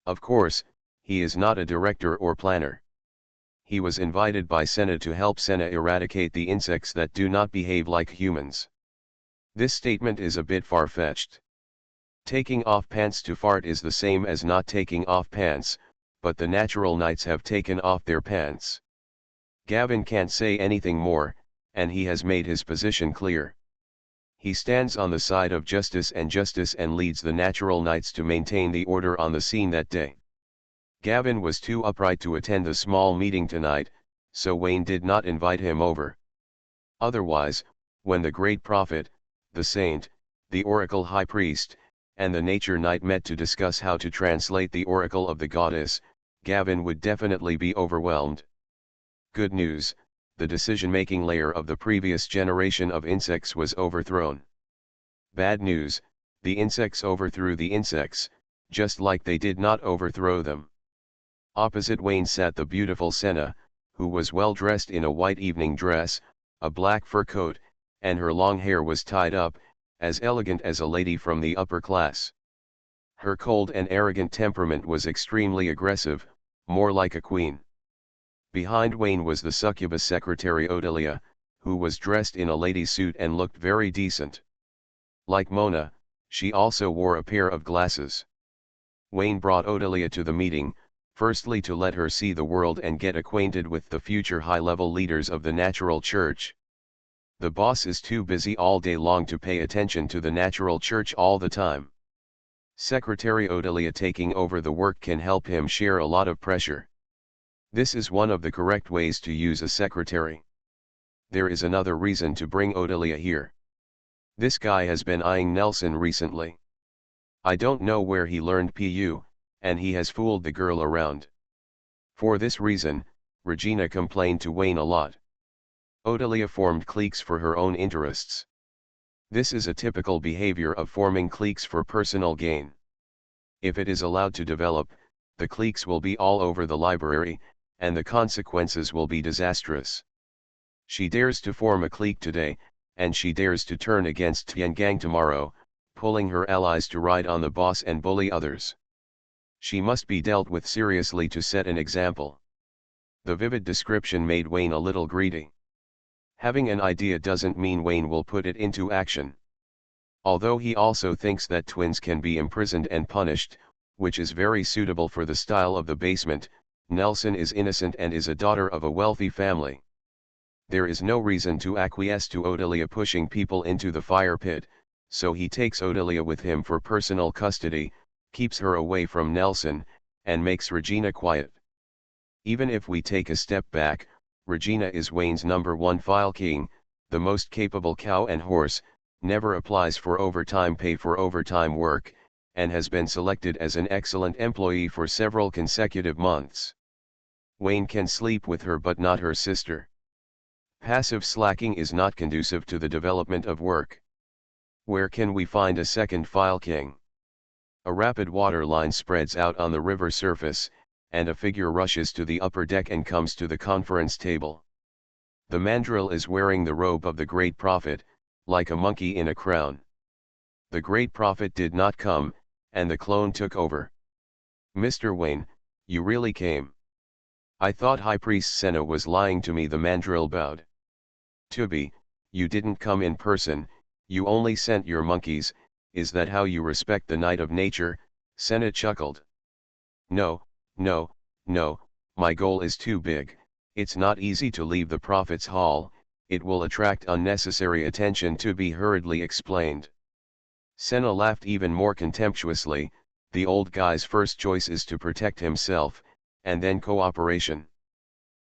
Of course, he is not a director or planner. He was invited by Senna to help Senna eradicate the insects that do not behave like humans. This statement is a bit far-fetched. Taking off pants to fart is the same as not taking off pants, but the natural knights have taken off their pants. Gavin can't say anything more, and he has made his position clear. He stands on the side of justice and leads the natural knights to maintain the order on the scene that day. Gavin was too upright to attend the small meeting tonight, so Wayne did not invite him over. Otherwise, when the great prophet, the saint, the oracle high priest, and the nature knight met to discuss how to translate the oracle of the goddess, Gavin would definitely be overwhelmed. Good news, the decision-making layer of the previous generation of insects was overthrown. Bad news, the insects overthrew the insects, just like they did not overthrow them. Opposite Wayne sat the beautiful Senna, who was well dressed in a white evening dress, a black fur coat, and her long hair was tied up, as elegant as a lady from the upper class. Her cold and arrogant temperament was extremely aggressive, more like a queen. Behind Wayne was the succubus secretary Odelia, who was dressed in a lady suit and looked very decent. Like Mona, she also wore a pair of glasses. Wayne brought Odelia to the meeting, firstly to let her see the world and get acquainted with the future high-level leaders of the natural church. The boss is too busy all day long to pay attention to the natural church all the time. Secretary Odelia taking over the work can help him share a lot of pressure. This is one of the correct ways to use a secretary. There is another reason to bring Odelia here. This guy has been eyeing Nelson recently. I don't know where he learned PU, and he has fooled the girl around. For this reason, Regina complained to Wayne a lot. Odelia formed cliques for her own interests. This is a typical behavior of forming cliques for personal gain. If it is allowed to develop, the cliques will be all over the library, and the consequences will be disastrous. She dares to form a clique today, and she dares to turn against Tiangang tomorrow, pulling her allies to ride on the boss and bully others. She must be dealt with seriously to set an example. The vivid description made Wayne a little greedy. Having an idea doesn't mean Wayne will put it into action. Although he also thinks that twins can be imprisoned and punished, which is very suitable for the style of the basement, Nelson is innocent and is a daughter of a wealthy family. There is no reason to acquiesce to Odelia pushing people into the fire pit, so he takes Odelia with him for personal custody, keeps her away from Nelson, and makes Regina quiet. Even if we take a step back, Regina is Wayne's #1 file king, the most capable cow and horse, never applies for overtime pay for overtime work, and has been selected as an excellent employee for several consecutive months. Wayne can sleep with her but not her sister. Passive slacking is not conducive to the development of work. Where can we find a second file king? A rapid water line spreads out on the river surface, and a figure rushes to the upper deck and comes to the conference table. The mandrill is wearing the robe of the great prophet, like a monkey in a crown. The great prophet did not come, and the clone took over. "Mr. Wayne, you really came. I thought High Priest Senna was lying to me." The mandrill bowed. "Tubi, you didn't come in person, you only sent your monkeys. Is that how you respect the Knight of Nature?" Senna chuckled. "No, no, no, my goal is too big. It's not easy to leave the Prophet's Hall, it will attract unnecessary attention," Tubi hurriedly explained. Senna laughed even more contemptuously. The old guy's first choice is to protect himself, and then cooperation.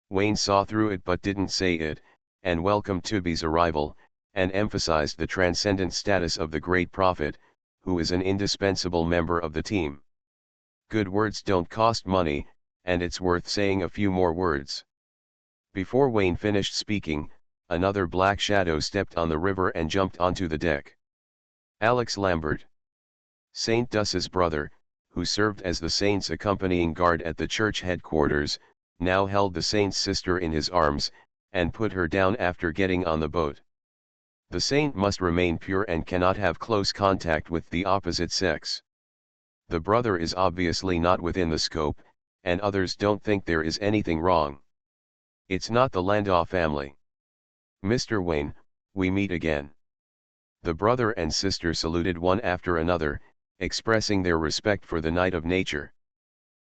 Wayne saw through it but didn't say it, and welcomed Tubi's arrival, and emphasized the transcendent status of the great prophet, who is an indispensable member of the team. Good words don't cost money, and it's worth saying a few more words. Before Wayne finished speaking, another black shadow stepped on the river and jumped onto the deck. Alex Lambert, Saint Dussa's brother, who served as the saint's accompanying guard at the church headquarters, now held the saint's sister in his arms, and put her down after getting on the boat. The saint must remain pure and cannot have close contact with the opposite sex. The brother is obviously not within the scope, and others don't think there is anything wrong. It's not the Landau family. "Mr. Wayne, we meet again." The brother and sister saluted one after another, expressing their respect for the Knight of Nature.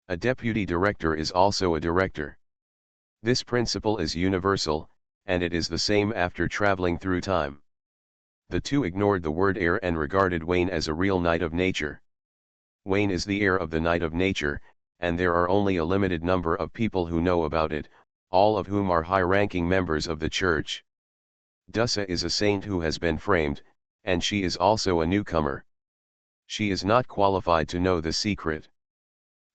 A deputy director is also a director. This principle is universal, and it is the same after traveling through time. The two ignored the word heir and regarded Wayne as a real Knight of Nature. Wayne is the heir of the Knight of Nature, and there are only a limited number of people who know about it, all of whom are high-ranking members of the church. Dussa is a saint who has been framed, and she is also a newcomer. She is not qualified to know the secret.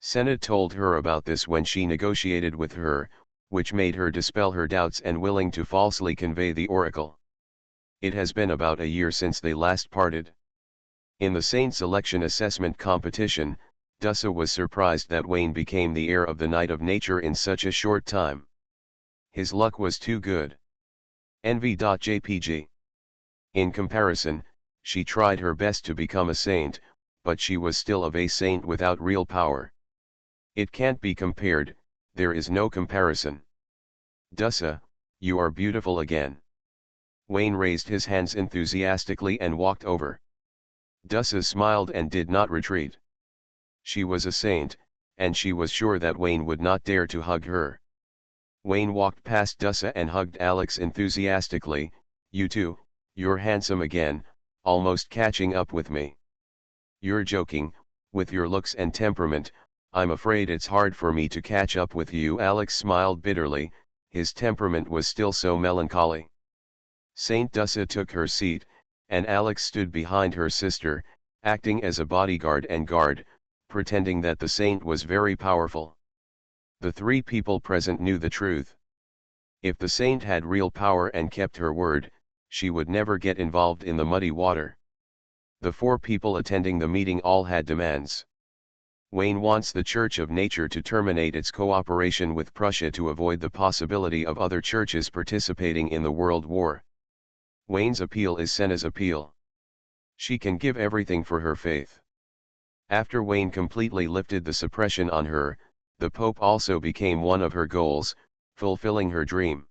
Senna told her about this when she negotiated with her, which made her dispel her doubts and willing to falsely convey the oracle. It has been about a year since they last parted. In the saint selection assessment competition, Dussa was surprised that Wayne became the heir of the Knight of Nature in such a short time. His luck was too good. Envy.jpg. In comparison, she tried her best to become a saint, but she was still a saint without real power. It can't be compared, there is no comparison. "Dussa, you are beautiful again." Wayne raised his hands enthusiastically and walked over. Dussa smiled and did not retreat. She was a saint, and she was sure that Wayne would not dare to hug her. Wayne walked past Dussa and hugged Alex enthusiastically. "You too, you're handsome again, almost catching up with me." "You're joking, with your looks and temperament, I'm afraid it's hard for me to catch up with you." Alex smiled bitterly, his temperament was still so melancholy. Saint Dussa took her seat, and Alex stood behind her sister, acting as a bodyguard and guard, pretending that the saint was very powerful. The three people present knew the truth. If the saint had real power and kept her word, she would never get involved in the muddy water. The four people attending the meeting all had demands. Wayne wants the Church of Nature to terminate its cooperation with Prussia to avoid the possibility of other churches participating in the World War. Wayne's appeal is Senna's appeal. She can give everything for her faith. After Wayne completely lifted the suppression on her, the Pope also became one of her goals, fulfilling her dream.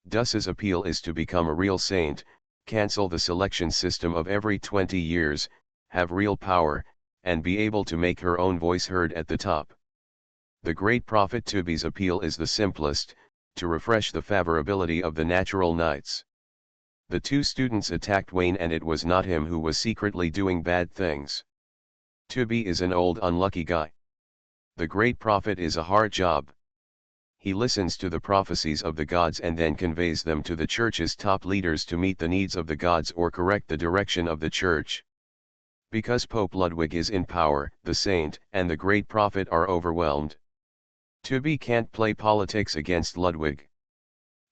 Dussa's appeal is to become a real saint, cancel the selection system of every 20 years, have real power, and be able to make her own voice heard at the top. The great prophet Tubi's appeal is the simplest, to refresh the favorability of the natural knights. The two students attacked Wayne, and it was not him who was secretly doing bad things. Tubi is an old unlucky guy. The great prophet is a hard job. He listens to the prophecies of the gods and then conveys them to the church's top leaders to meet the needs of the gods or correct the direction of the church. Because Pope Ludwig is in power, the saint and the great prophet are overwhelmed. Tubi can't play politics against Ludwig.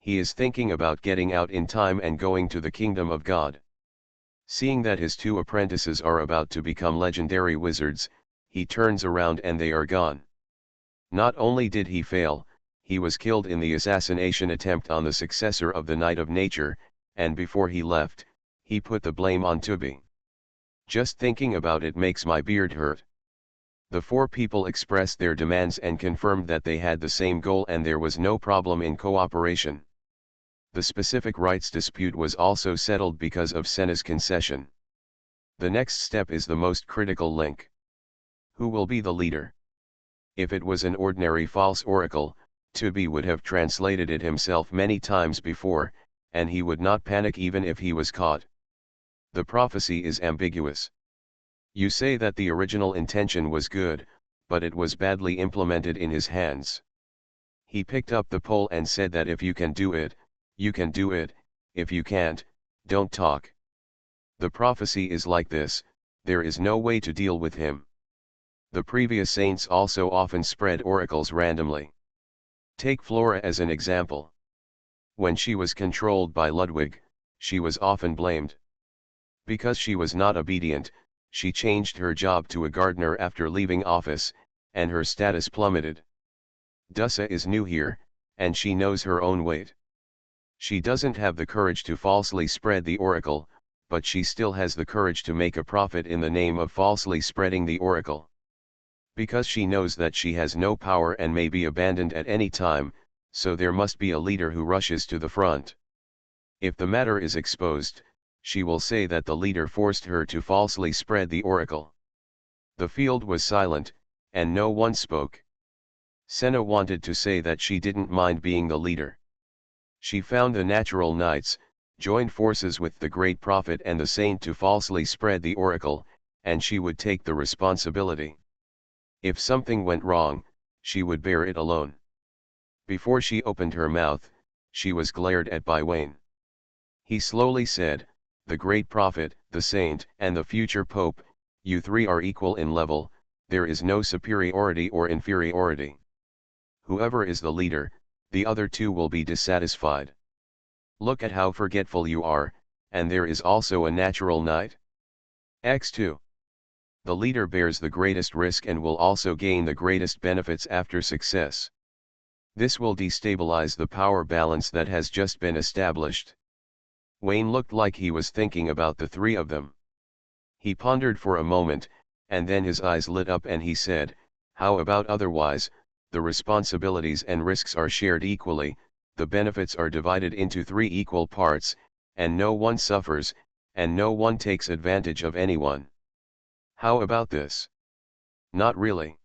He is thinking about getting out in time and going to the kingdom of God. Seeing that his two apprentices are about to become legendary wizards, he turns around and they are gone. Not only did he fail, he was killed in the assassination attempt on the successor of the Knight of Nature, and before he left, he put the blame on Tubi. Just thinking about it makes my beard hurt. The four people expressed their demands and confirmed that they had the same goal and there was no problem in cooperation. The specific rights dispute was also settled because of Senna's concession. The next step is the most critical link. Who will be the leader? If it was an ordinary false oracle, Tubi would have translated it himself many times before, and he would not panic even if he was caught. The prophecy is ambiguous. You say that the original intention was good, but it was badly implemented in his hands. He picked up the pole and said that if you can do it, you can do it, if you can't, don't talk. The prophecy is like this, there is no way to deal with him. The previous saints also often spread oracles randomly. Take Flora as an example. When she was controlled by Ludwig, she was often blamed. Because she was not obedient, she changed her job to a gardener after leaving office, and her status plummeted. Dussa is new here, and she knows her own weight. She doesn't have the courage to falsely spread the oracle, but she still has the courage to make a profit in the name of falsely spreading the oracle. Because she knows that she has no power and may be abandoned at any time, so there must be a leader who rushes to the front. If the matter is exposed, she will say that the leader forced her to falsely spread the oracle. The field was silent, and no one spoke. Senna wanted to say that she didn't mind being the leader. She found the natural knights, joined forces with the great prophet and the saint to falsely spread the oracle, and she would take the responsibility. If something went wrong, she would bear it alone. Before she opened her mouth, she was glared at by Wayne. He slowly said, "The great prophet, the saint, and the future pope, you three are equal in level, there is no superiority or inferiority. Whoever is the leader, the other two will be dissatisfied. Look at how forgetful you are, and there is also a natural knight. X2. The leader bears the greatest risk and will also gain the greatest benefits after success. This will destabilize the power balance that has just been established." Wayne looked like he was thinking about the three of them. He pondered for a moment, and then his eyes lit up and he said, "How about otherwise? The responsibilities and risks are shared equally, the benefits are divided into 3 equal parts, and no one suffers, and no one takes advantage of anyone. How about this?" "Not really."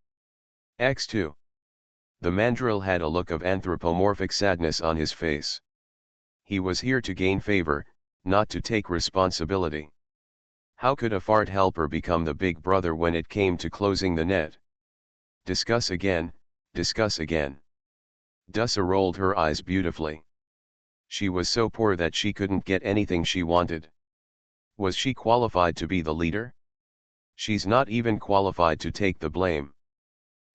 X2. The mandrill had a look of anthropomorphic sadness on his face. He was here to gain favor, not to take responsibility. How could a fart helper become the big brother when it came to closing the net? Discuss again, discuss again. Dussa rolled her eyes beautifully. She was so poor that she couldn't get anything she wanted. Was she qualified to be the leader? She's not even qualified to take the blame.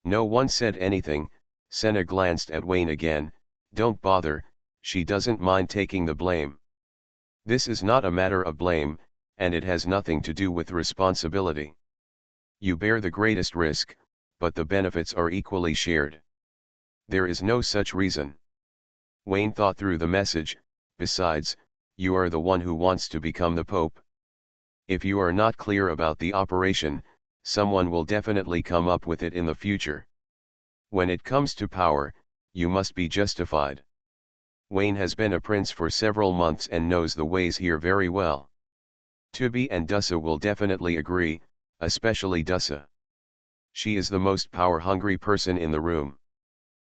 No one said anything. Senna glanced at Wayne again. "Don't bother, she doesn't mind taking the blame. This is not a matter of blame, and it has nothing to do with responsibility. You bear the greatest risk, but the benefits are equally shared. There is no such reason." Wayne thought through the message. "Besides, you are the one who wants to become the Pope. If you are not clear about the operation, someone will definitely come up with it in the future. When it comes to power, you must be justified. Wayne has been a prince for several months and knows the ways here very well. Tubi and Dussa will definitely agree, especially Dussa. She is the most power-hungry person in the room.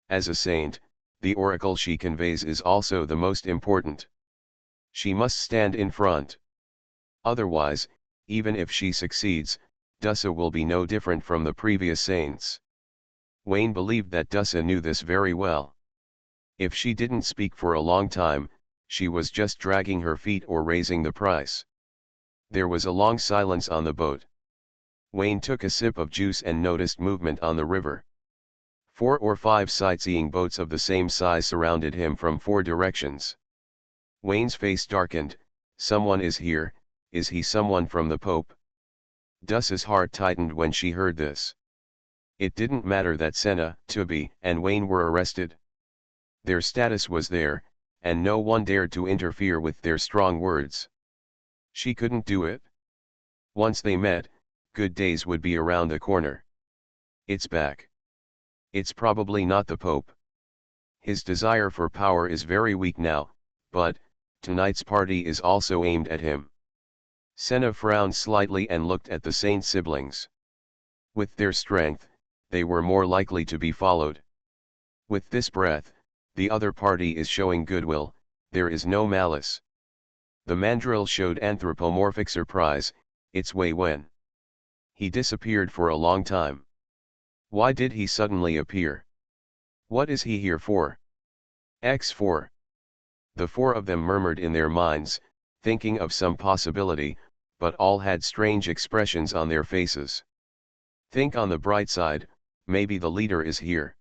As a saint, the oracle she conveys is also the most important. She must stand in front. Otherwise, even if she succeeds, Dussa will be no different from the previous saints." Wayne believed that Dussa knew this very well. If she didn't speak for a long time, she was just dragging her feet or raising the price. There was a long silence on the boat. Wayne took a sip of juice and noticed movement on the river. 4 or 5 sightseeing boats of the same size surrounded him from 4 directions. Wayne's face darkened. Someone is here. Is he someone from the Pope? Dussa's heart tightened when she heard this. It didn't matter that Senna, Tubby, and Wayne were arrested. Their status was there, and no one dared to interfere with their strong words. She couldn't do it. Once they met, good days would be around the corner. It's back. It's probably not the Pope. His desire for power is very weak now, but tonight's party is also aimed at him. Senna frowned slightly and looked at the Saint siblings. With their strength, they were more likely to be followed. With this breath, the other party is showing goodwill, there is no malice. The mandrill showed anthropomorphic surprise, it's Wei Wen. He disappeared for a long time. Why did he suddenly appear? What is he here for? X4. The four of them murmured in their minds, thinking of some possibility, but all had strange expressions on their faces. Think on the bright side, maybe the leader is here.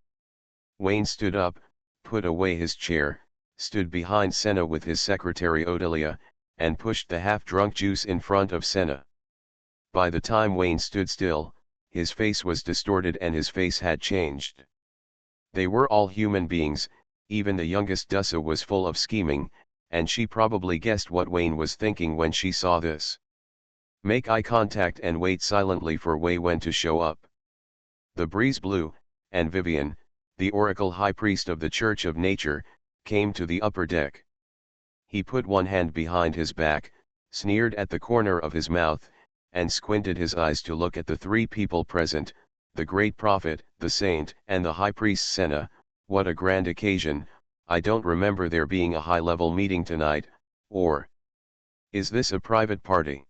Wayne stood up, put away his chair, stood behind Senna with his secretary Odelia, and pushed the half-drunk juice in front of Senna. By the time Wayne stood still, his face was distorted and his face had changed. They were all human beings, even the youngest Dussa was full of scheming, and she probably guessed what Wayne was thinking when she saw this. Make eye contact and wait silently for Wei Wen to show up. The breeze blew, and Vivian, the oracle high priest of the Church of Nature, came to the upper deck. He put one hand behind his back, sneered at the corner of his mouth, and squinted his eyes to look at the three people present, the great prophet, the saint, and the high priest Senna. What a grand occasion, I don't remember there being a high-level meeting tonight, or is this a private party?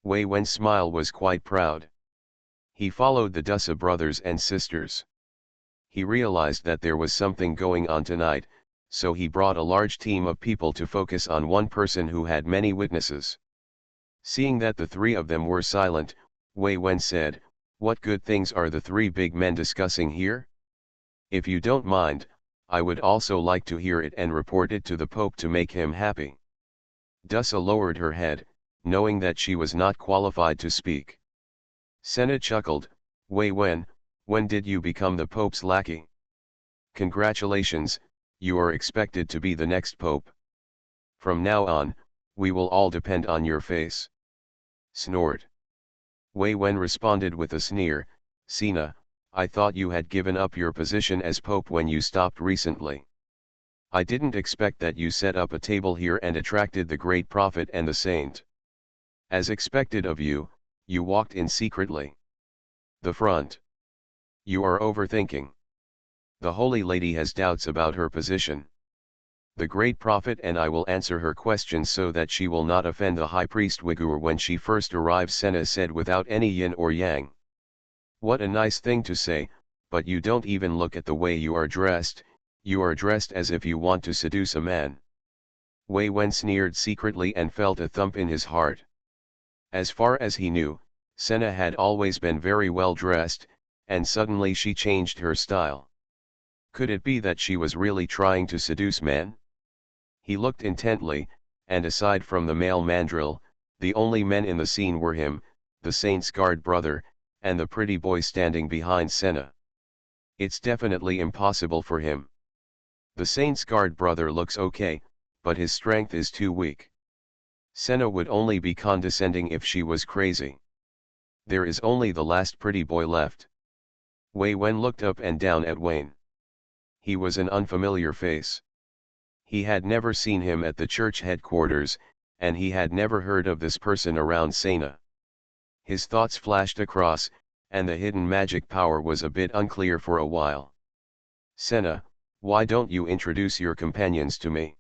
Wei Wen's smile was quite proud. He followed the Dussa brothers and sisters. He realized that there was something going on tonight, so he brought a large team of people to focus on one person who had many witnesses. Seeing that the three of them were silent, Wei Wen said, "What good things are the three big men discussing here? If you don't mind, I would also like to hear it and report it to the Pope to make him happy." Dussa lowered her head, knowing that she was not qualified to speak. Senna chuckled, "Wei Wen, when did you become the Pope's lackey? Congratulations, you are expected to be the next Pope. From now on, we will all depend on your face." Snort. Wei Wen responded with a sneer, "Sina, I thought you had given up your position as Pope when you stopped recently. I didn't expect that you set up a table here and attracted the great prophet and the saint. As expected of you, you walked in secretly. The front. You are overthinking. The Holy Lady has doubts about her position. The great prophet and I will answer her questions so that she will not offend the high priest Uyghur when she first arrives," Senna said without any yin or yang. "What a nice thing to say, but you don't even look at the way you are dressed as if you want to seduce a man." Wei Wen sneered secretly and felt a thump in his heart. As far as he knew, Senna had always been very well dressed, and suddenly she changed her style. Could it be that she was really trying to seduce men? He looked intently, and aside from the male mandrill, the only men in the scene were him, the saint's guard brother, and the pretty boy standing behind Senna. It's definitely impossible for him. The saint's guard brother looks okay, but his strength is too weak. Senna would only be condescending if she was crazy. There is only the last pretty boy left. Wei Wen looked up and down at Wayne. He was an unfamiliar face. He had never seen him at the church headquarters, and he had never heard of this person around Senna. His thoughts flashed across, and the hidden magic power was a bit unclear for a while. "Senna, why don't you introduce your companions to me?"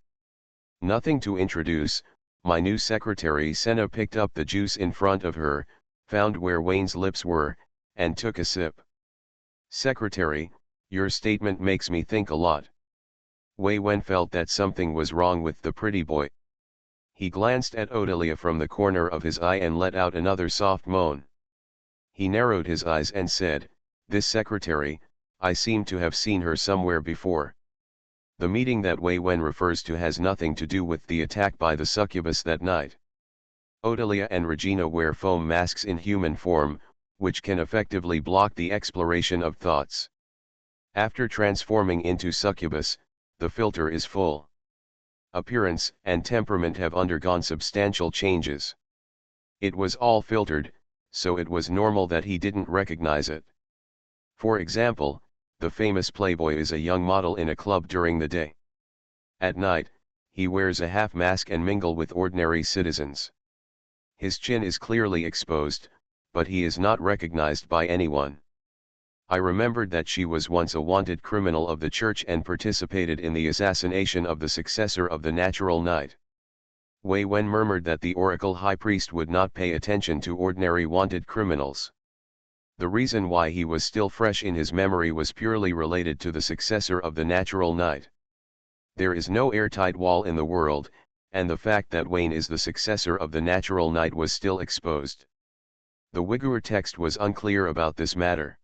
"Nothing to introduce, my new secretary." Senna picked up the juice in front of her, found where Wayne's lips were, and took a sip. "Secretary, your statement makes me think a lot." Wei Wen felt that something was wrong with the pretty boy. He glanced at Odelia from the corner of his eye and let out another soft moan. He narrowed his eyes and said, "This secretary, I seem to have seen her somewhere before." The meeting that Wei Wen refers to has nothing to do with the attack by the succubus that night. Odelia and Regina wear foam masks in human form, which can effectively block the exploration of thoughts. After transforming into succubus, the filter is full. Appearance and temperament have undergone substantial changes. It was all filtered, so it was normal that he didn't recognize it. For example, the famous playboy is a young model in a club during the day. At night, he wears a half mask and mingle with ordinary citizens. His chin is clearly exposed, but he is not recognized by anyone. I remembered that she was once a wanted criminal of the church and participated in the assassination of the successor of the natural knight. Wei Wen murmured that the oracle high priest would not pay attention to ordinary wanted criminals. The reason why he was still fresh in his memory was purely related to the successor of the natural knight. There is no airtight wall in the world, and the fact that Wayne is the successor of the natural knight was still exposed. The Uyghur text was unclear about this matter.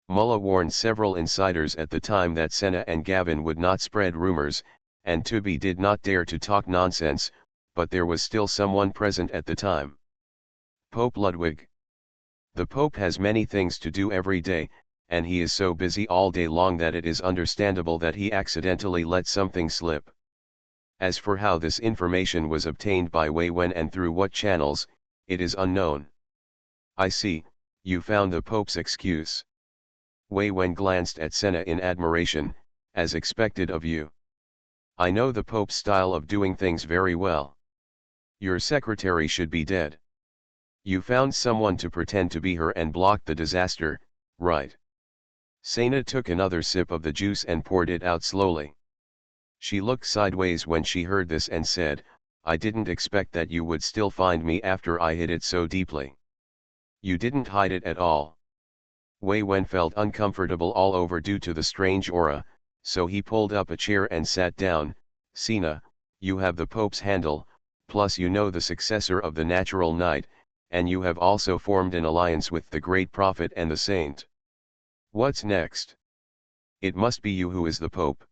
Mullah warned several insiders at the time that Senna and Gavin would not spread rumors, and Tubi did not dare to talk nonsense, but there was still someone present at the time. Pope Ludwig. The Pope has many things to do every day, and he is so busy all day long that it is understandable that he accidentally let something slip. As for how this information was obtained by Wei Wen and through what channels, it is unknown. I see, you found the Pope's excuse. Wei Wen glanced at Senna in admiration, as expected of you. I know the Pope's style of doing things very well. Your secretary should be dead. You found someone to pretend to be her and blocked the disaster, right? Senna took another sip of the juice and poured it out slowly. She looked sideways when she heard this and said, I didn't expect that you would still find me after I hid it so deeply. You didn't hide it at all. Wei Wen felt uncomfortable all over due to the strange aura, so he pulled up a chair and sat down. Senna, you have the Pope's handle, plus you know the successor of the natural knight, and you have also formed an alliance with the great prophet and the saint. What's next? It must be you who is the Pope.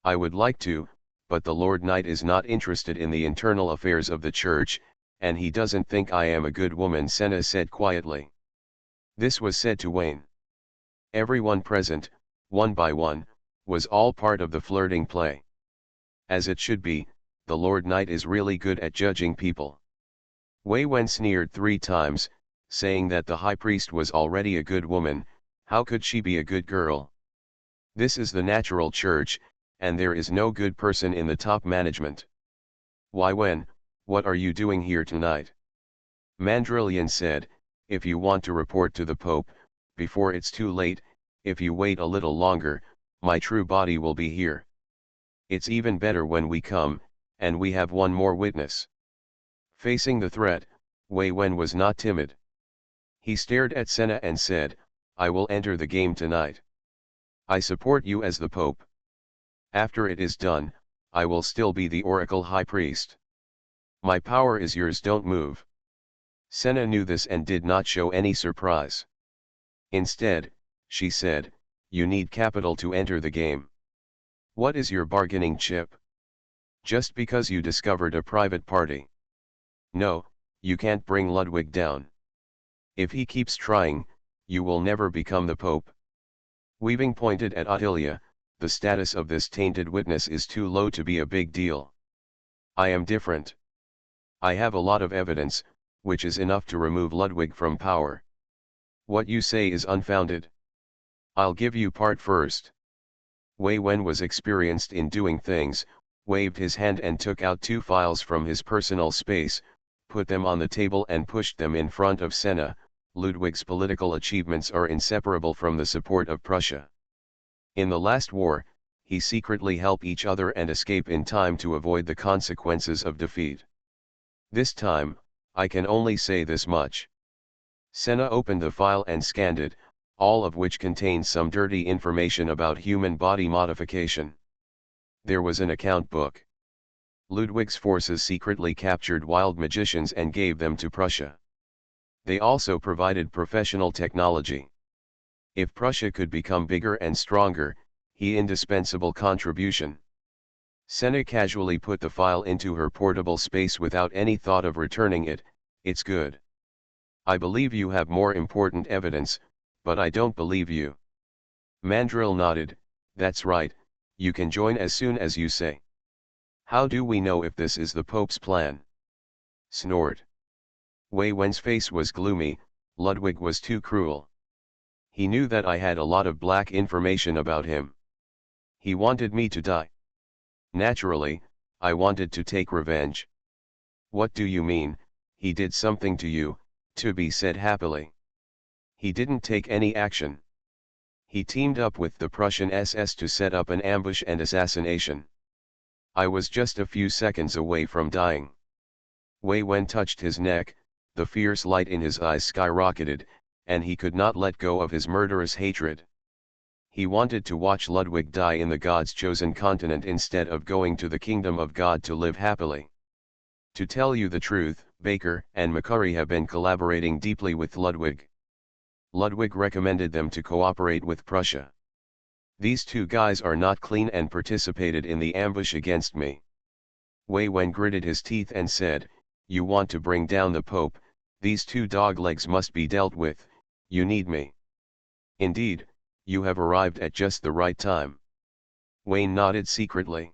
I would like to, but the Lord Knight is not interested in the internal affairs of the church, and he doesn't think I am a good woman, Senna said quietly. This was said to Wayne. Everyone present, one by one, was all part of the flirting play. As it should be, the Lord Knight is really good at judging people. Wei Wen sneered 3 times, saying that the high priest was already a good woman. How could she be a good girl? This is the natural church, and there is no good person in the top management. Wei Wen, what are you doing here tonight? Mandrillion said, if you want to report to the Pope, before it's too late, if you wait a little longer, my true body will be here. It's even better when we come, and we have one more witness. Facing the threat, Wei Wen was not timid. He stared at Senna and said, I will enter the game tonight. I support you as the Pope. After it is done, I will still be the Oracle High Priest. My power is yours, don't move. Senna knew this and did not show any surprise. Instead, she said, you need capital to enter the game. What is your bargaining chip? Just because you discovered a private party. No, you can't bring Ludwig down. If he keeps trying, you will never become the Pope. Weaving pointed at Ottilia, the status of this tainted witness is too low to be a big deal. I am different. I have a lot of evidence, which is enough to remove Ludwig from power. What you say is unfounded. I'll give you part first. Wei Wen was experienced in doing things, waved his hand and took out 2 files from his personal space, put them on the table and pushed them in front of Senna. Ludwig's political achievements are inseparable from the support of Prussia. In the last war, he secretly helped each other and escape in time to avoid the consequences of defeat. This time, I can only say this much. Senna opened the file and scanned it, all of which contained some dirty information about human body modification. There was an account book. Ludwig's forces secretly captured wild magicians and gave them to Prussia. They also provided professional technology. If Prussia could become bigger and stronger, he indispensable contribution. Senna casually put the file into her portable space without any thought of returning it. It's good. I believe you have more important evidence, but I don't believe you. Mandrill nodded. That's right, you can join as soon as you say. How do we know if this is the Pope's plan? Snort. Wei Wen's face was gloomy. Ludwig was too cruel. He knew that I had a lot of black information about him. He wanted me to die. Naturally, I wanted to take revenge. What do you mean, he did something to you? Tubby said happily. He didn't take any action. He teamed up with the Prussian SS to set up an ambush and assassination. I was just a few seconds away from dying. Wei Wen touched his neck, the fierce light in his eyes skyrocketed, and he could not let go of his murderous hatred. He wanted to watch Ludwig die in the God's chosen continent instead of going to the kingdom of God to live happily. To tell you the truth, Baker and McCurry have been collaborating deeply with Ludwig. Ludwig recommended them to cooperate with Prussia. These two guys are not clean and participated in the ambush against me. Wei Wen gritted his teeth and said, you want to bring down the Pope, these two doglegs must be dealt with, you need me. Indeed, you have arrived at just the right time. Wayne nodded secretly.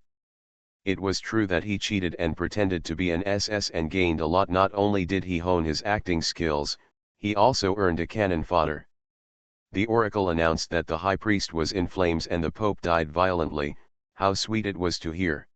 It was true that he cheated and pretended to be an SS and gained a lot. Not only did he hone his acting skills, he also earned a cannon fodder. The oracle announced that the high priest was in flames and the Pope died violently. How sweet it was to hear.